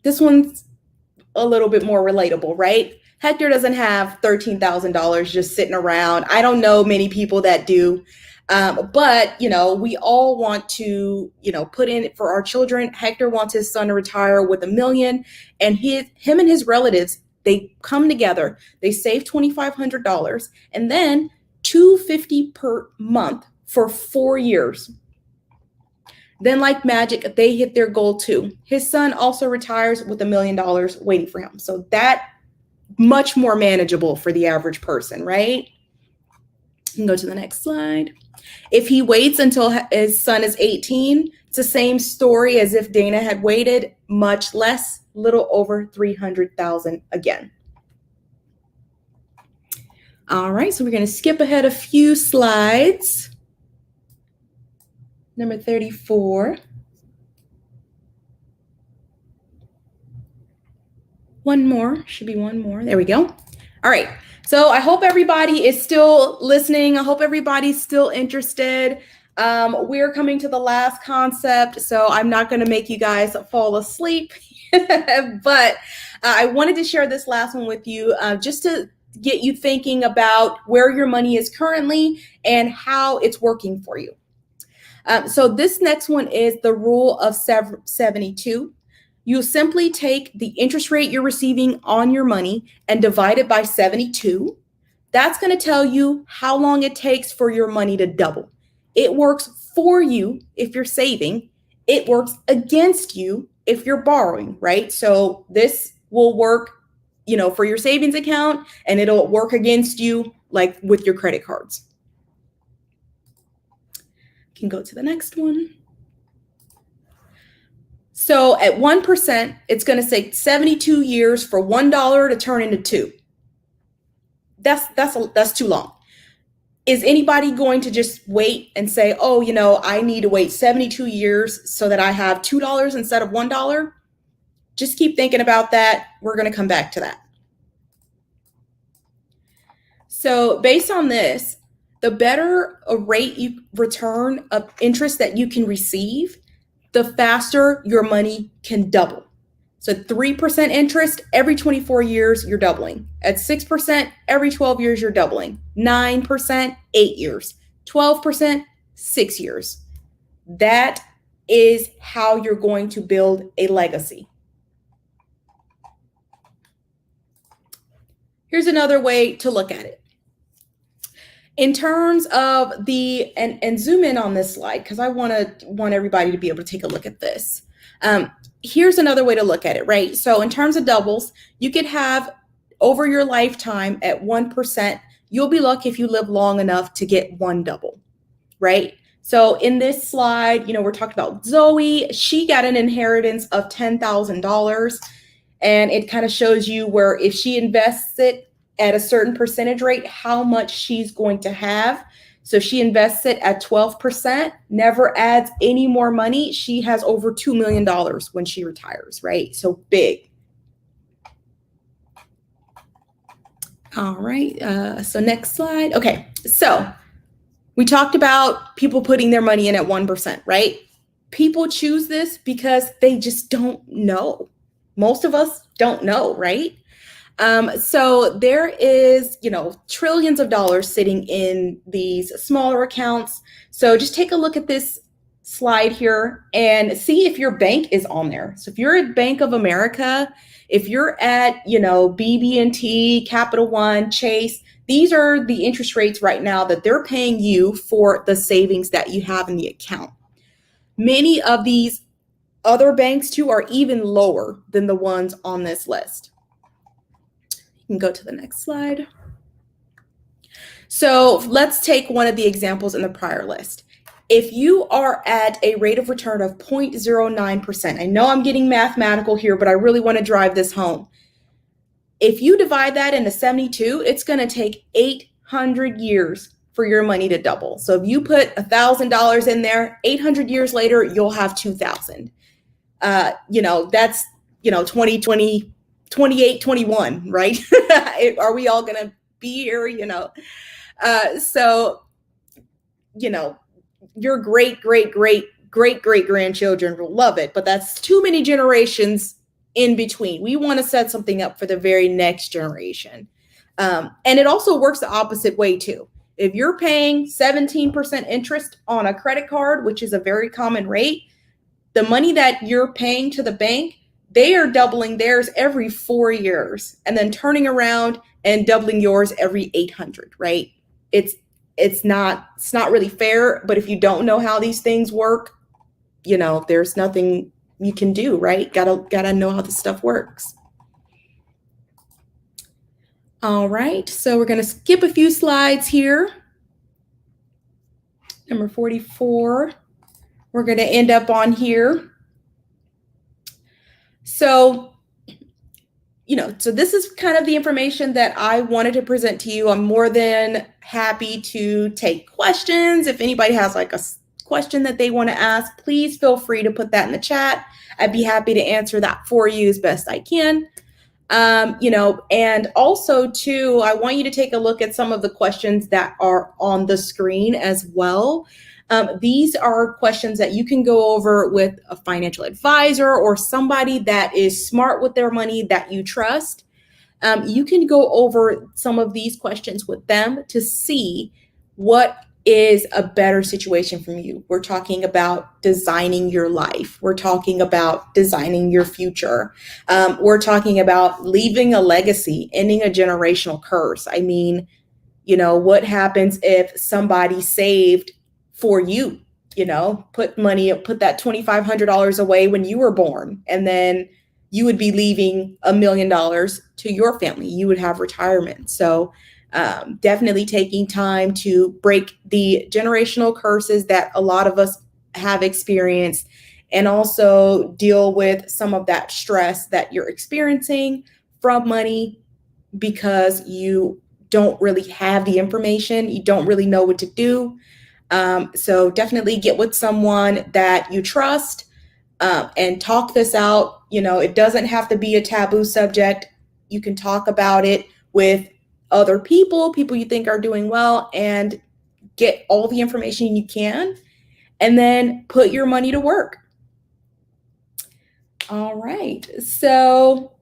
Speaker 19: This one's a little bit more relatable, right? Hector doesn't have $13,000 just sitting around. I don't know many people that do. But, we all want to, put in for our children. Hector wants his son to retire with $1 million, and him and his relatives, they come together, they save $2,500 and then $250 per month for 4 years. Then like magic, they hit their goal too. His son also retires with $1 million waiting for him. So that much more manageable for the average person, right? You can go to the next slide. If he waits until his son is 18, it's the same story as if Dana had waited, much less, little over $300,000 again. All right, so we're going to skip ahead a few slides. Number 34. One more, should be one more. There we go. All right. So I hope everybody is still listening. I hope everybody's still interested. We're coming to the last concept, so I'm not going to make you guys fall asleep. But I wanted to share this last one with you just to get you thinking about where your money is currently and how it's working for you. So this next one is the rule of 72. You simply take the interest rate you're receiving on your money and divide it by 72. That's going to tell you how long it takes for your money to double. It works for you if you're saving. It works against you if you're borrowing, right? So this will work, for your savings account, and it'll work against you like with your credit cards. You can go to the next one. So at 1%, it's going to take 72 years for $1 to turn into 2. That's too long. Is anybody going to just wait and say, oh, you know, I need to wait 72 years so that I have $2 instead of $1? Just keep thinking about that. We're going to come back to that. So based on this, the better a rate you return of interest that you can receive, the faster your money can double. So 3% interest every 24 years, you're doubling. At 6%, every 12 years, you're doubling. 9%, 8 years. 12%, 6 years. That is how you're going to build a legacy. Here's another way to look at it. In terms of the, and zoom in on this slide, because I want everybody to be able to take a look at this. Here's another way to look at it, right? So in terms of doubles, you could have over your lifetime at 1%, you'll be lucky if you live long enough to get 1 double, right? So in this slide, you know, we're talking about Zoe. She got an inheritance of $10,000, and it kind of shows you where if she invests it at a certain percentage rate, how much she's going to have. So she invests it at 12%, never adds any more money. She has over $2 million when she retires, right? So big. All right, so next slide. Okay, so we talked about people putting their money in at 1%, right? People choose this because they just don't know. Most of us don't know, right? So there is, you know, trillions of dollars sitting in these smaller accounts. So just take a look at this slide here and see if your bank is on there. So if you're at Bank of America, if you're at, you know, BB&T, Capital One, Chase, these are the interest rates right now that they're paying you for the savings that you have in the account. Many of these other banks too are even lower than the ones on this list. You can go to the next slide. So let's take one of the examples in the prior list. If you are at a rate of return of 0.09%, I know I'm getting mathematical here, but I really want to drive this home. If you divide that into 72, it's going to take 800 years for your money to double. So if you put $1,000 in there, 800 years later, you'll have 2,000. You know, that's, you know, 2020, 28, 21, right? Are we all going to be here, you know? So, you know, your great grandchildren will love it, but that's too many generations in between. We want to set something up for the very next generation. And it also works the opposite way too. If you're paying 17% interest on a credit card, which is a very common rate, the money that you're paying to the bank, they are doubling theirs every 4 years and then turning around and doubling yours every 800, right? It's not really fair, but if you don't know how these things work, you know, there's nothing you can do, right? Gotta know how this stuff works. All right, so we're gonna skip a few slides here. Number 44, we're gonna end up on here. So, you know, so this is kind of the information that I wanted to present to you. I'm more than happy to take questions. If anybody has like a question that they want to ask, please feel free to put that in the chat. I'd be happy to answer that for you as best I can. You know, and also too, I want you to take a look at some of the questions that are on the screen as well. These are questions that you can go over with a financial advisor or somebody that is smart with their money that you trust. You can go over some of these questions with them to see what is a better situation for you. We're talking about designing your life. We're talking about designing your future. We're talking about leaving a legacy, ending a generational curse. I mean, you know, what happens if somebody saved for you, you know, put that $2,500 away when you were born, and then you would be leaving $1 million to your family. You would have retirement. So definitely taking time to break the generational curses that a lot of us have experienced and also deal with some of that stress that you're experiencing from money because you don't really have the information, you don't really know what to do. So definitely get with someone that you trust and talk this out. You know, it doesn't have to be a taboo subject. You can talk about it with other people you think are doing well, and get all the information you can, and then put your money to work. All right. So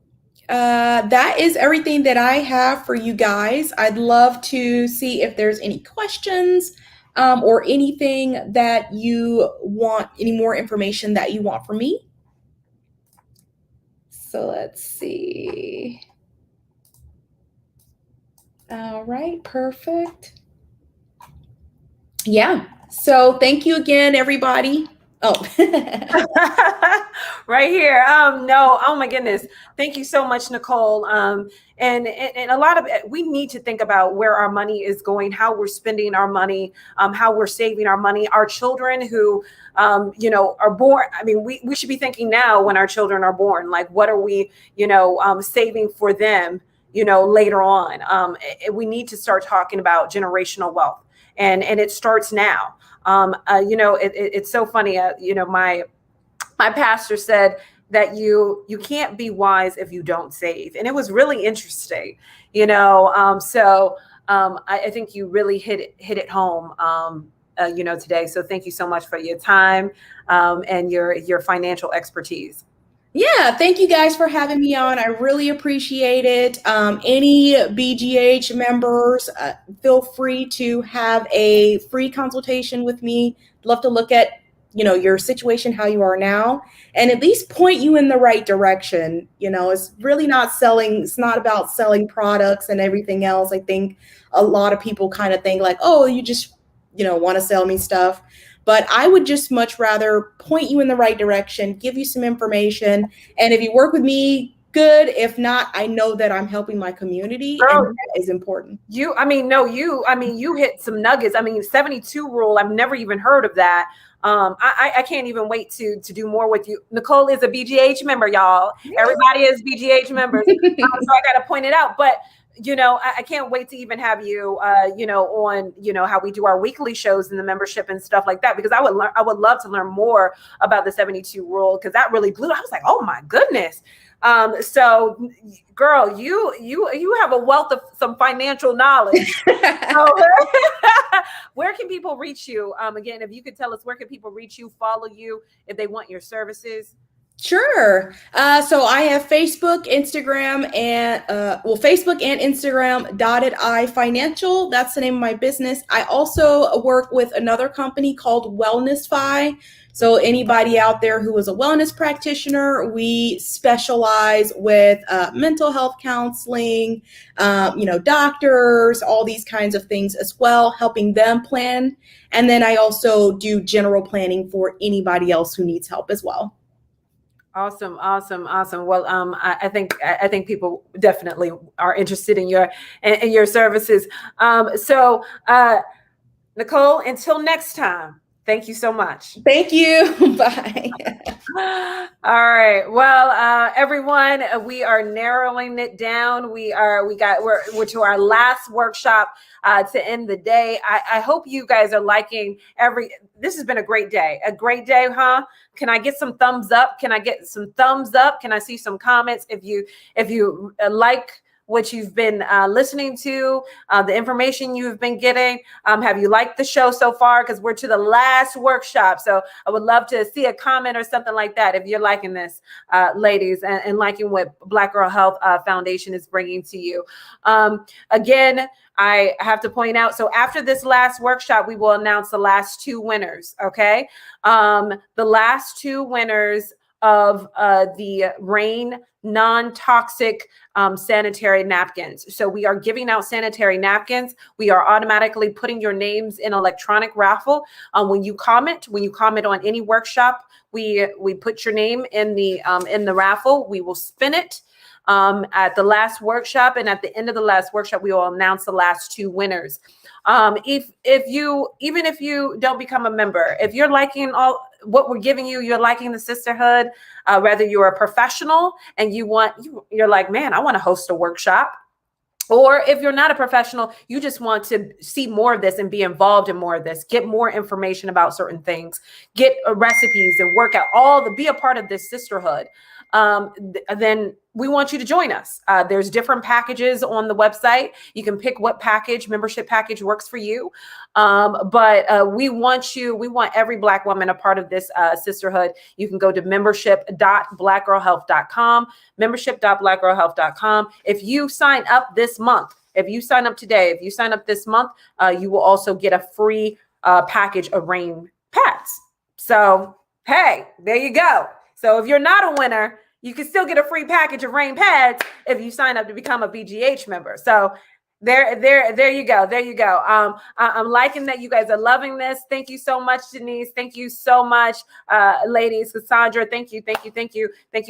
Speaker 19: that is everything that I have for you guys. I'd love to see if there's any questions or anything that you want, any more information that you want from me. So let's see. All right, perfect. Yeah. So thank you again, everybody. Oh,
Speaker 1: right here. No, oh my goodness. Thank you so much, Nicole. And a lot of it, we need to think about where our money is going, how we're spending our money, how we're saving our money. Our children who, you know, are born. I mean, we should be thinking now when our children are born, like, what are we, you know, saving for them, you know, later on. We need to start talking about generational wealth, and it starts now. You know, it's so funny. You know, my pastor said that you can't be wise if you don't save, and it was really interesting. You know, so I think you really hit it home. You know, today. So thank you so much for your time and your financial expertise.
Speaker 19: Yeah, thank you guys for having me on. I really appreciate it. Any BGH members, feel free to have a free consultation with me. Love to look at, you know, your situation, how you are now, and at least point you in the right direction. You know, it's really not selling. It's not about selling products and everything else. I think a lot of people kind of think like, oh, you just, you know, want to sell me stuff. But I would just much rather point you in the right direction, give you some information. And if you work with me, good. If not, I know that I'm helping my community.
Speaker 1: Girl,
Speaker 19: and that is important.
Speaker 1: You hit some nuggets. I mean, 72 rule. I've never even heard of that. I can't even wait to do more with you. Nicole is a BGH member, y'all. Everybody is BGH members. So I got to point it out. But you know, I can't wait to even have you, you know, on, you know, how we do our weekly shows in the membership and stuff like that, because I would love to learn more about the 72 rule, because that really blew. I was like, oh my goodness. So girl, you have a wealth of some financial knowledge. So, where can people reach you? Again, if you could tell us, where can people reach you, follow you if they want your services?
Speaker 19: Sure. So I have Facebook, Instagram, and Facebook and Instagram, Dotted Eye Financial. That's the name of my business. I also work with another company called WellnessFi. So anybody out there who is a wellness practitioner, we specialize with mental health counseling, you know, doctors, all these kinds of things as well, helping them plan. And then I also do general planning for anybody else who needs help as well.
Speaker 1: Awesome. Well, I think people definitely are interested in your services. So, Nicole, until next time, thank you so much.
Speaker 19: Thank you. Bye.
Speaker 1: All right. Well, everyone, we are narrowing it down. We're to our last workshop to end the day. I hope you guys are liking this has been a great day, huh? Can I get some thumbs up? Can I get some thumbs up? Can I see some comments? If you like what you've been listening to, the information you've been getting. Have you liked the show so far? Because we're to the last workshop. So I would love to see a comment or something like that if you're liking this, ladies, and liking what Black Girl Health Foundation is bringing to you. Again, I have to point out, so after this last workshop, we will announce the last two winners, okay? The last two winners of the RAIN non-toxic sanitary napkins. So we are giving out sanitary napkins. We are automatically putting your names in electronic raffle. When you comment on any workshop, we put your name in the raffle. We will spin it at the last workshop, and at the end of the last workshop, we will announce the last two winners. Even if you don't become a member, if you're liking what we're giving you, you're liking the sisterhood, whether you're a professional and you're like, man, I want to host a workshop. Or if you're not a professional, you just want to see more of this and be involved in more of this, get more information about certain things, get recipes and work out, be a part of this sisterhood. Then we want you to join us. There's different packages on the website. You can pick what membership package works for you. But we want every Black woman a part of this sisterhood. You can go to membership.blackgirlhealth.com, membership.blackgirlhealth.com. If you sign up this month, if you sign up today, if you sign up this month, you will also get a free package of rain pads. So, hey, there you go. So if you're not a winner, you can still get a free package of rain pads if you sign up to become a BGH member. So there you go. There you go. I'm liking that you guys are loving this. Thank you so much, Denise. Thank you so much, ladies. Cassandra, thank you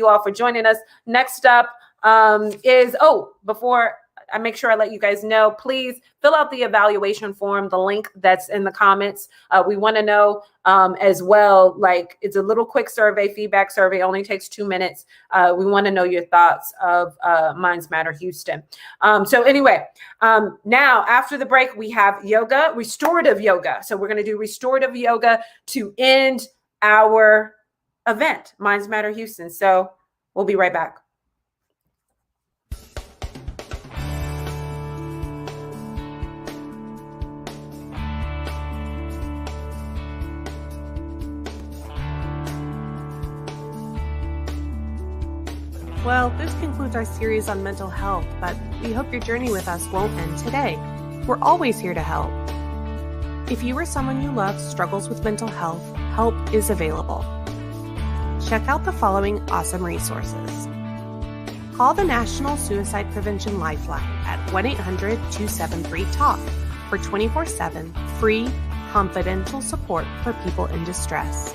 Speaker 1: all for joining us. Next up before I make sure I let you guys know, please fill out the evaluation form, the link that's in the comments. We want to know as well, like it's a little quick survey, feedback survey, only takes 2 minutes. We want to know your thoughts of Minds Matter Houston. So anyway, now after the break, we have yoga, restorative yoga. So we're going to do restorative yoga to end our event, Minds Matter Houston. So we'll be right back.
Speaker 7: Well, this concludes our series on mental health, but we hope your journey with us won't end today. We're always here to help. If you or someone you love struggles with mental health, help is available. Check out the following awesome resources. Call the National Suicide Prevention Lifeline at 1-800-273-TALK for 24/7 free, confidential support for people in distress.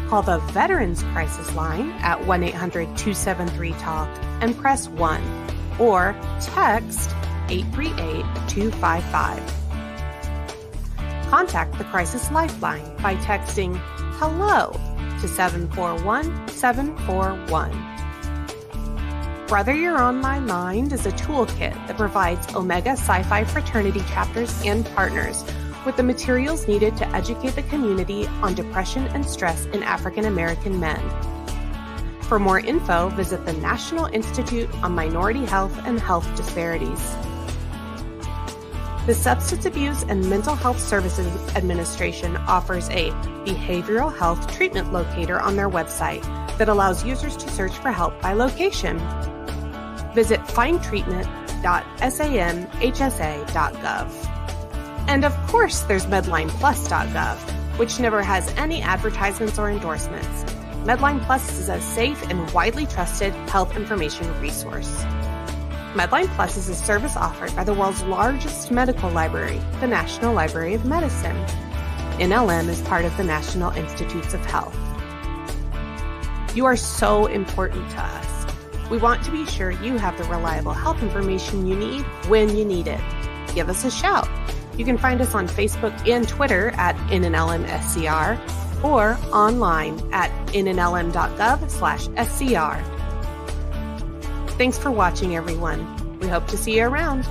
Speaker 7: Call the Veterans Crisis Line at 1-800-273-TALK and press 1 or text 838-255. Contact the Crisis Lifeline by texting HELLO to 741-741. Brother Your Online Mind is a toolkit that provides Omega Sci-Fi fraternity chapters and partners with the materials needed to educate the community on depression and stress in African American men. For more info, visit the National Institute on Minority Health and Health Disparities. The Substance Abuse and Mental Health Services Administration offers a behavioral health treatment locator on their website that allows users to search for help by location. Visit findtreatment.samhsa.gov. And of course, there's MedlinePlus.gov, which never has any advertisements or endorsements. Medline Plus is a safe and widely trusted health information resource. Medline Plus is a service offered by the world's largest medical library, the National Library of Medicine. NLM is part of the National Institutes of Health. You are so important to us. We want to be sure you have the reliable health information you need when you need it. Give us a shout. You can find us on Facebook and Twitter at NNLMSCR or online at nnlm.gov/SCR. Thanks for watching, everyone. We hope to see you around.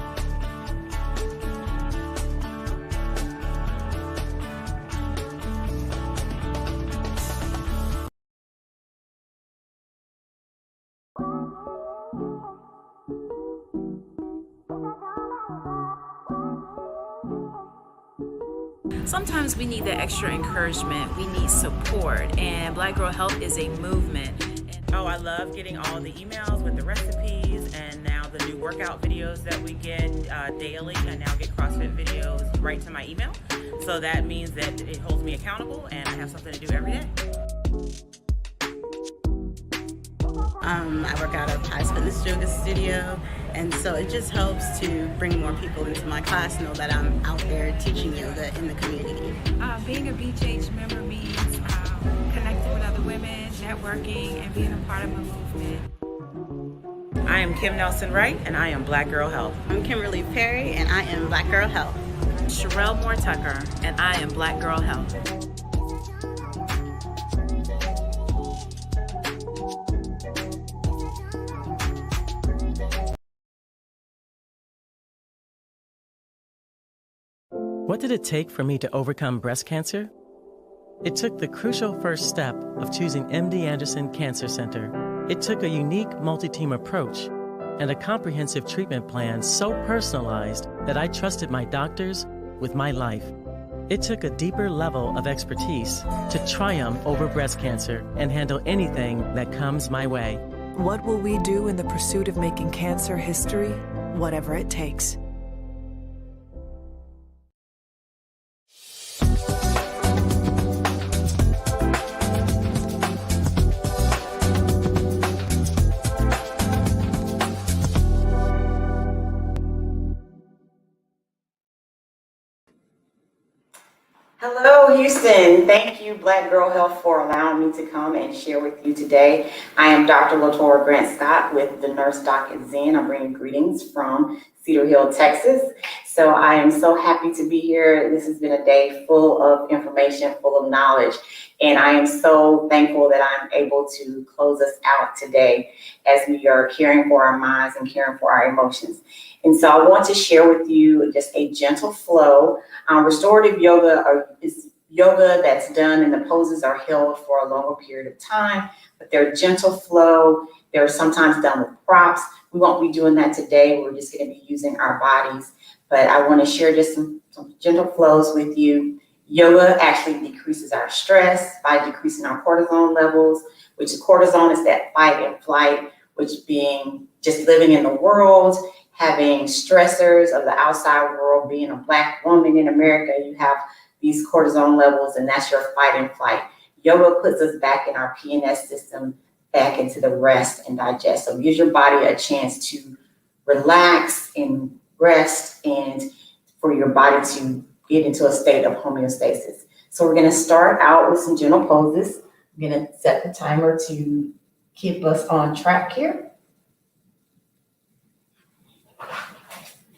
Speaker 11: Sometimes we need that extra encouragement. We need support, and Black Girl Health is a movement.
Speaker 3: Oh, I love getting all the emails with the recipes and now the new workout videos that we get daily. I now get CrossFit videos right to my email. So that means that it holds me accountable and I have something to do every day.
Speaker 12: I work out of High's Fitness Yoga Studio, and so it just helps to bring more people into my class, know that I'm out there teaching yoga in the community.
Speaker 13: Being a BGH member means connecting with other women, networking, and being a part of a movement.
Speaker 3: I am Kim Nelson Wright, and I am Black Girl Health.
Speaker 12: I'm Kimberly Perry, and I am Black Girl Health.
Speaker 11: Sherelle Moore Tucker, and I am Black Girl Health.
Speaker 10: What did it take for me to overcome breast cancer? It took the crucial first step of choosing MD Anderson Cancer Center. It took a unique multi-team approach and a comprehensive treatment plan so personalized that I trusted my doctors with my life. It took a deeper level of expertise to triumph over breast cancer and handle anything that comes my way.
Speaker 8: What will we do in the pursuit of making cancer history? Whatever it takes.
Speaker 20: Hello, Houston. Thank you, Black Girl Health, for allowing me to come and share with you today. I am Dr. LaTora Grant Scott with the Nurse Doc at Zen. I'm bringing greetings from Cedar Hill, Texas. So I am so happy to be here. This has been a day full of information, full of knowledge, and I am so thankful that I'm able to close us out today as we are caring for our minds and caring for our emotions. And so I want to share with you just a gentle flow. Restorative yoga is yoga that's done and the poses are held for a longer period of time, but they're gentle flow. They're sometimes done with props. We won't be doing that today. We're just going to be using our bodies, but I want to share just some gentle flows with you. Yoga actually decreases our stress by decreasing our cortisol levels, which cortisol is that fight and flight, which being just living in the world, having stressors of the outside world, being a Black woman in America, you have these cortisol levels, and that's your fight and flight. Yoga puts us back in our PNS system, back into the rest and digest. So it gives your body a chance to relax and rest and for your body to get into a state of homeostasis. So we're gonna start out with some gentle poses. I'm gonna set the timer to keep us on track here.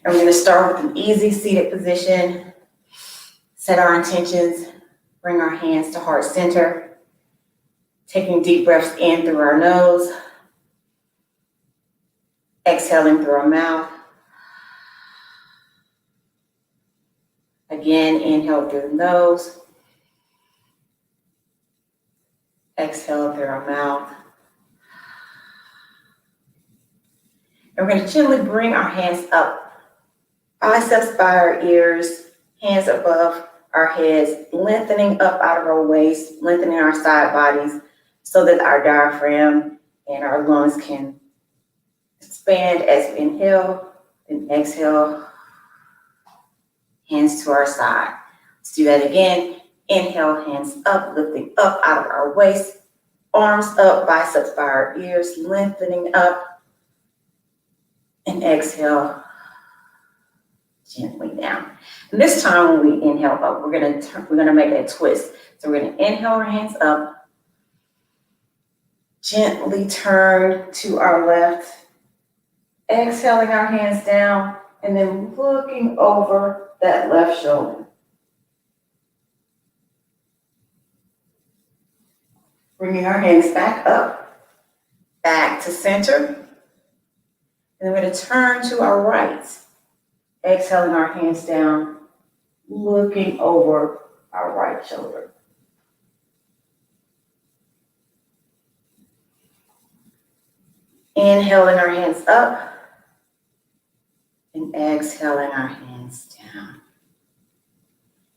Speaker 20: And we're going to start with an easy seated position, set our intentions, bring our hands to heart center, taking deep breaths in through our nose, exhaling through our mouth. Again, inhale through the nose, exhale through our mouth. And we're going to gently bring our hands up, biceps by our ears, hands above our heads, lengthening up out of our waist, lengthening our side bodies so that our diaphragm and our lungs can expand as we inhale and exhale, hands to our side. Let's do that again. Inhale, hands up, lifting up out of our waist, arms up, biceps by our ears, lengthening up, and exhale gently down. And this time when we inhale up, we're gonna make a twist. So we're gonna inhale our hands up, gently turn to our left, exhaling our hands down, and then looking over that left shoulder. Bringing our hands back up, back to center. And then we're gonna turn to our right. Exhaling our hands down, looking over our right shoulder. Inhaling our hands up and exhaling our hands down.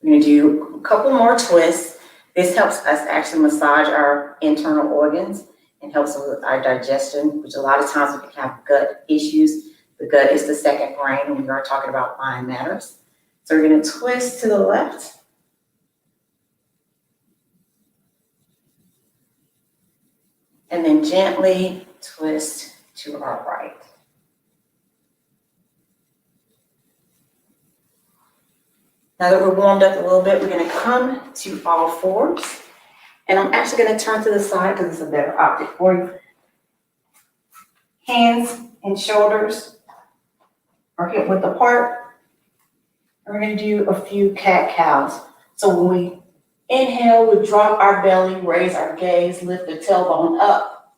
Speaker 20: We're going to do a couple more twists. This helps us actually massage our internal organs and helps with our digestion, which a lot of times we can have gut issues. The gut is the second brain when we are talking about mind matters. So we're going to twist to the left. And then gently twist to our right. Now that we're warmed up a little bit, we're going to come to all fours. And I'm actually going to turn to the side because it's a better optic for you. Hands and shoulders are hip width apart. And we're going to do a few cat-cows. So when we inhale, we drop our belly, raise our gaze, lift the tailbone up.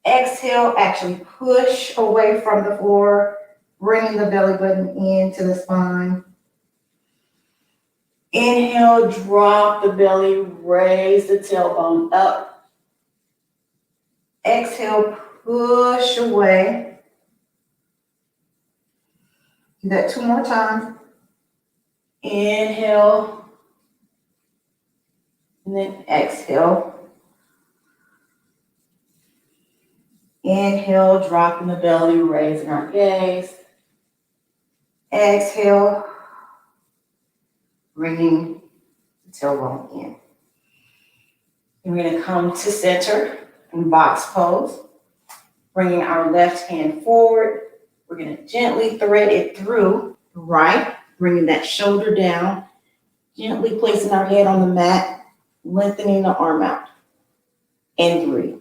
Speaker 20: Exhale, actually push away from the floor, bringing the belly button into the spine. Inhale, drop the belly, raise the tailbone up. Exhale, push away. Do that 2 more times. Inhale, and then exhale. Inhale, dropping the belly, raising our gaze. Exhale, bringing the tailbone in. And we're going to come to center in box pose, bringing our left hand forward. We're going to gently thread it through the right, bringing that shoulder down, gently placing our head on the mat, lengthening the arm out. And 3.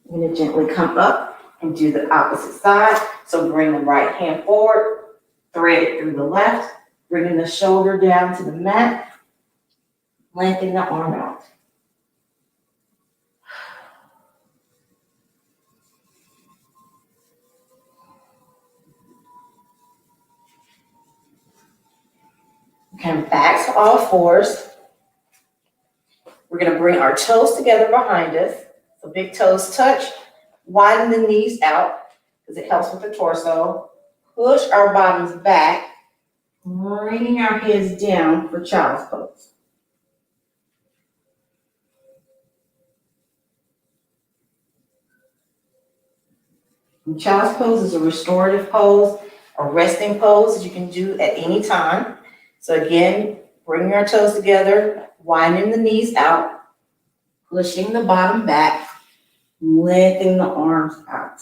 Speaker 20: I'm going to gently come up and do the opposite side. So bring the right hand forward, thread it through the left, bringing the shoulder down to the mat, lengthen the arm out. Come back to all fours. We're going to bring our toes together behind us. So big toes touch, widen the knees out because it helps with the torso. Push our bottoms back, bringing our heads down for child's pose. And child's pose is a restorative pose, a resting pose that you can do at any time. So again, bring our toes together, widening the knees out, pushing the bottom back, lengthening the arms out.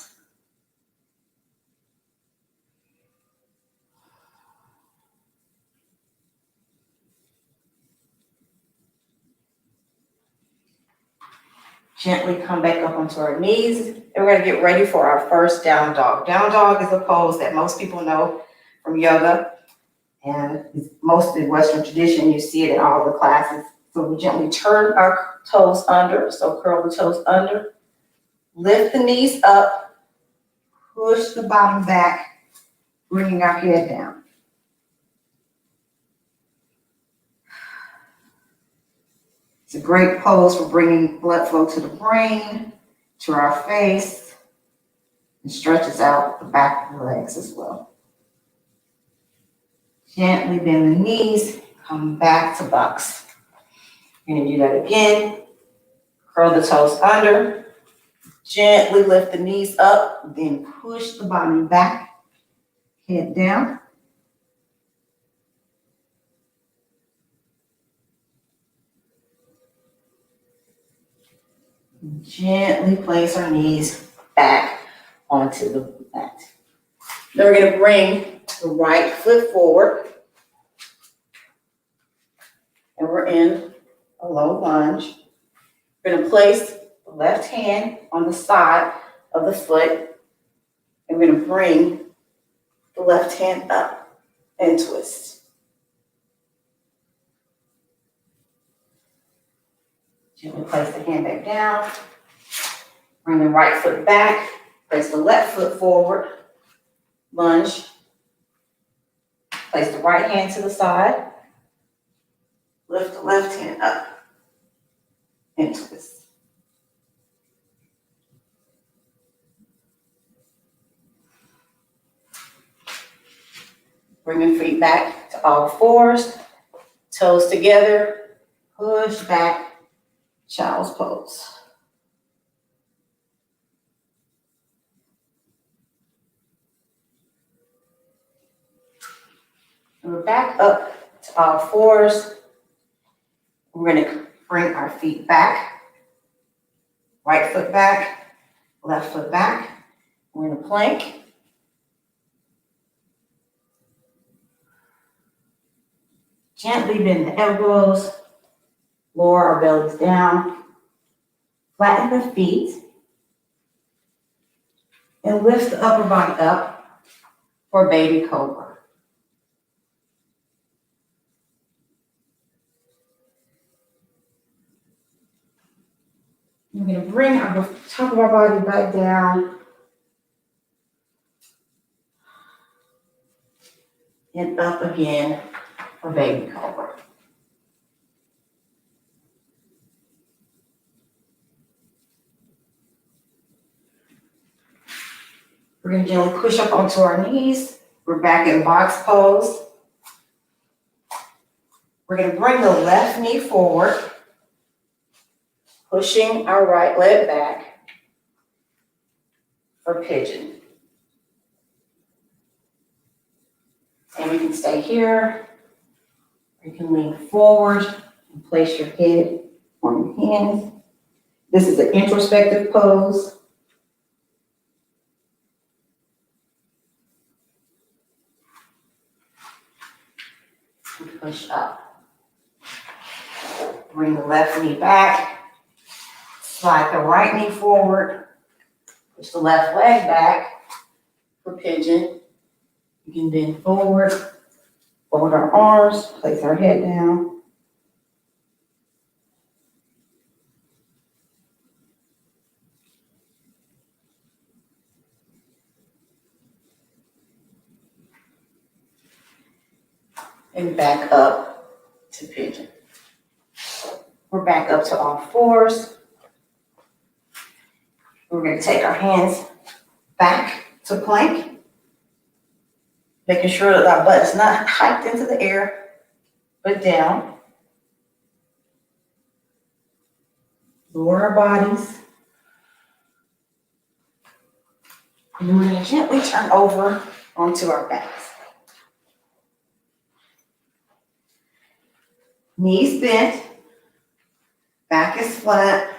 Speaker 20: Gently come back up onto our knees, and we're going to get ready for our first down dog. Down dog is a pose that most people know from yoga, and it's mostly Western tradition. You see it in all the classes. So we gently turn our toes under, so curl the toes under, lift the knees up, push the bottom back, bringing our head down. It's a great pose for bringing blood flow to the brain, to our face, and stretches out the back of the legs as well. Gently bend the knees, come back to box. You're going to do that again. Curl the toes under, gently lift the knees up, then push the bottom back, head down. Gently place our knees back onto the mat. Then we're going to bring the right foot forward. And we're in a low lunge. We're going to place the left hand on the side of the foot. And we're going to bring the left hand up and twist. Gently place the hand back down. Bring the right foot back. Place the left foot forward. Lunge. Place the right hand to the side. Lift the left hand up and twist. Bring your feet back to all fours. Toes together. Push back. Child's pose. And we're back up to all fours. We're going to bring our feet back. Right foot back, left foot back. We're in a plank. Gently bend the elbows. Lower our bellies down. Flatten the feet. And lift the upper body up for baby cobra. We're going to bring our top of our body back down and up again for baby cobra. We're going to gently push up onto our knees. We're back in box pose. We're going to bring the left knee forward, pushing our right leg back for pigeon. And we can stay here. You can lean forward and place your head on your hands. This is an introspective pose. And push up. Bring the left knee back. Slide the right knee forward. Push the left leg back for pigeon. You can bend forward, fold our arms, place our head down. And back up to pigeon. We're back up to all fours. We're going to take our hands back to plank, making sure that our butt is not hiked into the air, but down. Lower our bodies. And we're going to gently turn over onto our backs. Knees bent, back is flat.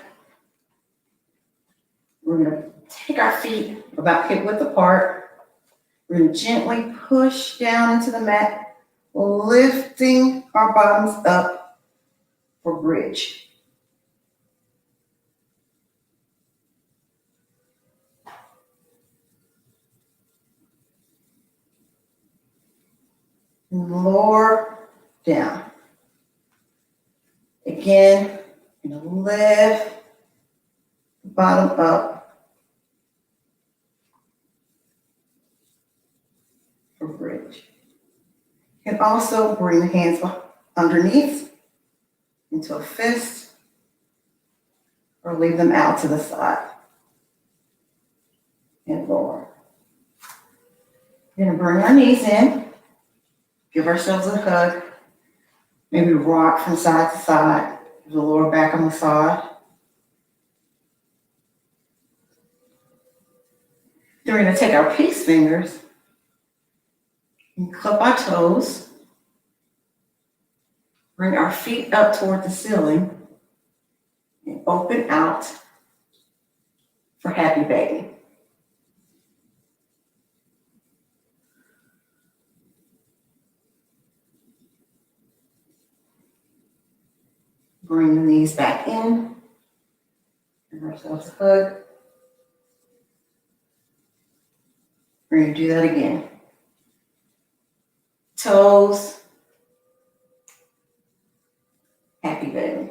Speaker 20: We're going to take our feet about hip width apart. We're going to gently push down into the mat, lifting our bottoms up for bridge. Lower down. Again, I'm going to lift the bottom up for bridge. You can also bring the hands underneath into a fist or leave them out to the side and lower. We're going to bring our knees in, give ourselves a hug, maybe rock from side to side, the lower back on the side. Then we're going to take our peace fingers and clip our toes. Bring our feet up toward the ceiling and open out for happy baby. Bring the knees back in. Give ourselves a hug. We're going to do that again. Toes. Happy baby.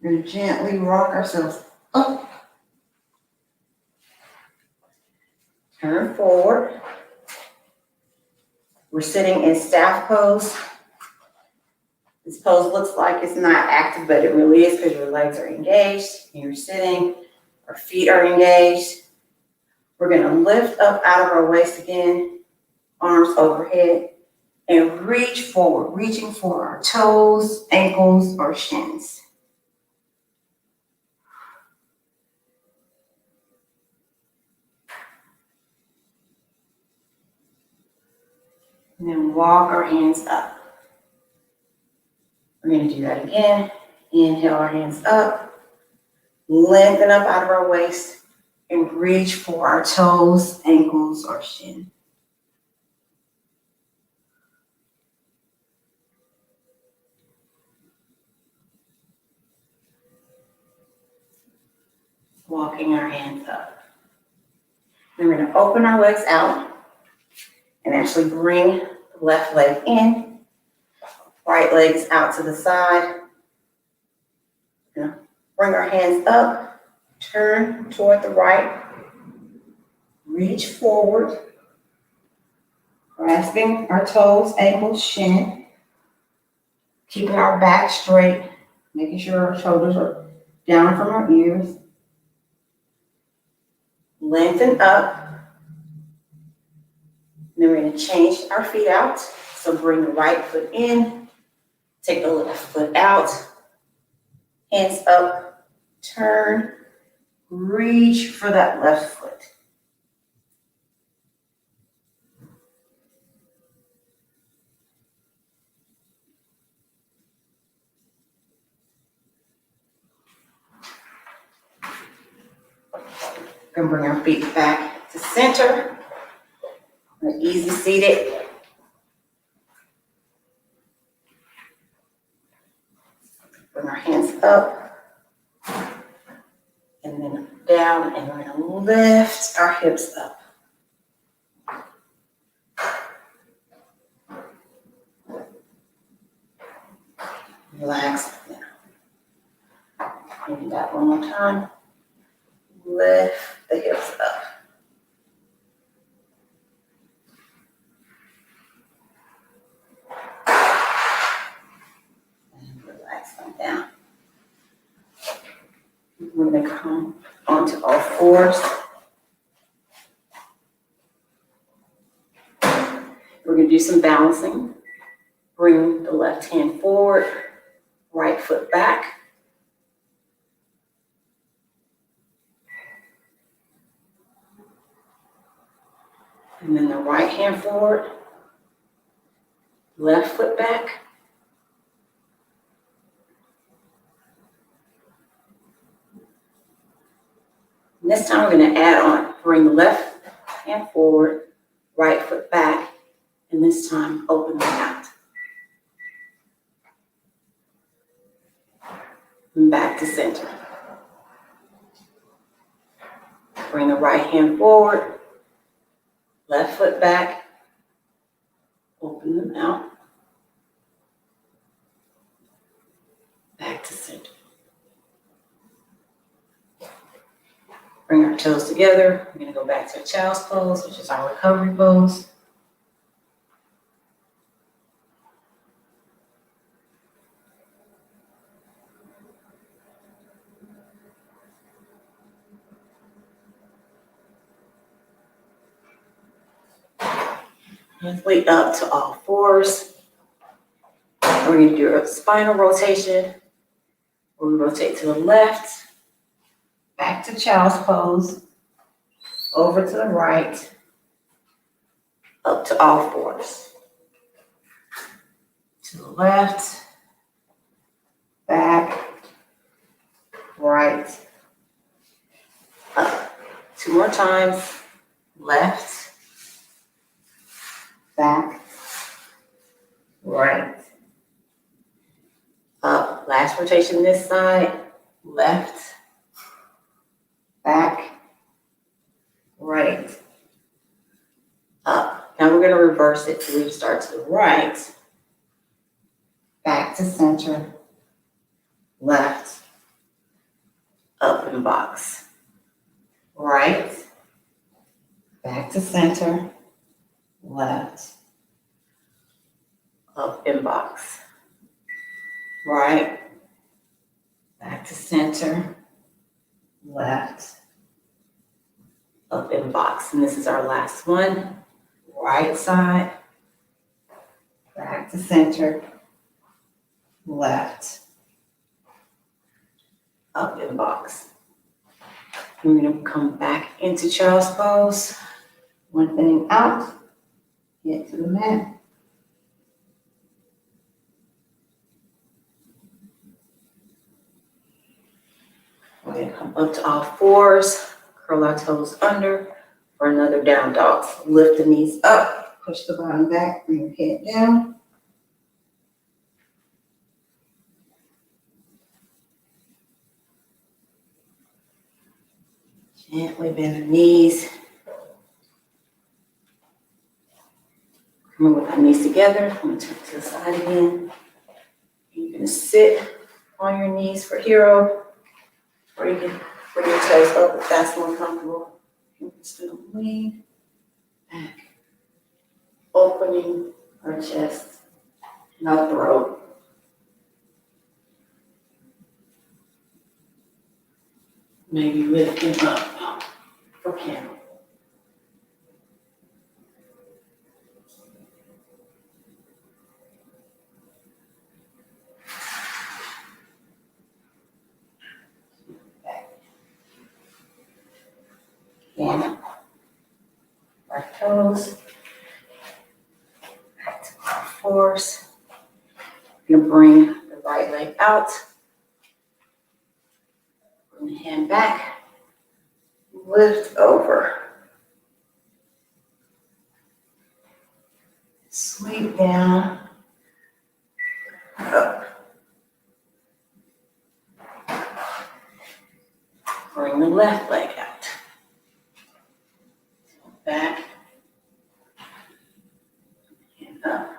Speaker 20: We're going to gently rock ourselves up. Turn forward. We're sitting in staff pose. This pose looks like it's not active, but it really is because your legs are engaged and you're sitting. Our feet are engaged. We're going to lift up out of our waist again, arms overhead, and reach forward, reaching for our toes, ankles, or shins. And then walk our hands up. We're going to do that again. Inhale our hands up, lengthen up out of our waist, and reach for our toes, ankles, or shin. Walking our hands up. We're going to open our legs out and actually bring the left leg in, right legs out to the side. Bring our hands up, turn toward the right, reach forward, grasping our toes, ankles, shin, keeping our back straight, making sure our shoulders are down from our ears. Lengthen up. Then we're going to change our feet out. So bring the right foot in, take the left foot out, hands up, turn, reach for that left foot. We're going to bring our feet back to center. We're easy seated. Bring our hands up and then down, and we're going to lift our hips up. Relax. Maybe that one more time. Lift the hips up. And relax them down. We're going to come onto all fours. We're going to do some balancing. Bring the left hand forward, right foot back. And then the right hand forward, left foot back. And this time we're going to add on. Bring the left hand forward, right foot back, and this time open them out. And back to center. Bring the right hand forward, left foot back, open them out, back to center. Bring our toes together. We're going to go back to a child's pose, which is our recovery pose. Halfway up to all fours. We're going to do a spinal rotation. We'll rotate to the left, back to child's pose, over to the right, up to all fours. To the left, back, right, up. 2 more times. Left, back, right, up. Last rotation this side. Left, back, right, up. Now we're going to reverse it. So we start to the right, back to center, left, up and box. Right, back to center, left, up and box. Right, back to center, left, up and box. And this is our last one. Right side, back to center, left, up and box. We're going to come back into child's pose. One thing out, get to the mat. We're going to come up to all fours, curl our toes under for another down dog. So lift the knees up, push the bottom back, bring your head down. Gently bend the knees, Move the knees together. I'm going to turn to the side again. You're going to sit on your knees for hero, or you can bring your toes up if that's more comfortable. You can still lean back, opening our chest and our throat. Maybe lifting up for camel. Again, our toes, back to our fours. You're gonna bring the right leg out. Bring the hand back. Lift over. Sweep down. Up. Bring the left leg out. Back and up.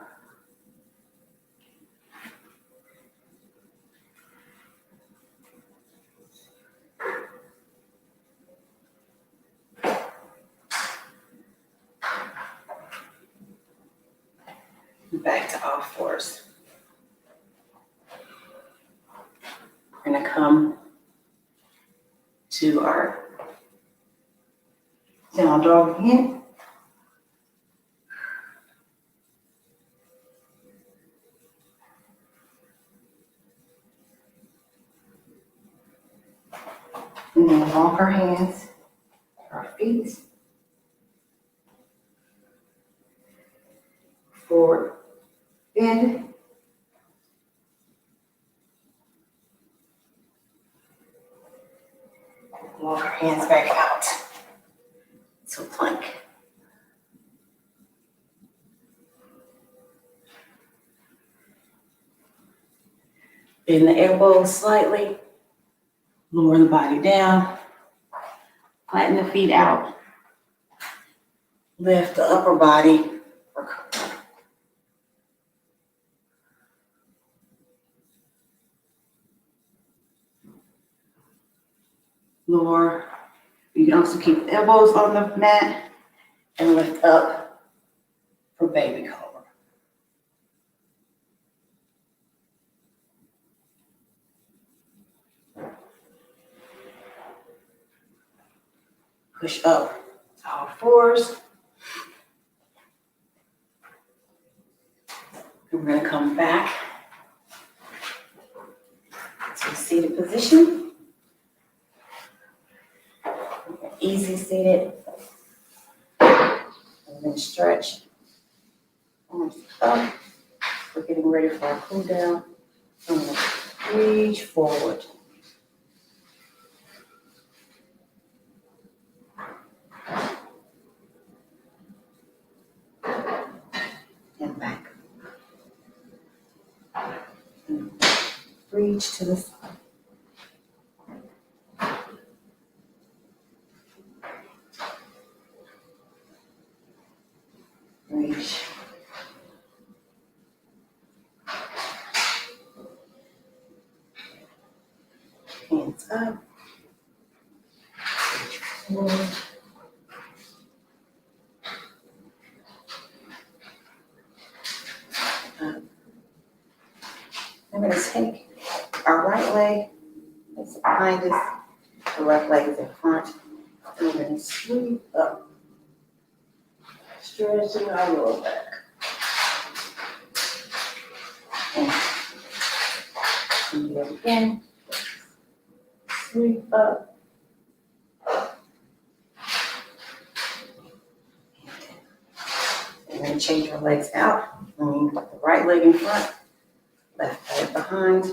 Speaker 20: Back to all fours. We're going to come to our down dog again. And then walk our hands to our feet. Forward bend. Walk our hands back out to plank. Bend the elbows slightly. Lower the body down. Flatten the feet out. Lift the upper body. Lower. You can also keep the elbows on the mat and lift up for baby cobra. Push up to all fours. And we're going to come back to a seated position. Easy seated. And then stretch arms up. We're getting ready for our cool down. I'm going to reach forward. And back. And reach to the side. Reach. Hands up. Reach forward. Up. I'm going to take our right leg that's behind us, the left leg is in front, and we're going to sweep up, stretching our lower back. And do it again. Sweep up. And then change our legs out. Bring the right leg in front, left leg behind.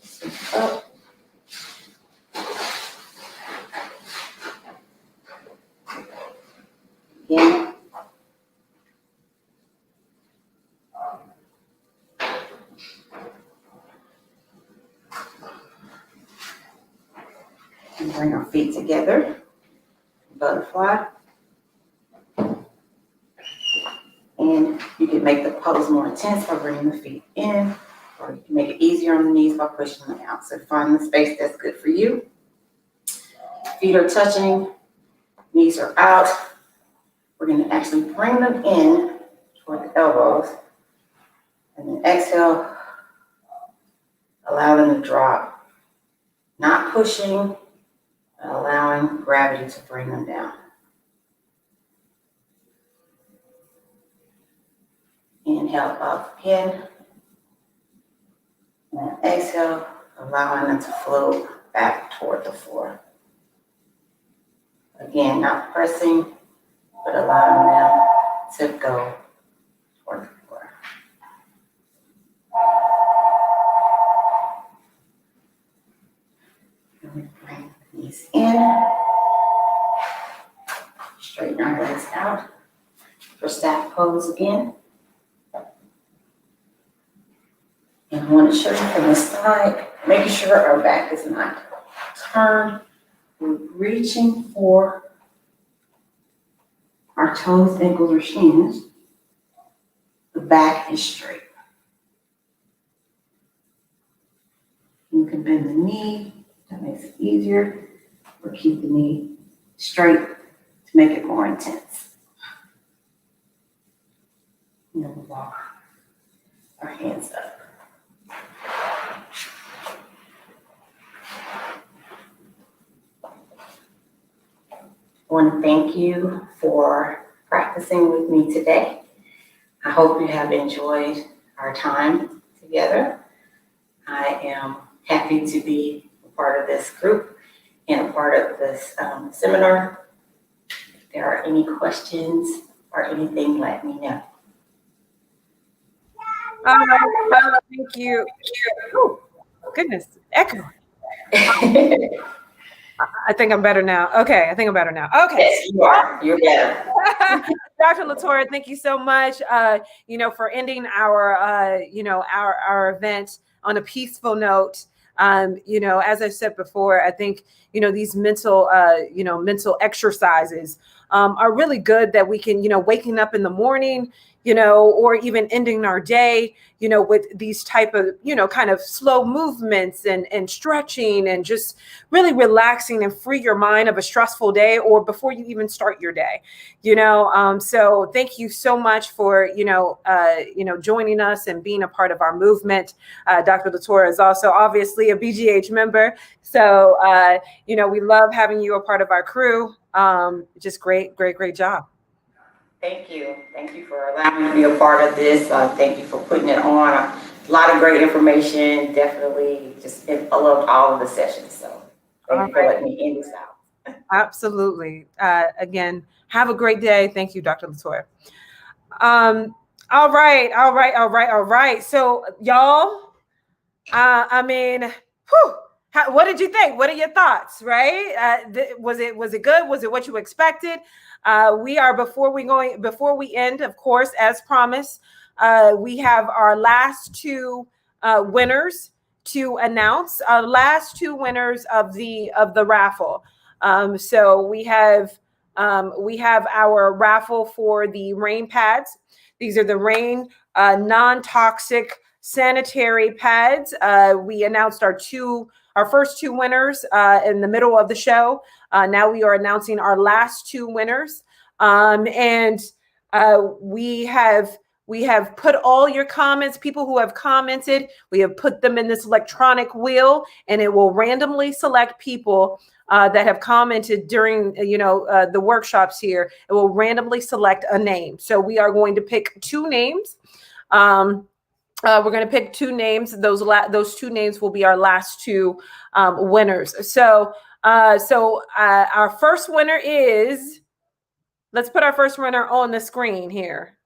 Speaker 20: Sweep up. Again. And bring our feet together. Butterfly. And can make the pose more intense by bringing the feet in, or you can make it easier on the knees by pushing them out. So find the space that's good for you. Feet are touching, knees are out. We're going to actually bring them in toward the elbows, and then exhale, allow them to drop. Not pushing, but allowing gravity to bring them down. Inhale up again, and then exhale, allowing them to float back toward the floor. Again, not pressing, but allowing them to go toward the floor. And we bring the knees in, straighten our legs out for staff pose again. And I want to show you from the side, making sure our back is not turned. We're reaching for our toes, ankles, or shins. The back is straight. You can bend the knee, that makes it easier, or keep the knee straight to make it more intense. And then we'll walk our hands up. I want to thank you for practicing with me today. I hope you have enjoyed our time together. I am happy to be a part of this group and a part of this seminar. If there are any questions or anything, let me know.
Speaker 1: Thank you. Oh, goodness, echo. I think I'm better now. Okay, I think I'm better now. Okay.
Speaker 20: Yes, you are. You're better.
Speaker 1: Dr. Latoya, thank you so much, for ending our, our event on a peaceful note. As I said before, I think, these mental exercises are really good that we can, waking up in the morning, or even ending our day, with these type of, kind of slow movements and stretching and just really relaxing and free your mind of a stressful day or before you even start your day, so thank you so much for, joining us and being a part of our movement. Dr. Latoya is also obviously a BGH member. So, we love having you a part of our crew. Just great job.
Speaker 20: Thank you. Thank you for allowing me to be a part of this. Thank you for putting it on. A lot of great information. Definitely I loved all of the sessions. So thank you for letting me end this out.
Speaker 1: Absolutely. Again, have a great day. Thank you, Dr. Latoya. All right. So y'all, what did you think? What are your thoughts? Right? Was it good? Was it what you expected? We are before we end, of course, as promised, we have our last two winners to announce. Our last two winners of the raffle. So we have our raffle for the rain pads. These are the rain non-toxic sanitary pads. We announced our first two winners in the middle of the show. Now we are announcing our last two winners. And we have put all your comments, people who have commented, we have put them in this electronic wheel, and it will randomly select people that have commented during, the workshops here. It will randomly select a name. So we are going to pick two names. We're going to pick two names. Those two names will be our last two winners. So our first winner is, let's put our first winner on the screen here.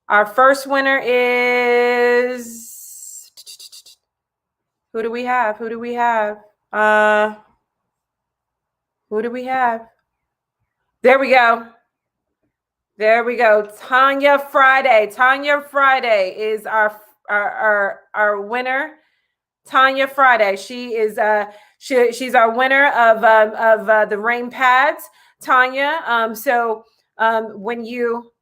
Speaker 1: Our first winner is, who do we have? There we go. Tanya Friday is our winner. Tanya Friday. She is she's our winner of the rain pads. Tanya. When you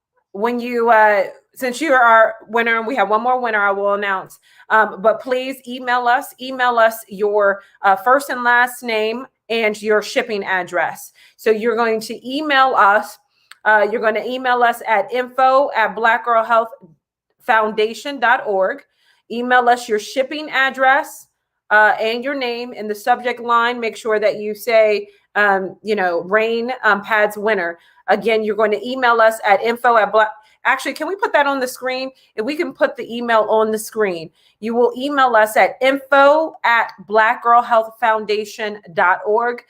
Speaker 1: since you are our winner, and we have one more winner, I will announce. But please email us your first and last name and your shipping address. So you're going to email us. You're going to email us at info@blackgirlhealthfoundation.org. Email us your shipping address and your name in the subject line. Make sure that you say, Rain Pads winner. Again, you're going to email us at Actually, can we put that on the screen? If we can put the email on the screen, you will email us at info@blackgirlhealthfoundation.org.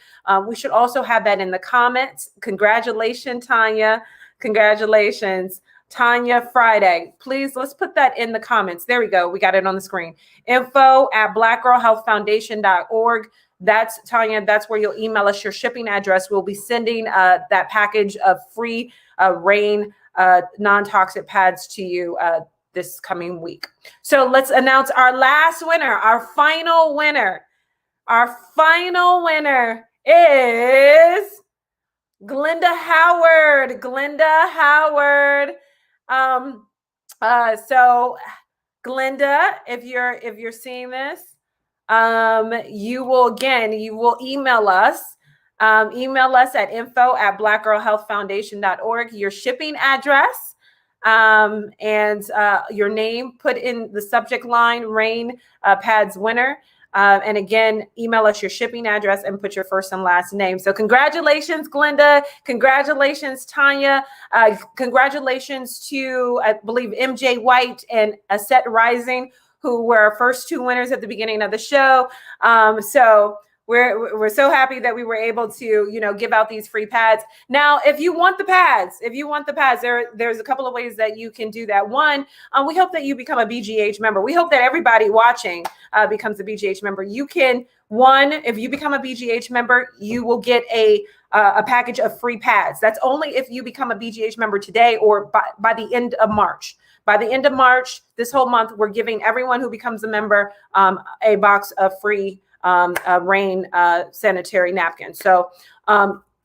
Speaker 1: We should also have that in the comments. Congratulations, Tanya. Congratulations, Tanya Friday. Please, let's put that in the comments. There we go. We got it on the screen. info@blackgirlhealthfoundation.org. That's Tanya. That's where you'll email us your shipping address. We'll be sending that package of free Rain non-toxic pads to you this coming week. So let's announce our last winner, our final winner. Our final winner is Glenda Howard. Glenda Howard. So Glenda, if you're seeing this, you will email us. Email us at info@blackgirlhealthfoundation.org, your shipping address, and your name. Put in the subject line, Rain Pads winner. And again, email us your shipping address and put your first and last name. So congratulations, Glenda. Congratulations, Tanya. Congratulations to, I believe, MJ White and Aset Rising, who were our first two winners at the beginning of the show. So we're so happy that we were able to, give out these free pads. Now, if you want the pads, there's a couple of ways that you can do that. One, we hope that you become a BGH member. We hope that everybody watching becomes a BGH member. You can, if you become a BGH member, you will get a package of free pads. That's only if you become a BGH member today or by the end of March. By the end of March, this whole month, we're giving everyone who becomes a member a box of free Rain sanitary napkins. So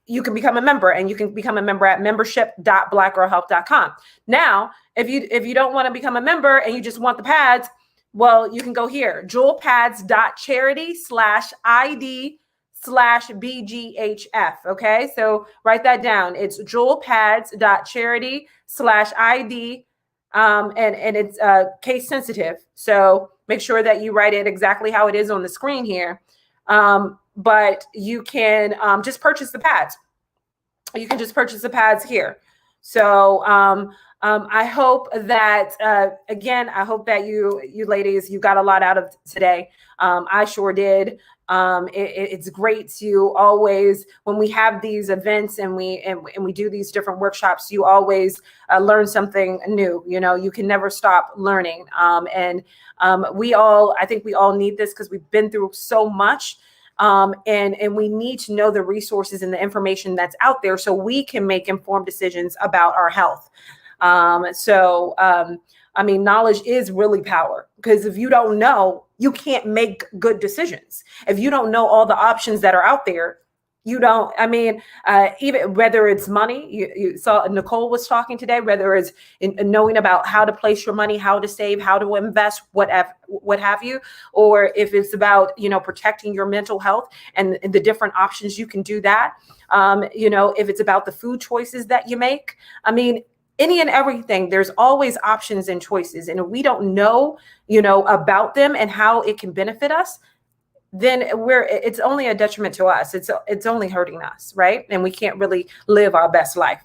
Speaker 1: you can become a member, and you can become a member at membership.blackgirlhealth.com. Now, if you don't want to become a member and you just want the pads, well, you can go here, jewelpads.charity/ID/BGHF. Okay, so write that down. It's jewelpads.charity/ID. And it's case sensitive. So make sure that you write it exactly how it is on the screen here. But you can just purchase the pads. You can just purchase the pads here. So I hope that, again, I hope that you ladies, you got a lot out of today. I sure did. It's great to always, when we have these events and we do these different workshops, you always learn something new. You can never stop learning. I think we all need this because we've been through so much. And we need to know the resources and the information that's out there so we can make informed decisions about our health. Knowledge is really power, because if you don't know, you can't make good decisions. If you don't know all the options that are out there, you don't, even whether it's money, you saw Nicole was talking today, whether it's in knowing about how to place your money, how to save, how to invest, what have you, or if it's about, protecting your mental health and the different options you can do that. If it's about the food choices that you make, any and everything, there's always options and choices. And if we don't know, about them and how it can benefit us, then it's only a detriment to us. It's only hurting us, right? And we can't really live our best life.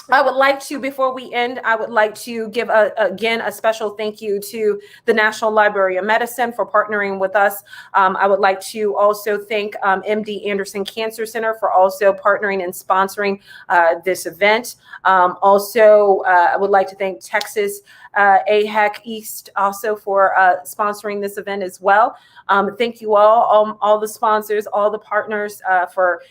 Speaker 1: I would like to, before we end, I would like to give again a special thank you to the National Library of Medicine for partnering with us. I would like to also thank MD Anderson Cancer Center for also partnering and sponsoring this event. I would like to thank Texas AHEC East also for sponsoring this event as well. Thank you all the sponsors, all the partners for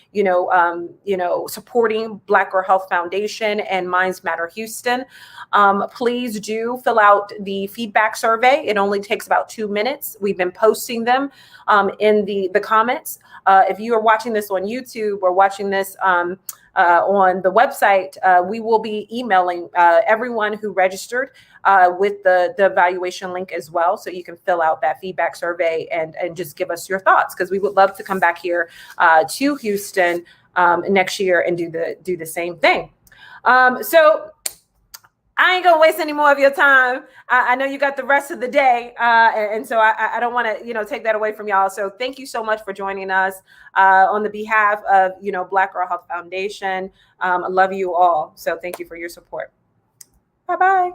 Speaker 1: supporting Black Girl Health Foundation and Minds Matter Houston. Please do fill out the feedback survey. It only takes about 2 minutes. We've been posting them in the comments. If you are watching this on YouTube or watching this on the website, we will be emailing everyone who registered with the evaluation link as well. So you can fill out that feedback survey and just give us your thoughts, because we would love to come back here to Houston next year and do the same thing. So I ain't gonna waste any more of your time. I know you got the rest of the day, and so I don't want to, take that away from y'all. So thank you so much for joining us on the behalf of, Black Girl Health Foundation. I love you all. So thank you for your support. Bye-bye.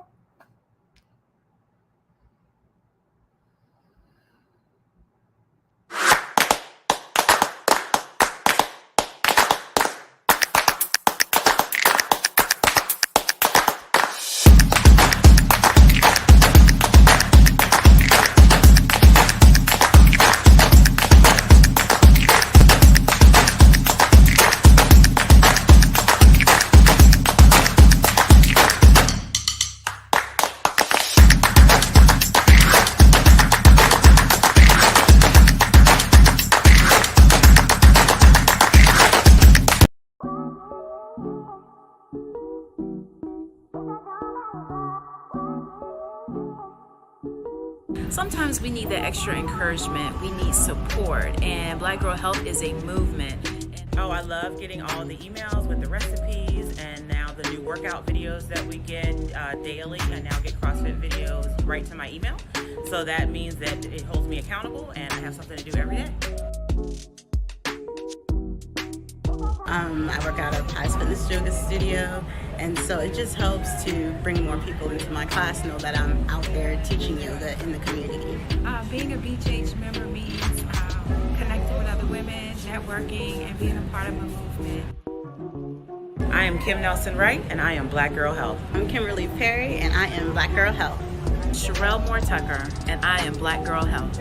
Speaker 11: Sometimes we need that extra encouragement. We need support, and Black Girl Health is a movement.
Speaker 3: Oh, I love getting all the emails with the recipes, and now the new workout videos that we get daily. I now get CrossFit videos right to my email. So that means that it holds me accountable and I have something to do every day.
Speaker 12: I work out of Pies Fitness Yoga Studio, and so it just helps to bring more people into my class, know that I'm out there teaching yoga in the community.
Speaker 13: Being a BGH member means connecting with other women, networking, and being a part of a movement.
Speaker 3: I am Kim Nelson Wright, and I am Black Girl Health.
Speaker 12: I'm Kimberly Perry, and I am Black Girl Health.
Speaker 11: Sherelle Moore Tucker, and I am Black Girl Health.